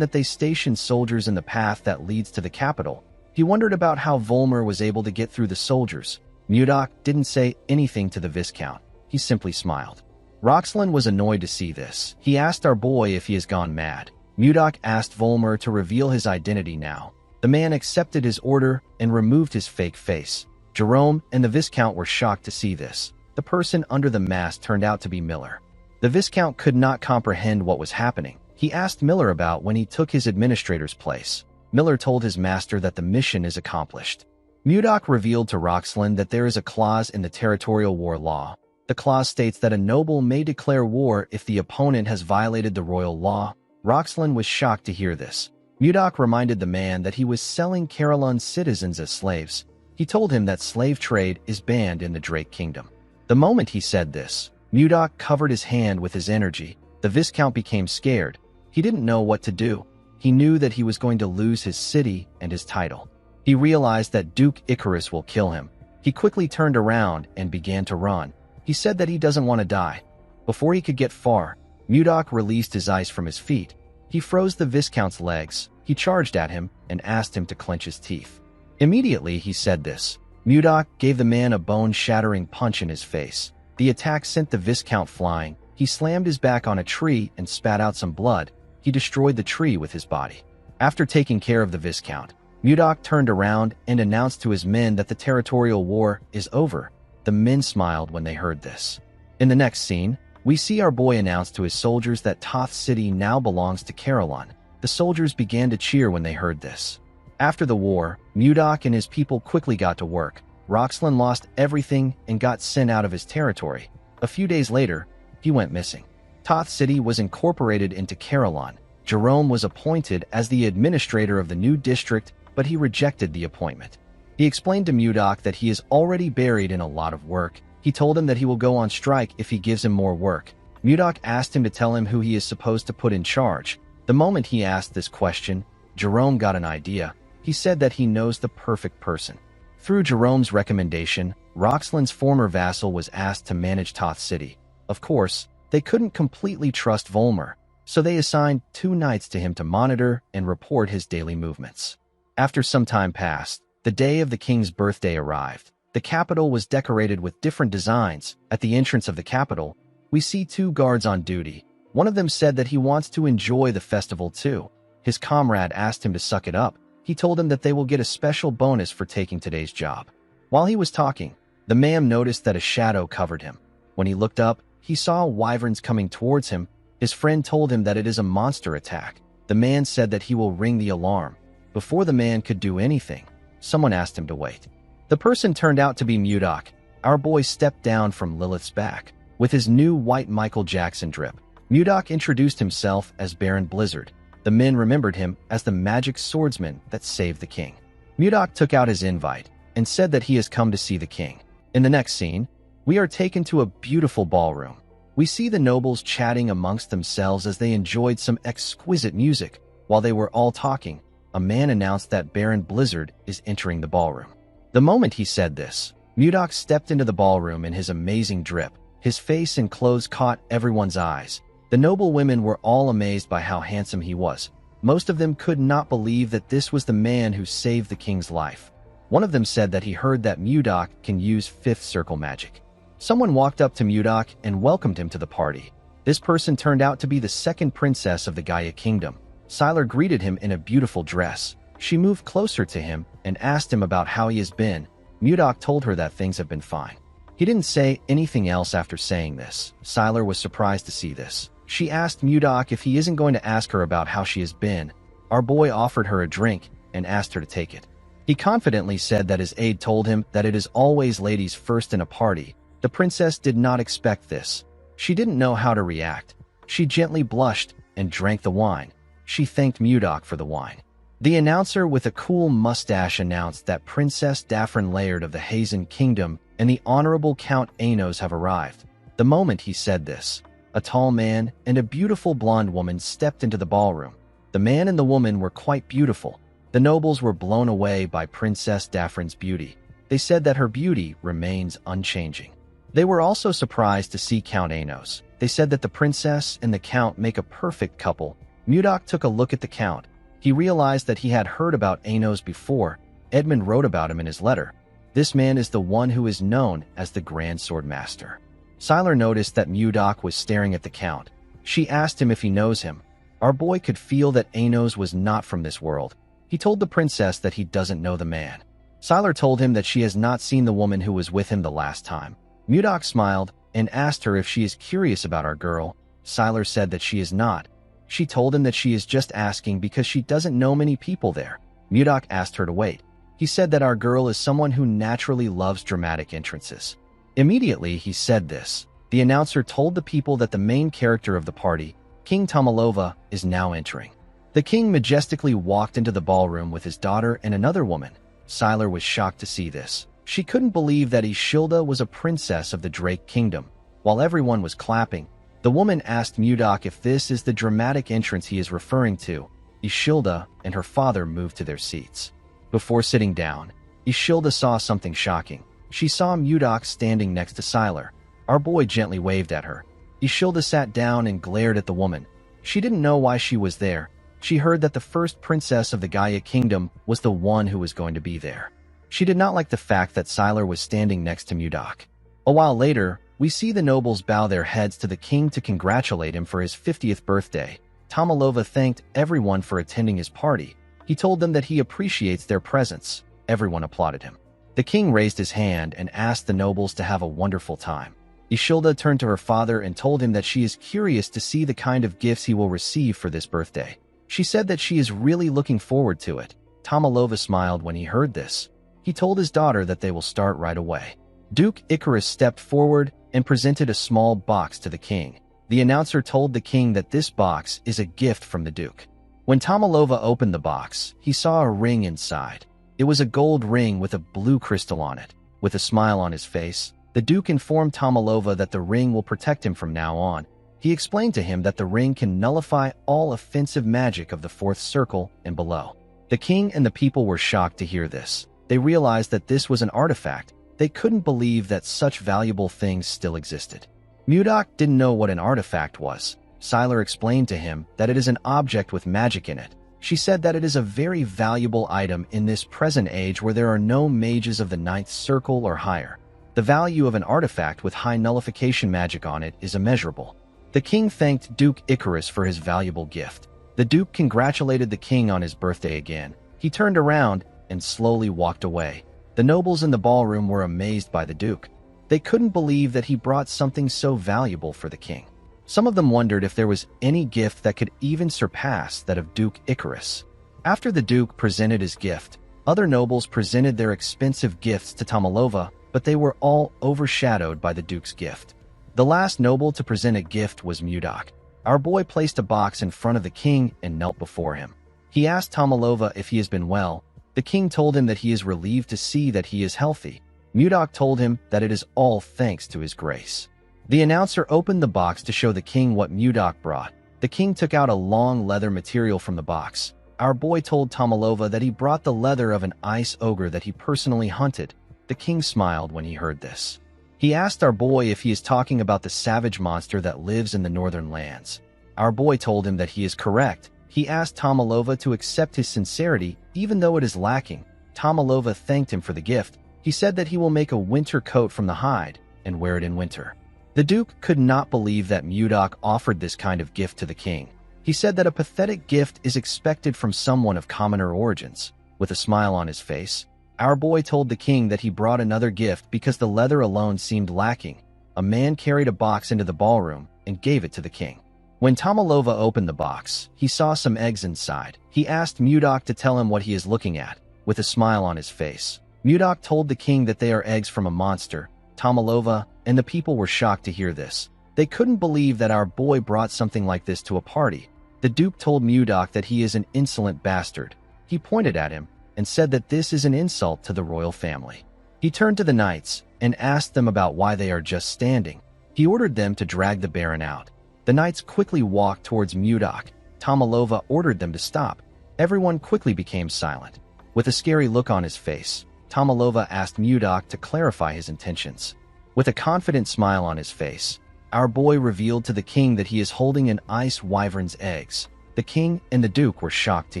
that they stationed soldiers in the path that leads to the capital. He wondered about how Volmer was able to get through the soldiers. Mudok didn't say anything to the Viscount. He simply smiled. Roxlin was annoyed to see this. He asked our boy if he has gone mad. Mudok asked Volmer to reveal his identity now. The man accepted his order and removed his fake face. Jerome and the Viscount were shocked to see this. The person under the mask turned out to be Miller. The Viscount could not comprehend what was happening. He asked Miller about when he took his administrator's place. Miller told his master that the mission is accomplished. Mudok revealed to Roxlin that there is a clause in the territorial war law. The clause states that a noble may declare war if the opponent has violated the royal law. Roxlin was shocked to hear this. Mudok reminded the man that he was selling Carolyn's citizens as slaves. He told him that slave trade is banned in the Drake Kingdom. The moment he said this, Mudok covered his hand with his energy. The Viscount became scared. He didn't know what to do. He knew that he was going to lose his city and his title. He realized that Duke Icarus will kill him. He quickly turned around and began to run. He said that he doesn't want to die. Before he could get far, Mudok released his ice from his feet. He froze the Viscount's legs. He charged at him and asked him to clench his teeth. Immediately he said this. Mudok gave the man a bone-shattering punch in his face. The attack sent the Viscount flying. He slammed his back on a tree and spat out some blood. He destroyed the tree with his body. After taking care of the Viscount, Mudok turned around and announced to his men that the territorial war is over. The men smiled when they heard this. In the next scene, we see our boy announce to his soldiers that Toth City now belongs to Caroline. The soldiers began to cheer when they heard this. After the war, Mudok and his people quickly got to work. Roxlin lost everything and got sent out of his territory. A few days later, he went missing. Toth City was incorporated into Caroline. Jerome was appointed as the administrator of the new district, but he rejected the appointment. He explained to Mudok that he is already buried in a lot of work. He told him that he will go on strike if he gives him more work. Mudok asked him to tell him who he is supposed to put in charge. The moment he asked this question, Jerome got an idea. He said that he knows the perfect person. Through Jerome's recommendation, Roxlin's former vassal was asked to manage Toth City. Of course, they couldn't completely trust Volmer, so they assigned 2 knights to him to monitor and report his daily movements. After some time passed, the day of the king's birthday arrived. The capital was decorated with different designs. At the entrance of the capital, we see 2 guards on duty. One of them said that he wants to enjoy the festival too. His comrade asked him to suck it up. He told him that they will get a special bonus for taking today's job. While he was talking, the man noticed that a shadow covered him. When he looked up, he saw wyverns coming towards him. His friend told him that it is a monster attack. The man said that he will ring the alarm. Before the man could do anything, someone asked him to wait. The person turned out to be Mudok. Our boy stepped down from Lilith's back. With his new white Michael Jackson drip, Mudok introduced himself as Baron Blizzard. The men remembered him as the magic swordsman that saved the king. Mudok took out his invite and said that he has come to see the king. In the next scene, we are taken to a beautiful ballroom. We see the nobles chatting amongst themselves as they enjoyed some exquisite music. While they were all talking, a man announced that Baron Blizzard is entering the ballroom. The moment he said this, Mudok stepped into the ballroom in his amazing drip. His face and clothes caught everyone's eyes. The noble women were all amazed by how handsome he was. Most of them could not believe that this was the man who saved the king's life. One of them said that he heard that Mudok can use 5th circle magic. Someone walked up to Mudok and welcomed him to the party. This person turned out to be the 2nd princess of the Gaia Kingdom. Sylar greeted him in a beautiful dress. She moved closer to him and asked him about how he has been. Mudok told her that things have been fine. He didn't say anything else after saying this. Sylar was surprised to see this. She asked Mudok if he isn't going to ask her about how she has been. Our boy offered her a drink and asked her to take it. He confidently said that his aide told him that it is always ladies first in a party. The princess did not expect this. She didn't know how to react. She gently blushed and drank the wine. She thanked Mudok for the wine. The announcer with a cool mustache announced that Princess Daphne Laird of the Hazen Kingdom and the Honorable Count Anos have arrived. The moment he said this, a tall man and a beautiful blonde woman stepped into the ballroom. The man and the woman were quite beautiful. The nobles were blown away by Princess Daphne's beauty. They said that her beauty remains unchanging. They were also surprised to see Count Anos. They said that the princess and the count make a perfect couple. Mudok took a look at the count. He realized that he had heard about Anos before. Edmund wrote about him in his letter. This man is the one who is known as the Grand Sword Master. Sylar noticed that Mudok was staring at the count. She asked him if he knows him. Our boy could feel that Anos was not from this world. He told the princess that he doesn't know the man. Sylar told him that she has not seen the woman who was with him the last time. Mudok smiled and asked her if she is curious about our girl. Sylar said that she is not. She told him that she is just asking because she doesn't know many people there. Mudok asked her to wait. He said that our girl is someone who naturally loves dramatic entrances. Immediately he said this, the announcer told the people that the main character of the party, King Tomalova, is now entering. The king majestically walked into the ballroom with his daughter and another woman. Sylar was shocked to see this. She couldn't believe that Ishilda was a princess of the Drake Kingdom. While everyone was clapping, the woman asked Mudok if this is the dramatic entrance he is referring to. Ishilda and her father moved to their seats. Before sitting down, Ishilda saw something shocking. She saw Mudok standing next to Sylar. Our boy gently waved at her. Ishilda sat down and glared at the woman. She didn't know why she was there. She heard that the first princess of the Gaia Kingdom was the one who was going to be there. She did not like the fact that Sylar was standing next to Mudok. A while later, we see the nobles bow their heads to the king to congratulate him for his 50th birthday. Tomalova thanked everyone for attending his party. He told them that he appreciates their presence. Everyone applauded him. The king raised his hand and asked the nobles to have a wonderful time. Ishilda turned to her father and told him that she is curious to see the kind of gifts he will receive for this birthday. She said that she is really looking forward to it. Tomalova smiled when he heard this. He told his daughter that they will start right away. Duke Icarus stepped forward and presented a small box to the king. The announcer told the king that this box is a gift from the duke. When Tomalova opened the box, he saw a ring inside. It was a gold ring with a blue crystal on it. With a smile on his face, the duke informed Tomalova that the ring will protect him from now on. He explained to him that the ring can nullify all offensive magic of the fourth circle and below. The king and the people were shocked to hear this. They realized that this was an artifact. They couldn't believe that such valuable things still existed. Mudok didn't know what an artifact was. Sylar explained to him that it is an object with magic in it. She said that it is a very valuable item in this present age where there are no mages of the ninth circle or higher. The value of an artifact with high nullification magic on it is immeasurable. The king thanked Duke Icarus for his valuable gift. The duke congratulated the king on his birthday again. He turned around and slowly walked away. The nobles in the ballroom were amazed by the duke. They couldn't believe that he brought something so valuable for the king. Some of them wondered if there was any gift that could even surpass that of Duke Icarus. After the duke presented his gift, other nobles presented their expensive gifts to Tomalova, but they were all overshadowed by the duke's gift. The last noble to present a gift was Mudok. Our boy placed a box in front of the king and knelt before him. He asked Tomalova if he has been well. The king told him that he is relieved to see that he is healthy. Mudok told him that it is all thanks to his grace. The announcer opened the box to show the king what Mudok brought. The king took out a long leather material from the box. Our boy told Tomalova that he brought the leather of an ice ogre that he personally hunted. The king smiled when he heard this. He asked our boy if he is talking about the savage monster that lives in the northern lands. Our boy told him that he is correct. He asked Tomalova to accept his sincerity, even though it is lacking. Tomalova thanked him for the gift. He said that he will make a winter coat from the hide and wear it in winter. The duke could not believe that Mudok offered this kind of gift to the king. He said that a pathetic gift is expected from someone of commoner origins. With a smile on his face, our boy told the king that he brought another gift because the leather alone seemed lacking. A man carried a box into the ballroom and gave it to the king. When Tomalova opened the box, he saw some eggs inside. He asked Mudok to tell him what he is looking at. With a smile on his face, Mudok told the king that they are eggs from a monster. Tomalova and the people were shocked to hear this. They couldn't believe that our boy brought something like this to a party. The duke told Mudok that he is an insolent bastard. He pointed at him and said that this is an insult to the royal family. He turned to the knights and asked them about why they are just standing. He ordered them to drag the baron out. The knights quickly walked towards Mudok. Tomalova ordered them to stop. Everyone quickly became silent. With a scary look on his face, Tomalova asked Mudok to clarify his intentions. With a confident smile on his face, our boy revealed to the king that he is holding an ice wyvern's eggs. The king and the duke were shocked to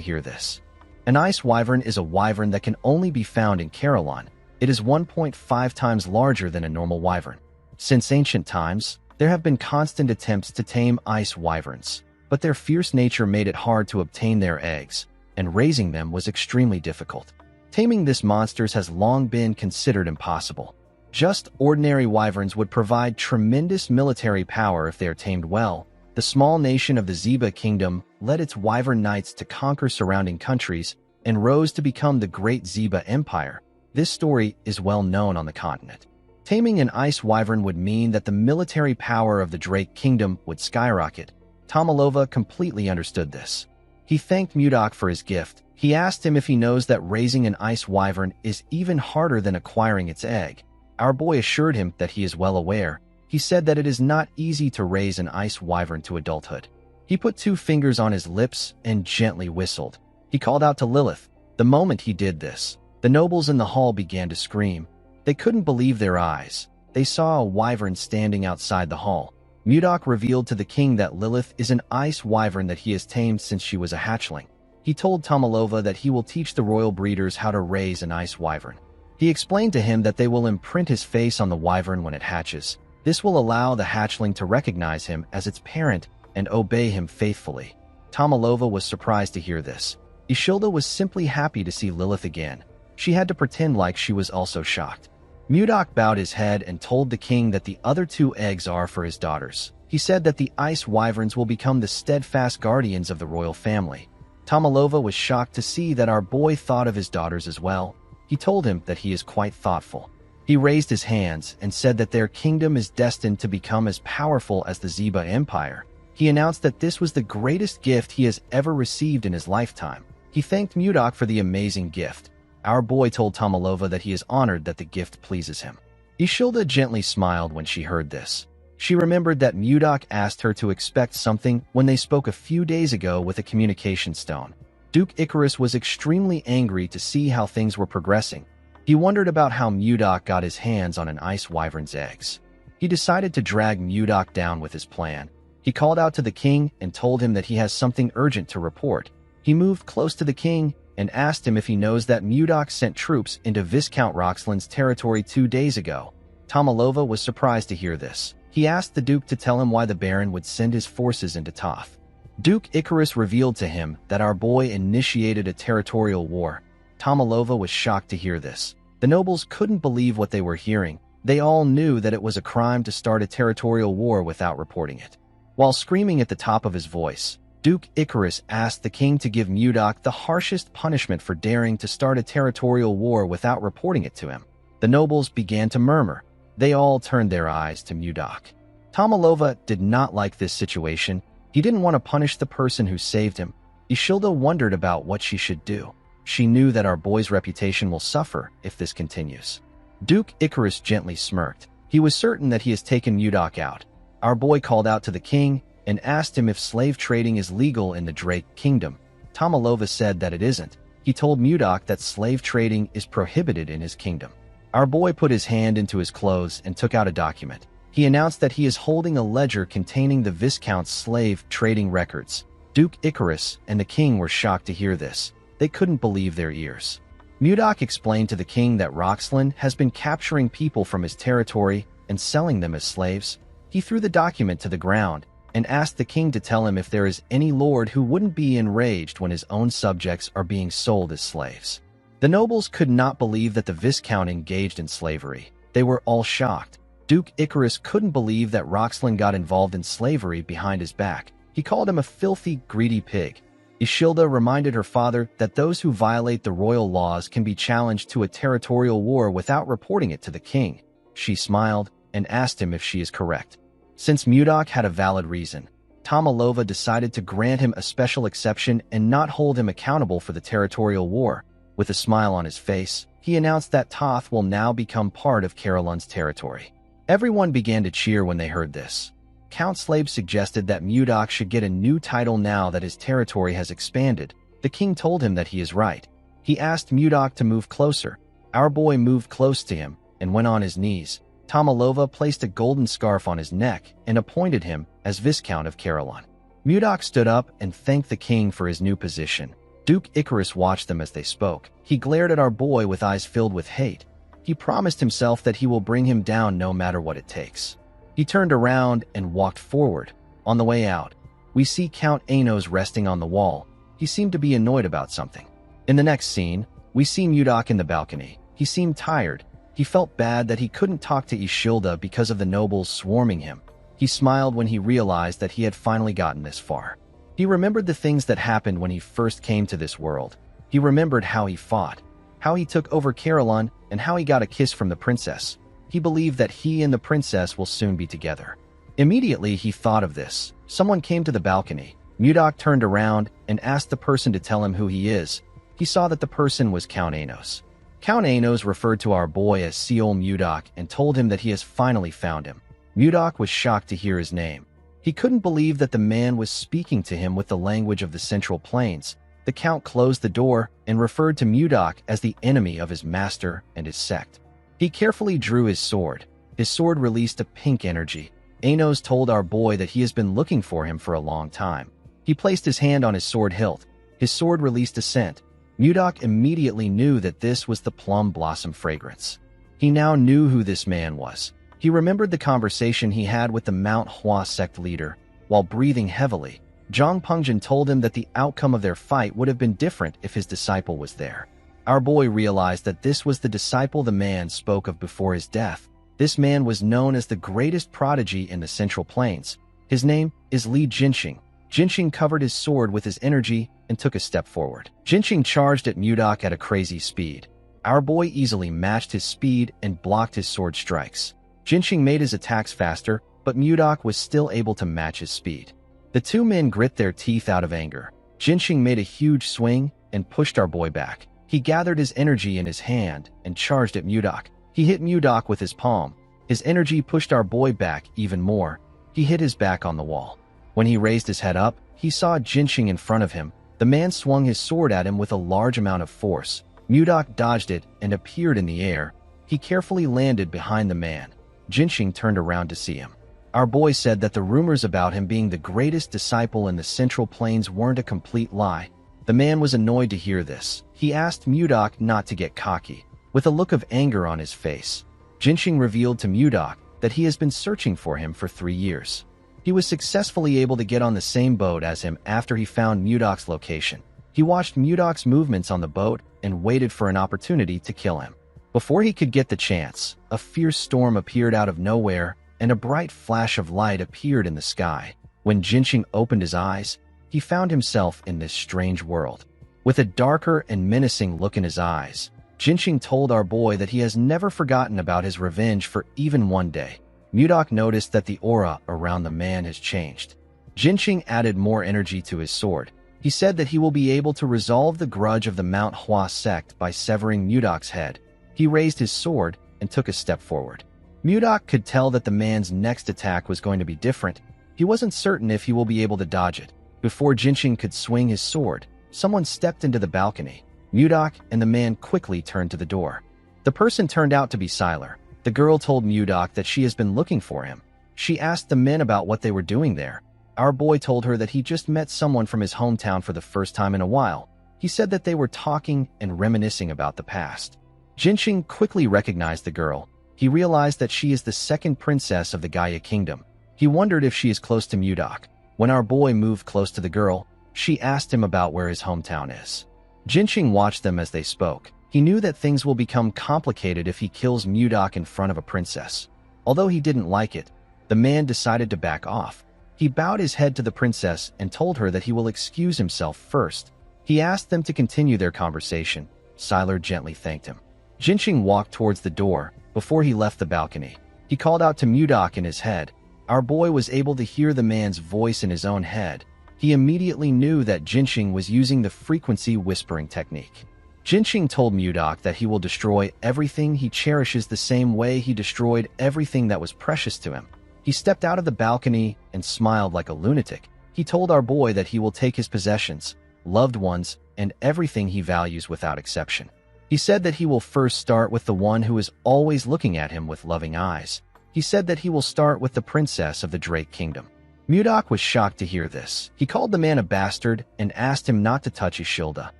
hear this. An ice wyvern is a wyvern that can only be found in Caroline. It is 1.5 times larger than a normal wyvern. Since ancient times, there have been constant attempts to tame ice wyverns, but their fierce nature made it hard to obtain their eggs, and raising them was extremely difficult. Taming this monsters has long been considered impossible. Just ordinary wyverns would provide tremendous military power if they are tamed well. The small nation of the Zeba Kingdom led its wyvern knights to conquer surrounding countries and rose to become the Great Zeba Empire. This story is well known on the continent. Taming an ice wyvern would mean that the military power of the Drake Kingdom would skyrocket. Tomalova completely understood this. He thanked Mudok for his gift. He asked him if he knows that raising an ice wyvern is even harder than acquiring its egg. Our boy assured him that he is well aware. He said that it is not easy to raise an ice wyvern to adulthood. He put 2 fingers on his lips and gently whistled. He called out to Lilith. The moment he did this, the nobles in the hall began to scream. They couldn't believe their eyes. They saw a wyvern standing outside the hall. Mudok revealed to the king that Lilith is an ice wyvern that he has tamed since she was a hatchling. He told Tomalova that he will teach the royal breeders how to raise an ice wyvern. He explained to him that they will imprint his face on the wyvern when it hatches. This will allow the hatchling to recognize him as its parent and obey him faithfully. Tomalova was surprised to hear this. Ishilda was simply happy to see Lilith again. She had to pretend like she was also shocked. Mudok bowed his head and told the king that the other 2 eggs are for his daughters. He said that the ice wyverns will become the steadfast guardians of the royal family. Tomalova was shocked to see that our boy thought of his daughters as well. He told him that he is quite thoughtful. He raised his hands and said that their kingdom is destined to become as powerful as the Zeba Empire. He announced that this was the greatest gift he has ever received in his lifetime. He thanked Mudok for the amazing gift. Our boy told Tomalova that he is honored that the gift pleases him. Ishilda gently smiled when she heard this. She remembered that Mudok asked her to expect something when they spoke a few days ago with a communication stone. Duke Icarus was extremely angry to see how things were progressing. He wondered about how Mudok got his hands on an ice wyvern's eggs. He decided to drag Mudok down with his plan. He called out to the king and told him that he has something urgent to report. He moved close to the king and asked him if he knows that Mudok sent troops into Viscount Roxland's territory 2 days ago. Tomalova was surprised to hear this. He asked the Duke to tell him why the Baron would send his forces into Toth. Duke Icarus revealed to him that our boy initiated a territorial war. Tomalova was shocked to hear this. The nobles couldn't believe what they were hearing. They all knew that it was a crime to start a territorial war without reporting it. While screaming at the top of his voice, Duke Icarus asked the king to give Mudok the harshest punishment for daring to start a territorial war without reporting it to him. The nobles began to murmur. They all turned their eyes to Mudok. Tomalova did not like this situation. He didn't want to punish the person who saved him. Ishilda wondered about what she should do. She knew that our boy's reputation will suffer if this continues. Duke Icarus gently smirked. He was certain that he has taken Mudok out. Our boy called out to the king and asked him if slave trading is legal in the Drake Kingdom. Tomalova said that it isn't. He told Mudok that slave trading is prohibited in his kingdom. Our boy put his hand into his clothes and took out a document. He announced that he is holding a ledger containing the Viscount's slave trading records. Duke Icarus and the king were shocked to hear this. They couldn't believe their ears. Mudok explained to the king that Roxland has been capturing people from his territory and selling them as slaves. He threw the document to the ground and asked the king to tell him if there is any lord who wouldn't be enraged when his own subjects are being sold as slaves. The nobles could not believe that the Viscount engaged in slavery. They were all shocked. Duke Icarus couldn't believe that Roxland got involved in slavery behind his back. He called him a filthy, greedy pig. Ishilda reminded her father that those who violate the royal laws can be challenged to a territorial war without reporting it to the king. She smiled and asked him if she is correct. Since Mudok had a valid reason, Tomalova decided to grant him a special exception and not hold him accountable for the territorial war. With a smile on his face, he announced that Toth will now become part of Carolyn's territory. Everyone began to cheer when they heard this. Count Slave suggested that Mudok should get a new title now that his territory has expanded. The king told him that he is right. He asked Mudok to move closer. Our boy moved close to him and went on his knees. Tomalova placed a golden scarf on his neck and appointed him as Viscount of Carolyn. Mudok stood up and thanked the king for his new position. Duke Icarus watched them as they spoke. He glared at our boy with eyes filled with hate. He promised himself that he will bring him down no matter what it takes. He turned around and walked forward. On the way out, we see Count Anos resting on the wall. He seemed to be annoyed about something. In the next scene, we see Mudok in the balcony. He seemed tired. He felt bad that he couldn't talk to Ishilda because of the nobles swarming him. He smiled when he realized that he had finally gotten this far. He remembered the things that happened when he first came to this world. He remembered how he fought, how he took over Carolyn, and how he got a kiss from the princess. He believed that he and the princess will soon be together. Immediately, he thought of this. Someone came to the balcony. Mudok turned around and asked the person to tell him who he is. he saw that the person was Count Anos. Count Anos referred to our boy as Seol Mudok and told him that he has finally found him. Mudok was shocked to hear his name. He couldn't believe that the man was speaking to him with the language of the Central Plains. The Count closed the door and referred to Mudok as the enemy of his master and his sect. He carefully drew his sword. His sword released a pink energy. Anos told our boy that he has been looking for him for a long time. He placed his hand on his sword hilt. His sword released a scent. Mudok immediately knew that this was the plum blossom fragrance. He now knew who this man was. He remembered the conversation he had with the Manhwa sect leader. While breathing heavily, Zhang Pengjin told him that the outcome of their fight would have been different if his disciple was there. Our boy realized that this was the disciple the man spoke of before his death. This man was known as the greatest prodigy in the Central Plains. His name is Li Jinxing. Jinxing covered his sword with his energy and took a step forward. Jinxing charged at Mudok at a crazy speed. Our boy easily matched his speed and blocked his sword strikes. Jinxing made his attacks faster, but Mudok was still able to match his speed. The two men grit their teeth out of anger. Jinxing made a huge swing and pushed our boy back. He gathered his energy in his hand and charged at Mudok. He hit Mudok with his palm. His energy pushed our boy back even more. He hit his back on the wall. When he raised his head up, he saw Jinxing in front of him. The man swung his sword at him with a large amount of force. Mudok dodged it and appeared in the air. He carefully landed behind the man. Jinxing turned around to see him. Our boy said that the rumors about him being the greatest disciple in the Central Plains weren't a complete lie. The man was annoyed to hear this. He asked Mudok not to get cocky. With a look of anger on his face, Jinxing revealed to Mudok that he has been searching for him for 3 years. He was successfully able to get on the same boat as him after he found Mudok's location. He watched Mudok's movements on the boat and waited for an opportunity to kill him. Before he could get the chance, a fierce storm appeared out of nowhere and a bright flash of light appeared in the sky. When Jinxing opened his eyes, he found himself in this strange world. With a darker and menacing look in his eyes, Jinxing told our boy that he has never forgotten about his revenge for even one day. Mudok noticed that the aura around the man has changed. Jinxing added more energy to his sword. He said that he will be able to resolve the grudge of the Manhwa sect by severing Mudok's head. He raised his sword and took a step forward. Mudok could tell that the man's next attack was going to be different. He wasn't certain if he will be able to dodge it. Before Jinxing could swing his sword, someone stepped into the balcony. Mudok and the man quickly turned to the door. The person turned out to be Sylar. The girl told Mudok that she has been looking for him. She asked the men about what they were doing there. Our boy told her that he just met someone from his hometown for the first time in a while. He said that they were talking and reminiscing about the past. Jinxing quickly recognized the girl. He realized that she is the second princess of the Gaia kingdom. He wondered if she is close to Mudok. When our boy moved close to the girl, she asked him about where his hometown is. Jinxing watched them as they spoke. He knew that things will become complicated if he kills Mudok in front of a princess. Although he didn't like it, the man decided to back off. He bowed his head to the princess and told her that he will excuse himself first. He asked them to continue their conversation. Sylar gently thanked him. Jinxing walked towards the door. Before he left the balcony, he called out to Mudok in his head. Our boy was able to hear the man's voice in his own head. He immediately knew that Jinxing was using the frequency whispering technique. Jinxing told Mudok that he will destroy everything he cherishes the same way he destroyed everything that was precious to him. He stepped out of the balcony and smiled like a lunatic. He told our boy that he will take his possessions, loved ones, and everything he values without exception. He said that he will first start with the one who is always looking at him with loving eyes. He said that he will start with the princess of the Drake Kingdom. Mudok was shocked to hear this. He called the man a bastard and asked him not to touch Ishilda.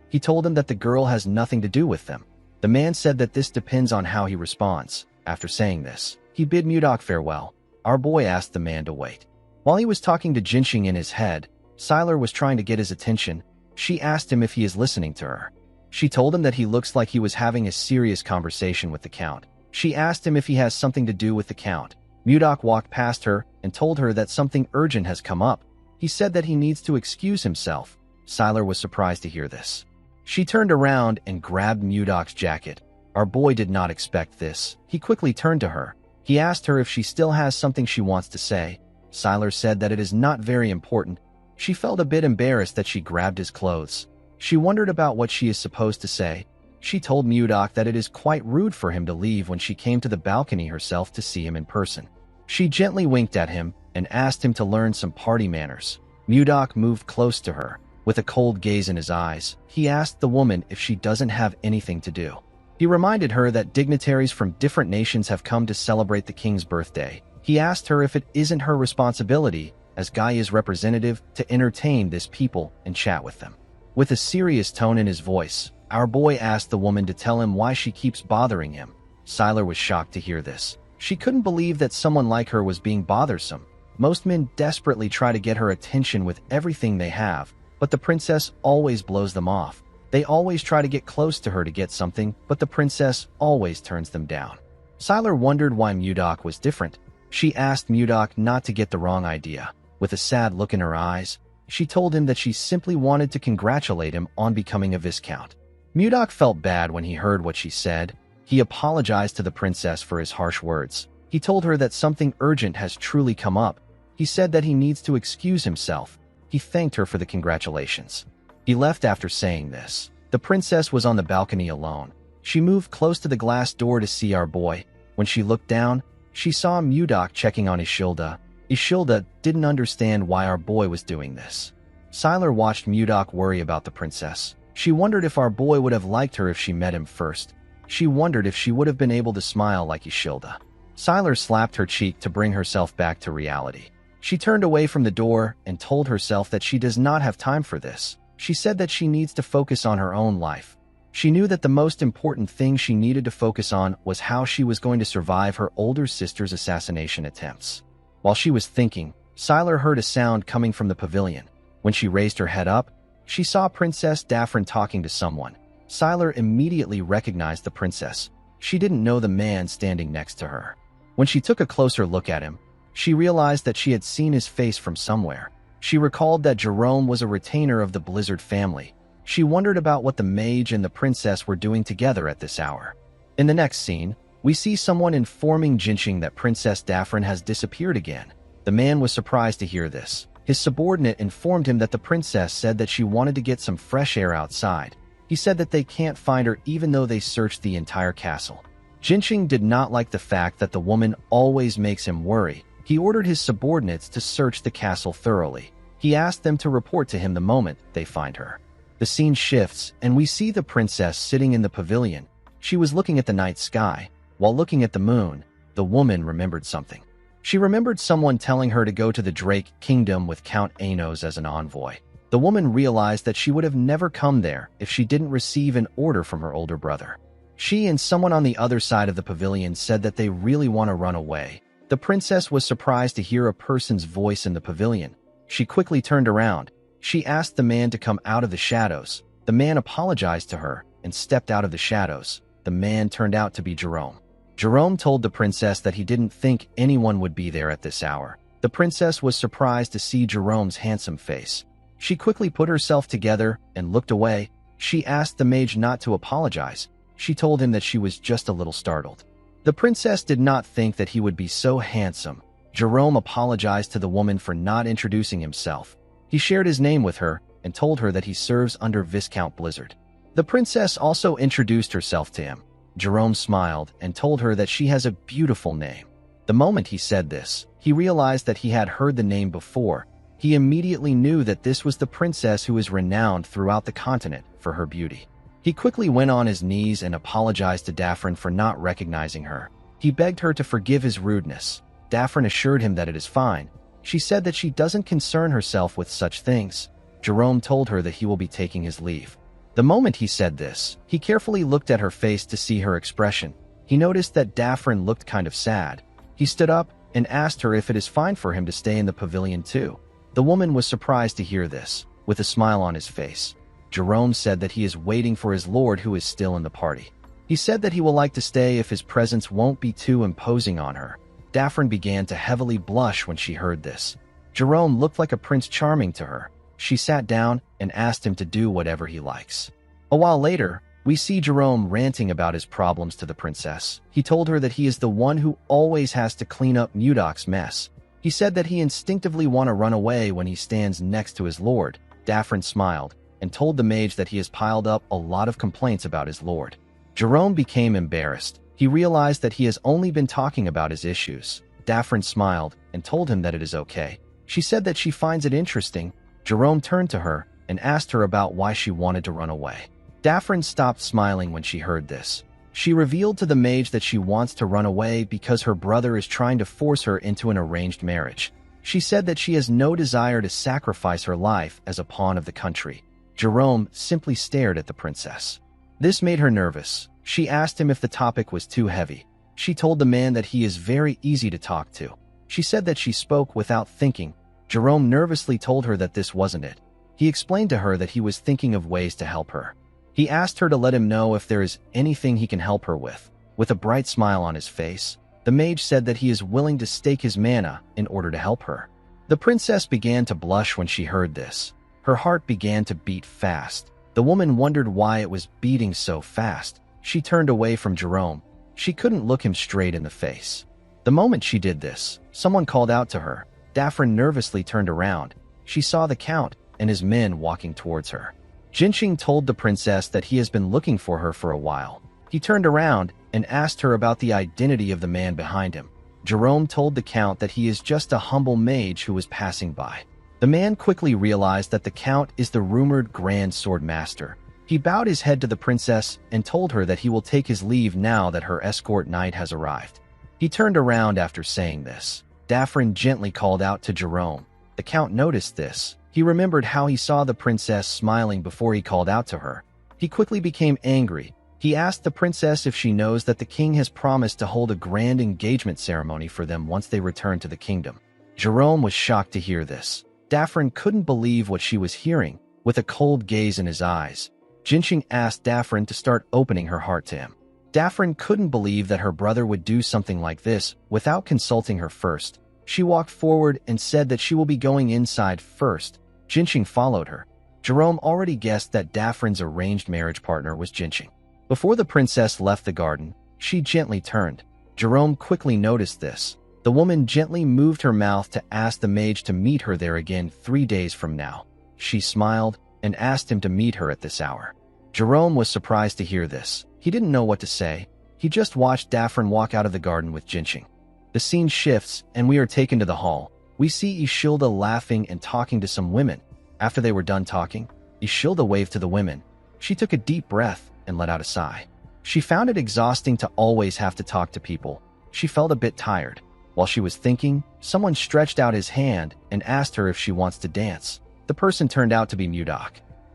He told him that the girl has nothing to do with them. The man said that this depends on how he responds. After saying this, he bid Mudok farewell. Our boy asked the man to wait. While he was talking to Jinxing in his head, Sylar was trying to get his attention. She asked him if he is listening to her. She told him that he looks like he was having a serious conversation with the Count. She asked him if he has something to do with the Count. Mudok walked past her and told her that something urgent has come up. He said that he needs to excuse himself. Sylar was surprised to hear this. She turned around and grabbed Mudok's jacket. Our boy did not expect this. He quickly turned to her. He asked her if she still has something she wants to say. Sylar said that it is not very important. She felt a bit embarrassed that she grabbed his clothes. She wondered about what she is supposed to say. She told Mudok that it is quite rude for him to leave when she came to the balcony herself to see him in person. She gently winked at him and asked him to learn some party manners. Mudok moved close to her. With a cold gaze in his eyes, he asked the woman if she doesn't have anything to do. He reminded her that dignitaries from different nations have come to celebrate the king's birthday. He asked her if it isn't her responsibility, as Gaia's representative, to entertain this people and chat with them. With a serious tone in his voice, our boy asked the woman to tell him why she keeps bothering him. Sylar was shocked to hear this. She couldn't believe that someone like her was being bothersome. Most men desperately try to get her attention with everything they have, but the princess always blows them off. They always try to get close to her to get something, but the princess always turns them down. Sylar wondered why Mudok was different. She asked Mudok not to get the wrong idea. With a sad look in her eyes, she told him that she simply wanted to congratulate him on becoming a viscount. Mudok felt bad when he heard what she said. He apologized to the princess for his harsh words. He told her that something urgent has truly come up. He said that he needs to excuse himself. He thanked her for the congratulations. He left after saying this. The princess was on the balcony alone. She moved close to the glass door to see our boy. When she looked down, she saw Mudok checking on Ishilda. Ishilda didn't understand why our boy was doing this. Sylar watched Mudok worry about the princess. She wondered if our boy would have liked her if she met him first. She wondered if she would have been able to smile like Ishilda. Sylar slapped her cheek to bring herself back to reality. She turned away from the door and told herself that she does not have time for this. She said that she needs to focus on her own life. She knew that the most important thing she needed to focus on was how she was going to survive her older sister's assassination attempts. While she was thinking, Sylar heard a sound coming from the pavilion. When she raised her head up, she saw Princess Daphne talking to someone. Sylar immediately recognized the princess. She didn't know the man standing next to her. When she took a closer look at him, she realized that she had seen his face from somewhere. She recalled that Jerome was a retainer of the Blizzard family. She wondered about what the mage and the princess were doing together at this hour. In the next scene, we see someone informing Jinxing that Princess Daphne has disappeared again. The man was surprised to hear this. His subordinate informed him that the princess said that she wanted to get some fresh air outside. He said that they can't find her even though they searched the entire castle. Jinxing did not like the fact that the woman always makes him worry. He ordered his subordinates to search the castle thoroughly. He asked them to report to him the moment they find her. The scene shifts, and we see the princess sitting in the pavilion. She was looking at the night sky. While looking at the moon, the woman remembered something. She remembered someone telling her to go to the Drake Kingdom with Count Anos as an envoy. The woman realized that she would have never come there if she didn't receive an order from her older brother. She and someone on the other side of the pavilion said that they really want to run away. The princess was surprised to hear a person's voice in the pavilion. She quickly turned around. She asked the man to come out of the shadows. The man apologized to her and stepped out of the shadows. The man turned out to be Jerome. Jerome told the princess that he didn't think anyone would be there at this hour. The princess was surprised to see Jerome's handsome face. She quickly put herself together and looked away. She asked the mage not to apologize. She told him that she was just a little startled. The princess did not think that he would be so handsome. Jerome apologized to the woman for not introducing himself. He shared his name with her and told her that he serves under Viscount Blizzard. The princess also introduced herself to him. Jerome smiled and told her that she has a beautiful name. The moment he said this, he realized that he had heard the name before. He immediately knew that this was the princess who is renowned throughout the continent for her beauty. He quickly went on his knees and apologized to Daphne for not recognizing her. He begged her to forgive his rudeness. Daphne assured him that it is fine. She said that she doesn't concern herself with such things. Jerome told her that he will be taking his leave. The moment he said this, he carefully looked at her face to see her expression. He noticed that Daphne looked kind of sad. He stood up and asked her if it is fine for him to stay in the pavilion too. The woman was surprised to hear this, with a smile on his face. Jerome said that he is waiting for his lord who is still in the party. He said that he will like to stay if his presence won't be too imposing on her. Daphne began to heavily blush when she heard this. Jerome looked like a Prince Charming to her. She sat down and asked him to do whatever he likes. A while later, we see Jerome ranting about his problems to the princess. He told her that he is the one who always has to clean up Mudok's mess. He said that he instinctively want to run away when he stands next to his lord. Daphne smiled and told the mage that he has piled up a lot of complaints about his lord. Jerome became embarrassed. He realized that he has only been talking about his issues. Daphne smiled and told him that it is okay. She said that she finds it interesting. Jerome turned to her and asked her about why she wanted to run away. Daphne stopped smiling when she heard this. She revealed to the mage that she wants to run away because her brother is trying to force her into an arranged marriage. She said that she has no desire to sacrifice her life as a pawn of the country. Jerome simply stared at the princess. This made her nervous. She asked him if the topic was too heavy. She told the man that he is very easy to talk to. She said that she spoke without thinking. Jerome nervously told her that this wasn't it. He explained to her that he was thinking of ways to help her. He asked her to let him know if there is anything he can help her with. With a bright smile on his face, the mage said that he is willing to stake his mana in order to help her. The princess began to blush when she heard this. Her heart began to beat fast. The woman wondered why it was beating so fast. She turned away from Jerome. She couldn't look him straight in the face. The moment she did this, someone called out to her. Daphne nervously turned around. She saw the count and his men walking towards her. Jinxing told the princess that he has been looking for her for a while. He turned around and asked her about the identity of the man behind him. Jerome told the count that he is just a humble mage who was passing by. The man quickly realized that the count is the rumored Grand Sword Master. He bowed his head to the princess and told her that he will take his leave now that her escort knight has arrived. He turned around after saying this. Daphne gently called out to Jerome. The count noticed this. He remembered how he saw the princess smiling before he called out to her. He quickly became angry. He asked the princess if she knows that the king has promised to hold a grand engagement ceremony for them once they return to the kingdom. Jerome was shocked to hear this. Daphne couldn't believe what she was hearing. With a cold gaze in his eyes, Jinxing asked Daphne to start opening her heart to him. Daphne couldn't believe that her brother would do something like this without consulting her first. She walked forward and said that she will be going inside first. Jinxing followed her. Jerome already guessed that Daphne's arranged marriage partner was Jinxing. Before the princess left the garden, she gently turned. Jerome quickly noticed this. The woman gently moved her mouth to ask the mage to meet her there again 3 days from now. She smiled and asked him to meet her at this hour. Jerome was surprised to hear this. He didn't know what to say. He just watched Daphne walk out of the garden with Jinxing. The scene shifts and we are taken to the hall. We see Ishilda laughing and talking to some women. After they were done talking, Ishilda waved to the women. She took a deep breath and let out a sigh. She found it exhausting to always have to talk to people. She felt a bit tired. While she was thinking, someone stretched out his hand and asked her if she wants to dance. The person turned out to be Mudok.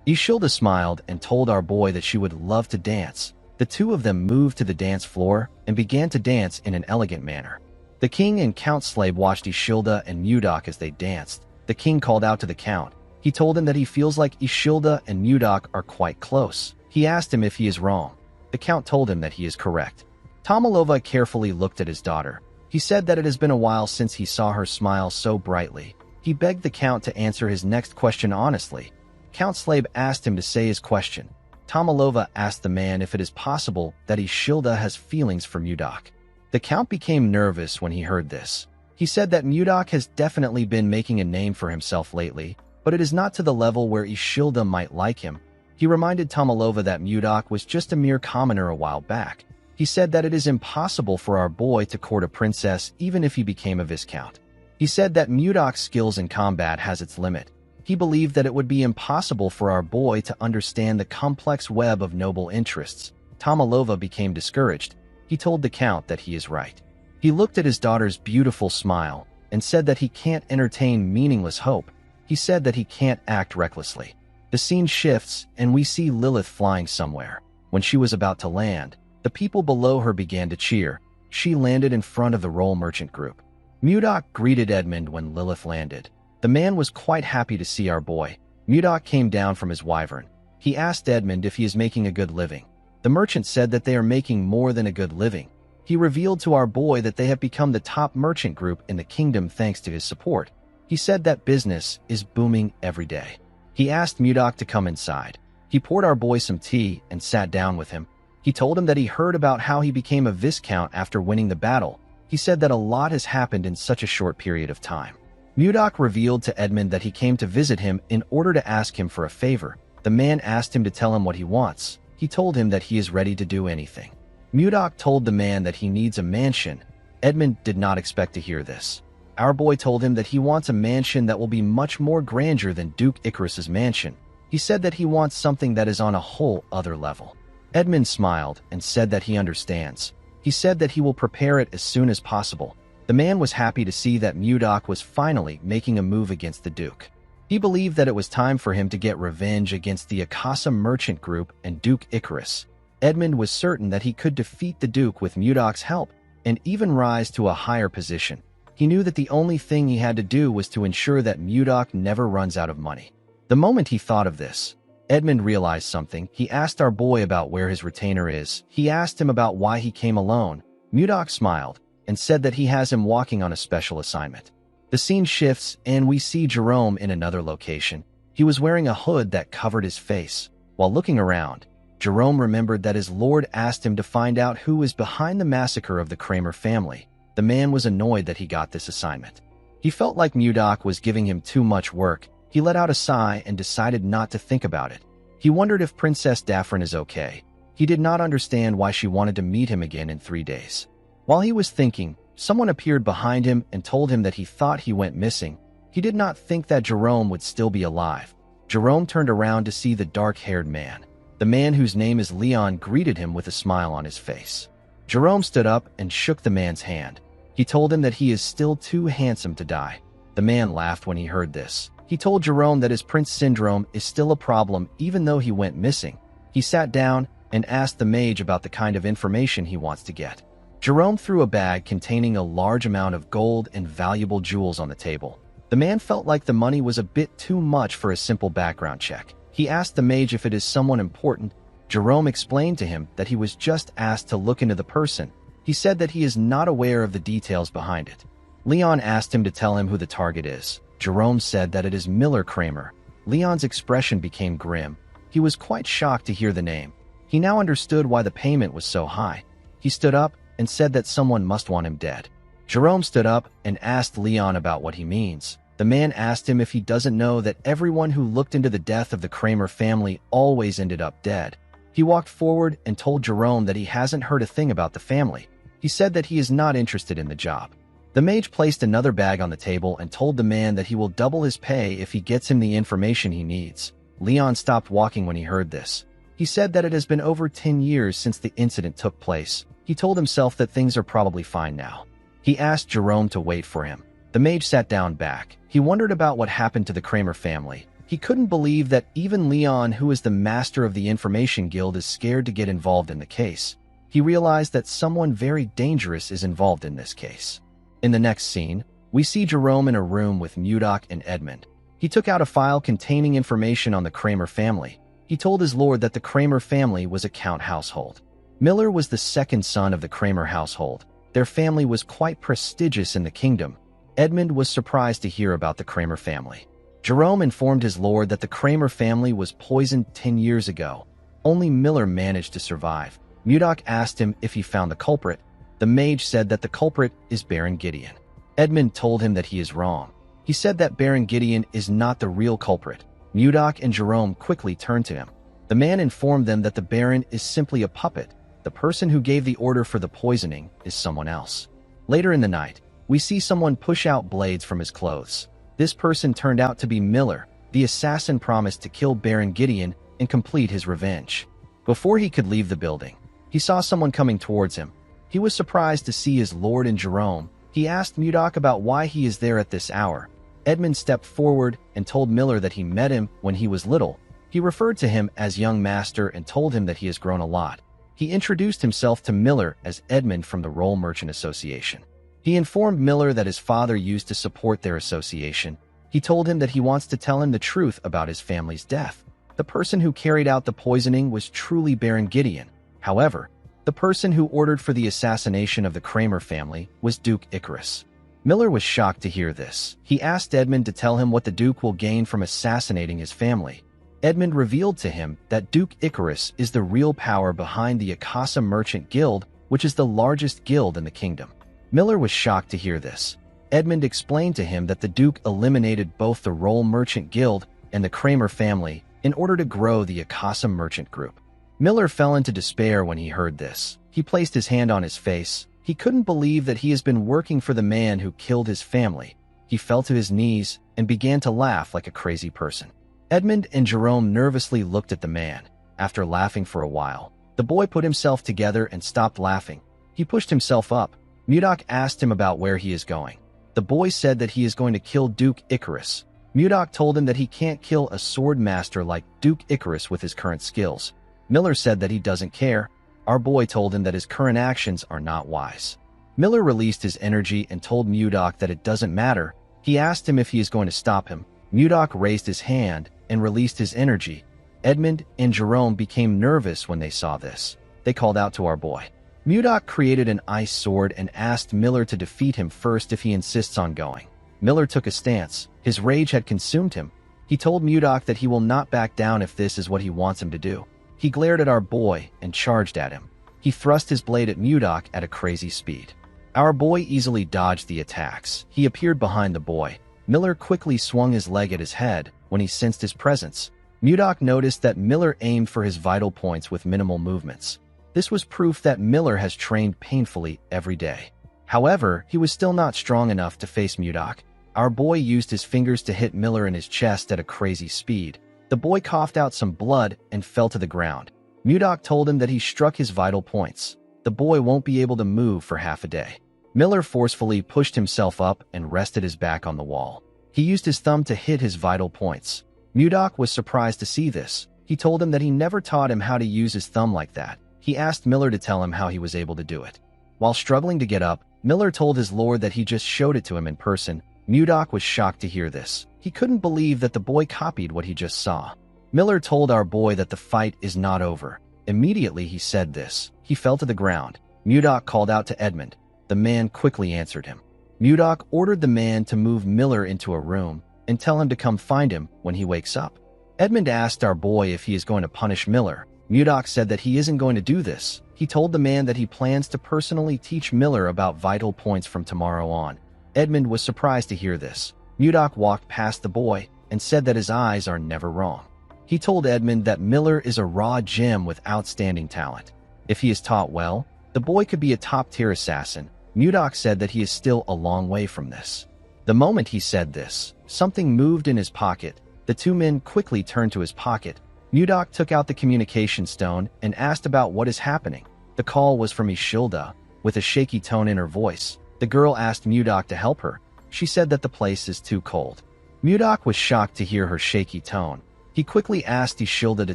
Ishilda smiled and told our boy that she would love to dance. The two of them moved to the dance floor and began to dance in an elegant manner. The king and Count Slave watched Ishilda and Mudok as they danced. The king called out to the count. He told him that he feels like Ishilda and Mudok are quite close. He asked him if he is wrong. The count told him that he is correct. Tomalova carefully looked at his daughter. He said that it has been a while since he saw her smile so brightly. He begged the count to answer his next question honestly. Count Slave asked him to say his question. Tomalova asked the man if it is possible that Ishilda has feelings for Mudok. The count became nervous when he heard this. He said that Mudok has definitely been making a name for himself lately, but it is not to the level where Ishilda might like him. He reminded Tomalova that Mudok was just a mere commoner a while back. He said that it is impossible for our boy to court a princess even if he became a viscount. He said that Mudok's skills in combat has its limit. He believed that it would be impossible for our boy to understand the complex web of noble interests. Tomalova became discouraged. He told the count that he is right. He looked at his daughter's beautiful smile and said that he can't entertain meaningless hope. He said that he can't act recklessly. The scene shifts and we see Lilith flying somewhere. When she was about to land, the people below her began to cheer. She landed in front of the Roll Merchant group. Mudok greeted Edmund when Lilith landed. The man was quite happy to see our boy. Mudok came down from his wyvern. He asked Edmund if he is making a good living. The merchant said that they are making more than a good living. He revealed to our boy that they have become the top merchant group in the kingdom thanks to his support. He said that business is booming every day. He asked Mudok to come inside. He poured our boy some tea and sat down with him. He told him that he heard about how he became a viscount after winning the battle. He said that a lot has happened in such a short period of time. Mudok revealed to Edmund that he came to visit him in order to ask him for a favor. The man asked him to tell him what he wants. He told him that he is ready to do anything. Mudok told the man that he needs a mansion. Edmund did not expect to hear this. Our boy told him that he wants a mansion that will be much more grandeur than Duke Icarus's mansion. He said that he wants something that is on a whole other level. Edmund smiled and said that he understands. He said that he will prepare it as soon as possible. The man was happy to see that Mudok was finally making a move against the Duke. He believed that it was time for him to get revenge against the Akasa merchant group and Duke Icarus. Edmund was certain that he could defeat the Duke with Mudok's help and even rise to a higher position. He knew that the only thing he had to do was to ensure that Mudok never runs out of money. The moment he thought of this, Edmund realized something. He asked our boy about where his retainer is. He asked him about why he came alone. Mudok smiled and said that he has him walking on a special assignment. The scene shifts and we see Jerome in another location. He was wearing a hood that covered his face. While looking around, Jerome remembered that his lord asked him to find out who was behind the massacre of the Kramer family. The man was annoyed that he got this assignment. He felt like Mudok was giving him too much work. He let out a sigh and decided not to think about it. He wondered if Princess Daphne is okay. He did not understand why she wanted to meet him again in 3 days. While he was thinking, someone appeared behind him and told him that he thought he went missing. He did not think that Jerome would still be alive. Jerome turned around to see the dark-haired man. The man whose name is Leon greeted him with a smile on his face. Jerome stood up and shook the man's hand. He told him that he is still too handsome to die. The man laughed when he heard this. He told Jerome that his prince syndrome is still a problem even though he went missing. He sat down and asked the mage about the kind of information he wants to get. Jerome threw a bag containing a large amount of gold and valuable jewels on the table. The man felt like the money was a bit too much for a simple background check. He asked the mage if it is someone important. Jerome explained to him that he was just asked to look into the person. He said that he is not aware of the details behind it. Leon asked him to tell him who the target is. Jerome said that it is Miller Kramer. Leon's expression became grim. He was quite shocked to hear the name. He now understood why the payment was so high. He stood up and said that someone must want him dead. Jerome stood up and asked Leon about what he means. The man asked him if he doesn't know that everyone who looked into the death of the Kramer family always ended up dead. He walked forward and told Jerome that he hasn't heard a thing about the family. He said that he is not interested in the job. The mage placed another bag on the table and told the man that he will double his pay if he gets him the information he needs. Leon stopped walking when he heard this. He said that it has been over 10 years since the incident took place. He told himself that things are probably fine now. He asked Jerome to wait for him. The mage sat down back. He wondered about what happened to the Kramer family. He couldn't believe that even Leon, who is the master of the Information Guild, is scared to get involved in the case. He realized that someone very dangerous is involved in this case. In the next scene, we see Jerome in a room with Mudok and Edmund. He took out a file containing information on the Kramer family. He told his lord that the Kramer family was a count household. Miller was the second son of the Kramer household. Their family was quite prestigious in the kingdom. Edmund was surprised to hear about the Kramer family. Jerome informed his lord that the Kramer family was poisoned 10 years ago. Only Miller managed to survive. Mudok asked him if he found the culprit. The mage said that the culprit is Baron Gideon. Edmund told him that he is wrong. He said that Baron Gideon is not the real culprit. Mudok and Jerome quickly turned to him. The man informed them that the Baron is simply a puppet. The person who gave the order for the poisoning is someone else. Later in the night, we see someone push out blades from his clothes. This person turned out to be Miller. The assassin promised to kill Baron Gideon and complete his revenge. Before he could leave the building, he saw someone coming towards him. He was surprised to see his lord and Jerome. He asked Mudok about why he is there at this hour. Edmund stepped forward and told Miller that he met him when he was little. He referred to him as young master and told him that he has grown a lot. He introduced himself to Miller as Edmund from the Roll Merchant Association. He informed Miller that his father used to support their association. He told him that he wants to tell him the truth about his family's death. The person who carried out the poisoning was truly Baron Gideon. However, the person who ordered for the assassination of the Kramer family was Duke Icarus. Miller was shocked to hear this. He asked Edmund to tell him what the Duke will gain from assassinating his family. Edmund revealed to him that Duke Icarus is the real power behind the Akasa Merchant Guild, which is the largest guild in the kingdom. Miller was shocked to hear this. Edmund explained to him that the Duke eliminated both the Roll Merchant Guild and the Kramer family in order to grow the Akasa Merchant Group. Miller fell into despair when he heard this. He placed his hand on his face. He couldn't believe that he has been working for the man who killed his family. He fell to his knees and began to laugh like a crazy person. Edmund and Jerome nervously looked at the man. After laughing for a while, the boy put himself together and stopped laughing. He pushed himself up. Mudok asked him about where he is going. The boy said that he is going to kill Duke Icarus. Mudok told him that he can't kill a sword master like Duke Icarus with his current skills. Miller said that he doesn't care. Our boy told him that his current actions are not wise. Miller released his energy and told Mudok that it doesn't matter. He asked him if he is going to stop him. Mudok raised his hand and released his energy. Edmund and Jerome became nervous when they saw this. They called out to our boy. Mudok created an ice sword and asked Miller to defeat him first if he insists on going. Miller took a stance. His rage had consumed him. He told Mudok that he will not back down if this is what he wants him to do. He glared at our boy and charged at him. He thrust his blade at Mudok at a crazy speed. Our boy easily dodged the attacks. He appeared behind the boy. Miller quickly swung his leg at his head when he sensed his presence. Mudok noticed that Miller aimed for his vital points with minimal movements. This was proof that Miller has trained painfully every day. However, he was still not strong enough to face Mudok. Our boy used his fingers to hit Miller in his chest at a crazy speed. The boy coughed out some blood and fell to the ground. Mudok told him that he struck his vital points. The boy won't be able to move for half a day. Miller forcefully pushed himself up and rested his back on the wall. He used his thumb to hit his vital points. Mudok was surprised to see this. He told him that he never taught him how to use his thumb like that. He asked Miller to tell him how he was able to do it. While struggling to get up, Miller told his lord that he just showed it to him in person. Mudok was shocked to hear this. He couldn't believe that the boy copied what he just saw. Miller told our boy that the fight is not over. Immediately he said this. He fell to the ground. Mudok called out to Edmund. The man quickly answered him. Mudok ordered the man to move Miller into a room and tell him to come find him when he wakes up. Edmund asked our boy if he is going to punish Miller. Mudok said that he isn't going to do this. He told the man that he plans to personally teach Miller about vital points from tomorrow on. Edmund was surprised to hear this. Mudok walked past the boy and said that his eyes are never wrong. He told Edmund that Miller is a raw gem with outstanding talent. If he is taught well, the boy could be a top-tier assassin. Mudok said that he is still a long way from this. The moment he said this, something moved in his pocket. The two men quickly turned to his pocket. Mudok took out the communication stone and asked about what is happening. The call was from Ishilda, with a shaky tone in her voice. The girl asked Mudok to help her. She said that the place is too cold. Mudok was shocked to hear her shaky tone. He quickly asked Ishilda to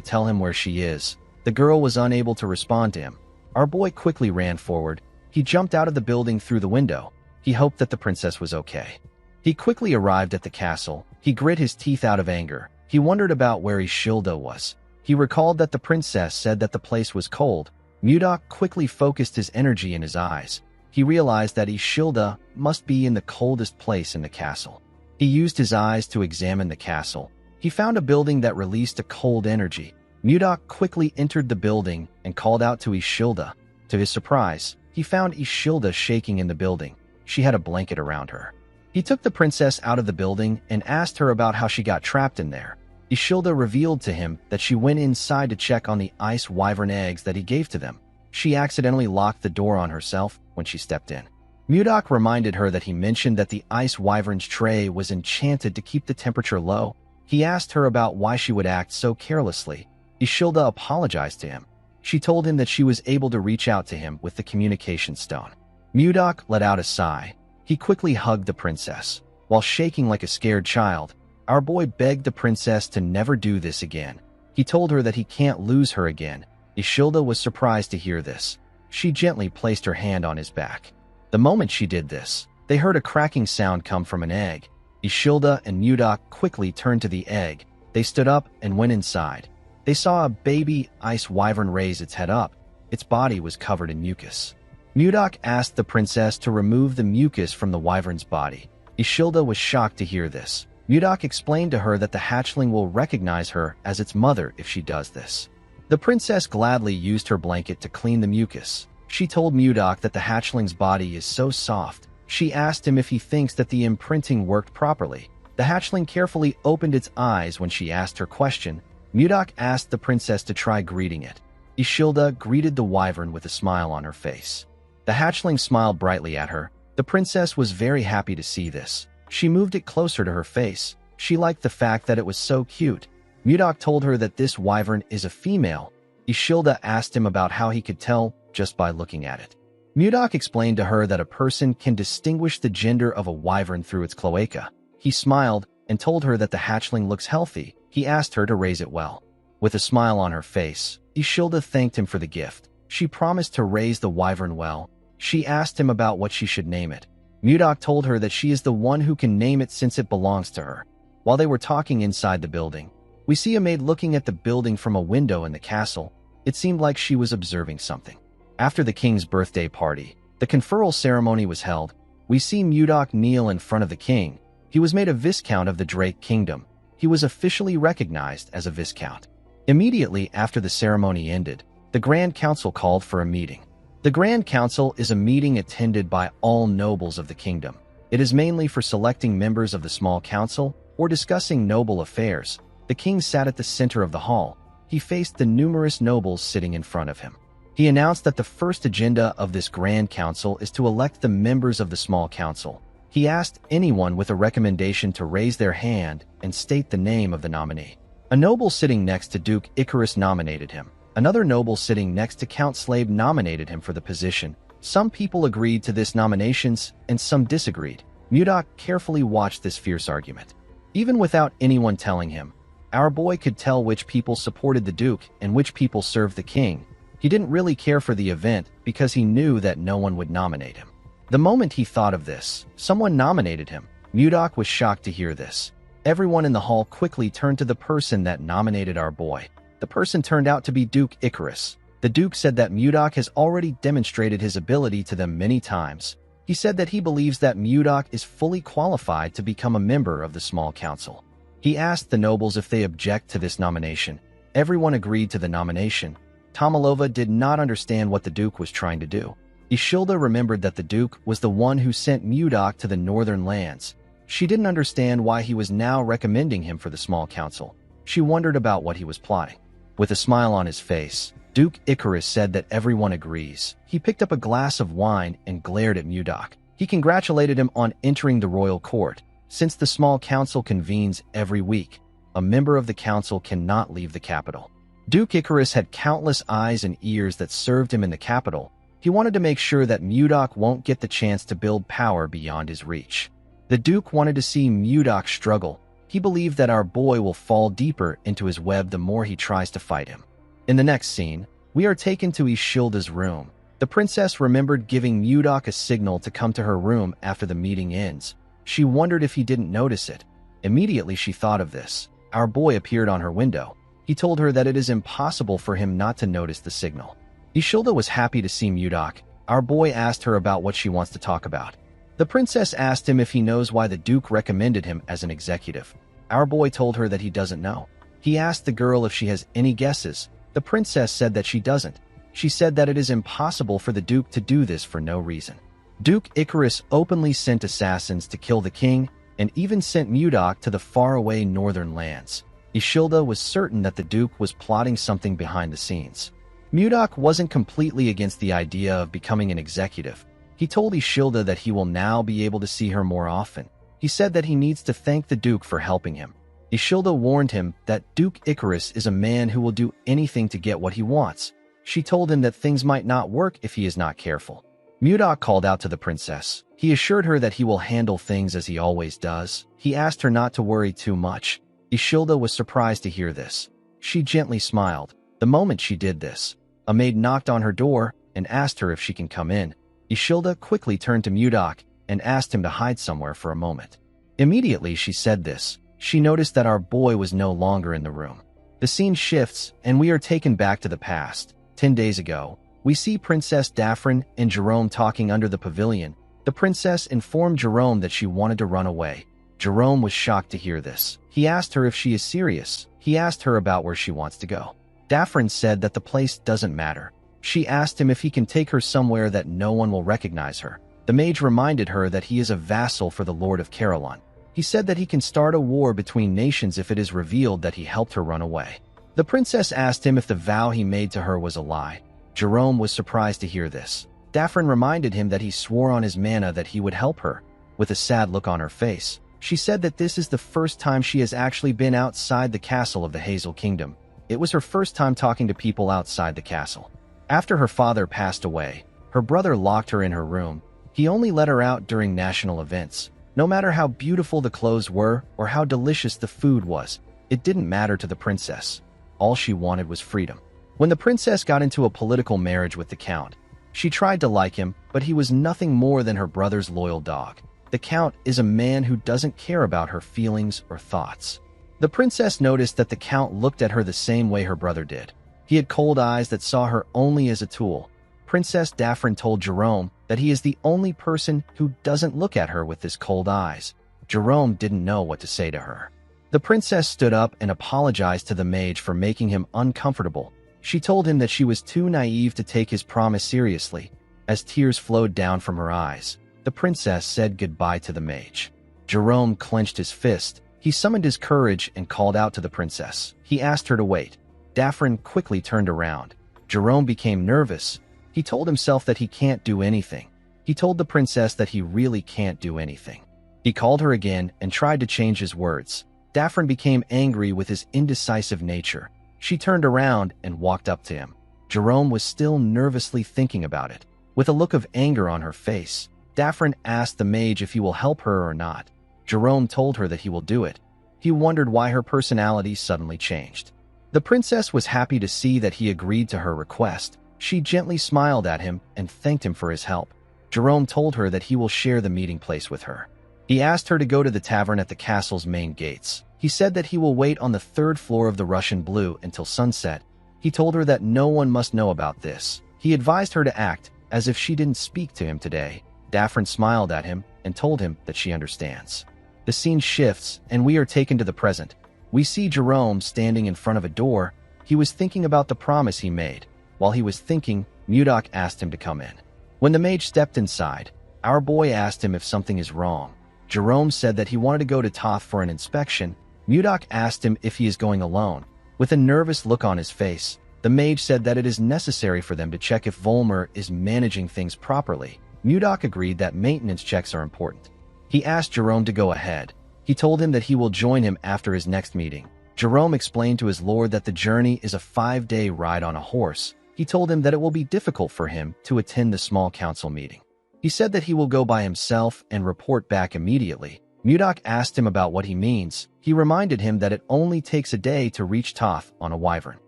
tell him where she is. The girl was unable to respond to him. Our boy quickly ran forward. He jumped out of the building through the window. He hoped that the princess was okay. He quickly arrived at the castle. He grit his teeth out of anger. He wondered about where Ishilda was. He recalled that the princess said that the place was cold. Mudok quickly focused his energy in his eyes. He realized that Ishilda must be in the coldest place in the castle. He used his eyes to examine the castle. He found a building that released a cold energy. Mudok quickly entered the building and called out to Ishilda. To his surprise, he found Ishilda shaking in the building. She had a blanket around her. He took the princess out of the building and asked her about how she got trapped in there. Ishilda revealed to him that she went inside to check on the ice wyvern eggs that he gave to them. She accidentally locked the door on herself when she stepped in. Mudok reminded her that he mentioned that the ice wyvern's tray was enchanted to keep the temperature low. He asked her about why she would act so carelessly. Ishilda apologized to him. She told him that she was able to reach out to him with the communication stone. Mudok let out a sigh. He quickly hugged the princess. While shaking like a scared child, our boy begged the princess to never do this again. He told her that he can't lose her again. Ishilda was surprised to hear this. She gently placed her hand on his back. The moment she did this, they heard a cracking sound come from an egg. Ishilda and Mudok quickly turned to the egg. They stood up and went inside. They saw a baby ice wyvern raise its head up. Its body was covered in mucus. Mudok asked the princess to remove the mucus from the wyvern's body. Ishilda was shocked to hear this. Mudok explained to her that the hatchling will recognize her as its mother if she does this. The princess gladly used her blanket to clean the mucus. She told Mudok that the hatchling's body is so soft. She asked him if he thinks that the imprinting worked properly. The hatchling carefully opened its eyes when she asked her question. Mudok asked the princess to try greeting it. Ishilda greeted the wyvern with a smile on her face. The hatchling smiled brightly at her. The princess was very happy to see this. She moved it closer to her face. She liked the fact that it was so cute. Mudok told her that this wyvern is a female. Ishilda asked him about how he could tell just by looking at it. Mudok explained to her that a person can distinguish the gender of a wyvern through its cloaca. He smiled and told her that the hatchling looks healthy. He asked her to raise it well. With a smile on her face, Ishilda thanked him for the gift. She promised to raise the wyvern well. She asked him about what she should name it. Mudok told her that she is the one who can name it since it belongs to her. While they were talking inside the building, we see a maid looking at the building from a window in the castle. It seemed like she was observing something. After the king's birthday party, the conferral ceremony was held. We see Mudok kneel in front of the king. He was made a viscount of the Drake Kingdom. He was officially recognized as a viscount. Immediately after the ceremony ended, the Grand Council called for a meeting. The Grand Council is a meeting attended by all nobles of the kingdom. It is mainly for selecting members of the small council or discussing noble affairs. The king sat at the center of the hall. He faced the numerous nobles sitting in front of him. He announced that the first agenda of this Grand Council is to elect the members of the small council. He asked anyone with a recommendation to raise their hand and state the name of the nominee. A noble sitting next to Duke Icarus nominated him. Another noble sitting next to Count Slave nominated him for the position. Some people agreed to this nominations and some disagreed. Mudok carefully watched this fierce argument. Even without anyone telling him, our boy could tell which people supported the Duke and which people served the king. He didn't really care for the event because he knew that no one would nominate him. The moment he thought of this, someone nominated him. Mudok was shocked to hear this. Everyone in the hall quickly turned to the person that nominated our boy. The person turned out to be Duke Icarus. The Duke said that Mudok has already demonstrated his ability to them many times. He said that he believes that Mudok is fully qualified to become a member of the small council. He asked the nobles if they object to this nomination. Everyone agreed to the nomination. Tomalova did not understand what the Duke was trying to do. Ishilda remembered that the Duke was the one who sent Mudok to the northern lands. She didn't understand why he was now recommending him for the small council. She wondered about what he was plotting. With a smile on his face, Duke Icarus said that everyone agrees. He picked up a glass of wine and glared at Mudok. He congratulated him on entering the royal court. Since the small council convenes every week, a member of the council cannot leave the capital. Duke Icarus had countless eyes and ears that served him in the capital. He wanted to make sure that Mudok won't get the chance to build power beyond his reach. The Duke wanted to see Mudok struggle. He believed that our boy will fall deeper into his web the more he tries to fight him. In the next scene, we are taken to Ishilda's room. The princess remembered giving Mudok a signal to come to her room after the meeting ends. She wondered if he didn't notice it. Immediately she thought of this. Our boy appeared on her window. He told her that it is impossible for him not to notice the signal. Ishilda was happy to see Mudok. Our boy asked her about what she wants to talk about. The princess asked him if he knows why the Duke recommended him as an executive. Our boy told her that he doesn't know. He asked the girl if she has any guesses. The princess said that she doesn't. She said that it is impossible for the Duke to do this for no reason. Duke Icarus openly sent assassins to kill the king and even sent Mudok to the faraway northern lands. Ishilda was certain that the Duke was plotting something behind the scenes. Mudok wasn't completely against the idea of becoming an executive. He told Ishilda that he will now be able to see her more often. He said that he needs to thank the Duke for helping him. Ishilda warned him that Duke Icarus is a man who will do anything to get what he wants. She told him that things might not work if he is not careful. Mudok called out to the princess. He assured her that he will handle things as he always does. He asked her not to worry too much. Ishilda was surprised to hear this. She gently smiled. The moment she did this, a maid knocked on her door and asked her if she can come in. Ishilda quickly turned to Mudok and asked him to hide somewhere for a moment. Immediately she said this, she noticed that our boy was no longer in the room. The scene shifts and we are taken back to the past. 10 days ago, we see Princess Daphne and Jerome talking under the pavilion. The princess informed Jerome that she wanted to run away. Jerome was shocked to hear this. He asked her if she is serious. He asked her about where she wants to go. Daphne said that the place doesn't matter. She asked him if he can take her somewhere that no one will recognize her. The mage reminded her that he is a vassal for the Lord of Caroline. He said that he can start a war between nations if it is revealed that he helped her run away. The princess asked him if the vow he made to her was a lie. Jerome was surprised to hear this. Daphne reminded him that he swore on his mana that he would help her. With a sad look on her face, she said that this is the first time she has actually been outside the castle of the Hazel Kingdom. It was her first time talking to people outside the castle. After her father passed away, her brother locked her in her room. He only let her out during national events. No matter how beautiful the clothes were or how delicious the food was, it didn't matter to the princess. All she wanted was freedom. When the princess got into a political marriage with the count, she tried to like him, but he was nothing more than her brother's loyal dog. The count is a man who doesn't care about her feelings or thoughts. The princess noticed that the count looked at her the same way her brother did. He had cold eyes that saw her only as a tool. Princess Daphne told Jerome that he is the only person who doesn't look at her with his cold eyes. Jerome didn't know what to say to her. The princess stood up and apologized to the mage for making him uncomfortable. She told him that she was too naive to take his promise seriously. As tears flowed down from her eyes, the princess said goodbye to the mage. Jerome clenched his fist. He summoned his courage and called out to the princess. He asked her to wait. Daphne quickly turned around. Jerome became nervous. He told himself that he can't do anything. He told the princess that he really can't do anything. He called her again and tried to change his words. Daphne became angry with his indecisive nature. She turned around and walked up to him. Jerome was still nervously thinking about it. With a look of anger on her face, Daphne asked the mage if he will help her or not. Jerome told her that he will do it. He wondered why her personality suddenly changed. The princess was happy to see that he agreed to her request. She gently smiled at him and thanked him for his help. Jerome told her that he will share the meeting place with her. He asked her to go to the tavern at the castle's main gates. He said that he will wait on the third floor of the Russian Blue until sunset. He told her that no one must know about this. He advised her to act as if she didn't speak to him today. Daphne smiled at him and told him that she understands. The scene shifts and we are taken to the present. We see Jerome standing in front of a door. He was thinking about the promise he made. While he was thinking, Mudok asked him to come in. When the mage stepped inside, our boy asked him if something is wrong. Jerome said that he wanted to go to Toth for an inspection. Mudok asked him if he is going alone. With a nervous look on his face, the mage said that it is necessary for them to check if Volmer is managing things properly. Mudok agreed that maintenance checks are important. He asked Jerome to go ahead. He told him that he will join him after his next meeting. Jerome explained to his lord that the journey is a 5-day ride on a horse. He told him that it will be difficult for him to attend the small council meeting. He said that he will go by himself and report back immediately. Mudok asked him about what he means. He reminded him that it only takes a day to reach Toth on a wyvern.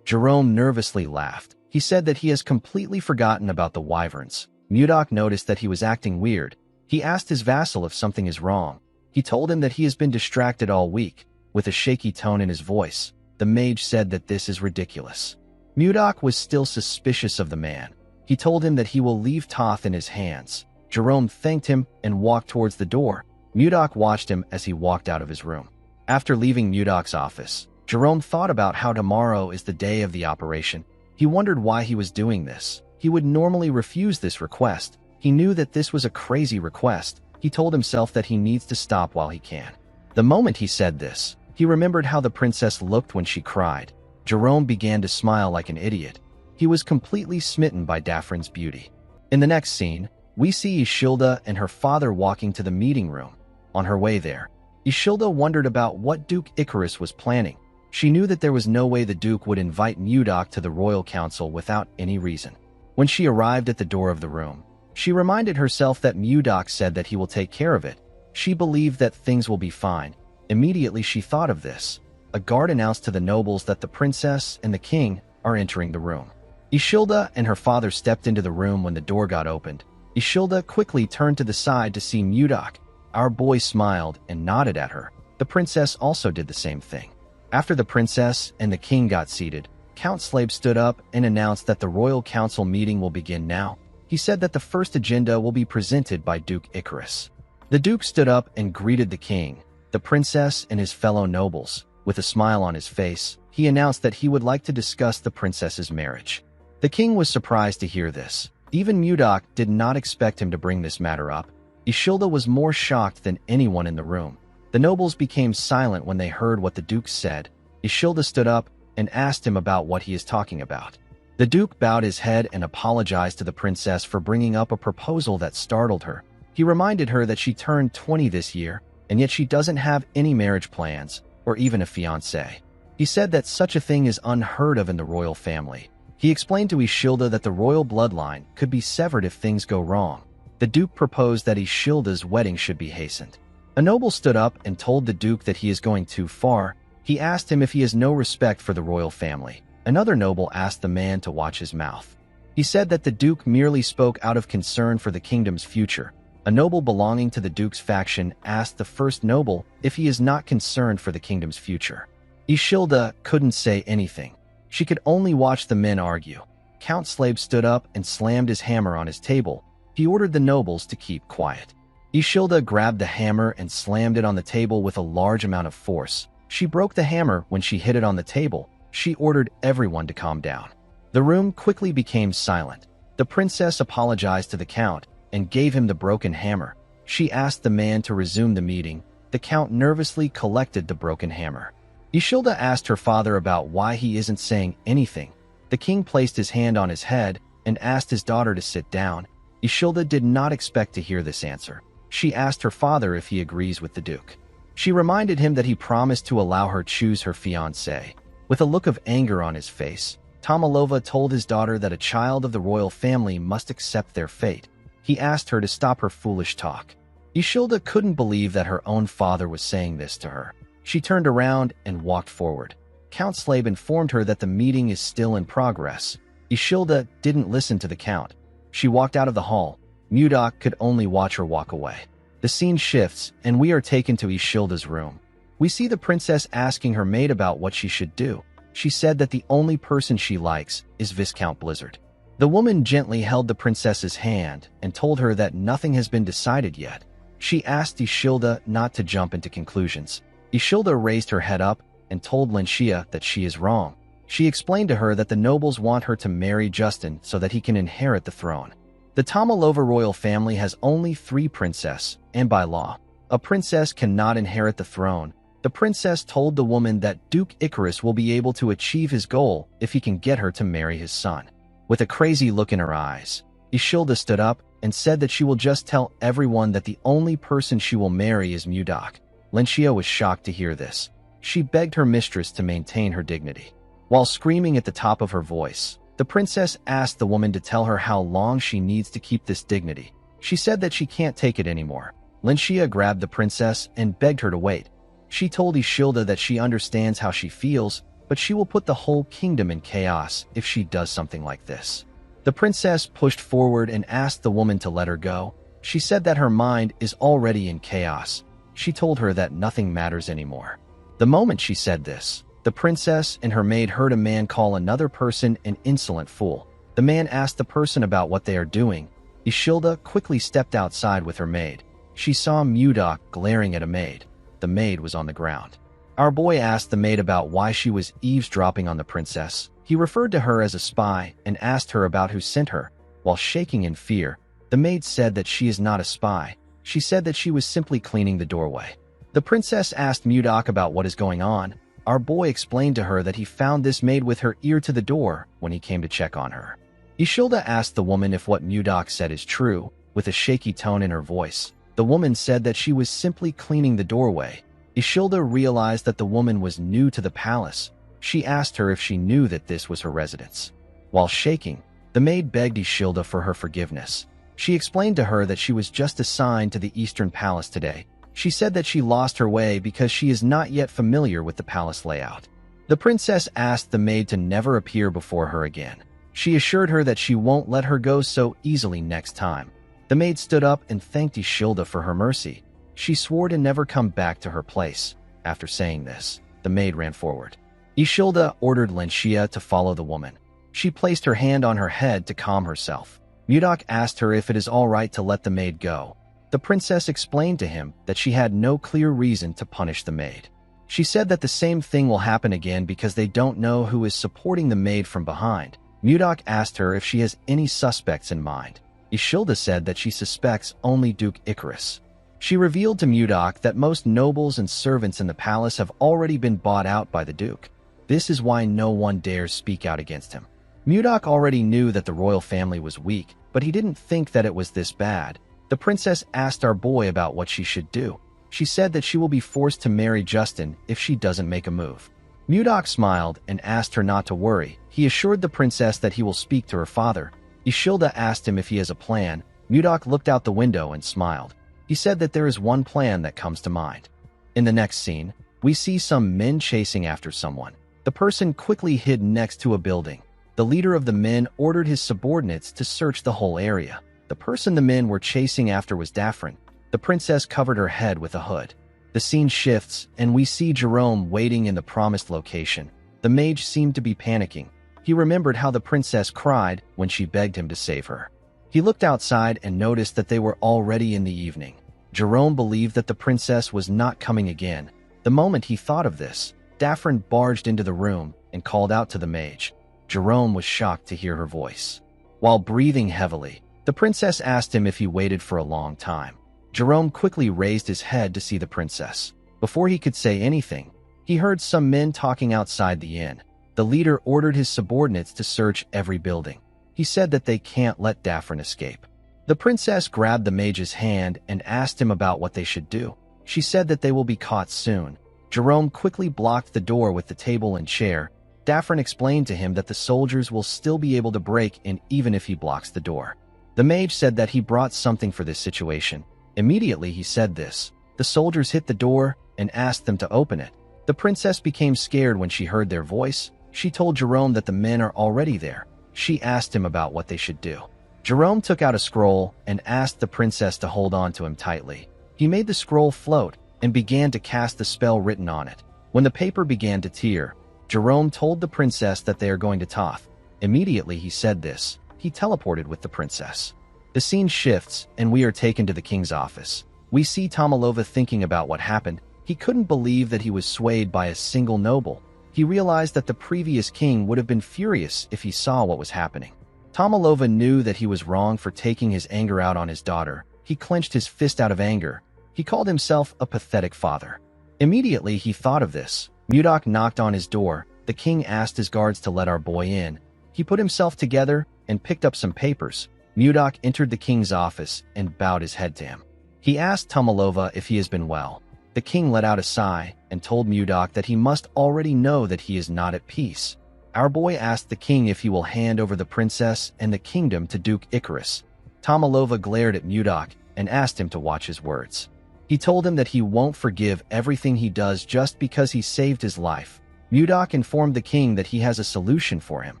Jerome nervously laughed. He said that he has completely forgotten about the wyverns. Mudok noticed that he was acting weird. He asked his vassal if something is wrong. He told him that he has been distracted all week. With a shaky tone in his voice, the mage said that this is ridiculous. Mudok was still suspicious of the man. He told him that he will leave Toth in his hands. Jerome thanked him and walked towards the door. Mudok watched him as he walked out of his room. After leaving Mudok's office, Jerome thought about how tomorrow is the day of the operation. He wondered why he was doing this. He would normally refuse this request. He knew that this was a crazy request. He told himself that he needs to stop while he can. The moment he said this, he remembered how the princess looked when she cried. Jerome began to smile like an idiot. He was completely smitten by Daphne's beauty. In the next scene, we see Ishilda and her father walking to the meeting room. On her way there, Ishilda wondered about what Duke Icarus was planning. She knew that there was no way the Duke would invite Mudok to the royal council without any reason. When she arrived at the door of the room, she reminded herself that Mudok said that he will take care of it. She believed that things will be fine. Immediately she thought of this. A guard announced to the nobles that the princess and the king are entering the room. Ishilda and her father stepped into the room when the door got opened. Ishilda quickly turned to the side to see Mudok. Our boy smiled and nodded at her. The princess also did the same thing. After the princess and the king got seated, Count Slave stood up and announced that the royal council meeting will begin now. He said that the first agenda will be presented by Duke Icarus. The Duke stood up and greeted the king, the princess, and his fellow nobles. With a smile on his face, he announced that he would like to discuss the princess's marriage. The king was surprised to hear this. Even Mudok did not expect him to bring this matter up. Ishilda was more shocked than anyone in the room. The nobles became silent when they heard what the Duke said. Ishilda stood up. and asked him about what he is talking about. The Duke bowed his head and apologized to the princess for bringing up a proposal that startled her. He reminded her that she turned 20 this year, and yet she doesn't have any marriage plans, or even a fiancé. He said that such a thing is unheard of in the royal family. He explained to Ishilda that the royal bloodline could be severed if things go wrong. The Duke proposed that Ishilda's wedding should be hastened. A noble stood up and told the Duke that he is going too far. He asked him if he has no respect for the royal family. Another noble asked the man to watch his mouth. He said that the Duke merely spoke out of concern for the kingdom's future. A noble belonging to the Duke's faction asked the first noble if he is not concerned for the kingdom's future. Ishilda couldn't say anything. She could only watch the men argue. Count Slave stood up and slammed his hammer on his table. He ordered the nobles to keep quiet. Ishilda grabbed the hammer and slammed it on the table with a large amount of force. She broke the hammer when she hit it on the table. She ordered everyone to calm down. The room quickly became silent. The princess apologized to the count and gave him the broken hammer. She asked the man to resume the meeting. The count nervously collected the broken hammer. Ishilda asked her father about why he isn't saying anything. The king placed his hand on his head and asked his daughter to sit down. Ishilda did not expect to hear this answer. She asked her father if he agrees with the Duke. She reminded him that he promised to allow her choose her fiancé. With a look of anger on his face, Tomalova told his daughter that a child of the royal family must accept their fate. He asked her to stop her foolish talk. Ishilda couldn't believe that her own father was saying this to her. She turned around and walked forward. Count Slave informed her that the meeting is still in progress. Ishilda didn't listen to the count. She walked out of the hall. Mudok could only watch her walk away. The scene shifts, and we are taken to Ishilda's room. We see the princess asking her maid about what she should do. She said that the only person she likes is Viscount Blizzard. The woman gently held the princess's hand and told her that nothing has been decided yet. She asked Ishilda not to jump into conclusions. Ishilda raised her head up and told Lenshia that she is wrong. She explained to her that the nobles want her to marry Justin so that he can inherit the throne. The Tomalova royal family has only 3 princesses, and by law, a princess cannot inherit the throne. The princess told the woman that Duke Icarus will be able to achieve his goal if he can get her to marry his son. With a crazy look in her eyes, Ishilda stood up and said that she will just tell everyone that the only person she will marry is Mudok. Lenshia was shocked to hear this. She begged her mistress to maintain her dignity. While screaming at the top of her voice, the princess asked the woman to tell her how long she needs to keep this dignity. She said that she can't take it anymore. Lenshia grabbed the princess and begged her to wait. She told Ishilda that she understands how she feels, but she will put the whole kingdom in chaos if she does something like this. The princess pushed forward and asked the woman to let her go. She said that her mind is already in chaos. She told her that nothing matters anymore. The moment she said this, the princess and her maid heard a man call another person an insolent fool. The man asked the person about what they are doing. Ishilda quickly stepped outside with her maid. She saw Mudok glaring at a maid. The maid was on the ground. Our boy asked the maid about why she was eavesdropping on the princess. He referred to her as a spy and asked her about who sent her. While shaking in fear, the maid said that she is not a spy. She said that she was simply cleaning the doorway. The princess asked Mudok about what is going on. Our boy explained to her that he found this maid with her ear to the door when he came to check on her. Ishilda asked the woman if what Mudok said is true, with a shaky tone in her voice. The woman said that she was simply cleaning the doorway. Ishilda realized that the woman was new to the palace. She asked her if she knew that this was her residence. While shaking, the maid begged Ishilda for her forgiveness. She explained to her that she was just assigned to the Eastern Palace today. She said that she lost her way because she is not yet familiar with the palace layout. The princess asked the maid to never appear before her again. She assured her that she won't let her go so easily next time. The maid stood up and thanked Ishilda for her mercy. She swore to never come back to her place. After saying this, the maid ran forward. Ishilda ordered Lenshia to follow the woman. She placed her hand on her head to calm herself. Mudok asked her if it is all right to let the maid go. The princess explained to him that she had no clear reason to punish the maid. She said that the same thing will happen again because they don't know who is supporting the maid from behind. Mudok asked her if she has any suspects in mind. Ishilda said that she suspects only Duke Icarus. She revealed to Mudok that most nobles and servants in the palace have already been bought out by the Duke. This is why no one dares speak out against him. Mudok already knew that the royal family was weak, but he didn't think that it was this bad. The princess asked our boy about what she should do. She said that she will be forced to marry Justin if she doesn't make a move. Mudok smiled and asked her not to worry. He assured the princess that he will speak to her father. Ishilda asked him if he has a plan. Mudok looked out the window and smiled. He said that there is one plan that comes to mind. In the next scene, we see some men chasing after someone. The person quickly hid next to a building. The leader of the men ordered his subordinates to search the whole area. The person the men were chasing after was Daphne. The princess covered her head with a hood. The scene shifts, and we see Jerome waiting in the promised location. The mage seemed to be panicking. He remembered how the princess cried when she begged him to save her. He looked outside and noticed that they were already in the evening. Jerome believed that the princess was not coming again. The moment he thought of this, Daphne barged into the room and called out to the mage. Jerome was shocked to hear her voice. While breathing heavily, the princess asked him if he waited for a long time. Jerome quickly raised his head to see the princess. Before he could say anything, he heard some men talking outside the inn. The leader ordered his subordinates to search every building. He said that they can't let Daphne escape. The princess grabbed the mage's hand and asked him about what they should do. She said that they will be caught soon. Jerome quickly blocked the door with the table and chair. Daphne explained to him that the soldiers will still be able to break in even if he blocks the door. The mage said that he brought something for this situation. Immediately he said this. The soldiers hit the door and asked them to open it. The princess became scared when she heard their voice. She told Jerome that the men are already there. She asked him about what they should do. Jerome took out a scroll and asked the princess to hold on to him tightly. He made the scroll float and began to cast the spell written on it. When the paper began to tear, Jerome told the princess that they are going to Toth. Immediately he said this. He teleported with the princess. The scene shifts, and we are taken to the king's office. We see Tomalova thinking about what happened. He couldn't believe that he was swayed by a single noble. He realized that the previous king would have been furious if he saw what was happening. Tomalova knew that he was wrong for taking his anger out on his daughter. He clenched his fist out of anger. He called himself a pathetic father. Immediately he thought of this. Mudok knocked on his door. The king asked his guards to let our boy in. He put himself together and picked up some papers. Mudok entered the king's office and bowed his head to him. He asked Tomalova if he has been well. The king let out a sigh and told Mudok that he must already know that he is not at peace. Our boy asked the king if he will hand over the princess and the kingdom to Duke Icarus. Tomalova glared at Mudok and asked him to watch his words. He told him that he won't forgive everything he does just because he saved his life. Mudok informed the king that he has a solution for him.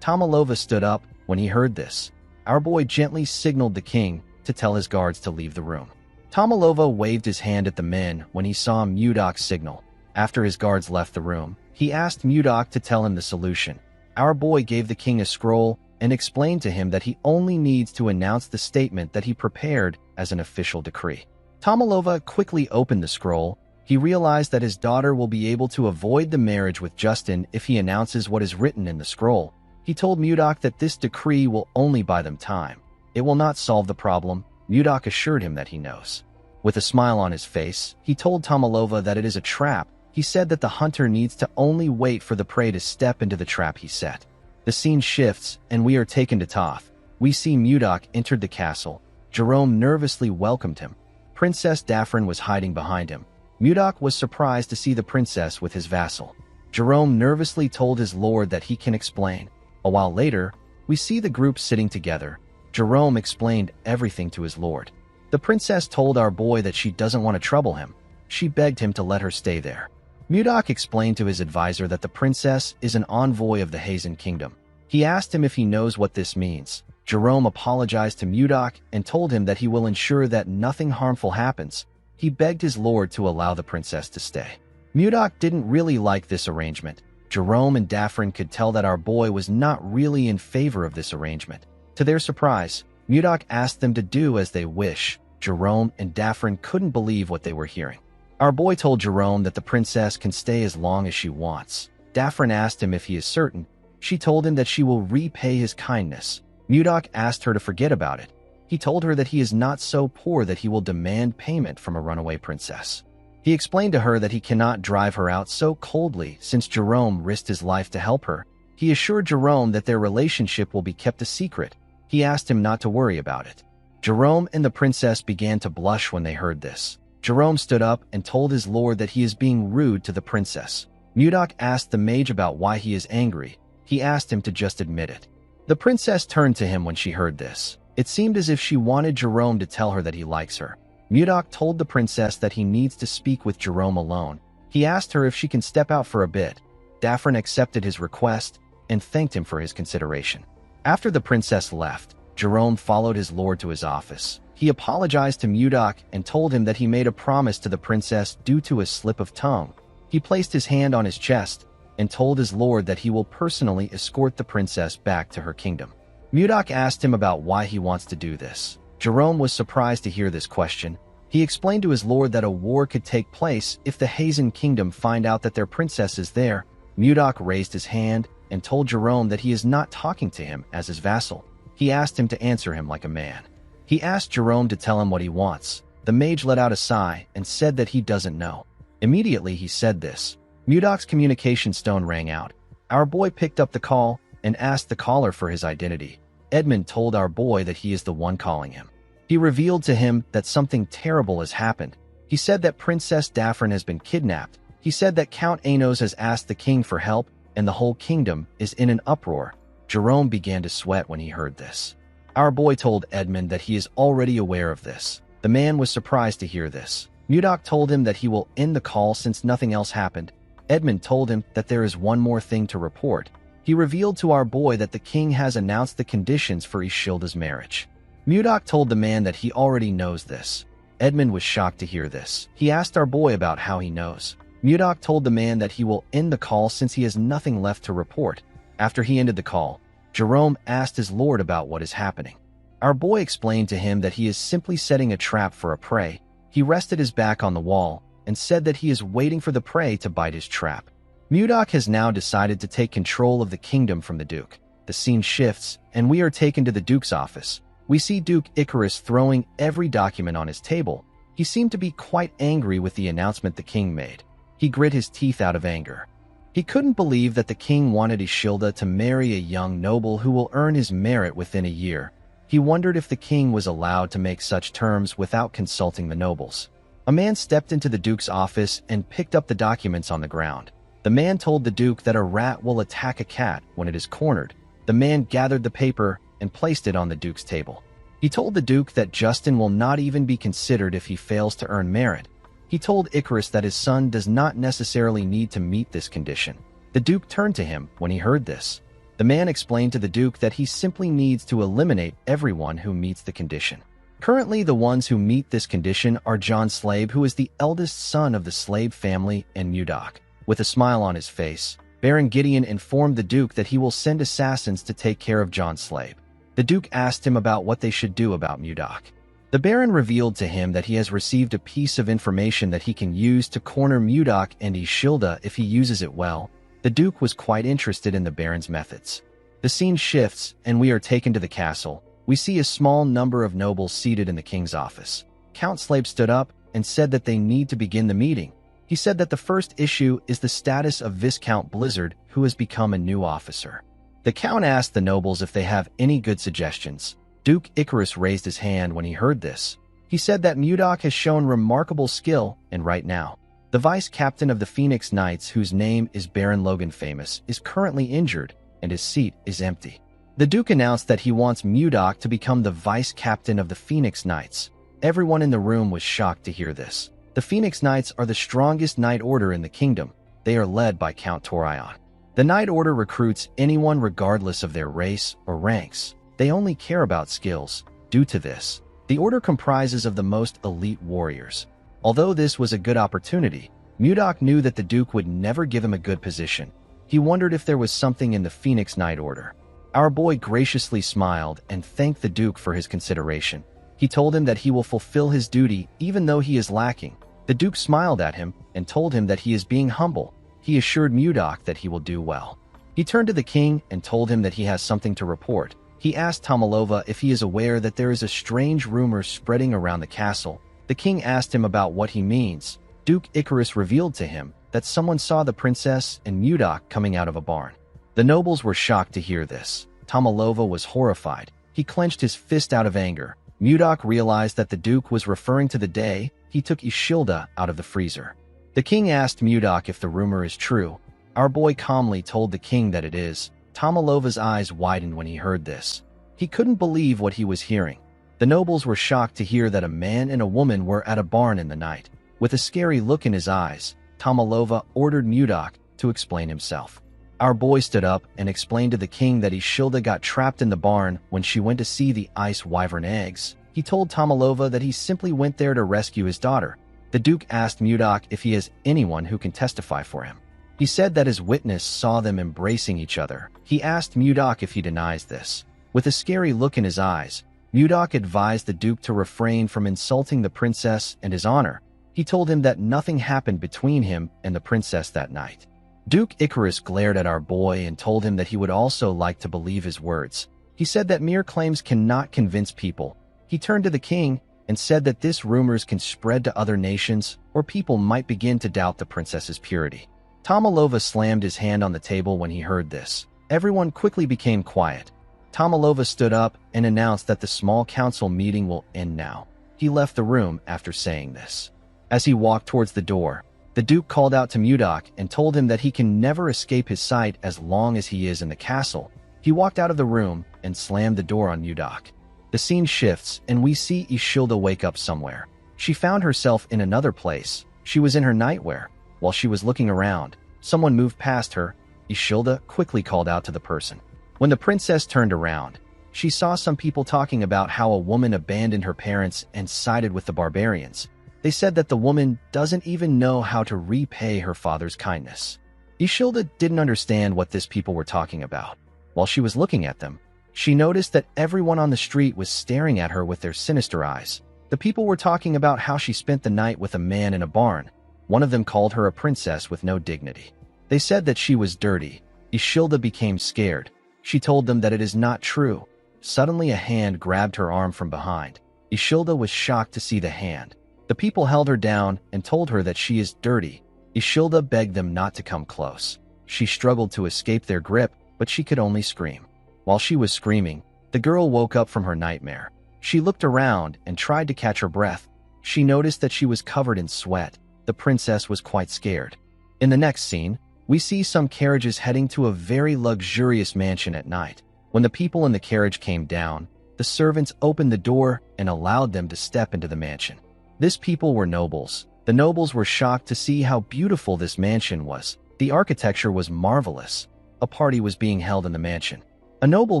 Tomalova stood up when he heard this. Our boy gently signaled the king to tell his guards to leave the room. Tomalova waved his hand at the men when he saw Mudok's signal. After his guards left the room, he asked Mudok to tell him the solution. Our boy gave the king a scroll and explained to him that he only needs to announce the statement that he prepared as an official decree. Tomalova quickly opened the scroll. He realized that his daughter will be able to avoid the marriage with Justin if he announces what is written in the scroll. He told Mudok that this decree will only buy them time. It will not solve the problem. Mudok assured him that he knows. With a smile on his face, he told Tomalova that it is a trap. He said that the hunter needs to only wait for the prey to step into the trap he set. The scene shifts, and we are taken to Toth. We see Mudok enter the castle. Jerome nervously welcomed him. Princess Daphne was hiding behind him. Mudok was surprised to see the princess with his vassal. Jerome nervously told his lord that he can explain. A while later, we see the group sitting together. Jerome explained everything to his lord. The princess told our boy that she doesn't want to trouble him. She begged him to let her stay there. Mudok explained to his advisor that the princess is an envoy of the Hazen kingdom. He asked him if he knows what this means. Jerome apologized to Mudok and told him that he will ensure that nothing harmful happens. He begged his lord to allow the princess to stay. Mudok didn't really like this arrangement. Jerome and Daphne could tell that our boy was not really in favor of this arrangement. To their surprise, Mudok asked them to do as they wish. Jerome and Daphne couldn't believe what they were hearing. Our boy told Jerome that the princess can stay as long as she wants. Daphne asked him if he is certain. She told him that she will repay his kindness. Mudok asked her to forget about it. He told her that he is not so poor that he will demand payment from a runaway princess. He explained to her that he cannot drive her out so coldly since Jerome risked his life to help her. He assured Jerome that their relationship will be kept a secret. He asked him not to worry about it. Jerome and the princess began to blush when they heard this. Jerome stood up and told his lord that he is being rude to the princess. Mudok asked the mage about why he is angry. He asked him to just admit it. The princess turned to him when she heard this. It seemed as if she wanted Jerome to tell her that he likes her. Mudok told the princess that he needs to speak with Jerome alone. He asked her if she can step out for a bit. Daphne accepted his request and thanked him for his consideration. After the princess left, Jerome followed his lord to his office. He apologized to Mudok and told him that he made a promise to the princess due to a slip of tongue. He placed his hand on his chest and told his lord that he will personally escort the princess back to her kingdom. Mudok asked him about why he wants to do this. Jerome was surprised to hear this question. He explained to his lord that a war could take place if the Hazen kingdom find out that their princess is there. Mudok raised his hand and told Jerome that he is not talking to him as his vassal. He asked him to answer him like a man. He asked Jerome to tell him what he wants. The mage let out a sigh and said that he doesn't know. Immediately he said this. Mudok's communication stone rang out. Our boy picked up the call and asked the caller for his identity. Edmund told our boy that he is the one calling him. He revealed to him that something terrible has happened. He said that Princess Daphne has been kidnapped. He said that Count Anos has asked the king for help and the whole kingdom is in an uproar. Jerome began to sweat when he heard this. Our boy told Edmund that he is already aware of this. The man was surprised to hear this. Mudok told him that he will end the call since nothing else happened. Edmund told him that there is one more thing to report. He revealed to our boy that the king has announced the conditions for Ishilda's marriage. Mudok told the man that he already knows this. Edmund was shocked to hear this. He asked our boy about how he knows. Mudok told the man that he will end the call since he has nothing left to report. After he ended the call, Jerome asked his lord about what is happening. Our boy explained to him that he is simply setting a trap for a prey. He rested his back on the wall and said that he is waiting for the prey to bite his trap. Mudok has now decided to take control of the kingdom from the Duke. The scene shifts, and we are taken to the Duke's office. We see Duke Icarus throwing every document on his table. He seemed to be quite angry with the announcement the king made. He grit his teeth out of anger. He couldn't believe that the king wanted Ishilda to marry a young noble who will earn his merit within a year. He wondered if the king was allowed to make such terms without consulting the nobles. A man stepped into the Duke's office and picked up the documents on the ground. The man told the Duke that a rat will attack a cat when it is cornered. The man gathered the paper and placed it on the Duke's table. He told the Duke that Justin will not even be considered if he fails to earn merit. He told Icarus that his son does not necessarily need to meet this condition. The Duke turned to him when he heard this. The man explained to the Duke that he simply needs to eliminate everyone who meets the condition. Currently, the ones who meet this condition are John Slade, who is the eldest son of the Slade family, and Mudok. With a smile on his face, Baron Gideon informed the Duke that he will send assassins to take care of John Slade. The Duke asked him about what they should do about Mudok. The Baron revealed to him that he has received a piece of information that he can use to corner Mudok and Ishilda if he uses it well. The Duke was quite interested in the Baron's methods. The scene shifts, and we are taken to the castle. We see a small number of nobles seated in the king's office. Count Slade stood up and said that they need to begin the meeting. He said that the first issue is the status of Viscount Blizzard, who has become a new officer. The Count asked the nobles if they have any good suggestions. Duke Icarus raised his hand when he heard this. He said that Mudok has shown remarkable skill, and right now, the vice-captain of the Phoenix Knights, whose name is Baron Logan Famous, is currently injured, and his seat is empty. The Duke announced that he wants Mudok to become the vice-captain of the Phoenix Knights. Everyone in the room was shocked to hear this. The Phoenix Knights are the strongest knight order in the kingdom. They are led by Count Torion. The knight order recruits anyone regardless of their race or ranks. They only care about skills. Due to this, the order comprises of the most elite warriors. Although this was a good opportunity, Mudok knew that the Duke would never give him a good position. He wondered if there was something in the Phoenix Knight Order. Our boy graciously smiled and thanked the Duke for his consideration. He told him that he will fulfill his duty even though he is lacking. The Duke smiled at him and told him that he is being humble. He assured Mudok that he will do well. He turned to the king and told him that he has something to report. He asked Tomalova if he is aware that there is a strange rumor spreading around the castle. The king asked him about what he means. Duke Icarus revealed to him that someone saw the princess and Mudok coming out of a barn. The nobles were shocked to hear this. Tomalova was horrified. He clenched his fist out of anger. Mudok realized that the Duke was referring to the day he took Ishilda out of the freezer. The king asked Mudok if the rumor is true. Our boy calmly told the king that it is. Tomalova's eyes widened when he heard this. He couldn't believe what he was hearing. The nobles were shocked to hear that a man and a woman were at a barn in the night. With a scary look in his eyes, Tomalova ordered Mudok to explain himself. Our boy stood up and explained to the king that Ishilda got trapped in the barn when she went to see the ice wyvern eggs. He told Tomalova that he simply went there to rescue his daughter. The Duke asked Mudok if he has anyone who can testify for him. He said that his witness saw them embracing each other. He asked Mudok if he denies this. With a scary look in his eyes, Mudok advised the Duke to refrain from insulting the princess and his honor. He told him that nothing happened between him and the princess that night. Duke Icarus glared at our boy and told him that he would also like to believe his words. He said that mere claims cannot convince people. He turned to the king and said that this rumors can spread to other nations, or people might begin to doubt the princess's purity. Tomalova slammed his hand on the table when he heard this. Everyone quickly became quiet. Tomalova stood up and announced that the small council meeting will end now. He left the room after saying this. As he walked towards the door, the Duke called out to Mudok and told him that he can never escape his sight as long as he is in the castle. He walked out of the room and slammed the door on Mudok. The scene shifts and we see Ishilda wake up somewhere. She found herself in another place. She was in her nightwear. While she was looking around, someone moved past her. Ishilda quickly called out to the person. When the princess turned around, she saw some people talking about how a woman abandoned her parents and sided with the barbarians. They said that the woman doesn't even know how to repay her father's kindness. Ishilda didn't understand what these people were talking about. While she was looking at them, she noticed that everyone on the street was staring at her with their sinister eyes. The people were talking about how she spent the night with a man in a barn. One of them called her a princess with no dignity. They said that she was dirty. Ishilda became scared. She told them that it is not true. Suddenly a hand grabbed her arm from behind. Ishilda was shocked to see the hand. The people held her down and told her that she is dirty. Ishilda begged them not to come close. She struggled to escape their grip, but she could only scream. While she was screaming, the girl woke up from her nightmare. She looked around and tried to catch her breath. She noticed that she was covered in sweat. The princess was quite scared. In the next scene, we see some carriages heading to a very luxurious mansion at night. When the people in the carriage came down, the servants opened the door and allowed them to step into the mansion. These people were nobles. The nobles were shocked to see how beautiful this mansion was. The architecture was marvelous. A party was being held in the mansion. A noble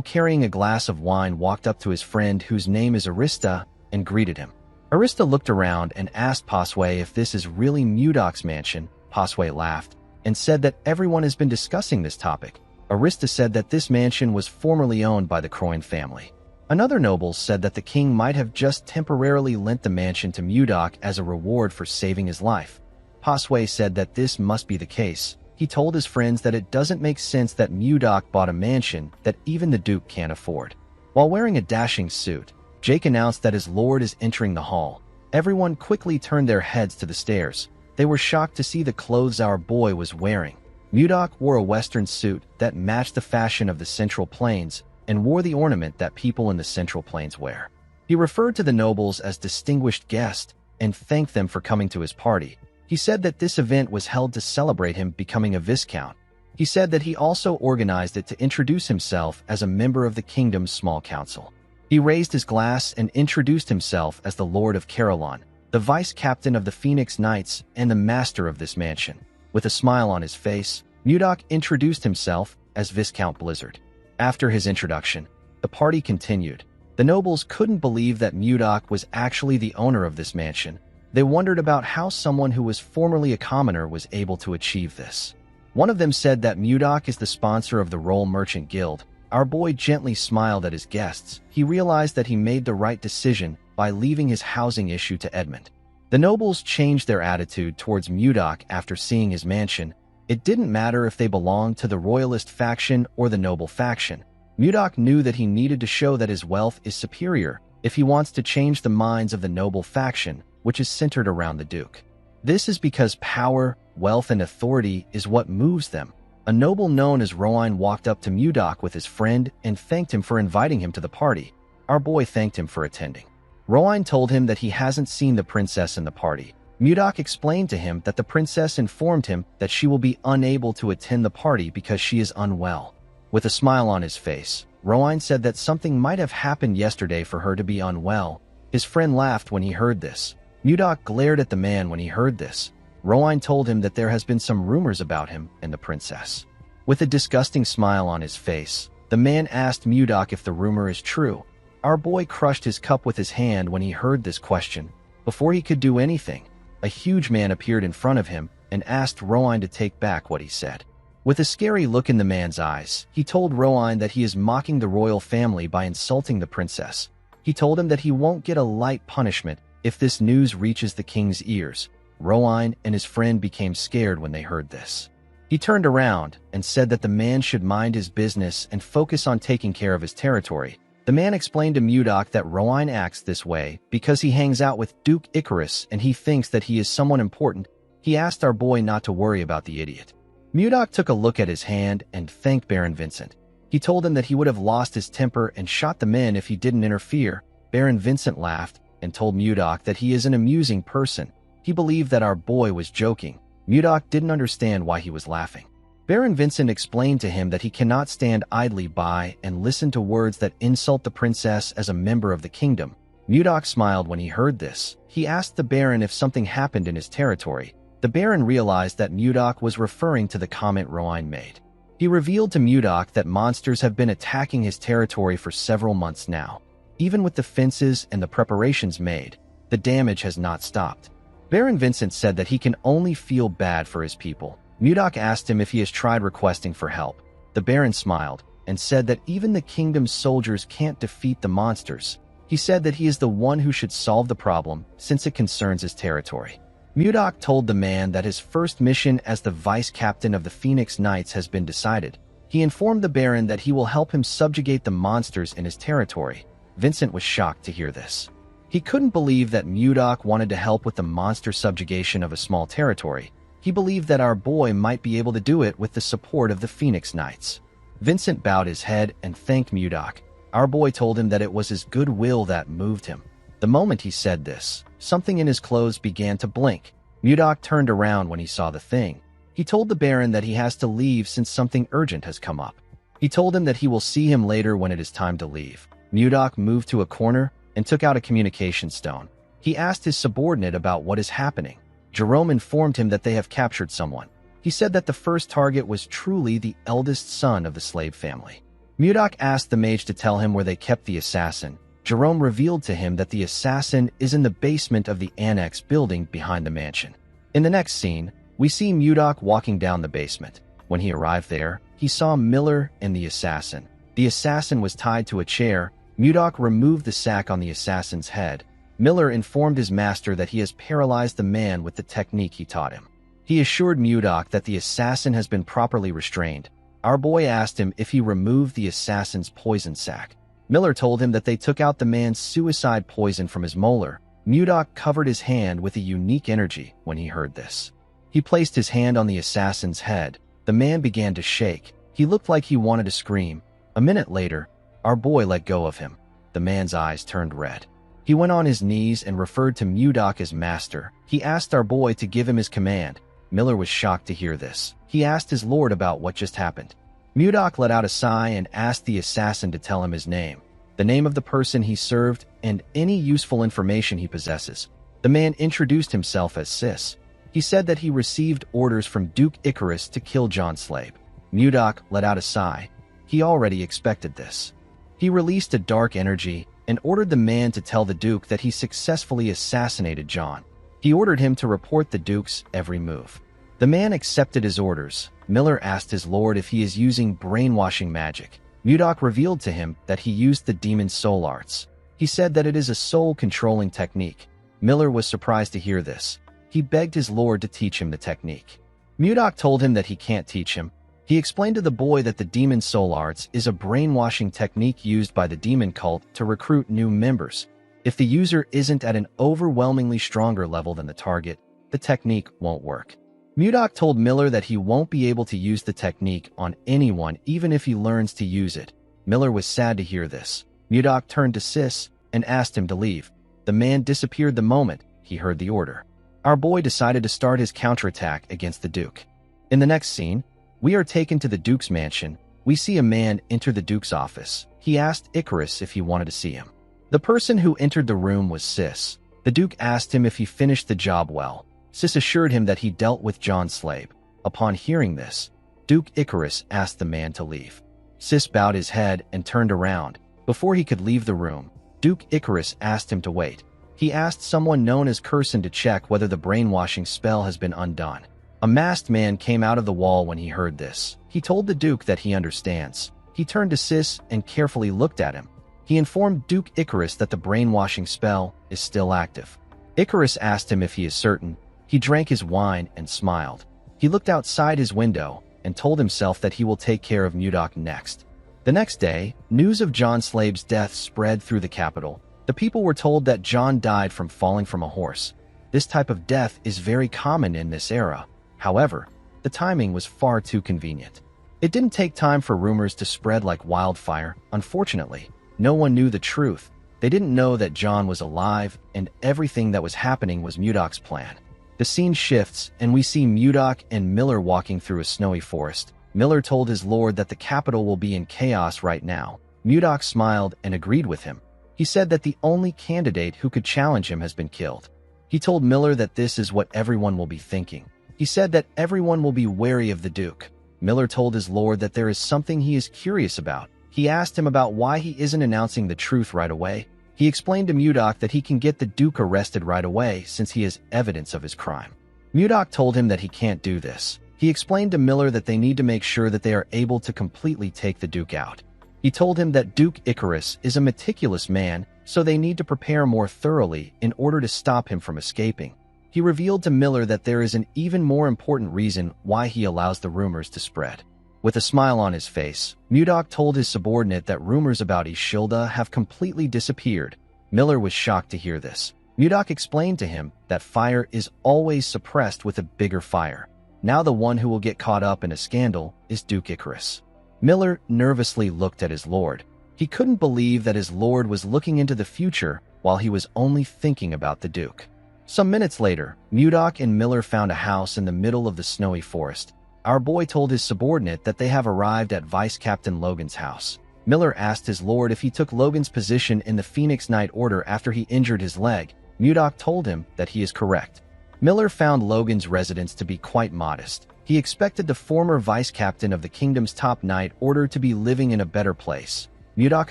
carrying a glass of wine walked up to his friend, whose name is Arista, and greeted him. Arista looked around and asked Pasway if this is really Mudok's mansion. Pasway laughed and said that everyone has been discussing this topic. Arista said that this mansion was formerly owned by the Croyan family. Another noble said that the king might have just temporarily lent the mansion to Mudok as a reward for saving his life. Pasway said that this must be the case. He told his friends that it doesn't make sense that Mudok bought a mansion that even the Duke can't afford. While wearing a dashing suit, Jake announced that his lord is entering the hall. Everyone quickly turned their heads to the stairs. They were shocked to see the clothes our boy was wearing. Mudok wore a western suit that matched the fashion of the Central Plains and wore the ornament that people in the Central Plains wear. He referred to the nobles as distinguished guests and thanked them for coming to his party. He said that this event was held to celebrate him becoming a viscount. He said that he also organized it to introduce himself as a member of the kingdom's small council. He raised his glass and introduced himself as the Lord of Carolon, the vice captain of the Phoenix Knights and the master of this mansion. With a smile on his face, Mudok introduced himself as Viscount Blizzard. After his introduction, the party continued. The nobles couldn't believe that Mudok was actually the owner of this mansion. They wondered about how someone who was formerly a commoner was able to achieve this. One of them said that Mudok is the sponsor of the Roll Merchant Guild. Our boy gently smiled at his guests. He realized that he made the right decision by leaving his housing issue to Edmund. The nobles changed their attitude towards Mudok after seeing his mansion. It didn't matter if they belonged to the royalist faction or the noble faction. Mudok knew that he needed to show that his wealth is superior if he wants to change the minds of the noble faction, which is centered around the Duke. This is because power, wealth, and authority is what moves them. A noble known as Rowan walked up to Mudok with his friend and thanked him for inviting him to the party. Our boy thanked him for attending. Rowan told him that he hasn't seen the princess in the party. Mudok explained to him that the princess informed him that she will be unable to attend the party because she is unwell. With a smile on his face, Rowan said that something might have happened yesterday for her to be unwell. His friend laughed when he heard this. Mudok glared at the man when he heard this. Rowan told him that there has been some rumors about him and the princess. With a disgusting smile on his face, the man asked Mudok if the rumor is true. Our boy crushed his cup with his hand when he heard this question. Before he could do anything, a huge man appeared in front of him and asked Rowan to take back what he said. With a scary look in the man's eyes, he told Rowan that he is mocking the royal family by insulting the princess. He told him that he won't get a light punishment if this news reaches the king's ears. Rowan and his friend became scared when they heard this. He turned around and said that the man should mind his business and focus on taking care of his territory. The man explained to Mudok that Rowan acts this way because he hangs out with Duke Icarus and he thinks that he is someone important. He asked our boy not to worry about the idiot. Mudok took a look at his hand and thanked Baron Vincent. He told him that he would have lost his temper and shot the men if he didn't interfere. Baron Vincent laughed and told Mudok that he is an amusing person. He believed that our boy was joking. Mudok didn't understand why he was laughing. Baron Vincent explained to him that he cannot stand idly by and listen to words that insult the princess as a member of the kingdom. Mudok smiled when he heard this. He asked the Baron if something happened in his territory. The Baron realized that Mudok was referring to the comment Rowan made. He revealed to Mudok that monsters have been attacking his territory for several months now. Even with the fences and the preparations made, the damage has not stopped. Baron Vincent said that he can only feel bad for his people. Mudok asked him if he has tried requesting for help. The Baron smiled and said that even the kingdom's soldiers can't defeat the monsters. He said that he is the one who should solve the problem since it concerns his territory. Mudok told the man that his first mission as the vice captain of the Phoenix Knights has been decided. He informed the Baron that he will help him subjugate the monsters in his territory. Vincent was shocked to hear this. He couldn't believe that Mudok wanted to help with the monster subjugation of a small territory. He believed that our boy might be able to do it with the support of the Phoenix Knights. Vincent bowed his head and thanked Mudok. Our boy told him that it was his goodwill that moved him. The moment he said this, something in his clothes began to blink. Mudok turned around when he saw the thing. He told the Baron that he has to leave since something urgent has come up. He told him that he will see him later when it is time to leave. Mudok moved to a corner and took out a communication stone. He asked his subordinate about what is happening. Jerome informed him that they have captured someone. He said that the first target was truly the eldest son of the slave family. Mudok asked the mage to tell him where they kept the assassin. Jerome revealed to him that the assassin is in the basement of the annex building behind the mansion. In the next scene, we see Mudok walking down the basement. When he arrived there, he saw Miller and the assassin. The assassin was tied to a chair. Mudok removed the sack on the assassin's head. Miller informed his master that he has paralyzed the man with the technique he taught him. He assured Mudok that the assassin has been properly restrained. Our boy asked him if he removed the assassin's poison sac. Miller told him that they took out the man's suicide poison from his molar. Mudok covered his hand with a unique energy when he heard this. He placed his hand on the assassin's head. The man began to shake. He looked like he wanted to scream. A minute later, our boy let go of him. The man's eyes turned red. He went on his knees and referred to Mudok as master. He asked our boy to give him his command. Miller was shocked to hear this. He asked his lord about what just happened. Mudok let out a sigh and asked the assassin to tell him his name, the name of the person he served, and any useful information he possesses. The man introduced himself as Sis. He said that he received orders from Duke Icarus to kill John Slade. Mudok let out a sigh. He already expected this. He released a dark energy and ordered the man to tell the Duke that he successfully assassinated John. He ordered him to report the Duke's every move. The man accepted his orders. Miller asked his lord if he is using brainwashing magic. Mudok revealed to him that he used the demon's soul arts. He said that it is a soul-controlling technique. Miller was surprised to hear this. He begged his lord to teach him the technique. Mudok told him that he can't teach him. He explained to the boy that the demon's soul arts is a brainwashing technique used by the demon cult to recruit new members. If the user isn't at an overwhelmingly stronger level than the target, the technique won't work. Mudok told Miller that he won't be able to use the technique on anyone even if he learns to use it. Miller was sad to hear this. Mudok turned to Sis and asked him to leave. The man disappeared the moment he heard the order. Our boy decided to start his counterattack against the Duke. In the next scene, we are taken to the Duke's mansion. We see a man enter the Duke's office. He asked Icarus if he wanted to see him. The person who entered the room was Sis. The Duke asked him if he finished the job well. Sis assured him that he dealt with John's slave. Upon hearing this, Duke Icarus asked the man to leave. Sis bowed his head and turned around. Before he could leave the room, Duke Icarus asked him to wait. He asked someone known as Curson to check whether the brainwashing spell has been undone. A masked man came out of the wall when he heard this. He told the Duke that he understands. He turned to Sis and carefully looked at him. He informed Duke Icarus that the brainwashing spell is still active. Icarus asked him if he is certain. He drank his wine and smiled. He looked outside his window and told himself that he will take care of Mudok next. The next day, news of John Slave's death spread through the capital. The people were told that John died from falling from a horse. This type of death is very common in this era. However, the timing was far too convenient. It didn't take time for rumors to spread like wildfire. Unfortunately, no one knew the truth. They didn't know that John was alive, and everything that was happening was Mudok's plan. The scene shifts, and we see Mudok and Miller walking through a snowy forest. Miller told his lord that the capital will be in chaos right now. Mudok smiled and agreed with him. He said that the only candidate who could challenge him has been killed. He told Miller that this is what everyone will be thinking. He said that everyone will be wary of the Duke. Miller told his lord that there is something he is curious about. He asked him about why he isn't announcing the truth right away. He explained to Mudok that he can get the Duke arrested right away since he has evidence of his crime. Mudok told him that he can't do this. He explained to Miller that they need to make sure that they are able to completely take the Duke out. He told him that Duke Icarus is a meticulous man, so they need to prepare more thoroughly in order to stop him from escaping. He revealed to Miller that there is an even more important reason why he allows the rumors to spread. With a smile on his face, Mudok told his subordinate that rumors about Ishilda have completely disappeared. Miller was shocked to hear this. Mudok explained to him that fire is always suppressed with a bigger fire. Now the one who will get caught up in a scandal is Duke Icarus. Miller nervously looked at his lord. He couldn't believe that his lord was looking into the future while he was only thinking about the Duke. Some minutes later, Mudok and Miller found a house in the middle of the snowy forest. Our boy told his subordinate that they have arrived at Vice Captain Logan's house. Miller asked his lord if he took Logan's position in the Phoenix Knight Order after he injured his leg. Mudok told him that he is correct. Miller found Logan's residence to be quite modest. He expected the former vice captain of the kingdom's top knight order to be living in a better place. Mudok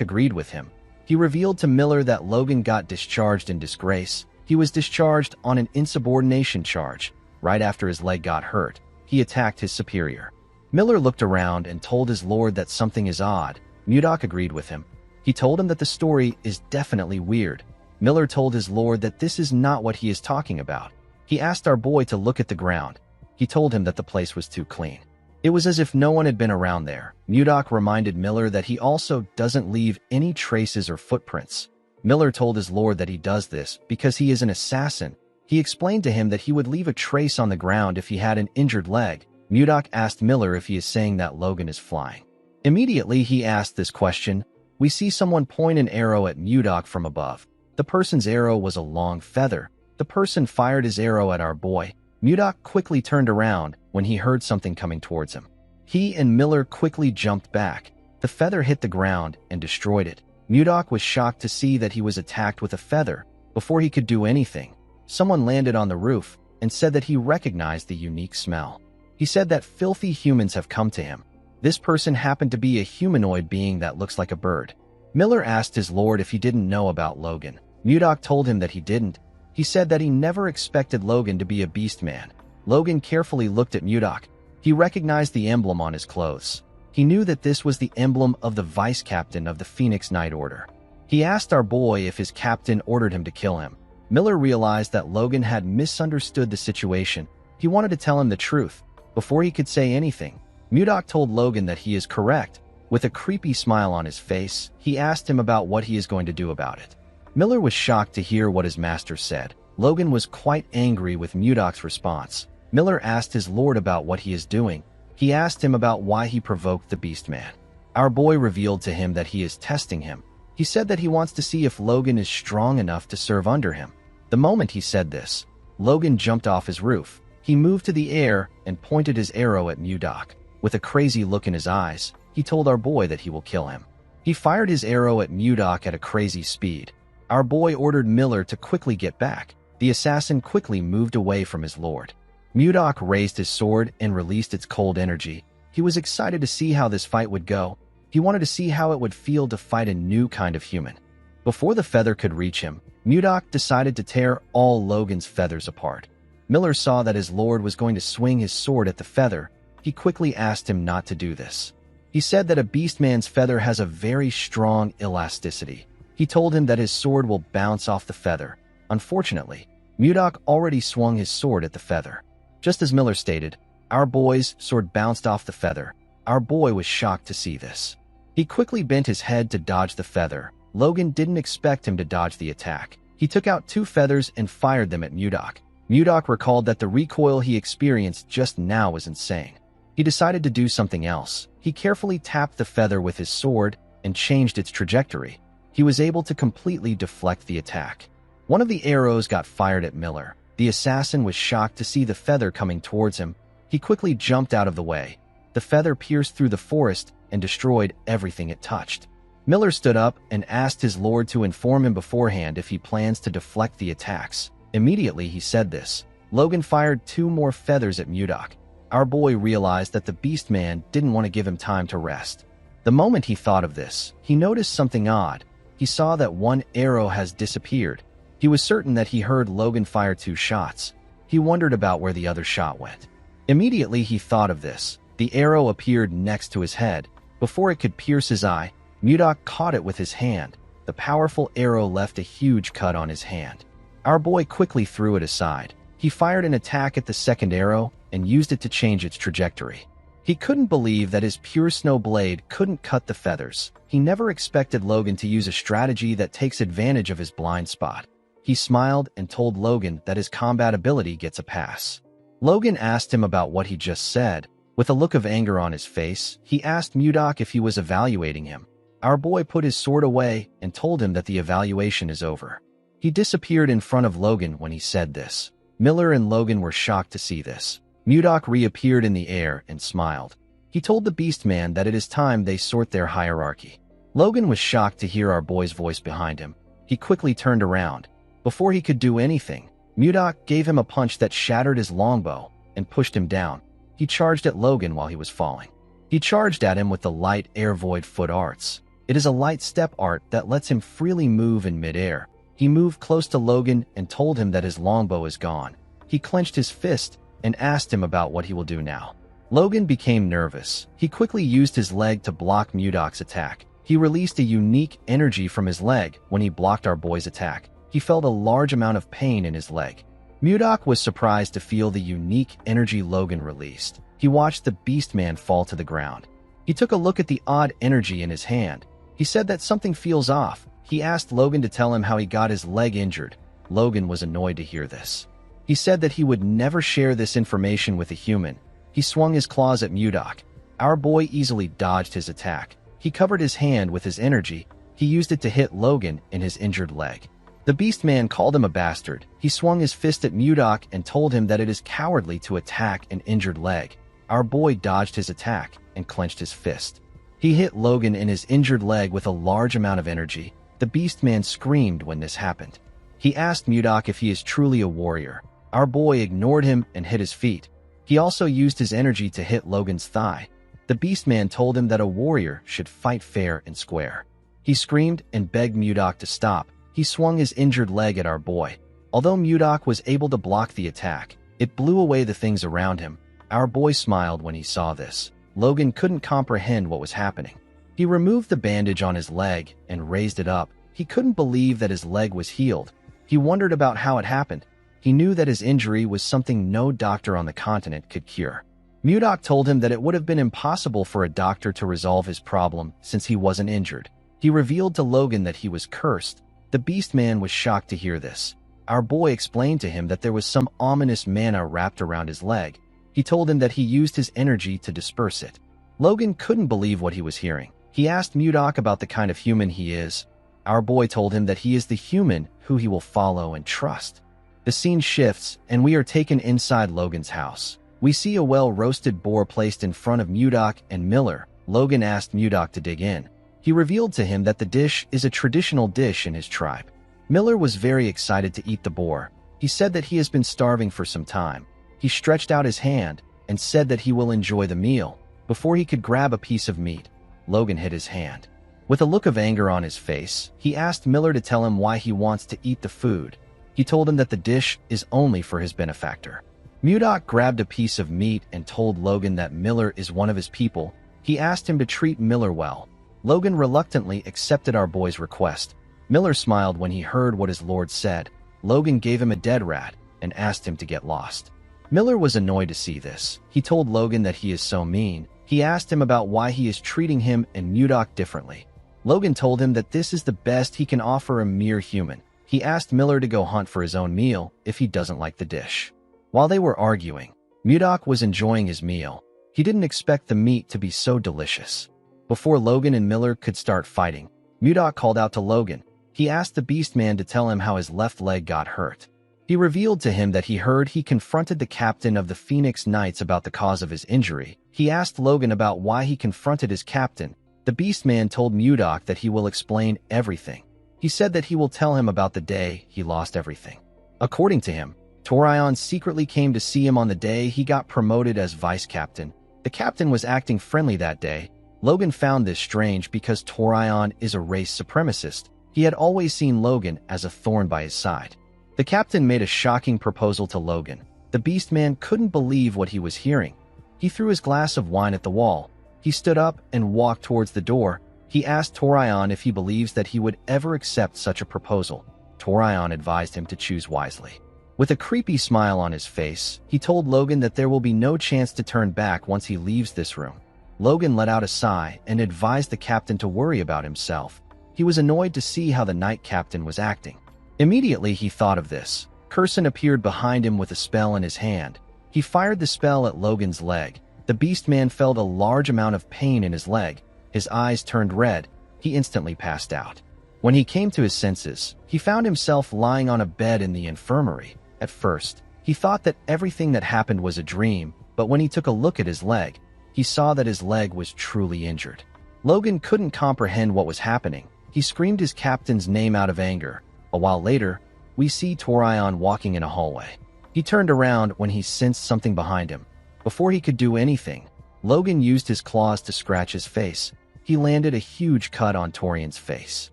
agreed with him. He revealed to Miller that Logan got discharged in disgrace. He was discharged on an insubordination charge. Right after his leg got hurt, he attacked his superior. Miller looked around and told his lord that something is odd. Mudok agreed with him. He told him that the story is definitely weird. Miller told his lord that this is not what he is talking about. He asked our boy to look at the ground. He told him that the place was too clean. It was as if no one had been around there. Mudok reminded Miller that he also doesn't leave any traces or footprints. Miller told his lord that he does this because he is an assassin. He explained to him that he would leave a trace on the ground if he had an injured leg. Mudok asked Miller if he is saying that Logan is flying. Immediately he asked this question. We see someone point an arrow at Mudok from above. The person's arrow was a long feather. The person fired his arrow at our boy. Mudok quickly turned around when he heard something coming towards him. He and Miller quickly jumped back. The feather hit the ground and destroyed it. Mudok was shocked to see that he was attacked with a feather. Before he could do anything, someone landed on the roof and said that he recognized the unique smell. He said that filthy humans have come to him. This person happened to be a humanoid being that looks like a bird. Miller asked his lord if he didn't know about Logan. Mudok told him that he didn't. He said that he never expected Logan to be a beast man. Logan carefully looked at Mudok. He recognized the emblem on his clothes. He knew that this was the emblem of the vice captain of the Phoenix Knight Order. He asked our boy if his captain ordered him to kill him. Miller realized that Logan had misunderstood the situation. He wanted to tell him the truth. Before he could say anything, Mudok told Logan that he is correct. With a creepy smile on his face, he asked him about what he is going to do about it. Miller was shocked to hear what his master said. Logan was quite angry with Mudok's response. Miller asked his lord about what he is doing. He asked him about why he provoked the Beastman. Our boy revealed to him that he is testing him. He said that he wants to see if Logan is strong enough to serve under him. The moment he said this, Logan jumped off his roof. He moved to the air and pointed his arrow at Mudok. With a crazy look in his eyes, he told our boy that he will kill him. He fired his arrow at Mudok at a crazy speed. Our boy ordered Miller to quickly get back. The assassin quickly moved away from his lord. Mudok raised his sword and released its cold energy. He was excited to see how this fight would go. He wanted to see how it would feel to fight a new kind of human. Before the feather could reach him, Mudok decided to tear all Logan's feathers apart. Miller saw that his lord was going to swing his sword at the feather. He quickly asked him not to do this. He said that a beastman's feather has a very strong elasticity. He told him that his sword will bounce off the feather. Unfortunately, Mudok already swung his sword at the feather. Just as Miller stated, our boy's sword bounced off the feather. Our boy was shocked to see this. He quickly bent his head to dodge the feather. Logan didn't expect him to dodge the attack. He took out 2 feathers and fired them at Mudok. Mudok recalled that the recoil he experienced just now was insane. He decided to do something else. He carefully tapped the feather with his sword and changed its trajectory. He was able to completely deflect the attack. One of the arrows got fired at Miller. The assassin was shocked to see the feather coming towards him. He quickly jumped out of the way. The feather pierced through the forest and destroyed everything it touched. Miller stood up and asked his lord to inform him beforehand if he plans to deflect the attacks. Immediately he said this. Logan fired 2 more feathers at Mudok. Our boy realized that the Beastman didn't want to give him time to rest. The moment he thought of this, he noticed something odd. He saw that 1 arrow has disappeared. He was certain that he heard Logan fire 2 shots. He wondered about where the other shot went. Immediately he thought of this. The arrow appeared next to his head. Before it could pierce his eye, Mudok caught it with his hand. The powerful arrow left a huge cut on his hand. Our boy quickly threw it aside. He fired an attack at the second arrow and used it to change its trajectory. He couldn't believe that his pure snow blade couldn't cut the feathers. He never expected Logan to use a strategy that takes advantage of his blind spot. He smiled and told Logan that his combat ability gets a pass. Logan asked him about what he just said. With a look of anger on his face, he asked Mudok if he was evaluating him. Our boy put his sword away and told him that the evaluation is over. He disappeared in front of Logan when he said this. Miller and Logan were shocked to see this. Mudok reappeared in the air and smiled. He told the Beastman that it is time they sort their hierarchy. Logan was shocked to hear our boy's voice behind him. He quickly turned around. Before he could do anything, Mudok gave him a punch that shattered his longbow and pushed him down. He charged at Logan while he was falling. He charged at him with the light air void foot arts. It is a light step art that lets him freely move in midair. He moved close to Logan and told him that his longbow is gone. He clenched his fist and asked him about what he will do now. Logan became nervous. He quickly used his leg to block Mudok's attack. He released a unique energy from his leg when he blocked our boy's attack. He felt a large amount of pain in his leg. Mudok was surprised to feel the unique energy Logan released. He watched the Beastman fall to the ground. He took a look at the odd energy in his hand. He said that something feels off. He asked Logan to tell him how he got his leg injured. Logan was annoyed to hear this. He said that he would never share this information with a human. He swung his claws at Mudok. Our boy easily dodged his attack. He covered his hand with his energy. He used it to hit Logan in his injured leg. The Beastman called him a bastard. He swung his fist at Mudok and told him that it is cowardly to attack an injured leg. Our boy dodged his attack and clenched his fist. He hit Logan in his injured leg with a large amount of energy. The Beastman screamed when this happened. He asked Mudok if he is truly a warrior. Our boy ignored him and hit his feet. He also used his energy to hit Logan's thigh. The Beastman told him that a warrior should fight fair and square. He screamed and begged Mudok to stop. He swung his injured leg at our boy. Although Mudok was able to block the attack, it blew away the things around him. Our boy smiled when he saw this. Logan couldn't comprehend what was happening. He removed the bandage on his leg and raised it up. He couldn't believe that his leg was healed. He wondered about how it happened. He knew that his injury was something no doctor on the continent could cure. Mudok told him that it would have been impossible for a doctor to resolve his problem since he wasn't injured. He revealed to Logan that he was cursed. The Beastman was shocked to hear this. Our boy explained to him that there was some ominous mana wrapped around his leg. He told him that he used his energy to disperse it. Logan couldn't believe what he was hearing. He asked Mudok about the kind of human he is. Our boy told him that he is the human who he will follow and trust. The scene shifts, and we are taken inside Logan's house. We see a well-roasted boar placed in front of Mudok and Miller. Logan asked Mudok to dig in. He revealed to him that the dish is a traditional dish in his tribe. Miller was very excited to eat the boar. He said that he has been starving for some time. He stretched out his hand and said that he will enjoy the meal. Before he could grab a piece of meat, Logan hit his hand. With a look of anger on his face, he asked Miller to tell him why he wants to eat the food. He told him that the dish is only for his benefactor. Mudok grabbed a piece of meat and told Logan that Miller is one of his people. He asked him to treat Miller well. Logan reluctantly accepted our boy's request. Miller smiled when he heard what his lord said. Logan gave him a dead rat and asked him to get lost. Miller was annoyed to see this. He told Logan that he is so mean. He asked him about why he is treating him and Mudok differently. Logan told him that this is the best he can offer a mere human. He asked Miller to go hunt for his own meal if he doesn't like the dish. While they were arguing, Mudok was enjoying his meal. He didn't expect the meat to be so delicious. Before Logan and Miller could start fighting, Mudok called out to Logan. He asked the Beastman to tell him how his left leg got hurt. He revealed to him that he heard he confronted the captain of the Phoenix Knights about the cause of his injury. He asked Logan about why he confronted his captain. The Beastman told Mudok that he will explain everything. He said that he will tell him about the day he lost everything. According to him, Torion secretly came to see him on the day he got promoted as vice captain. The captain was acting friendly that day. Logan found this strange because Torion is a race supremacist. He had always seen Logan as a thorn by his side. The captain made a shocking proposal to Logan. The Beastman couldn't believe what he was hearing. He threw his glass of wine at the wall. He stood up and walked towards the door. He asked Torion if he believes that he would ever accept such a proposal. Torion advised him to choose wisely. With a creepy smile on his face, he told Logan that there will be no chance to turn back once he leaves this room. Logan let out a sigh and advised the captain to worry about himself. He was annoyed to see how the night captain was acting. Immediately he thought of this. Curson appeared behind him with a spell in his hand. He fired the spell at Logan's leg. The Beastman felt a large amount of pain in his leg. His eyes turned red. He instantly passed out. When he came to his senses, he found himself lying on a bed in the infirmary. At first, he thought that everything that happened was a dream, but when he took a look at his leg, he saw that his leg was truly injured. Logan couldn't comprehend what was happening. He screamed his captain's name out of anger. A while later, we see Torion walking in a hallway. He turned around when he sensed something behind him. Before he could do anything, Logan used his claws to scratch his face. He landed a huge cut on Torion's face.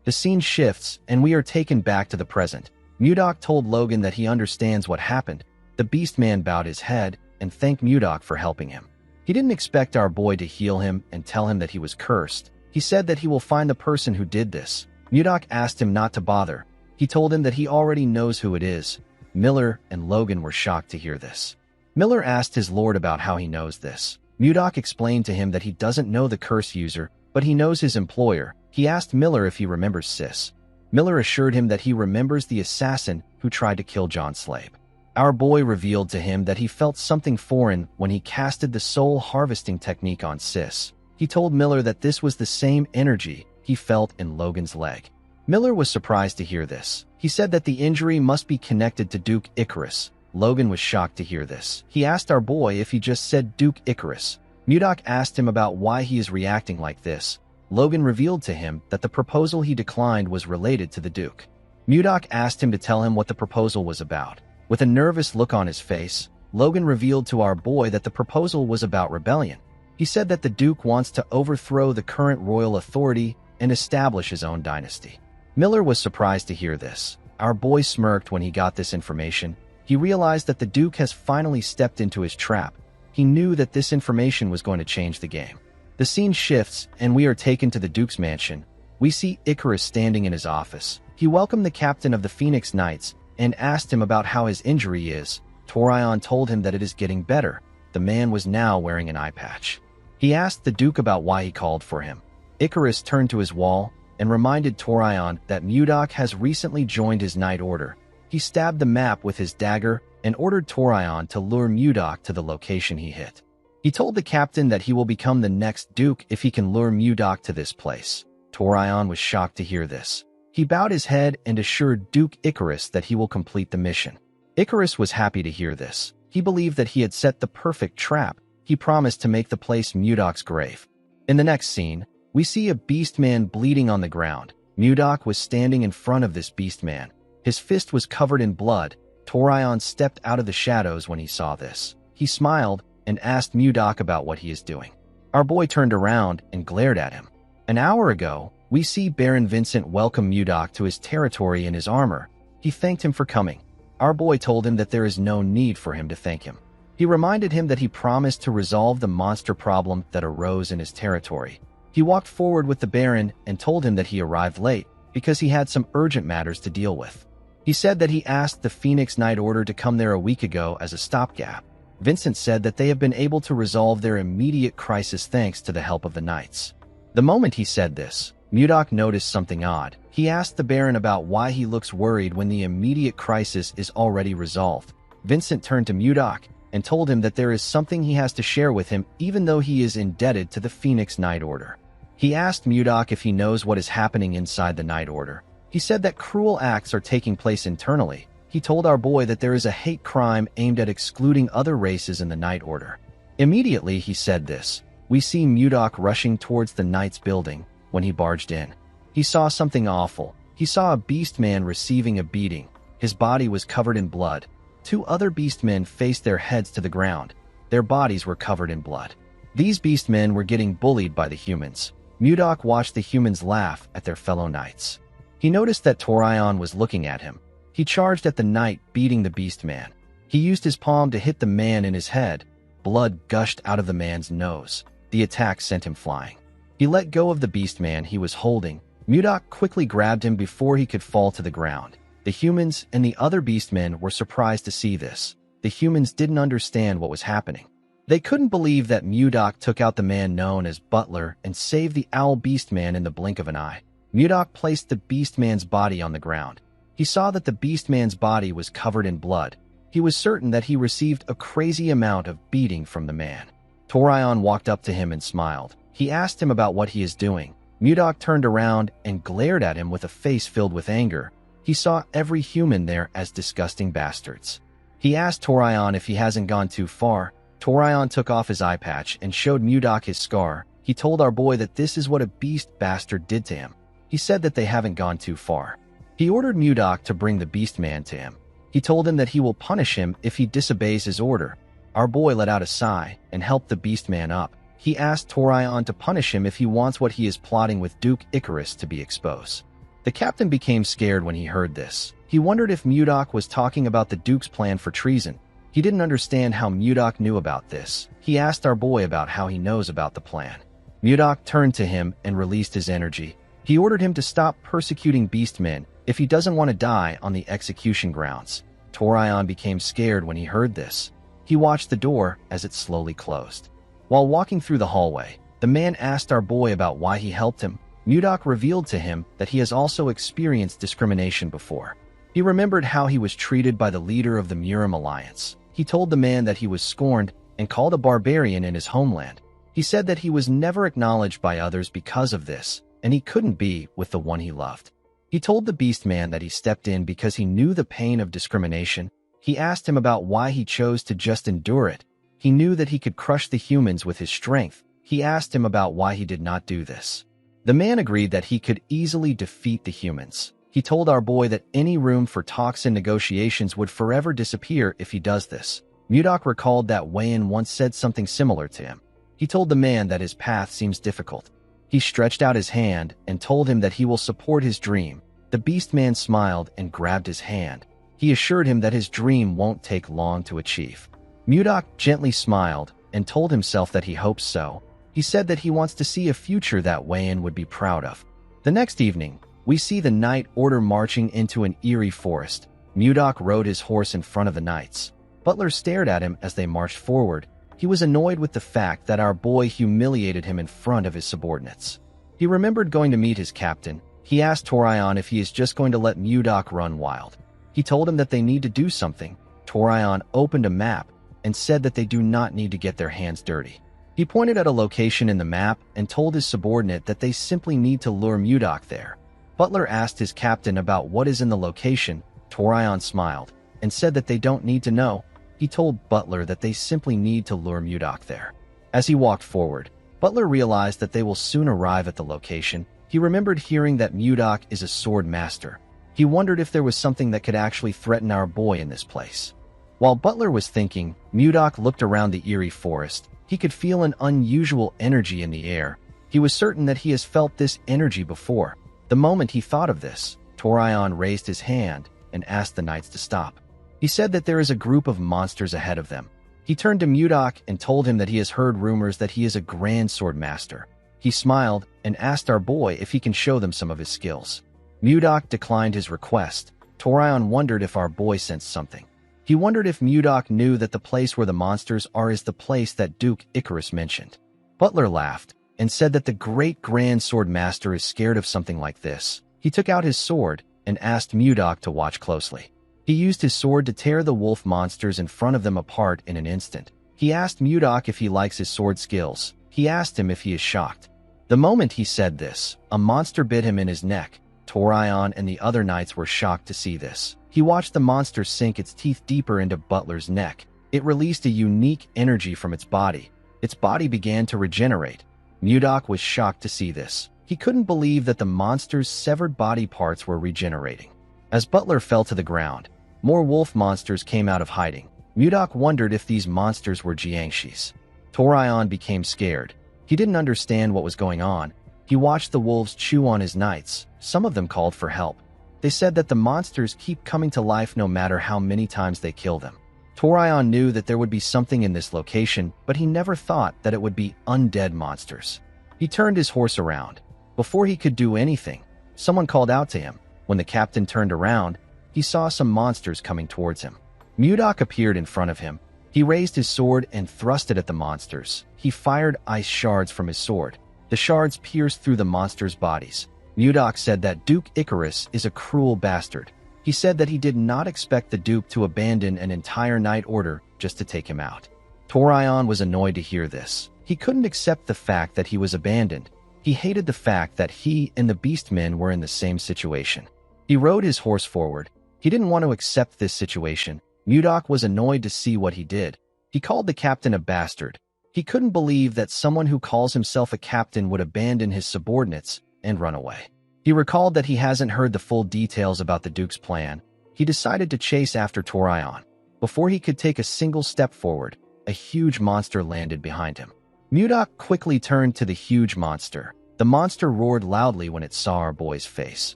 The scene shifts, and we are taken back to the present. Mudok told Logan that he understands what happened. The Beastman bowed his head and thanked Mudok for helping him. He didn't expect our boy to heal him and tell him that he was cursed. He said that he will find the person who did this. Mudok asked him not to bother. He told him that he already knows who it is. Miller and Logan were shocked to hear this. Miller asked his lord about how he knows this. Mudok explained to him that he doesn't know the curse user, but he knows his employer. He asked Miller if he remembers Sis. Miller assured him that he remembers the assassin who tried to kill John Slade. Our boy revealed to him that he felt something foreign when he casted the soul harvesting technique on Sis. He told Miller that this was the same energy he felt in Logan's leg. Miller was surprised to hear this. He said that the injury must be connected to Duke Icarus. Logan was shocked to hear this. He asked our boy if he just said Duke Icarus. Mudok asked him about why he is reacting like this. Logan revealed to him that the proposal he declined was related to the Duke. Mudok asked him to tell him what the proposal was about. With a nervous look on his face, Logan revealed to our boy that the proposal was about rebellion. He said that the Duke wants to overthrow the current royal authority and establish his own dynasty. Miller was surprised to hear this. Our boy smirked when he got this information. He realized that the Duke has finally stepped into his trap. He knew that this information was going to change the game. The scene shifts, and we are taken to the Duke's mansion. We see Icarus standing in his office. He welcomed the captain of the Phoenix Knights and asked him about how his injury is. Torion told him that it is getting better. The man was now wearing an eye patch. He asked the Duke about why he called for him. Icarus turned to his wall and reminded Torion that Mudok has recently joined his Knight Order. He stabbed the map with his dagger and ordered Torion to lure Mudok to the location he hit. He told the captain that he will become the next duke if he can lure Mudok to this place. Torion was shocked to hear this. He bowed his head and assured Duke Icarus that he will complete the mission. Icarus was happy to hear this. He believed that he had set the perfect trap. He promised to make the place Mudok's grave. In the next scene, we see a beastman bleeding on the ground. Mudok was standing in front of this beastman. His fist was covered in blood. Torion stepped out of the shadows when he saw this. He smiled and asked Mudok about what he is doing. Our boy turned around and glared at him. An hour ago, we see Baron Vincent welcome Mudok to his territory in his armor. He thanked him for coming. Our boy told him that there is no need for him to thank him. He reminded him that he promised to resolve the monster problem that arose in his territory. He walked forward with the Baron and told him that he arrived late because he had some urgent matters to deal with. He said that he asked the Phoenix Knight Order to come there a week ago as a stopgap. Vincent said that they have been able to resolve their immediate crisis thanks to the help of the Knights. The moment he said this, Mudok noticed something odd. He asked the Baron about why he looks worried when the immediate crisis is already resolved. Vincent turned to Mudok and told him that there is something he has to share with him even though he is indebted to the Phoenix Knight Order. He asked Mudok if he knows what is happening inside the Knight Order. He said that cruel acts are taking place internally. He told our boy that there is a hate crime aimed at excluding other races in the Knight Order. Immediately he said this, we see Mudok rushing towards the Knight's building. When he barged in, he saw something awful. He saw a beastman receiving a beating. His body was covered in blood. Two other beastmen faced their heads to the ground. Their bodies were covered in blood. These beastmen were getting bullied by the humans. Mudok watched the humans laugh at their fellow knights. He noticed that Torion was looking at him. He charged at the knight, beating the beastman. He used his palm to hit the man in his head. Blood gushed out of the man's nose. The attack sent him flying. He let go of the beastman he was holding. Mudok quickly grabbed him before he could fall to the ground. The humans and the other beastmen were surprised to see this. The humans didn't understand what was happening. They couldn't believe that Mudok took out the man known as Butler and saved the owl beastman in the blink of an eye. Mudok placed the beastman's body on the ground. He saw that the beastman's body was covered in blood. He was certain that he received a crazy amount of beating from the man. Torion walked up to him and smiled. He asked him about what he is doing. Mudok turned around and glared at him with a face filled with anger. He saw every human there as disgusting bastards. He asked Torion if he hasn't gone too far. Torion took off his eye patch and showed Mudok his scar. He told our boy that this is what a beast bastard did to him. He said that they haven't gone too far. He ordered Mudok to bring the beastman to him. He told him that he will punish him if he disobeys his order. Our boy let out a sigh and helped the beastman up. He asked Torion to punish him if he wants what he is plotting with Duke Icarus to be exposed. The captain became scared when he heard this. He wondered if Mudok was talking about the Duke's plan for treason. He didn't understand how Mudok knew about this. He asked our boy about how he knows about the plan. Mudok turned to him and released his energy. He ordered him to stop persecuting beastmen if he doesn't want to die on the execution grounds. Torion became scared when he heard this. He watched the door as it slowly closed. While walking through the hallway, the man asked our boy about why he helped him. Mudok revealed to him that he has also experienced discrimination before. He remembered how he was treated by the leader of the Murim Alliance. He told the man that he was scorned and called a barbarian in his homeland. He said that he was never acknowledged by others because of this, and he couldn't be with the one he loved. He told the beastman that he stepped in because he knew the pain of discrimination. He asked him about why he chose to just endure it. He knew that he could crush the humans with his strength. He asked him about why he did not do this. The man agreed that he could easily defeat the humans. He told our boy that any room for talks and negotiations would forever disappear if he does this. Mudok recalled that Wayan once said something similar to him. He told the man that his path seems difficult. He stretched out his hand and told him that he will support his dream. The beastman smiled and grabbed his hand. He assured him that his dream won't take long to achieve. Mudok gently smiled and told himself that he hopes so. He said that he wants to see a future that Wayan would be proud of. The next evening, we see the Knight Order marching into an eerie forest. Mudok rode his horse in front of the knights. Butler stared at him as they marched forward. He was annoyed with the fact that our boy humiliated him in front of his subordinates. He remembered going to meet his captain. He asked Torion if he is just going to let Mudok run wild. He told him that they need to do something. Torion opened a map and said that they do not need to get their hands dirty. He pointed at a location in the map and told his subordinate that they simply need to lure Mudok there. Butler asked his captain about what is in the location. Torion smiled and said that they don't need to know. He told Butler that they simply need to lure Mudok there. As he walked forward, Butler realized that they will soon arrive at the location. He remembered hearing that Mudok is a sword master. He wondered if there was something that could actually threaten our boy in this place. While Butler was thinking, Mudok looked around the eerie forest. He could feel an unusual energy in the air. He was certain that he has felt this energy before. The moment he thought of this, Torion raised his hand and asked the knights to stop. He said that there is a group of monsters ahead of them. He turned to Mudok and told him that he has heard rumors that he is a grand sword master. He smiled and asked our boy if he can show them some of his skills. Mudok declined his request. Torion wondered if our boy sensed something. He wondered if Mudok knew that the place where the monsters are is the place that Duke Icarus mentioned. Butler laughed and said that the great grand sword master is scared of something like this. He took out his sword and asked Mudok to watch closely. He used his sword to tear the wolf monsters in front of them apart in an instant. He asked Mudok if he likes his sword skills. He asked him if he is shocked. The moment he said this, a monster bit him in his neck. Torion and the other knights were shocked to see this. He watched the monster sink its teeth deeper into Butler's neck. It released a unique energy from its body. Its body began to regenerate. Mudok was shocked to see this. He couldn't believe that the monster's severed body parts were regenerating. As Butler fell to the ground, more wolf monsters came out of hiding. Mudok wondered if these monsters were Jiangshis. Torion became scared. He didn't understand what was going on. He watched the wolves chew on his knights. Some of them called for help. They said that the monsters keep coming to life no matter how many times they kill them. Torion knew that there would be something in this location, but he never thought that it would be undead monsters. He turned his horse around. Before he could do anything, someone called out to him. When the captain turned around, he saw some monsters coming towards him. Mudok appeared in front of him. He raised his sword and thrust it at the monsters. He fired ice shards from his sword. The shards pierced through the monsters' bodies. Mudok said that Duke Icarus is a cruel bastard. He said that he did not expect the Duke to abandon an entire knight order just to take him out. Torion was annoyed to hear this. He couldn't accept the fact that he was abandoned. He hated the fact that he and the beastmen were in the same situation. He rode his horse forward. He didn't want to accept this situation. Mudok was annoyed to see what he did. He called the captain a bastard. He couldn't believe that someone who calls himself a captain would abandon his subordinates and run away. He recalled that he hasn't heard the full details about the Duke's plan. He decided to chase after Torion. Before he could take a single step forward, a huge monster landed behind him. Mudok quickly turned to the huge monster. The monster roared loudly when it saw our boy's face.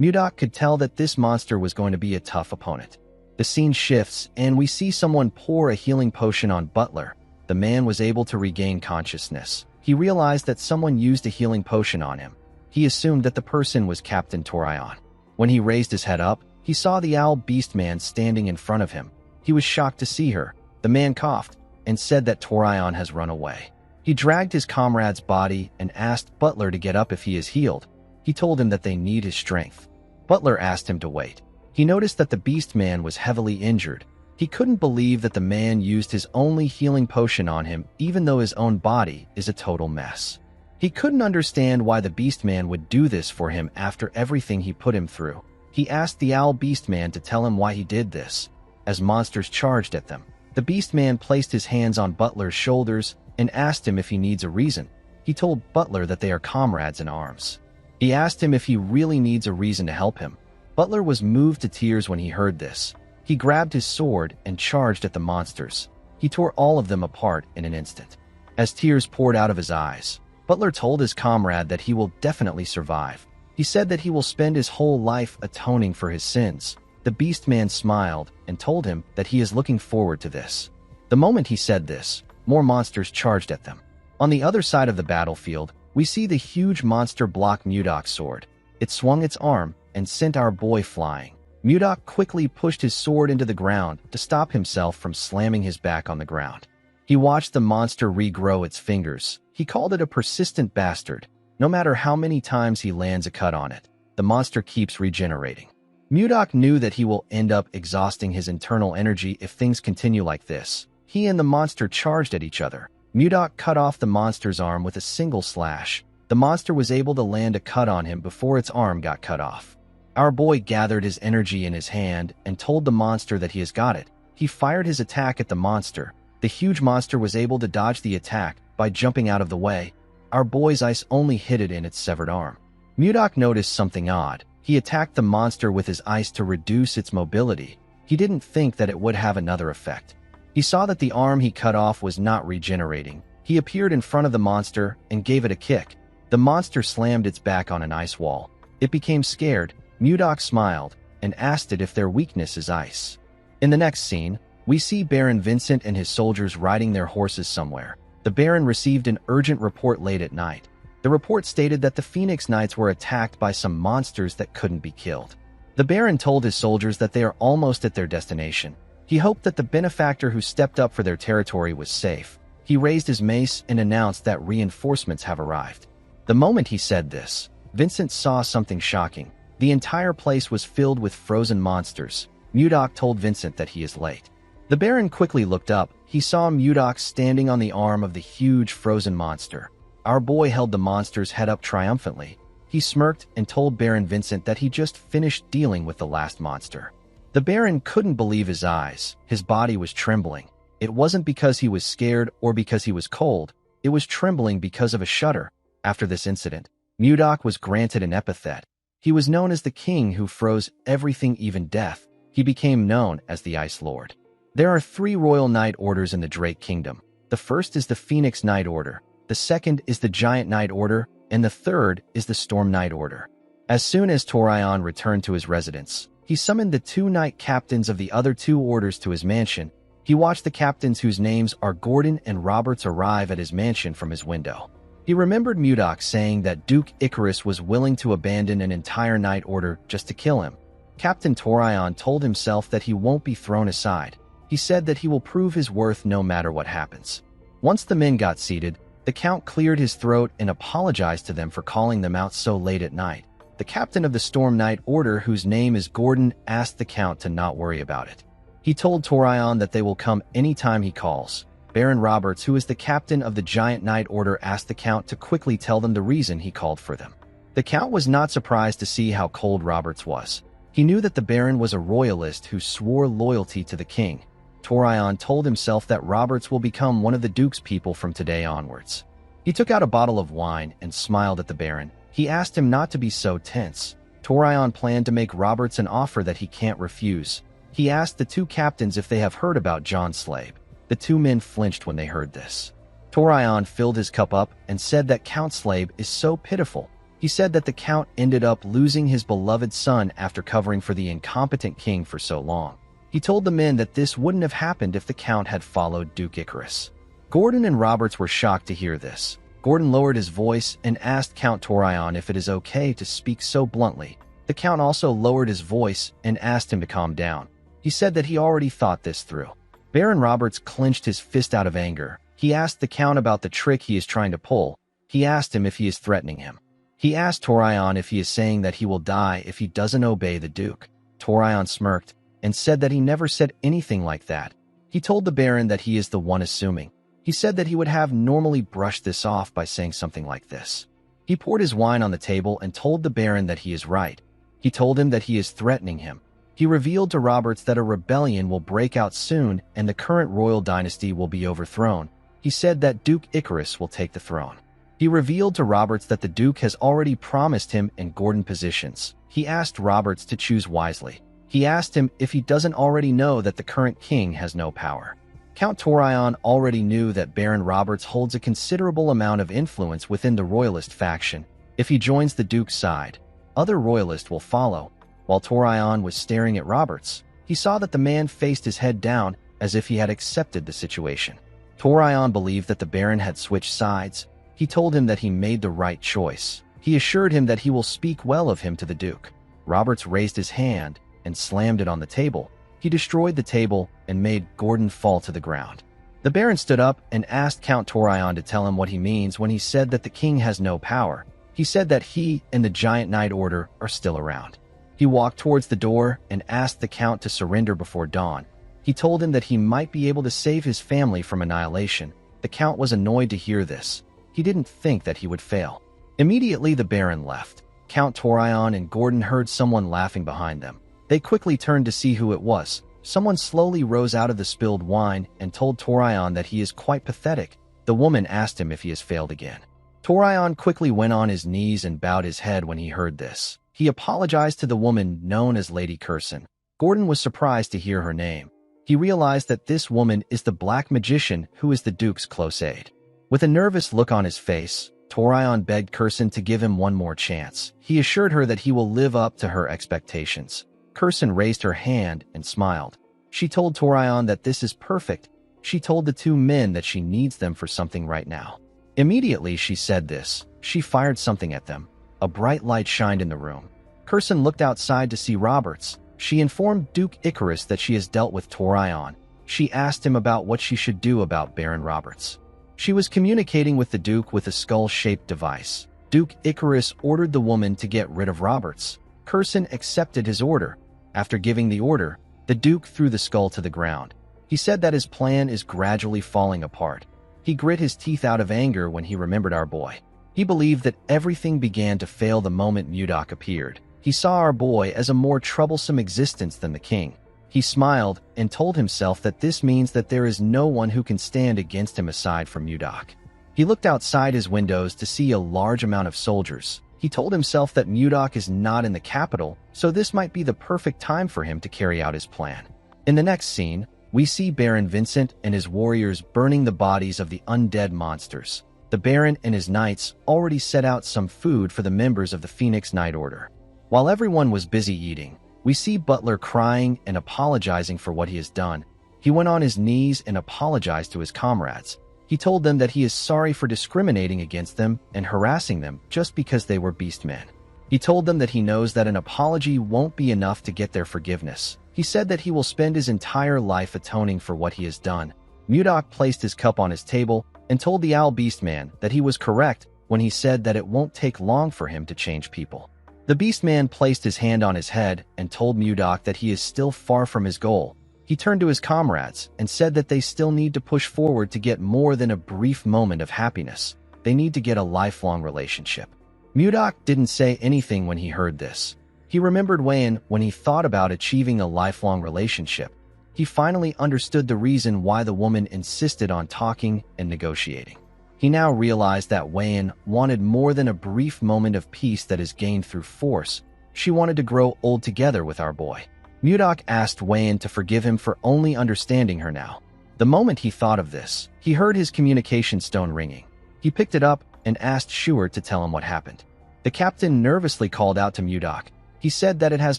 Mudok could tell that this monster was going to be a tough opponent. The scene shifts, and we see someone pour a healing potion on Butler. The man was able to regain consciousness. He realized that someone used a healing potion on him. He assumed that the person was Captain Torion. When he raised his head up, he saw the owl beast man standing in front of him. He was shocked to see her. The man coughed and said that Torion has run away. He dragged his comrade's body and asked Butler to get up if he is healed. He told him that they need his strength. Butler asked him to wait. He noticed that the beast man was heavily injured. He couldn't believe that the man used his only healing potion on him, even though his own body is a total mess. He couldn't understand why the beast man would do this for him after everything he put him through. He asked the owl beast man to tell him why he did this. As monsters charged at them, the beast man placed his hands on Butler's shoulders and asked him if he needs a reason. He told Butler that they are comrades in arms. He asked him if he really needs a reason to help him. Butler was moved to tears when he heard this. He grabbed his sword and charged at the monsters. He tore all of them apart in an instant. As tears poured out of his eyes, Butler told his comrade that he will definitely survive. He said that he will spend his whole life atoning for his sins. The beast man smiled and told him that he is looking forward to this. The moment he said this, more monsters charged at them. On the other side of the battlefield, we see the huge monster block Mudok's sword. It swung its arm and sent our boy flying. Mudok quickly pushed his sword into the ground to stop himself from slamming his back on the ground. He watched the monster regrow its fingers. He called it a persistent bastard. No matter how many times he lands a cut on it, the monster keeps regenerating. Mudok knew that he will end up exhausting his internal energy if things continue like this. He and the monster charged at each other. Mudok cut off the monster's arm with a single slash. The monster was able to land a cut on him before its arm got cut off. Our boy gathered his energy in his hand and told the monster that he has got it. He fired his attack at the monster. The huge monster was able to dodge the attack by jumping out of the way. Our boy's ice only hit it in its severed arm. Mudok noticed something odd. He attacked the monster with his ice to reduce its mobility. He didn't think that it would have another effect. He saw that the arm he cut off was not regenerating. He appeared in front of the monster and gave it a kick. The monster slammed its back on an ice wall. It became scared. Mudok smiled and asked it if their weakness is ice. In the next scene, we see Baron Vincent and his soldiers riding their horses somewhere. The Baron received an urgent report late at night. The report stated that the Phoenix Knights were attacked by some monsters that couldn't be killed. The Baron told his soldiers that they are almost at their destination. He hoped that the benefactor who stepped up for their territory was safe. He raised his mace and announced that reinforcements have arrived. The moment he said this, Vincent saw something shocking. The entire place was filled with frozen monsters. Mudok told Vincent that he is late. The Baron quickly looked up. He saw Mudok standing on the arm of the huge frozen monster. Our boy held the monster's head up triumphantly. He smirked and told Baron Vincent that he just finished dealing with the last monster. The Baron couldn't believe his eyes. His body was trembling. It wasn't because he was scared or because he was cold. It was trembling because of a shudder. After this incident, Mudok was granted an epithet. He was known as the king who froze everything, even death. He became known as the Ice Lord. There are 3 royal knight orders in the Drake Kingdom. The first is the Phoenix Knight Order, the second is the Giant Knight Order, and the third is the Storm Knight Order. As soon as Torion returned to his residence, he summoned the 2 knight captains of the other 2 orders to his mansion. He watched the captains whose names are Gordon and Roberts arrive at his mansion from his window. He remembered Mudok saying that Duke Icarus was willing to abandon an entire knight order just to kill him. Captain Torion told himself that he won't be thrown aside. He said that he will prove his worth no matter what happens. Once the men got seated, the Count cleared his throat and apologized to them for calling them out so late at night. The captain of the Storm Knight Order, whose name is Gordon, asked the Count to not worry about it. He told Torion that they will come anytime he calls. Baron Roberts, who is the captain of the Giant Knight Order, asked the Count to quickly tell them the reason he called for them. The Count was not surprised to see how cold Roberts was. He knew that the Baron was a royalist who swore loyalty to the king. Torion told himself that Roberts will become one of the Duke's people from today onwards. He took out a bottle of wine and smiled at the Baron. He asked him not to be so tense. Torion planned to make Roberts an offer that he can't refuse. He asked the 2 captains if they have heard about John Slabe. The 2 men flinched when they heard this. Torion filled his cup up and said that Count Slabe is so pitiful. He said that the Count ended up losing his beloved son after covering for the incompetent king for so long. He told the men that this wouldn't have happened if the Count had followed Duke Icarus. Gordon and Roberts were shocked to hear this. Gordon lowered his voice and asked Count Torion if it is okay to speak so bluntly. The Count also lowered his voice and asked him to calm down. He said that he already thought this through. Baron Roberts clenched his fist out of anger. He asked the Count about the trick he is trying to pull. He asked him if he is threatening him. He asked Torion if he is saying that he will die if he doesn't obey the Duke. Torion smirked and said that he never said anything like that. He told the Baron that he is the one assuming. He said that he would have normally brushed this off by saying something like this. He poured his wine on the table and told the Baron that he is right. He told him that he is threatening him. He revealed to Roberts that a rebellion will break out soon and the current royal dynasty will be overthrown. He said that Duke Icarus will take the throne. He revealed to Roberts that the Duke has already promised him and Gordon positions. He asked Roberts to choose wisely. He asked him if he doesn't already know that the current king has no power. Count Torion already knew that Baron Roberts holds a considerable amount of influence within the royalist faction. If he joins the Duke's side, other royalists will follow. While Torion was staring at Roberts, he saw that the man faced his head down as if he had accepted the situation. Torion believed that the Baron had switched sides. He told him that he made the right choice. He assured him that he will speak well of him to the Duke. Roberts raised his hand and slammed it on the table. He destroyed the table and made Gordon fall to the ground. The Baron stood up and asked Count Torion to tell him what he means when he said that the king has no power. He said that he and the Giant Knight Order are still around. He walked towards the door and asked the Count to surrender before dawn. He told him that he might be able to save his family from annihilation. The Count was annoyed to hear this. He didn't think that he would fail. Immediately, the Baron left. Count Torion and Gordon heard someone laughing behind them. They quickly turned to see who it was. Someone slowly rose out of the spilled wine and told Torion that he is quite pathetic. The woman asked him if he has failed again. Torion quickly went on his knees and bowed his head when he heard this. He apologized to the woman known as Lady Curson. Gordon was surprised to hear her name. He realized that this woman is the Black Magician who is the Duke's close aide. With a nervous look on his face, Torion begged Curson to give him one more chance. He assured her that he will live up to her expectations. Curson raised her hand and smiled. She told Torion that this is perfect. She told the two men that she needs them for something right now. Immediately she said this, she fired something at them. A bright light shined in the room. Curson looked outside to see Roberts. She informed Duke Icarus that she has dealt with Torion. She asked him about what she should do about Baron Roberts. She was communicating with the Duke with a skull-shaped device. Duke Icarus ordered the woman to get rid of Roberts. Curson accepted his order. After giving the order, the Duke threw the skull to the ground. He said that his plan is gradually falling apart. He grit his teeth out of anger when he remembered our boy. He believed that everything began to fail the moment Mudok appeared. He saw our boy as a more troublesome existence than the king. He smiled and told himself that this means that there is no one who can stand against him aside from Mudok. He looked outside his windows to see a large amount of soldiers. He told himself that Mudok is not in the capital, so this might be the perfect time for him to carry out his plan. In the next scene, we see Baron Vincent and his warriors burning the bodies of the undead monsters. The Baron and his knights already set out some food for the members of the Phoenix Knight Order. While everyone was busy eating, we see Butler crying and apologizing for what he has done. He went on his knees and apologized to his comrades. He told them that he is sorry for discriminating against them and harassing them just because they were beastmen. He told them that he knows that an apology won't be enough to get their forgiveness. He said that he will spend his entire life atoning for what he has done. Mudok placed his cup on his table and told the Owl Beastman that he was correct when he said that it won't take long for him to change people. The Beastman placed his hand on his head and told Mudok that he is still far from his goal. He turned to his comrades and said that they still need to push forward to get more than a brief moment of happiness. They need to get a lifelong relationship. Mudok didn't say anything when he heard this. He remembered Wayan when he thought about achieving a lifelong relationship. He finally understood the reason why the woman insisted on talking and negotiating. He now realized that Wayan wanted more than a brief moment of peace that is gained through force. She wanted to grow old together with our boy. Mudok asked Wayan to forgive him for only understanding her now. The moment he thought of this, he heard his communication stone ringing. He picked it up and asked Shuer to tell him what happened. The captain nervously called out to Mudok. He said that it has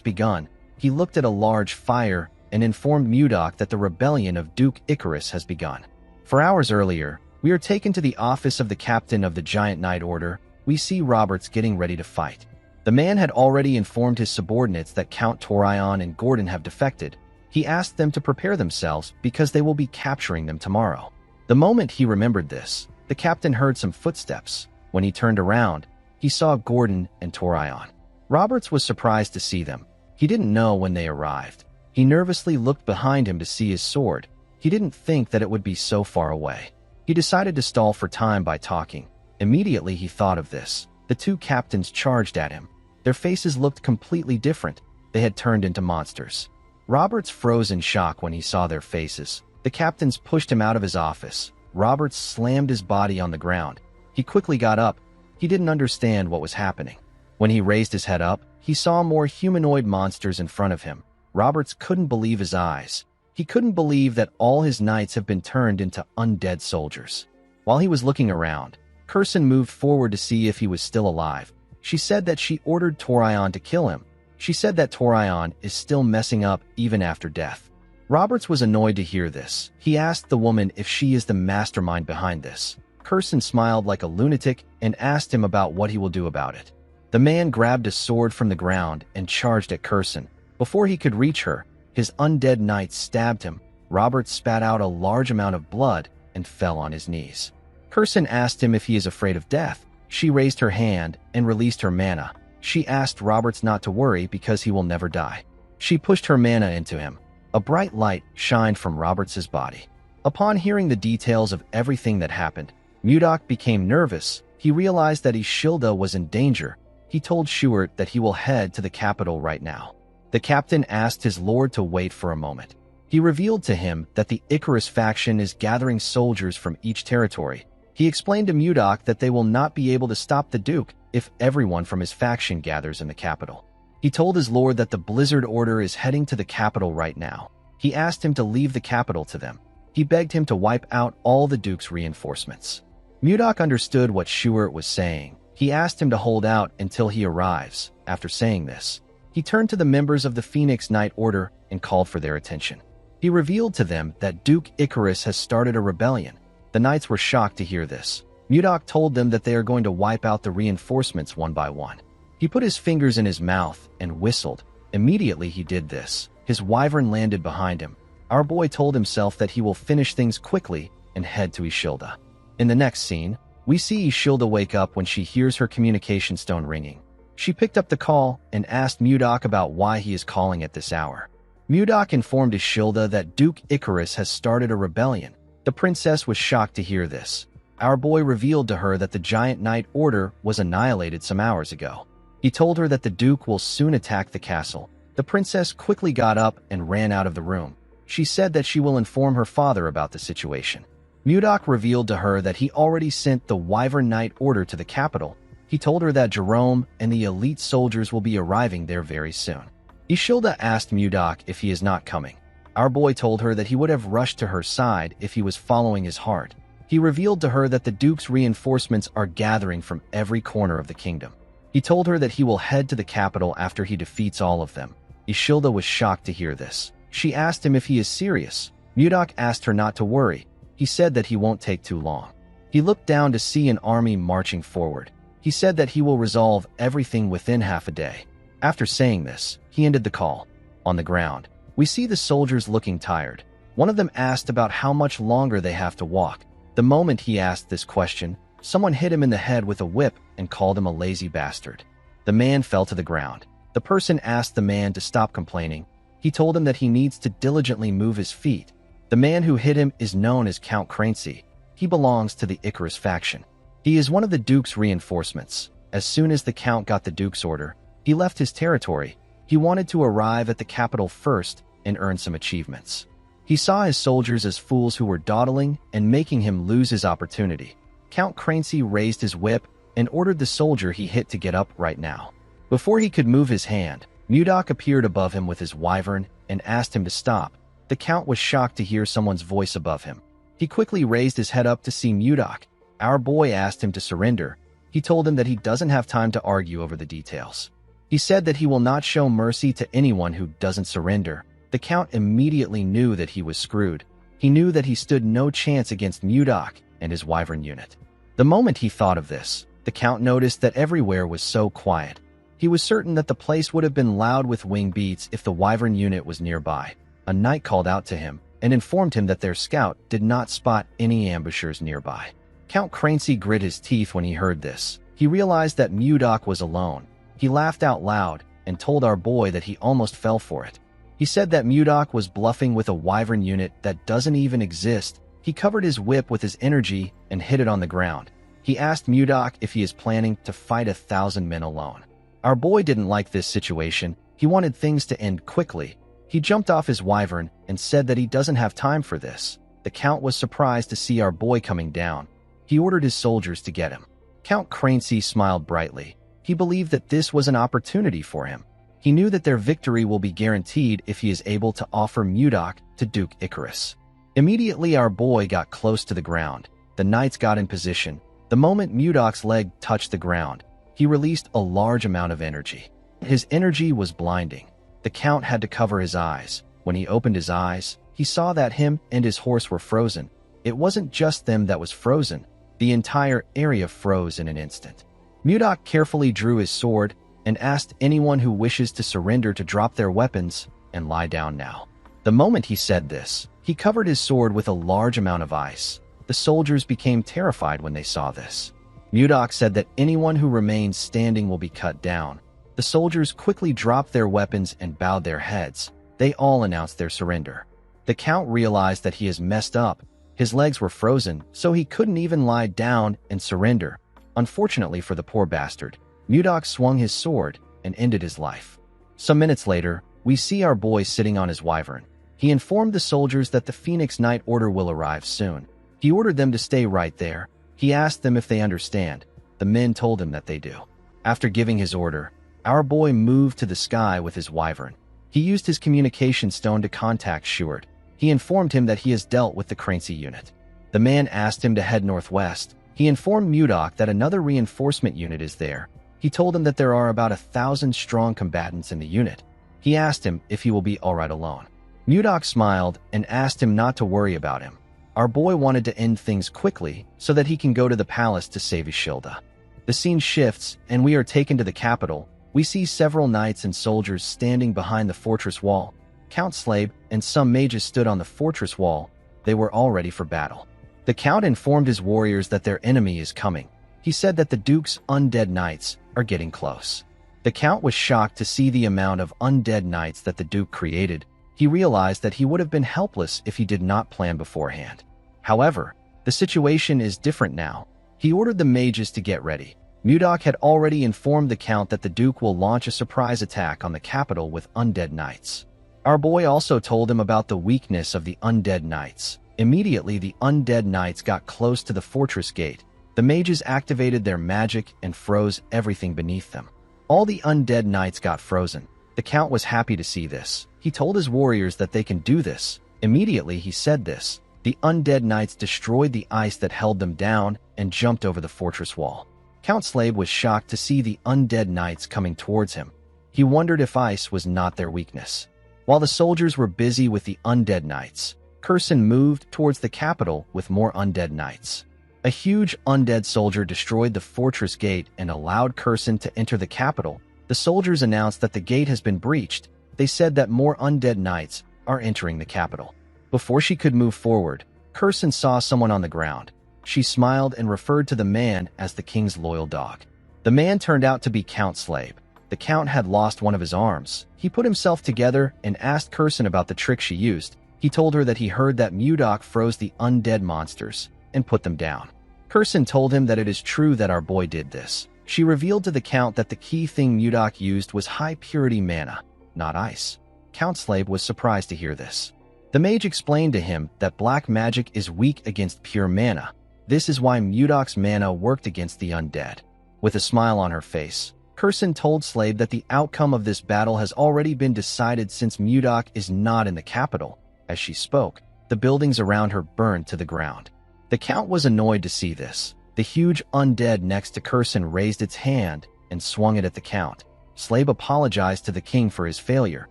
begun. He looked at a large fire and informed Mudok that the rebellion of Duke Icarus has begun. 4 hours earlier, we are taken to the office of the captain of the Giant Knight Order. We see Roberts getting ready to fight. The man had already informed his subordinates that Count Torion and Gordon have defected. He asked them to prepare themselves because they will be capturing them tomorrow. The moment he remembered this, the captain heard some footsteps. When he turned around, he saw Gordon and Torion. Roberts was surprised to see them. He didn't know when they arrived. He nervously looked behind him to see his sword. He didn't think that it would be so far away. He decided to stall for time by talking. Immediately he thought of this. The two captains charged at him. Their faces looked completely different. They had turned into monsters. Roberts froze in shock when he saw their faces. The captains pushed him out of his office. Roberts slammed his body on the ground. He quickly got up. He didn't understand what was happening. When he raised his head up, he saw more humanoid monsters in front of him. Roberts couldn't believe his eyes. He couldn't believe that all his knights have been turned into undead soldiers. While he was looking around, Curson moved forward to see if he was still alive. She said that she ordered Torion to kill him. She said that Torion is still messing up even after death. Roberts was annoyed to hear this. He asked the woman if she is the mastermind behind this. Curson smiled like a lunatic and asked him about what he will do about it. The man grabbed a sword from the ground and charged at Curson. Before he could reach her, his undead knight stabbed him. Roberts spat out a large amount of blood and fell on his knees. Curson asked him if he is afraid of death. She raised her hand and released her mana. She asked Roberts not to worry because he will never die. She pushed her mana into him. A bright light shined from Roberts's body. Upon hearing the details of everything that happened, Mudok became nervous. He realized that Ishilda was in danger. He told Schuart that he will head to the capital right now. The captain asked his lord to wait for a moment. He revealed to him that the Icarus faction is gathering soldiers from each territory. He explained to Mudok that they will not be able to stop the Duke if everyone from his faction gathers in the capital. He told his lord that the Blizzard Order is heading to the capital right now. He asked him to leave the capital to them. He begged him to wipe out all the Duke's reinforcements. Mudok understood what Schuart was saying. He asked him to hold out until he arrives. After saying this, he turned to the members of the Phoenix Knight Order and called for their attention. He revealed to them that Duke Icarus has started a rebellion. The knights were shocked to hear this. Mudok told them that they are going to wipe out the reinforcements one by one. He put his fingers in his mouth and whistled. Immediately he did this. His wyvern landed behind him. Our boy told himself that he will finish things quickly and head to Ishilda. In the next scene, we see Ishilda wake up when she hears her communication stone ringing. She picked up the call and asked Mudok about why he is calling at this hour. Mudok informed Ishilda that Duke Icarus has started a rebellion. The princess was shocked to hear this. Our boy revealed to her that the Giant Knight Order was annihilated some hours ago. He told her that the Duke will soon attack the castle. The princess quickly got up and ran out of the room. She said that she will inform her father about the situation. Mudok revealed to her that he already sent the Wyvern Knight Order to the capital. He told her that Jerome and the elite soldiers will be arriving there very soon. Ishilda asked Mudok if he is not coming. Our boy told her that he would have rushed to her side if he was following his heart. He revealed to her that the Duke's reinforcements are gathering from every corner of the kingdom. He told her that he will head to the capital after he defeats all of them. Ishilda was shocked to hear this. She asked him if he is serious. Mudok asked her not to worry. He said that he won't take too long. He looked down to see an army marching forward. He said that he will resolve everything within half a day. After saying this, he ended the call. On the ground, we see the soldiers looking tired. One of them asked about how much longer they have to walk. The moment he asked this question, someone hit him in the head with a whip and called him a lazy bastard. The man fell to the ground. The person asked the man to stop complaining. He told him that he needs to diligently move his feet. The man who hit him is known as Count Crancy. He belongs to the Icarus faction. He is one of the Duke's reinforcements. As soon as the Count got the Duke's order, he left his territory. He wanted to arrive at the capital first and earn some achievements. He saw his soldiers as fools who were dawdling and making him lose his opportunity. Count Crancy raised his whip and ordered the soldier he hit to get up right now. Before he could move his hand, Mudok appeared above him with his wyvern and asked him to stop. The Count was shocked to hear someone's voice above him. He quickly raised his head up to see Mudok. Our boy asked him to surrender. He told him that he doesn't have time to argue over the details. He said that he will not show mercy to anyone who doesn't surrender. The Count immediately knew that he was screwed. He knew that he stood no chance against Mudok and his wyvern unit. The moment he thought of this, the Count noticed that everywhere was so quiet. He was certain that the place would have been loud with wing beats if the wyvern unit was nearby. A knight called out to him and informed him that their scout did not spot any ambushers nearby. Count Crancy grit his teeth when he heard this. He realized that Mudok was alone. He laughed out loud and told our boy that he almost fell for it. He said that Mudok was bluffing with a wyvern unit that doesn't even exist. He covered his whip with his energy and hit it on the ground. He asked Mudok if he is planning to fight 1,000 men alone. Our boy didn't like this situation. He wanted things to end quickly. He jumped off his wyvern and said that he doesn't have time for this. The Count was surprised to see our boy coming down. He ordered his soldiers to get him. Count Crancy smiled brightly. He believed that this was an opportunity for him. He knew that their victory will be guaranteed if he is able to offer Mudok to Duke Icarus. Immediately our boy got close to the ground. The knights got in position. The moment Mudok's leg touched the ground, he released a large amount of energy. His energy was blinding. The Count had to cover his eyes. When he opened his eyes, he saw that him and his horse were frozen. It wasn't just them that was frozen. The entire area froze in an instant. Mudok carefully drew his sword and asked anyone who wishes to surrender to drop their weapons and lie down now. The moment he said this, he covered his sword with a large amount of ice. The soldiers became terrified when they saw this. Mudok said that anyone who remains standing will be cut down. The soldiers quickly dropped their weapons and bowed their heads. They all announced their surrender. The Count realized that he has messed up. His legs were frozen, so he couldn't even lie down and surrender. Unfortunately for the poor bastard, Mudok swung his sword and ended his life. Some minutes later, we see our boy sitting on his wyvern. He informed the soldiers that the Phoenix Knight order will arrive soon. He ordered them to stay right there. He asked them if they understand. The men told him that they do. After giving his order, our boy moved to the sky with his wyvern. He used his communication stone to contact Shuard. He informed him that he has dealt with the Crancy unit. The man asked him to head northwest. He informed Mudok that another reinforcement unit is there. He told him that there are about 1,000 strong combatants in the unit. He asked him if he will be alright alone. Mudok smiled and asked him not to worry about him. Our boy wanted to end things quickly so that he can go to the palace to save Ishilda. The scene shifts and we are taken to the capital. We see several knights and soldiers standing behind the fortress wall. Count Slabe and some mages stood on the fortress wall. They were all ready for battle. The Count informed his warriors that their enemy is coming. He said that the Duke's undead knights are getting close. The Count was shocked to see the amount of undead knights that the Duke created. He realized that he would have been helpless if he did not plan beforehand. However, the situation is different now. He ordered the mages to get ready. Mudok had already informed the Count that the Duke will launch a surprise attack on the capital with undead knights. Our boy also told him about the weakness of the undead knights. Immediately, the undead knights got close to the fortress gate. The mages activated their magic and froze everything beneath them. All the undead knights got frozen. The Count was happy to see this. He told his warriors that they can do this. Immediately, he said this. The undead knights destroyed the ice that held them down and jumped over the fortress wall. Count Slabe was shocked to see the undead knights coming towards him. He wondered if ice was not their weakness. While the soldiers were busy with the undead knights, Curson moved towards the capital with more undead knights. A huge undead soldier destroyed the fortress gate and allowed Curson to enter the capital. The soldiers announced that the gate has been breached. They said that more undead knights are entering the capital. Before she could move forward, Curson saw someone on the ground. She smiled and referred to the man as the king's loyal dog. The man turned out to be Count Slabe. The Count had lost one of his arms. He put himself together and asked Curson about the trick she used. He told her that he heard that Mudok froze the undead monsters and put them down. Curson told him that it is true that our boy did this. She revealed to the Count that the key thing Mudok used was high-purity mana, not ice. Count Slabe was surprised to hear this. The mage explained to him that black magic is weak against pure mana. This is why Mudok's mana worked against the undead. With a smile on her face, Curson told Slabe that the outcome of this battle has already been decided since Mudok is not in the capital. As she spoke, the buildings around her burned to the ground. The Count was annoyed to see this. The huge undead next to Curson raised its hand and swung it at the Count. Slabe apologized to the king for his failure.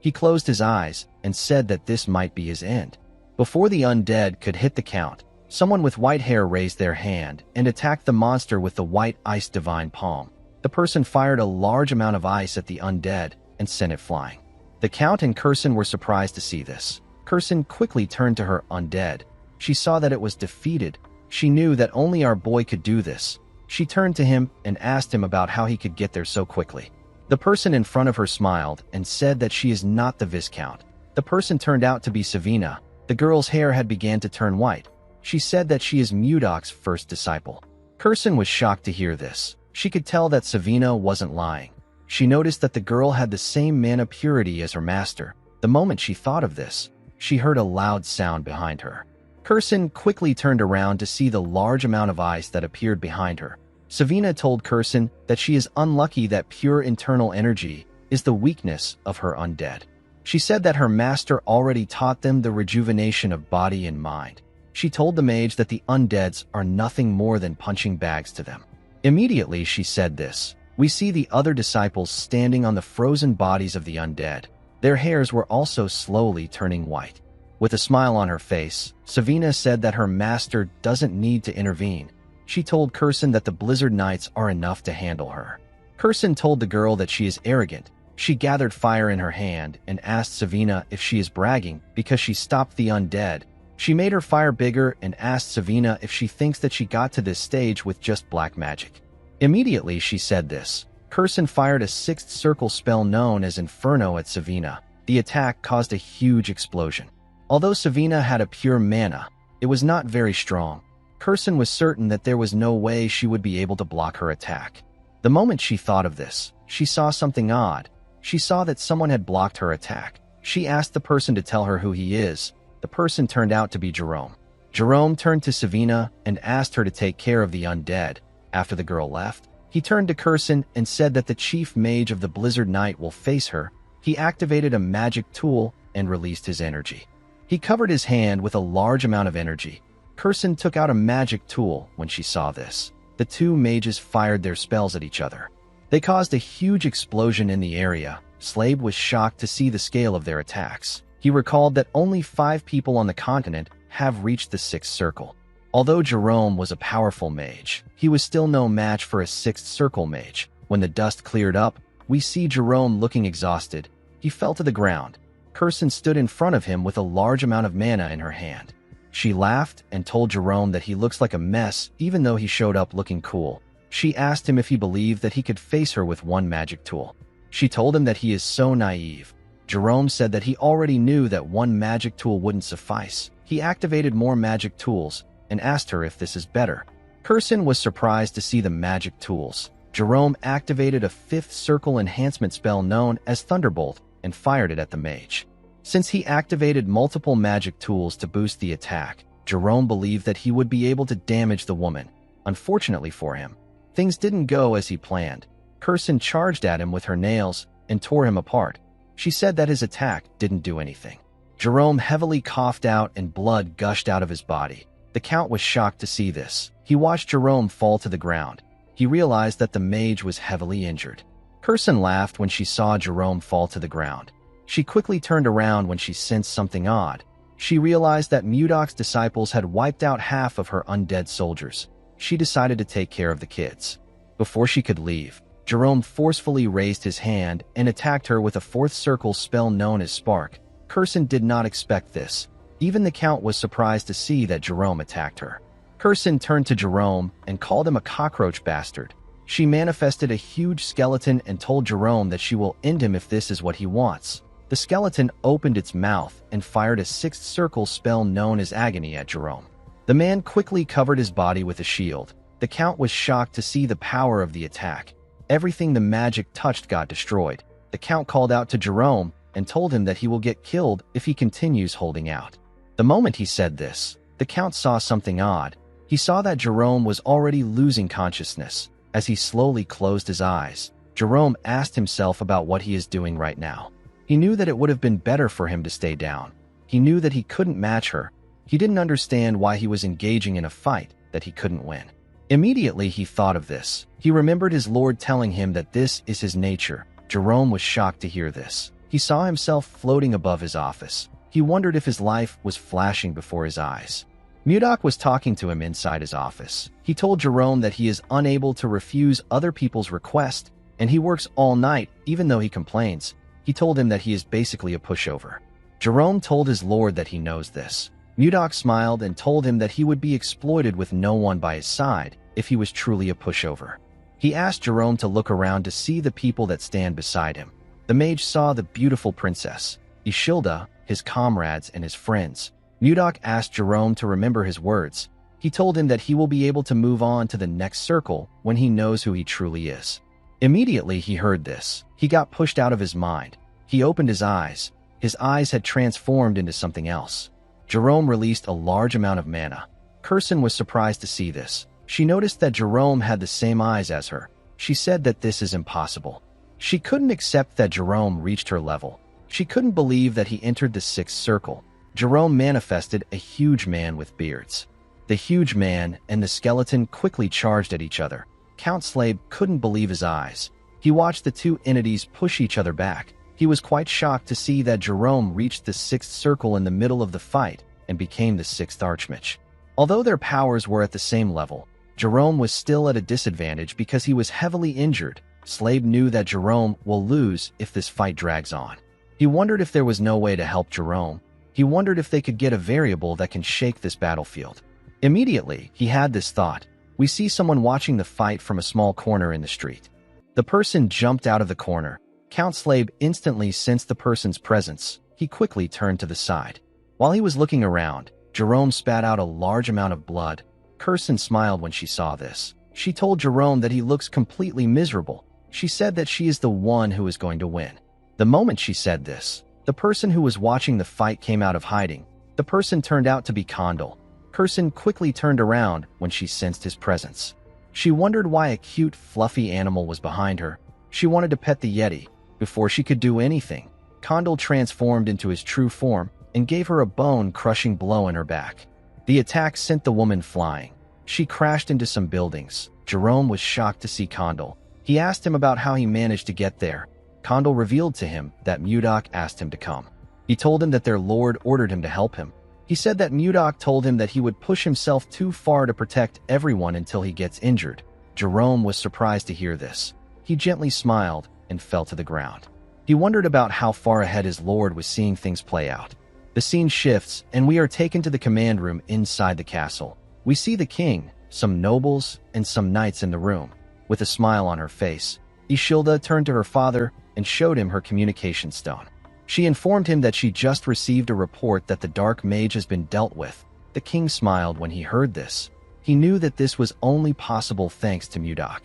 He closed his eyes and said that this might be his end. Before the undead could hit the Count, someone with white hair raised their hand and attacked the monster with the white ice divine palm. The person fired a large amount of ice at the undead and sent it flying. The Count and Curson were surprised to see this. Curson quickly turned to her undead. She saw that it was defeated. She knew that only our boy could do this. She turned to him and asked him about how he could get there so quickly. The person in front of her smiled and said that she is not the Viscount. The person turned out to be Savina. The girl's hair had begun to turn white. She said that she is Mudok's first disciple. Curson was shocked to hear this. She could tell that Savina wasn't lying. She noticed that the girl had the same mana purity as her master. The moment she thought of this, she heard a loud sound behind her. Curson quickly turned around to see the large amount of ice that appeared behind her. Savina told Curson that she is unlucky that pure internal energy is the weakness of her undead. She said that her master already taught them the rejuvenation of body and mind. She told the mage that the undeads are nothing more than punching bags to them. Immediately she said this. We see the other disciples standing on the frozen bodies of the undead. Their hairs were also slowly turning white. With a smile on her face, Savina said that her master doesn't need to intervene. She told Curson that the Blizzard Knights are enough to handle her. Curson told the girl that she is arrogant. She gathered fire in her hand and asked Savina if she is bragging because she stopped the undead. She made her fire bigger and asked Savina if she thinks that she got to this stage with just black magic. Immediately she said this. Curson fired a sixth circle spell known as Inferno at Savina. The attack caused a huge explosion. Although Savina had a pure mana, it was not very strong. Curson was certain that there was no way she would be able to block her attack. The moment she thought of this, she saw something odd. She saw that someone had blocked her attack. She asked the person to tell her who he is. The person turned out to be Jerome. Jerome turned to Savina and asked her to take care of the undead. After the girl left, he turned to Curson and said that the chief mage of the Blizzard Knight will face her. He activated a magic tool and released his energy. He covered his hand with a large amount of energy. Curson took out a magic tool when she saw this. The two mages fired their spells at each other. They caused a huge explosion in the area. Slade was shocked to see the scale of their attacks. He recalled that only 5 people on the continent have reached the 6th circle. Although Jerome was a powerful mage, he was still no match for a 6th circle mage. When the dust cleared up, we see Jerome looking exhausted. He fell to the ground. Curson stood in front of him with a large amount of mana in her hand. She laughed and told Jerome that he looks like a mess even though he showed up looking cool. She asked him if he believed that he could face her with one magic tool. She told him that he is so naive. Jerome said that he already knew that one magic tool wouldn't suffice. He activated more magic tools and asked her if this is better. Curson was surprised to see the magic tools. Jerome activated a 5th circle enhancement spell known as Thunderbolt and fired it at the mage. Since he activated multiple magic tools to boost the attack, Jerome believed that he would be able to damage the woman. Unfortunately for him, things didn't go as he planned. Curson charged at him with her nails and tore him apart. She said that his attack didn't do anything. Jerome heavily coughed out and blood gushed out of his body. The Count was shocked to see this. He watched Jerome fall to the ground. He realized that the mage was heavily injured. Curson laughed when she saw Jerome fall to the ground. She quickly turned around when she sensed something odd. She realized that Mudok's disciples had wiped out half of her undead soldiers. She decided to take care of the kids. Before she could leave, Jerome forcefully raised his hand and attacked her with a 4th circle spell known as Spark. Curson did not expect this. Even the Count was surprised to see that Jerome attacked her. Curson turned to Jerome and called him a cockroach bastard. She manifested a huge skeleton and told Jerome that she will end him if this is what he wants. The skeleton opened its mouth and fired a 6th circle spell known as Agony at Jerome. The man quickly covered his body with a shield. The Count was shocked to see the power of the attack. Everything the magic touched got destroyed. The Count called out to Jerome and told him that he will get killed if he continues holding out. The moment he said this, the Count saw something odd. He saw that Jerome was already losing consciousness. As he slowly closed his eyes, Jerome asked himself about what he is doing right now. He knew that it would have been better for him to stay down. He knew that he couldn't match her. He didn't understand why he was engaging in a fight that he couldn't win. Immediately he thought of this. He remembered his lord telling him that this is his nature. Jerome was shocked to hear this. He saw himself floating above his office. He wondered if his life was flashing before his eyes. Mudok was talking to him inside his office. He told Jerome that he is unable to refuse other people's requests, and he works all night even though he complains. He told him that he is basically a pushover. Jerome told his lord that he knows this. Mudok smiled and told him that he would be exploited with no one by his side if he was truly a pushover. He asked Jerome to look around to see the people that stand beside him. The mage saw the beautiful princess, Ishilda, his comrades, and his friends. Mudok asked Jerome to remember his words. He told him that he will be able to move on to the next circle when he knows who he truly is. Immediately he heard this. He got pushed out of his mind. He opened his eyes. His eyes had transformed into something else. Jerome released a large amount of mana. Curson was surprised to see this. She noticed that Jerome had the same eyes as her. She said that this is impossible. She couldn't accept that Jerome reached her level. She couldn't believe that he entered the 6th circle. Jerome manifested a huge man with beards. The huge man and the skeleton quickly charged at each other. Count Slade couldn't believe his eyes. He watched the two entities push each other back. He was quite shocked to see that Jerome reached the 6th circle in the middle of the fight and became the 6th Archmage. Although their powers were at the same level, Jerome was still at a disadvantage because he was heavily injured. Slade knew that Jerome will lose if this fight drags on. He wondered if there was no way to help Jerome. He wondered if they could get a variable that can shake this battlefield. Immediately, he had this thought. We see someone watching the fight from a small corner in the street. The person jumped out of the corner. Count Slabe instantly sensed the person's presence. He quickly turned to the side. While he was looking around, Jerome spat out a large amount of blood. Kirsten smiled when she saw this. She told Jerome that he looks completely miserable. She said that she is the one who is going to win. The moment she said this, the person who was watching the fight came out of hiding. The person turned out to be Condal. Kirsten quickly turned around when she sensed his presence. She wondered why a cute, fluffy animal was behind her. She wanted to pet the Yeti. Before she could do anything, Condal transformed into his true form and gave her a bone-crushing blow in her back. The attack sent the woman flying. She crashed into some buildings. Jerome was shocked to see Condal. He asked him about how he managed to get there. Condal revealed to him that Mudok asked him to come. He told him that their lord ordered him to help him. He said that Mudok told him that he would push himself too far to protect everyone until he gets injured. Jerome was surprised to hear this. He gently smiled and fell to the ground. He wondered about how far ahead his lord was seeing things play out. The scene shifts, and we are taken to the command room inside the castle. We see the king, some nobles, and some knights in the room. With a smile on her face, Ishilda turned to her father and showed him her communication stone. She informed him that she just received a report that the dark mage has been dealt with. The king smiled when he heard this. He knew that this was only possible thanks to Mudok.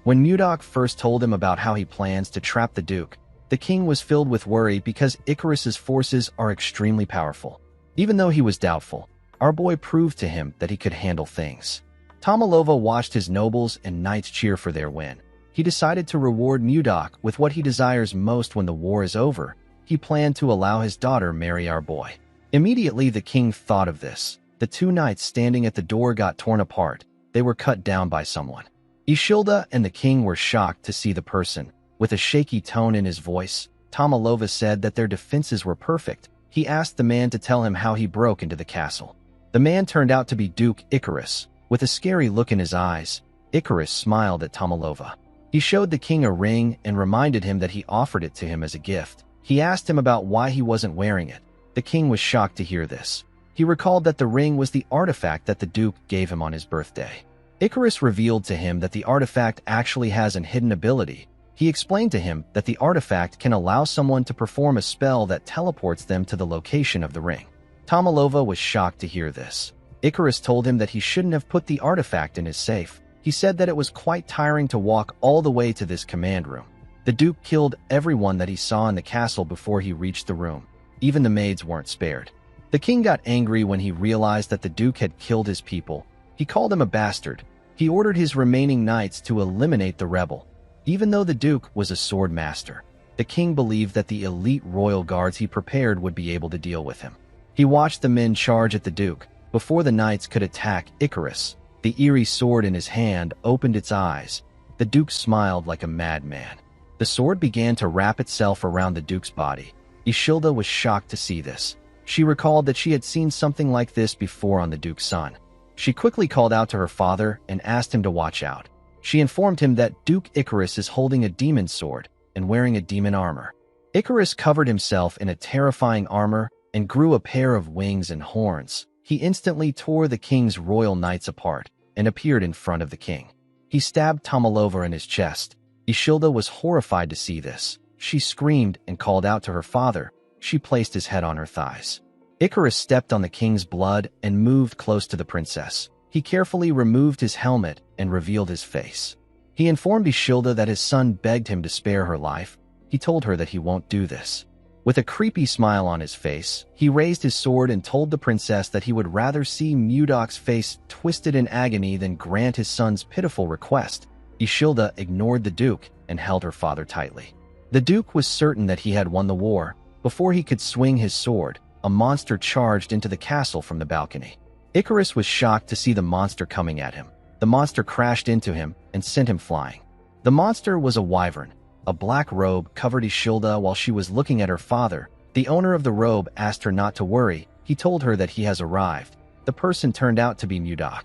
When Mudok first told him about how he plans to trap the Duke, the king was filled with worry because Icarus's forces are extremely powerful. Even though he was doubtful, our boy proved to him that he could handle things. Tomalova watched his nobles and knights cheer for their win. He decided to reward Mudok with what he desires most when the war is over. He planned to allow his daughter marry our boy. Immediately the king thought of this. The two knights standing at the door got torn apart. They were cut down by someone. Ishilda and the king were shocked to see the person. With a shaky tone in his voice, Tomalova said that their defenses were perfect. He asked the man to tell him how he broke into the castle. The man turned out to be Duke Icarus. With a scary look in his eyes, Icarus smiled at Tomalova. He showed the king a ring and reminded him that he offered it to him as a gift. He asked him about why he wasn't wearing it. The king was shocked to hear this. He recalled that the ring was the artifact that the Duke gave him on his birthday. Icarus revealed to him that the artifact actually has an hidden ability. He explained to him that the artifact can allow someone to perform a spell that teleports them to the location of the ring. Tomalova was shocked to hear this. Icarus told him that he shouldn't have put the artifact in his safe. He said that it was quite tiring to walk all the way to this command room. The Duke killed everyone that he saw in the castle before he reached the room. Even the maids weren't spared. The king got angry when he realized that the Duke had killed his people. He called him a bastard. He ordered his remaining knights to eliminate the rebel. Even though the Duke was a sword master, the king believed that the elite royal guards he prepared would be able to deal with him. He watched the men charge at the Duke. Before the knights could attack Icarus, the eerie sword in his hand opened its eyes. The Duke smiled like a madman. The sword began to wrap itself around the Duke's body. Ishilda was shocked to see this. She recalled that she had seen something like this before on the Duke's son. She quickly called out to her father and asked him to watch out. She informed him that Duke Icarus is holding a demon sword and wearing a demon armor. Icarus covered himself in a terrifying armor and grew a pair of wings and horns. He instantly tore the king's royal knights apart and appeared in front of the king. He stabbed Tomalova in his chest. Ishilda was horrified to see this. She screamed and called out to her father. She placed his head on her thighs. Icarus stepped on the king's blood and moved close to the princess. He carefully removed his helmet and revealed his face. He informed Ishilda that his son begged him to spare her life. He told her that he won't do this. With a creepy smile on his face, he raised his sword and told the princess that he would rather see Mudok's face twisted in agony than grant his son's pitiful request. Ishilda ignored the Duke and held her father tightly. The Duke was certain that he had won the war. Before he could swing his sword, a monster charged into the castle from the balcony. Icarus was shocked to see the monster coming at him. The monster crashed into him and sent him flying. The monster was a wyvern. A black robe covered Ishilda while she was looking at her father. The owner of the robe asked her not to worry. He told her that he has arrived. The person turned out to be Mudok.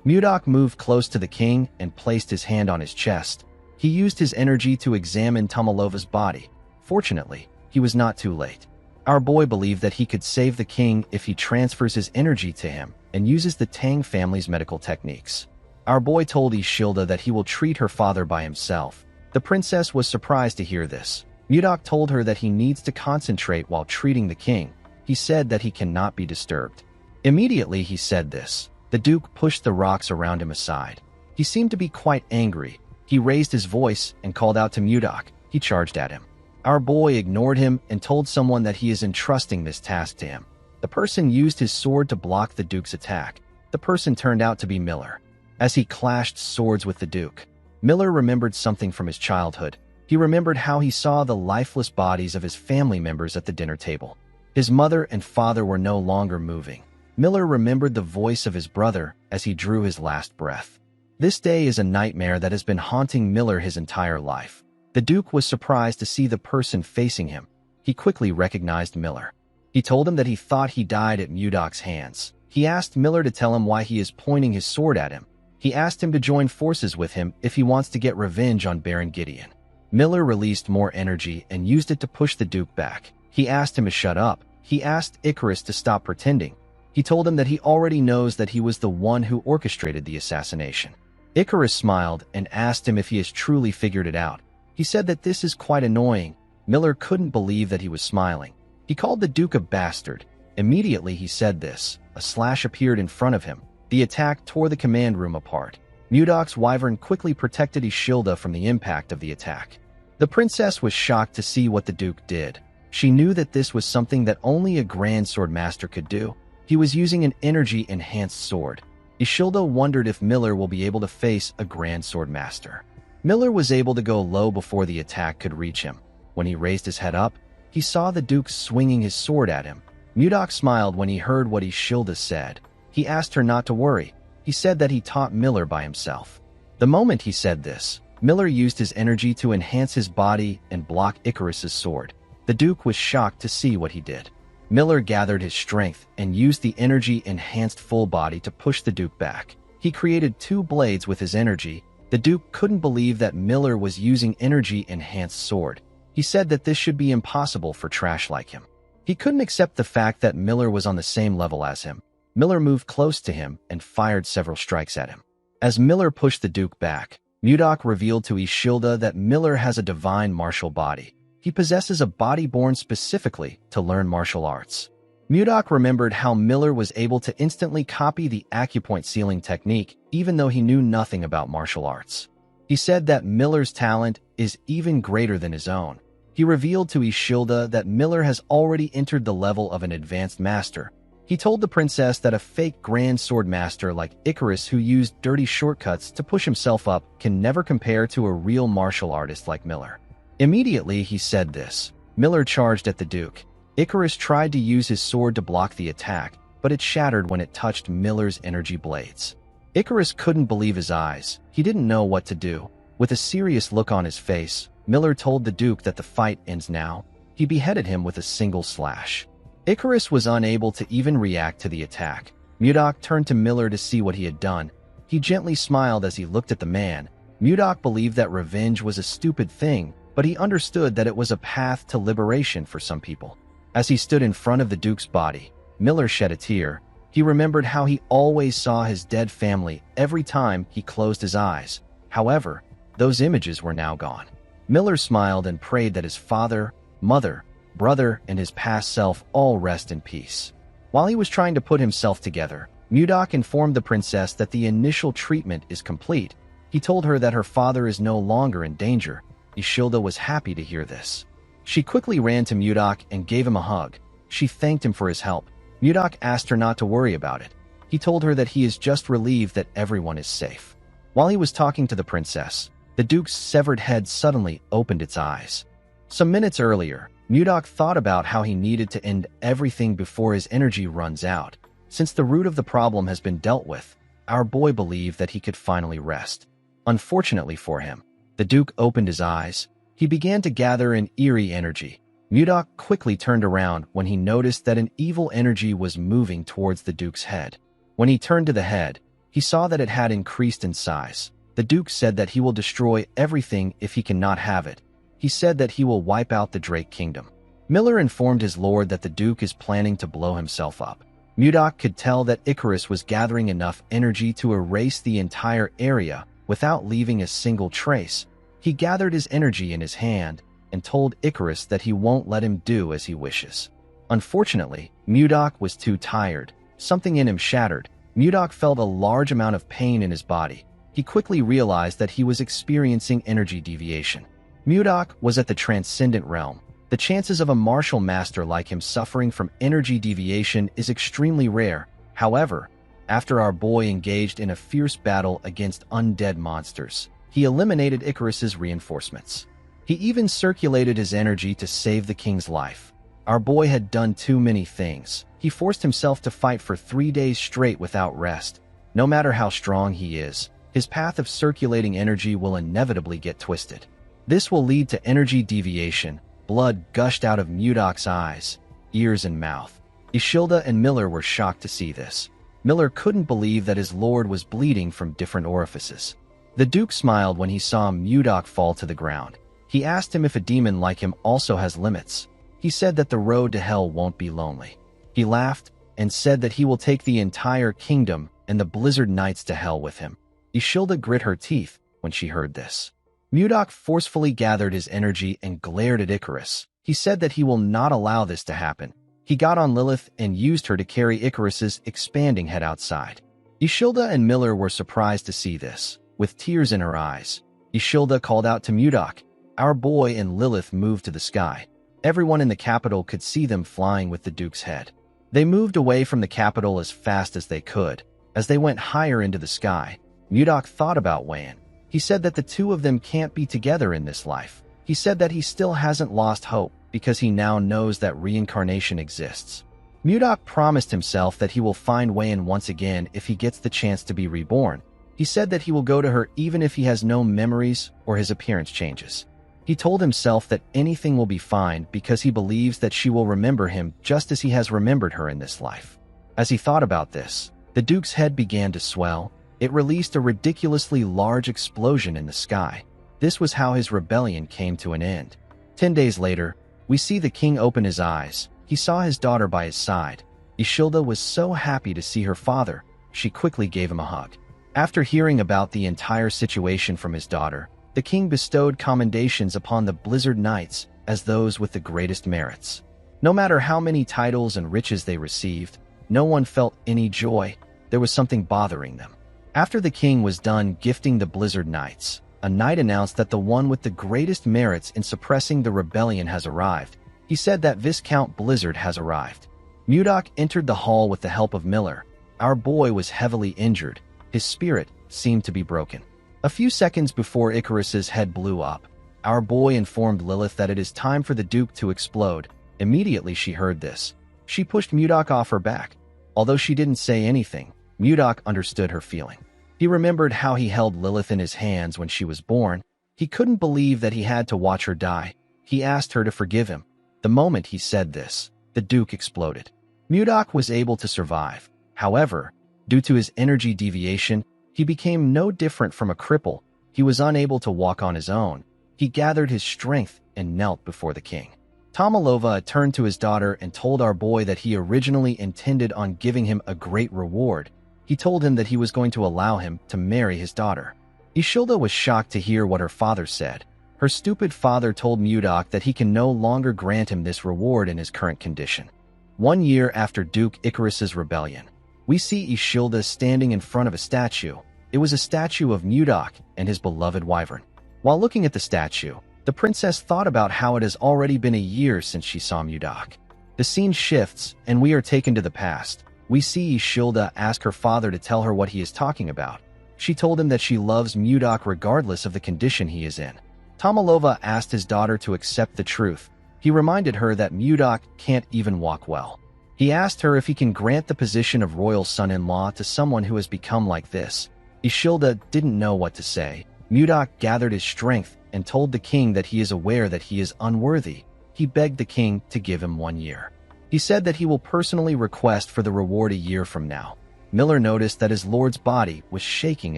Mudok moved close to the king and placed his hand on his chest. He used his energy to examine Tomalova's body. Fortunately, he was not too late. Our boy believed that he could save the king if he transfers his energy to him and uses the Tang family's medical techniques. Our boy told Ishilda that he will treat her father by himself. The The princess was surprised to hear this. Mudok told her that he needs to concentrate while treating the king. He said that he cannot be disturbed. Immediately he said this, the Duke pushed the rocks around him aside. He seemed to be quite angry. He raised his voice and called out to Mudok. He charged at him. Our boy ignored him and told someone that he is entrusting this task to him. The person used his sword to block the Duke's attack. The person turned out to be Miller. As he clashed swords with the Duke, Miller remembered something from his childhood. He remembered how he saw the lifeless bodies of his family members at the dinner table. His mother and father were no longer moving. Miller remembered the voice of his brother as he drew his last breath. This day is a nightmare that has been haunting Miller his entire life. The Duke was surprised to see the person facing him. He quickly recognized Miller. He told him that he thought he died at Mudok's hands. He asked Miller to tell him why he is pointing his sword at him. He asked him to join forces with him if he wants to get revenge on Baron Gideon. Miller released more energy and used it to push the Duke back. He asked him to shut up. He asked Icarus to stop pretending. He told him that he already knows that he was the one who orchestrated the assassination. Icarus smiled and asked him if he has truly figured it out. He said that this is quite annoying. Miller couldn't believe that he was smiling. He called the Duke a bastard. Immediately he said this. A slash appeared in front of him. The attack tore the command room apart. Mudok's wyvern quickly protected Ishilda from the impact of the attack. The princess was shocked to see what the Duke did. She knew that this was something that only a Grand Sword Master could do. He was using an energy-enhanced sword. Ishilda wondered if Miller will be able to face a Grand Sword Master. Miller was able to go low before the attack could reach him. When he raised his head up, he saw the Duke swinging his sword at him. Mudok smiled when he heard what Ishilda said. He asked her not to worry. He said that he taught Miller by himself. The moment he said this, Miller used his energy to enhance his body and block Icarus's sword. The Duke was shocked to see what he did. Miller gathered his strength and used the energy-enhanced full body to push the Duke back. He created 2 blades with his energy. The Duke couldn't believe that Miller was using energy-enhanced sword. He said that this should be impossible for trash like him. He couldn't accept the fact that Miller was on the same level as him. Miller moved close to him and fired several strikes at him. As Miller pushed the Duke back, Mudok revealed to Ishilda that Miller has a divine martial body. He possesses a body born specifically to learn martial arts. Mudok remembered how Miller was able to instantly copy the acupoint sealing technique even though he knew nothing about martial arts. He said that Miller's talent is even greater than his own. He revealed to Ishilda that Miller has already entered the level of an advanced master. He told the princess that a fake Grand Sword Master like Icarus who used dirty shortcuts to push himself up can never compare to a real martial artist like Miller. Immediately he said this. Miller charged at the Duke. Icarus tried to use his sword to block the attack, but it shattered when it touched Miller's energy blades. Icarus couldn't believe his eyes. He didn't know what to do. With a serious look on his face, Miller told the Duke that the fight ends now. He beheaded him with a single slash. Icarus was unable to even react to the attack. Mudok turned to Miller to see what he had done. He gently smiled as he looked at the man. Mudok believed that revenge was a stupid thing, but he understood that it was a path to liberation for some people. As he stood in front of the Duke's body, Miller shed a tear. He remembered how he always saw his dead family every time he closed his eyes. However, those images were now gone. Miller smiled and prayed that his father, mother, brother, and his past self all rest in peace. While he was trying to put himself together, Mudok informed the princess that the initial treatment is complete. He told her that her father is no longer in danger. Ishilda was happy to hear this. She quickly ran to Mudok and gave him a hug. She thanked him for his help. Mudok asked her not to worry about it. He told her that he is just relieved that everyone is safe. While he was talking to the princess, the Duke's severed head suddenly opened its eyes. Some minutes earlier, Mudok thought about how he needed to end everything before his energy runs out. Since the root of the problem has been dealt with, our boy believed that he could finally rest. Unfortunately for him, the Duke opened his eyes. He began to gather an eerie energy. Mudok quickly turned around when he noticed that an evil energy was moving towards the Duke's head. When he turned to the head, he saw that it had increased in size. The Duke said that he will destroy everything if he cannot have it. He said that he will wipe out the Drake Kingdom. Miller informed his lord that the Duke is planning to blow himself up. Mudok could tell that Icarus was gathering enough energy to erase the entire area without leaving a single trace. He gathered his energy in his hand and told Icarus that he won't let him do as he wishes. Unfortunately, Mudok was too tired. Something in him shattered. Mudok felt a large amount of pain in his body. He quickly realized that he was experiencing energy deviation. Mudok was at the transcendent realm. The chances of a martial master like him suffering from energy deviation is extremely rare. However, after our boy engaged in a fierce battle against undead monsters, he eliminated Icarus's reinforcements. He even circulated his energy to save the king's life. Our boy had done too many things. He forced himself to fight for 3 days straight without rest. No matter how strong he is, his path of circulating energy will inevitably get twisted. This will lead to energy deviation. Blood gushed out of Mudok's eyes, ears, and mouth. Ishilda and Miller were shocked to see this. Miller couldn't believe that his lord was bleeding from different orifices. The Duke smiled when he saw Mudok fall to the ground. He asked him if a demon like him also has limits. He said that the road to hell won't be lonely. He laughed and said that he will take the entire kingdom and the Blizzard Knights to hell with him. Ishilda grit her teeth when she heard this. Mudok forcefully gathered his energy and glared at Icarus. He said that he will not allow this to happen. He got on Lilith and used her to carry Icarus's expanding head outside. Ishilda and Miller were surprised to see this. With tears in her eyes, Ishilda called out to Mudok. Our boy and Lilith moved to the sky. Everyone in the capital could see them flying with the Duke's head. They moved away from the capital as fast as they could. As they went higher into the sky, Mudok thought about Wayan. He said that the two of them can't be together in this life. He said that he still hasn't lost hope because he now knows that reincarnation exists. Mudok promised himself that he will find Wayan once again if he gets the chance to be reborn. He said that he will go to her even if he has no memories or his appearance changes. He told himself that anything will be fine because he believes that she will remember him just as he has remembered her in this life. As he thought about this, the Duke's head began to swell. It released a ridiculously large explosion in the sky. This was how his rebellion came to an end. 10 days later, we see the king open his eyes. He saw his daughter by his side. Ishilda was so happy to see her father, she quickly gave him a hug. After hearing about the entire situation from his daughter, the king bestowed commendations upon the Blizzard Knights as those with the greatest merits. No matter how many titles and riches they received, no one felt any joy. There was something bothering them. After the king was done gifting the Blizzard Knights, a knight announced that the one with the greatest merits in suppressing the rebellion has arrived. He said that Viscount Blizzard has arrived. Mudok entered the hall with the help of Miller. Our boy was heavily injured. His spirit seemed to be broken. A few seconds before Icarus's head blew up, our boy informed Lilith that it is time for the Duke to explode. Immediately she heard this. She pushed Mudok off her back. Although she didn't say anything, Mudok understood her feeling. He remembered how he held Lilith in his hands when she was born. He couldn't believe that he had to watch her die. He asked her to forgive him. The moment he said this, the Duke exploded. Mudok was able to survive. However, due to his energy deviation, he became no different from a cripple. He was unable to walk on his own. He gathered his strength and knelt before the king. Tomalova turned to his daughter and told our boy that he originally intended on giving him a great reward. He told him that he was going to allow him to marry his daughter. Ishilda was shocked to hear what her father said. Her stupid father told Mudok that he can no longer grant him this reward in his current condition. 1 year after Duke Icarus's rebellion, we see Ishilda standing in front of a statue. It was a statue of Mudok and his beloved wyvern. While looking at the statue, the princess thought about how it has already been a year since she saw Mudok. The scene shifts, and we are taken to the past. We see Ishilda ask her father to tell her what he is talking about. She told him that she loves Mudok regardless of the condition he is in. Tomalova asked his daughter to accept the truth. He reminded her that Mudok can't even walk well. He asked her if he can grant the position of royal son-in-law to someone who has become like this. Ishilda didn't know what to say. Mudok gathered his strength and told the king that he is aware that he is unworthy. He begged the king to give him 1 year. He said that he will personally request for the reward a year from now. Miller noticed that his lord's body was shaking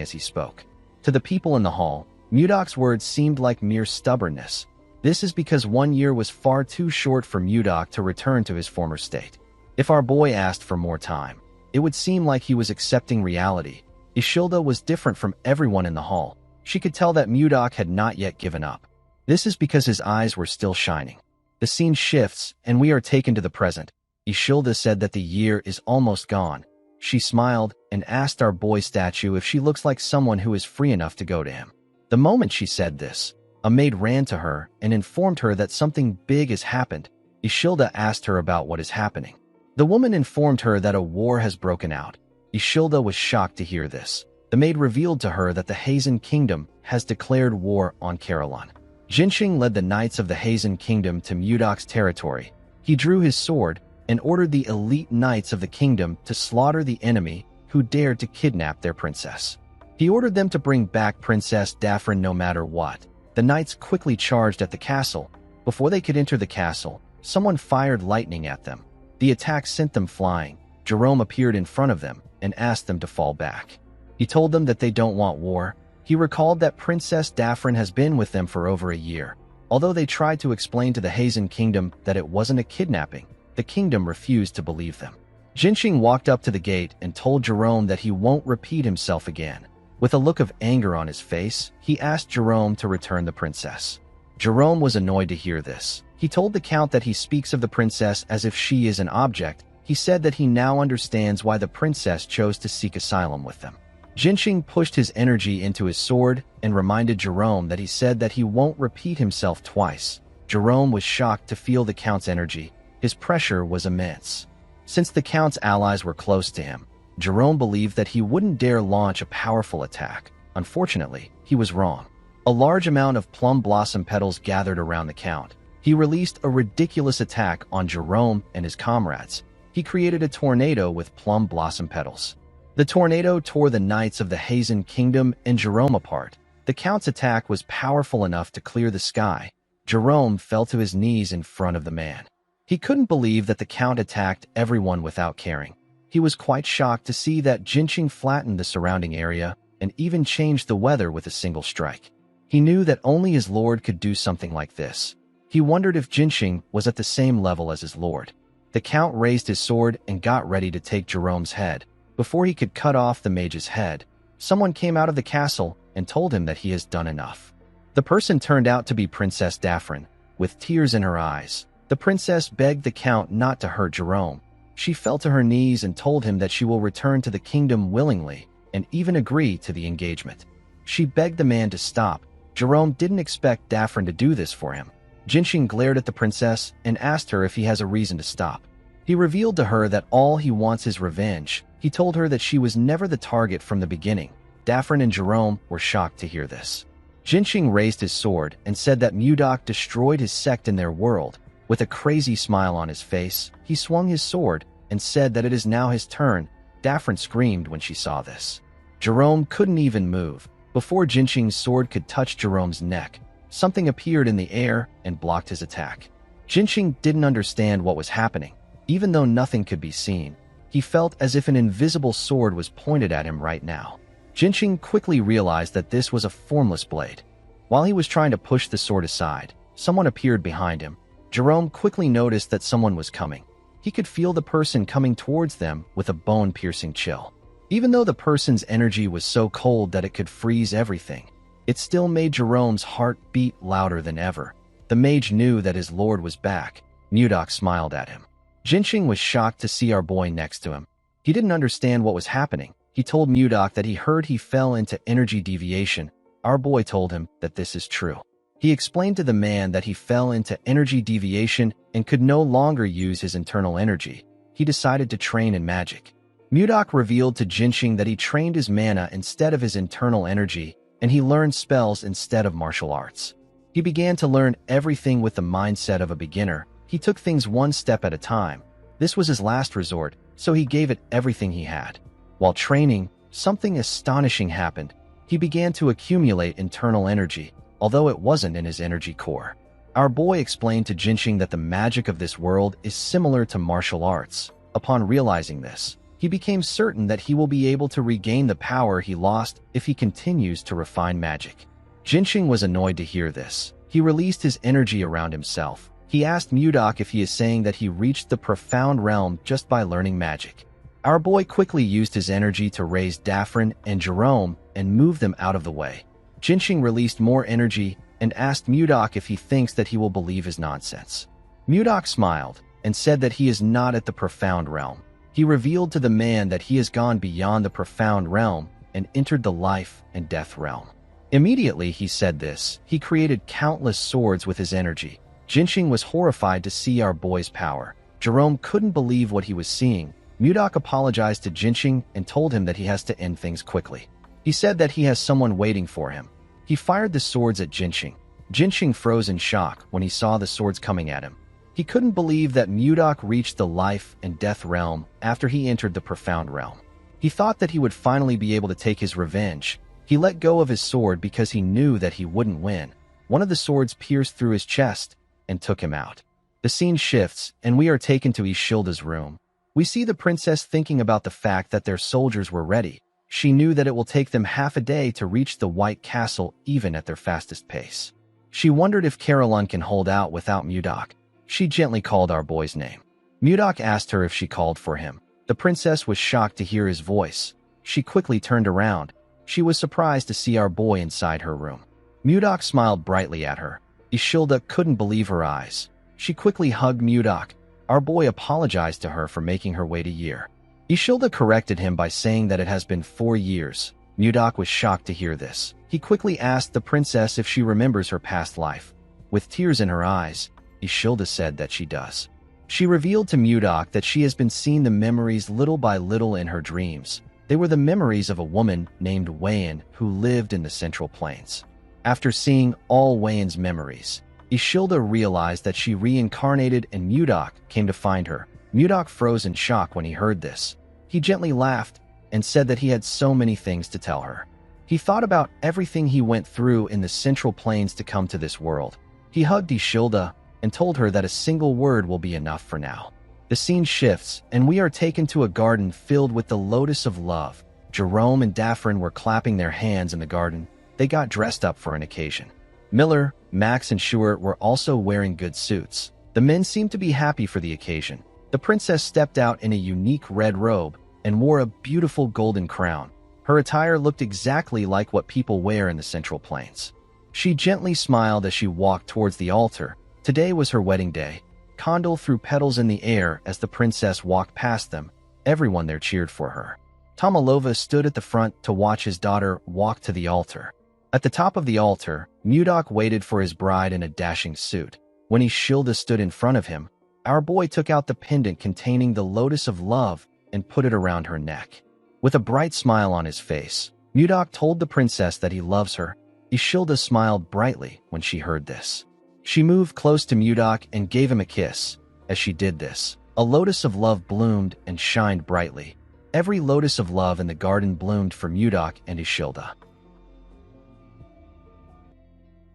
as he spoke. To the people in the hall, Mudok's words seemed like mere stubbornness. This is because 1 year was far too short for Mudok to return to his former state. If our boy asked for more time, it would seem like he was accepting reality. Ishilda was different from everyone in the hall. She could tell that Mudok had not yet given up. This is because his eyes were still shining. The scene shifts, and we are taken to the present. Ishilda said that the year is almost gone. She smiled and asked our boy statue if she looks like someone who is free enough to go to him. The moment she said this, a maid ran to her and informed her that something big has happened. Ishilda asked her about what is happening. The woman informed her that a war has broken out. Ishilda was shocked to hear this. The maid revealed to her that the Hazen Kingdom has declared war on Caroline. Jinxing led the knights of the Hazen Kingdom to Mudok's territory. He drew his sword and ordered the elite knights of the kingdom to slaughter the enemy who dared to kidnap their princess. He ordered them to bring back Princess Daphne no matter what. The knights quickly charged at the castle. Before they could enter the castle, someone fired lightning at them. The attack sent them flying. Jerome appeared in front of them and asked them to fall back. He told them that they don't want war. He recalled that Princess Daphne has been with them for over a year. Although they tried to explain to the Hazen Kingdom that it wasn't a kidnapping, the kingdom refused to believe them. Jinxing walked up to the gate and told Jerome that he won't repeat himself again. With a look of anger on his face, he asked Jerome to return the princess. Jerome was annoyed to hear this. He told the count that he speaks of the princess as if she is an object. He said that he now understands why the princess chose to seek asylum with them. Jinxing pushed his energy into his sword and reminded Jerome that he said that he won't repeat himself twice. Jerome was shocked to feel the count's energy. His pressure was immense. Since the count's allies were close to him, Jerome believed that he wouldn't dare launch a powerful attack. Unfortunately, he was wrong. A large amount of plum blossom petals gathered around the count. He released a ridiculous attack on Jerome and his comrades. He created a tornado with plum blossom petals. The tornado tore the knights of the Hazen Kingdom and Jerome apart. The count's attack was powerful enough to clear the sky. Jerome fell to his knees in front of the man. He couldn't believe that the count attacked everyone without caring. He was quite shocked to see that Jinxing flattened the surrounding area and even changed the weather with a single strike. He knew that only his lord could do something like this. He wondered if Jinxing was at the same level as his lord. The count raised his sword and got ready to take Jerome's head. Before he could cut off the mage's head, someone came out of the castle and told him that he has done enough. The person turned out to be Princess Daphne, with tears in her eyes. The princess begged the count not to hurt Jerome. She fell to her knees and told him that she will return to the kingdom willingly and even agree to the engagement. She begged the man to stop. Jerome didn't expect Daphne to do this for him. Jinxing glared at the princess and asked her if he has a reason to stop. He revealed to her that all he wants is revenge. He told her that she was never the target from the beginning. Daphne and Jerome were shocked to hear this. Jinxing raised his sword and said that Mudok destroyed his sect in their world. With a crazy smile on his face, he swung his sword and said that it is now his turn. Daphne screamed when she saw this. Jerome couldn't even move. Before Jinxing's sword could touch Jerome's neck, something appeared in the air and blocked his attack. Jinxing didn't understand what was happening. Even though nothing could be seen, he felt as if an invisible sword was pointed at him right now. Jinxing quickly realized that this was a formless blade. While he was trying to push the sword aside, someone appeared behind him. Jerome quickly noticed that someone was coming. He could feel the person coming towards them with a bone-piercing chill. Even though the person's energy was so cold that it could freeze everything, it still made Jerome's heart beat louder than ever. The mage knew that his lord was back. Mudok smiled at him. Jinxing was shocked to see our boy next to him. He didn't understand what was happening. He told Mudok that he heard he fell into energy deviation. Our boy told him that this is true. He explained to the man that he fell into energy deviation and could no longer use his internal energy. He decided to train in magic. Mudok revealed to Jinxing that he trained his mana instead of his internal energy, and he learned spells instead of martial arts. He began to learn everything with the mindset of a beginner. He took things one step at a time. This was his last resort, so he gave it everything he had. While training, something astonishing happened. He began to accumulate internal energy, although it wasn't in his energy core. Our boy explained to Jinxing that the magic of this world is similar to martial arts. Upon realizing this, he became certain that he will be able to regain the power he lost if he continues to refine magic. Jinxing was annoyed to hear this. He released his energy around himself. He asked Mudok if he is saying that he reached the profound realm just by learning magic. Our boy quickly used his energy to raise Daphne and Jerome and move them out of the way. Jinxing released more energy and asked Mudok if he thinks that he will believe his nonsense. Mudok smiled and said that he is not at the profound realm. He revealed to the man that he has gone beyond the profound realm and entered the life and death realm. Immediately he said this, he created countless swords with his energy. Jinxing was horrified to see our boy's power. Jerome couldn't believe what he was seeing. Mudok apologized to Jinxing and told him that he has to end things quickly. He said that he has someone waiting for him. He fired the swords at Jinxing. Jinxing froze in shock when he saw the swords coming at him. He couldn't believe that Mudok reached the life and death realm after he entered the profound realm. He thought that he would finally be able to take his revenge. He let go of his sword because he knew that he wouldn't win. One of the swords pierced through his chest and took him out. The scene shifts, and we are taken to Ishilda's room. We see the princess thinking about the fact that their soldiers were ready. She knew that it will take them half a day to reach the White Castle even at their fastest pace. She wondered if Caroline can hold out without Mudok. She gently called our boy's name. Mudok asked her if she called for him. The princess was shocked to hear his voice. She quickly turned around. She was surprised to see our boy inside her room. Mudok smiled brightly at her. Ishilda couldn't believe her eyes. She quickly hugged Mudok. Our boy apologized to her for making her wait a year. Ishilda corrected him by saying that it has been 4 years. Mudok was shocked to hear this. He quickly asked the princess if she remembers her past life. With tears in her eyes, Ishilda said that she does. She revealed to Mudok that she has been seeing the memories little by little in her dreams. They were the memories of a woman named Wayan who lived in the Central Plains. After seeing all Wayan's memories, Ishilda realized that she reincarnated and Mudok came to find her. Mudok froze in shock when he heard this. He gently laughed and said that he had so many things to tell her. He thought about everything he went through in the Central Plains to come to this world. He hugged Ishilda and told her that a single word will be enough for now. The scene shifts, and we are taken to a garden filled with the lotus of love. Jerome and Daphne were clapping their hands in the garden. They got dressed up for an occasion. Miller, Max, and Stuart were also wearing good suits. The men seemed to be happy for the occasion. The princess stepped out in a unique red robe and wore a beautiful golden crown. Her attire looked exactly like what people wear in the Central Plains. She gently smiled as she walked towards the altar. Today was her wedding day. Condor threw petals in the air as the princess walked past them. Everyone there cheered for her. Tomalova stood at the front to watch his daughter walk to the altar. At the top of the altar, Mudok waited for his bride in a dashing suit. When Ishilda stood in front of him, our boy took out the pendant containing the lotus of love and put it around her neck. With a bright smile on his face, Mudok told the princess that he loves her. Ishilda smiled brightly when she heard this. She moved close to Mudok and gave him a kiss. As she did this, a lotus of love bloomed and shined brightly. Every lotus of love in the garden bloomed for Mudok and Ishilda.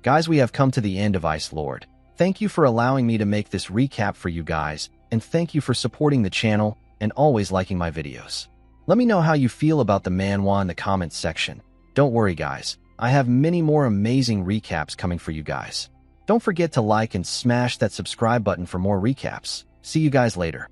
Guys, we have come to the end of Ice Lord. Thank you for allowing me to make this recap for you guys, and thank you for supporting the channel and always liking my videos. Let me know how you feel about the manhwa in the comments section. Don't worry guys, I have many more amazing recaps coming for you guys. Don't forget to like and smash that subscribe button for more recaps. See you guys later.